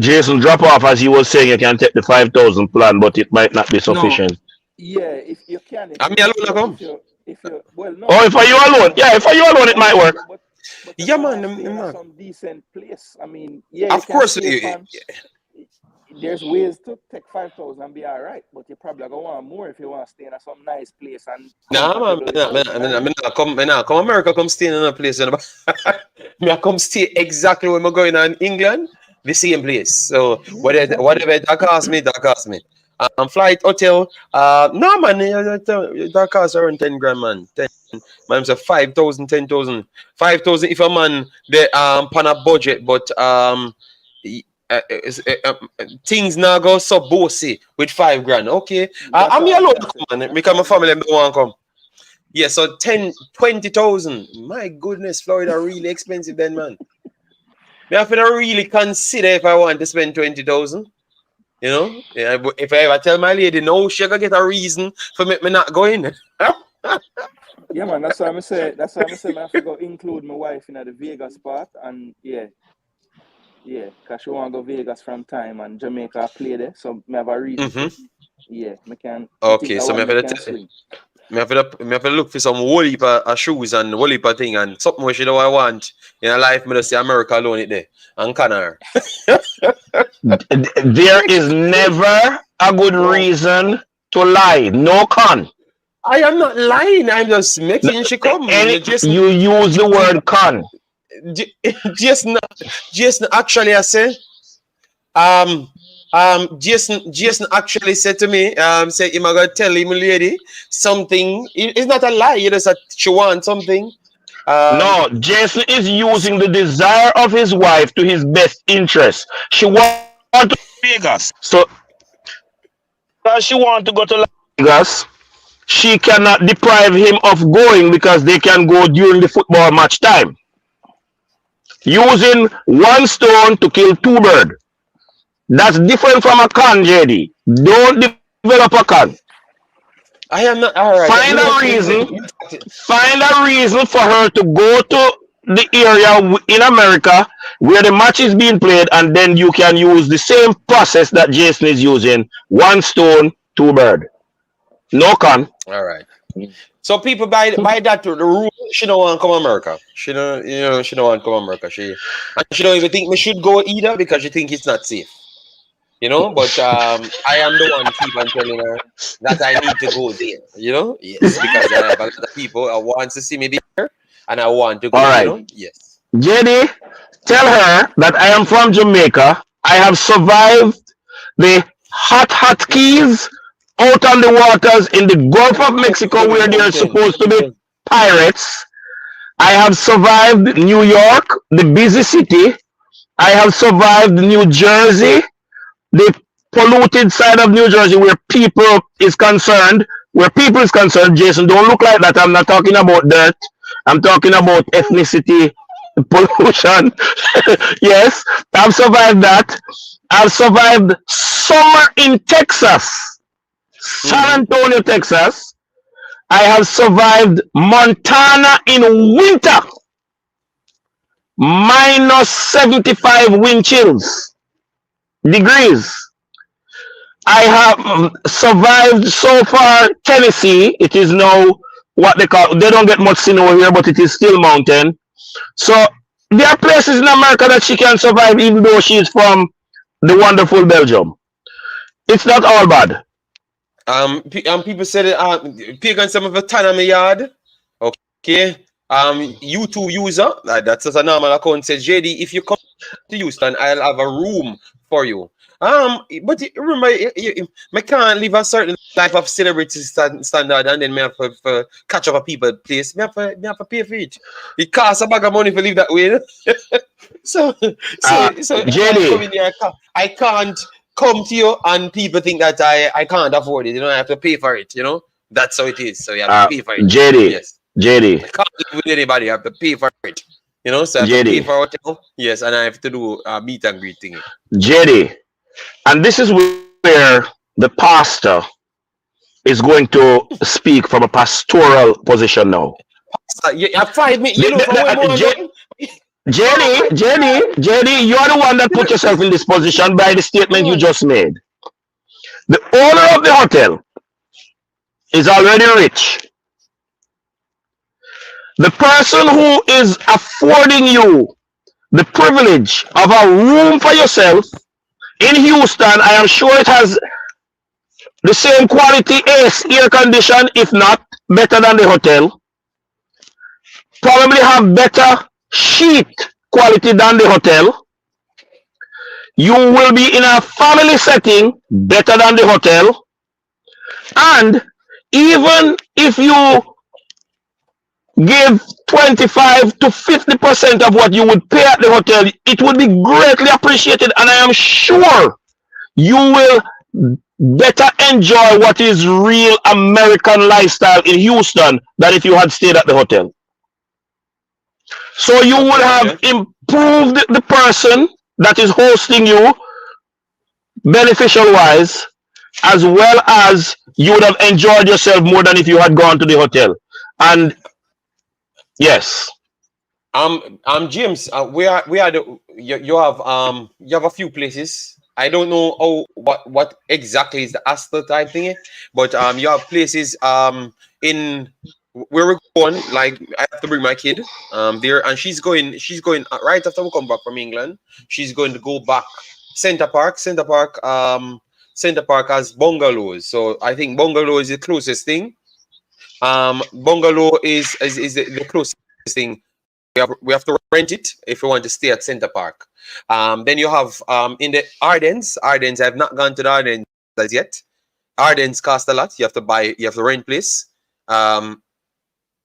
Jason, drop off as you were saying. You can take the 5,000 plan, but it might not be sufficient. No. Yeah, if you can. I'm alone at home. Oh, if are you alone? Yeah, if are you alone, it might work. But yeah, man. Some decent place. I mean, yeah. Of course. There's ways to take 5,000 and be all right, but you probably gonna want more if you want to stay in some nice place. And nah, man, I'm not come America, come stay in a place. I come stay exactly where I'm going in England, the same place. So whatever that cost me, that cost me. Flight, hotel, no man, that costs around 10 grand, man. 10. Man, so 5,000, 10,000, 5,000 if a man they pan a budget, but things now go so bossy with 5 grand. Okay, I'm here alone, man, because my family don't want to come. Yeah, so 10, 20,000. My goodness, Florida really expensive then, man. I have to really consider if I want to spend 20,000. You know, yeah, but if I ever tell my lady no, she gonna get a reason for me not going. Yeah, man, that's why I say I have to go include my wife in the Vegas part, and yeah, because she want to go Vegas from time, and Jamaica play there, so I have a reason. Yeah, I can. Okay, so I have to look for some whole heap of shoes and whole heap of thing and something which you know I want in a life. Me just say America alone it there and Canada. There is never a good reason to lie. No con. I am not lying. I'm just making she come. You use the word con. Just actually I say Jason actually said to me, say I'm gonna tell him lady something. It's not a lie, you just she wants something. No, Jason is using the desire of his wife to his best interest. She wants to go to Vegas. So because she wants to go to Vegas, she cannot deprive him of going because they can go during the football match time. Using one stone to kill two birds. That's different from a con, JD. Don't develop a con. I am not. All right. Find a reason for her to go to the area in America where the match is being played, and then you can use the same process that Jason is using. One stone, two birds. No con. All right. So people by that the rule, she don't want to come to America. She don't want to come to America. She don't even think we should go either because she think it's not safe. you know. But I am the one keep on telling her that I need to go there, you know. Yes, because I have a lot of people I want to see me there, and I want to go, All you right. know. Yes. JD, tell her that I am from Jamaica. I have survived the hot keys out on the waters in the Gulf of Mexico where they are supposed to be pirates. I have survived New York, the busy city. I have survived New Jersey, the polluted side of New Jersey where people is concerned. Where people is concerned, Jason, don't look like that. I'm not talking about dirt. I'm talking about ethnicity, pollution. Yes, I've survived that. I've survived summer in Texas, San Antonio, Texas. I have survived Montana in winter, minus 75 wind chills degrees. I have survived so far Tennessee. It is now what they call, they don't get much snow here, but it is still mountain. So there are places in America that she can survive even though she is from the wonderful Belgium. It's not all bad. People said pick on some of the ton of my yard. Okay. YouTube user, that's just a normal account, says JD, if you come to Houston, I'll have a room for you. But remember, I can't live a certain life of celebrity standard and then me have to catch up a people place. Me have to pay for it. It costs a bag of money to live that way. so JD, I can't come to you and people think that I can't afford it. You know, I have to pay for it. You know, that's how it is. So you have to pay for it. JD, yes. JD, I can't live with anybody. I have to pay for it. You know, so I have to pay for hotel. Yes, and I have to do a meet and greet thing. JD, and this is where the pastor is going to speak from a pastoral position now. You have 5 minutes. You know, JD, you are the one that put yourself in this position by the statement you just made. The owner of the hotel is already rich. The person who is affording you the privilege of a room for yourself in Houston, I am sure it has the same quality as air condition, if not better than the hotel. Probably have better sheet quality than the hotel. You will be in a family setting better than the hotel. And even if you give 25 to 50% of what you would pay at the hotel, it would be greatly appreciated. And I am sure you will better enjoy what is real American lifestyle in Houston than if you had stayed at the hotel. So you would have improved the person that is hosting you beneficial wise, as well as you would have enjoyed yourself more than if you had gone to the hotel. And yes. James, we are you have a few places. I don't know what exactly is the Astor type thing, but you have places in where we're going. Like I have to bring my kid there, and she's going right after we come back from England. She's going to go back Center Park has bungalows, so I think bungalow is the closest thing. Bungalow is the closest thing. We have to rent it if we want to stay at Center Park. Then you have in the Ardennes. I have not gone to the Ardennes as yet. Ardennes cost a lot. You have to rent place. You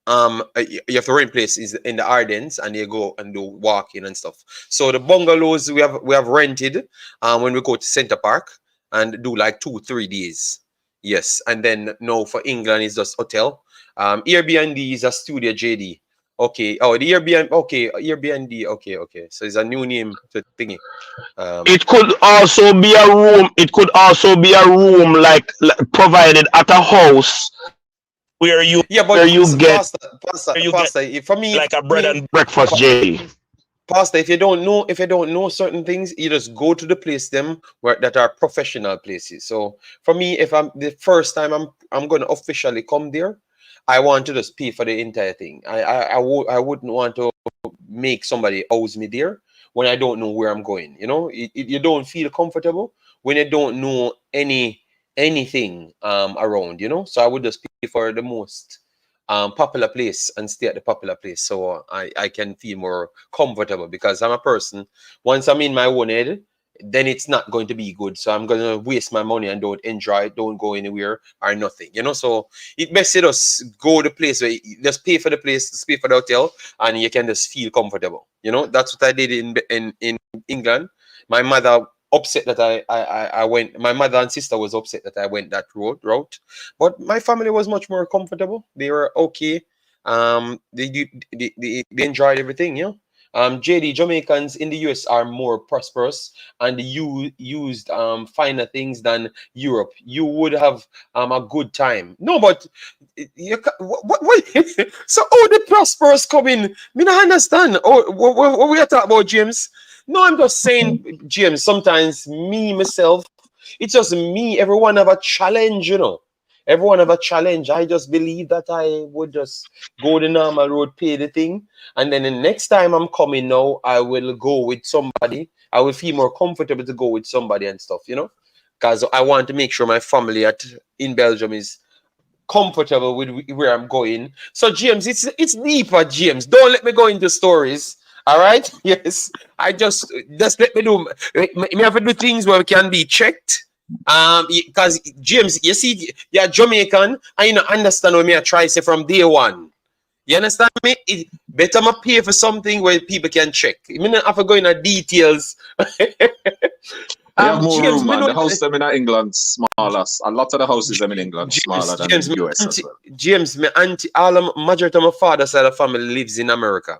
have to rent places in the Ardennes, and you go and do walking and stuff. So the bungalows we have rented when we go to Center Park and do like 2-3 days. Yes, and then no, for England is just hotel. Airbnb is a studio, JD. Okay. Oh, the Airbnb. Okay, Airbnb. Okay. So it's a new name to thingy. It could also be a room. It could also be a room like provided at a house where you get Pastor, for me like a bread and breakfast, JD. Pastor, if you don't know certain things, you just go to the place that are professional places. So for me, if I'm the first time I'm going to officially come there, I want to just pay for the entire thing. I wouldn't want to make somebody house me there when I don't know where I'm going. You know, you don't feel comfortable when you don't know anything around, you know. So I would just pay for the most popular place and stay at the popular place, so I can feel more comfortable, because I'm a person, once I'm in my own head, then it's not going to be good. So I'm going to waste my money and don't enjoy it, don't go anywhere or nothing, you know. So it best to just go the place where you just pay for the place, just pay for the hotel, and you can just feel comfortable, you know. That's what I did in England. My mother upset that I went. My mother and sister was upset that I went that route, but my family was much more comfortable. They were okay. They enjoyed everything, you know. JD, Jamaicans in the US are more prosperous and you used finer things than Europe. You would have a good time. No, but what so all the prosperous come in? Me not understand. Oh, what we are talking about, James? No, I'm just saying, James, sometimes me, myself, it's just me. Everyone have a challenge, you know. Everyone have a challenge. I just believe that I would just go the normal road, pay the thing. And then the next time I'm coming now, I will go with somebody. I will feel more comfortable to go with somebody and stuff, you know. Because I want to make sure my family in Belgium is comfortable with where I'm going. So, James, it's deeper, James. Don't let me go into stories. All right? Yes. Just let me do. Me have to do things where we can be checked. Because James, you see, you're Jamaican, and you know understand what me I try to say from day one. You understand me? It better me pay for something where people can check. You not have to go into details. We have more James, room, me man. know The house them in England smaller. A lot of the houses them in England smaller than in James, the US as well. James, my auntie, majority of my father's side of family lives in America.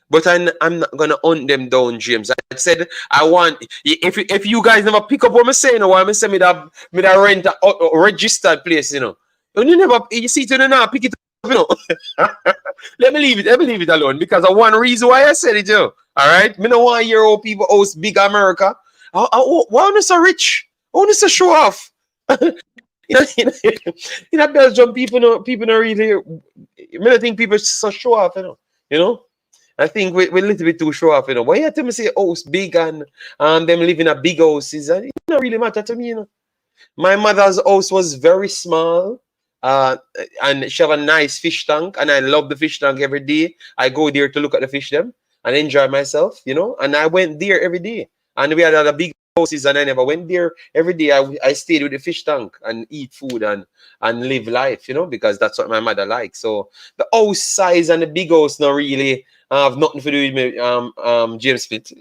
But I'm not gonna hunt them down, James. I said I want, if you guys never pick up what I'm saying, or I'm saying me that rent a registered place, you know. You see to now pick it up, you know. Let me leave it alone, because of one reason why I said it, you know. All right, me no want to hear how people host big America. Why are so rich? Why are so show off? in Belgium, people don't really. I don't think people so show off, you know. You know. I think we're a little bit too show off, you know. Why you tell me say house big and them live in a big houses? It don't really matter to me, you know. My mother's house was very small, and she have a nice fish tank, and I love the fish tank every day. I go there to look at the fish them and enjoy myself, you know. And I went there every day, and we had other big houses, and I never went there every day. I stayed with the fish tank and eat food and live life, you know, because that's what my mother likes. So the house size and the big house not really have nothing to do with me, James Smith.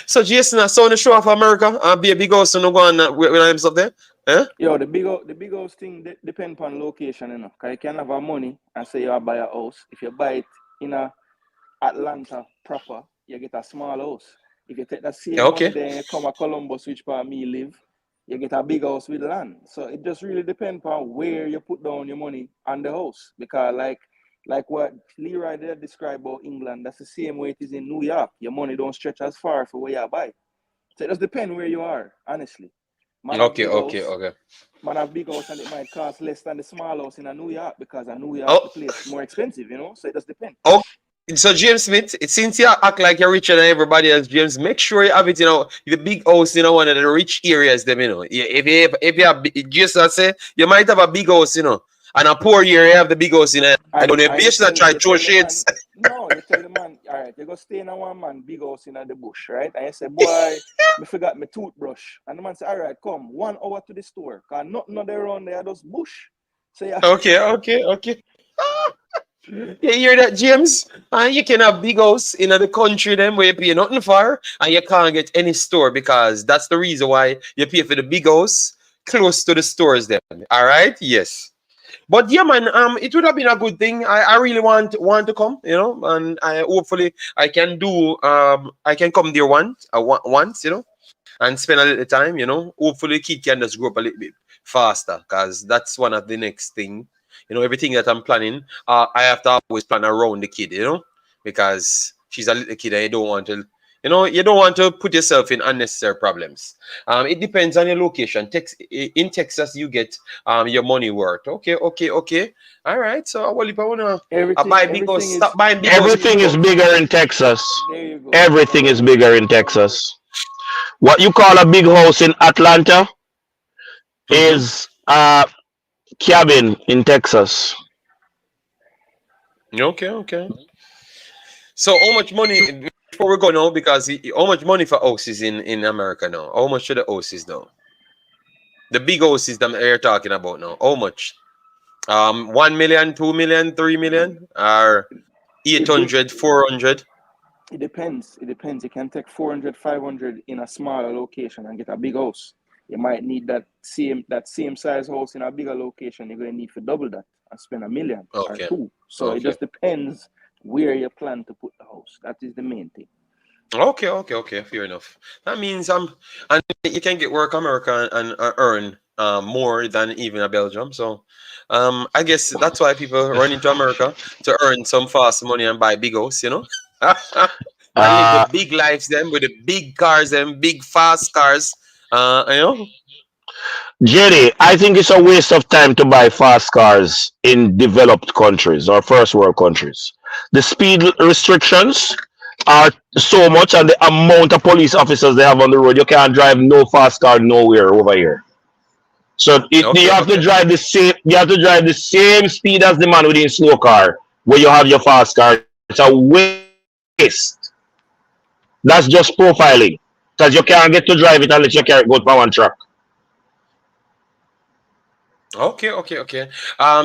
So Jason, I saw the show of America. Be a big house, so no go on when I'm up there. Huh? Yo, the big house thing depend on location, you know. Cause you can have a money and say you buy a house. If you buy it in a Atlanta proper, you get a small house. If you take that same money, then you come a Columbus, which part me live, you get a big house with land. So it just really depends on where you put down your money on the house. Because like what Leroy did describe about England, that's the same way it is in New York. Your money don't stretch as far for where you buy. So it just depends where you are, honestly. Man Okay. Man have big house and it might cost less than the small house in a New York, because a New York the place more expensive, you know. So it just depends. Oh, so James Smith, since you act like you're richer than everybody else, James, make sure you have it, you know, the big house, you know, one of the rich areas, them, you know. If you have, just I say, you might have a big house, you know, and a poor area, you have the big house, you know. I don't know if you should try to throw shades. No, you tell the man, all right, you go stay in a one man big house in the bush, right? And you say, boy, I forgot my toothbrush. And the man say, all right, come 1 hour to the store, because nothing there around there, just bush. So yeah. Okay. You hear that, James? You can have big house in the country then where you pay nothing for, and you can't get any store, because that's the reason why you pay for the big house close to the stores then. All right? Yes. But yeah, man, it would have been a good thing. I really want to come, you know, and hopefully I can do I can come there once, you know, and spend a little time, you know. Hopefully kid can just grow up a little bit faster, because that's one of the next thing. You know, everything that I'm planning, I have to always plan around the kid, you know, because she's a little kid and you don't want to put yourself in unnecessary problems. It depends on your location. In Texas, you get your money worth. Okay. All right. So, well, if I want to buy big house, stop buying big house. Everything is bigger in Texas. There you go. Everything is bigger in Texas. What you call a big house in Atlanta Mm-hmm. is a cabin in Texas. Okay, okay. So how much money before we go now? Because how much money for houses in America now? How much should the houses now? The big houses that you're talking about now. How much? 1 million, 2 million, 3 million, or It, it, 800, 400? it depends. It depends. You can take 400, 500 in a smaller location and get a big house. You might need that same size house in a bigger location. You're going to need for double that and spend $1 million or Okay, two. So it okay. just depends where you plan to put the house. That is the main thing. Okay, okay, okay. Fair enough. That means and you can get work America and earn more than even a Belgium. So I guess that's why people run into America to earn some fast money and buy big house, you know, and live the Uh, big lives them with the big cars, them big fast cars. You know. Jerry, I think it's a waste of time to buy fast cars in developed countries or first world countries. The speed restrictions are so much, and the amount of police officers they have on the road, you can't drive no fast car nowhere over here. So you Okay, have to okay. drive the same. You have to drive the same speed as the man within slow car where you have your fast car. It's a waste. That's just profiling because you can't get to drive it unless you carry it go by one track. Okay, okay, okay.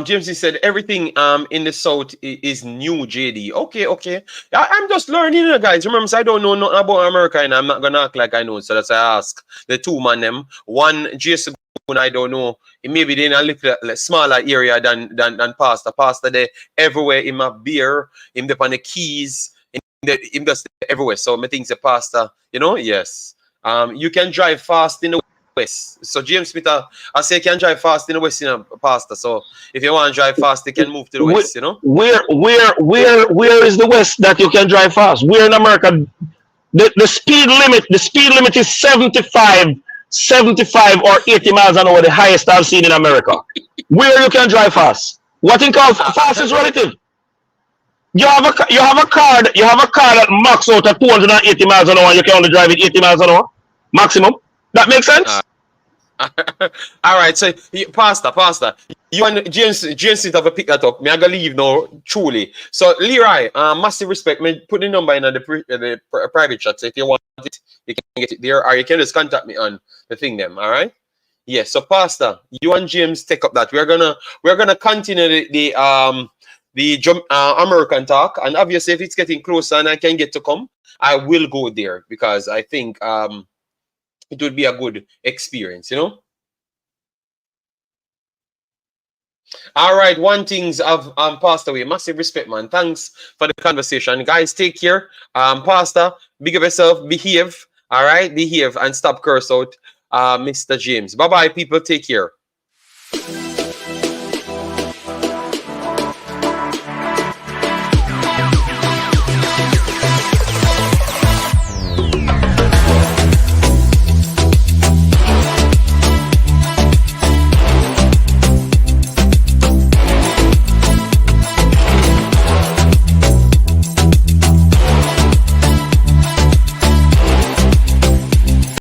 James, he said everything in the south is new, JD. Okay, okay. I'm just learning, guys. Remember, so I don't know nothing about America, and I'm not gonna act like I know. So that's why I ask the two man them. One Jason, I don't know. Maybe they in a little like, smaller area than Pastor. Pastor there everywhere in my beer, him up on the keys, him just everywhere. So I think the pastor, you know, yes. You can drive fast in the west. So James Smith, I say can drive fast in the west, you know, pastor. So if you want to drive fast, you can move to the Wh- west, you know. where is the west that you can drive fast? Where in America the speed limit is 75 or 80 miles an hour, the highest I've seen in America. Where you can drive fast? What in called fast is relative. You have a car that max out at 280 miles an hour and you can only drive it 80 miles an hour maximum. That makes Uh, sense? all right, so Pastor, you and James have a pick that up. Me I gotta leave now, truly. So Leroy, massive respect. Me put the number in the private chat. So if you want it, you can get it there, or you can just contact me on the thing. Them, all right. Yes. So Pastor, you and James take up that. We're gonna continue the American talk, and obviously if it's getting closer and I can get to come, I will go there because I think it would be a good experience, you know. All right, one things have passed away. Massive respect, man. Thanks for the conversation, guys. Take care. Pastor, big up yourself. Behave. All right, behave and stop curse out, Mr. James. Bye bye, people. Take care.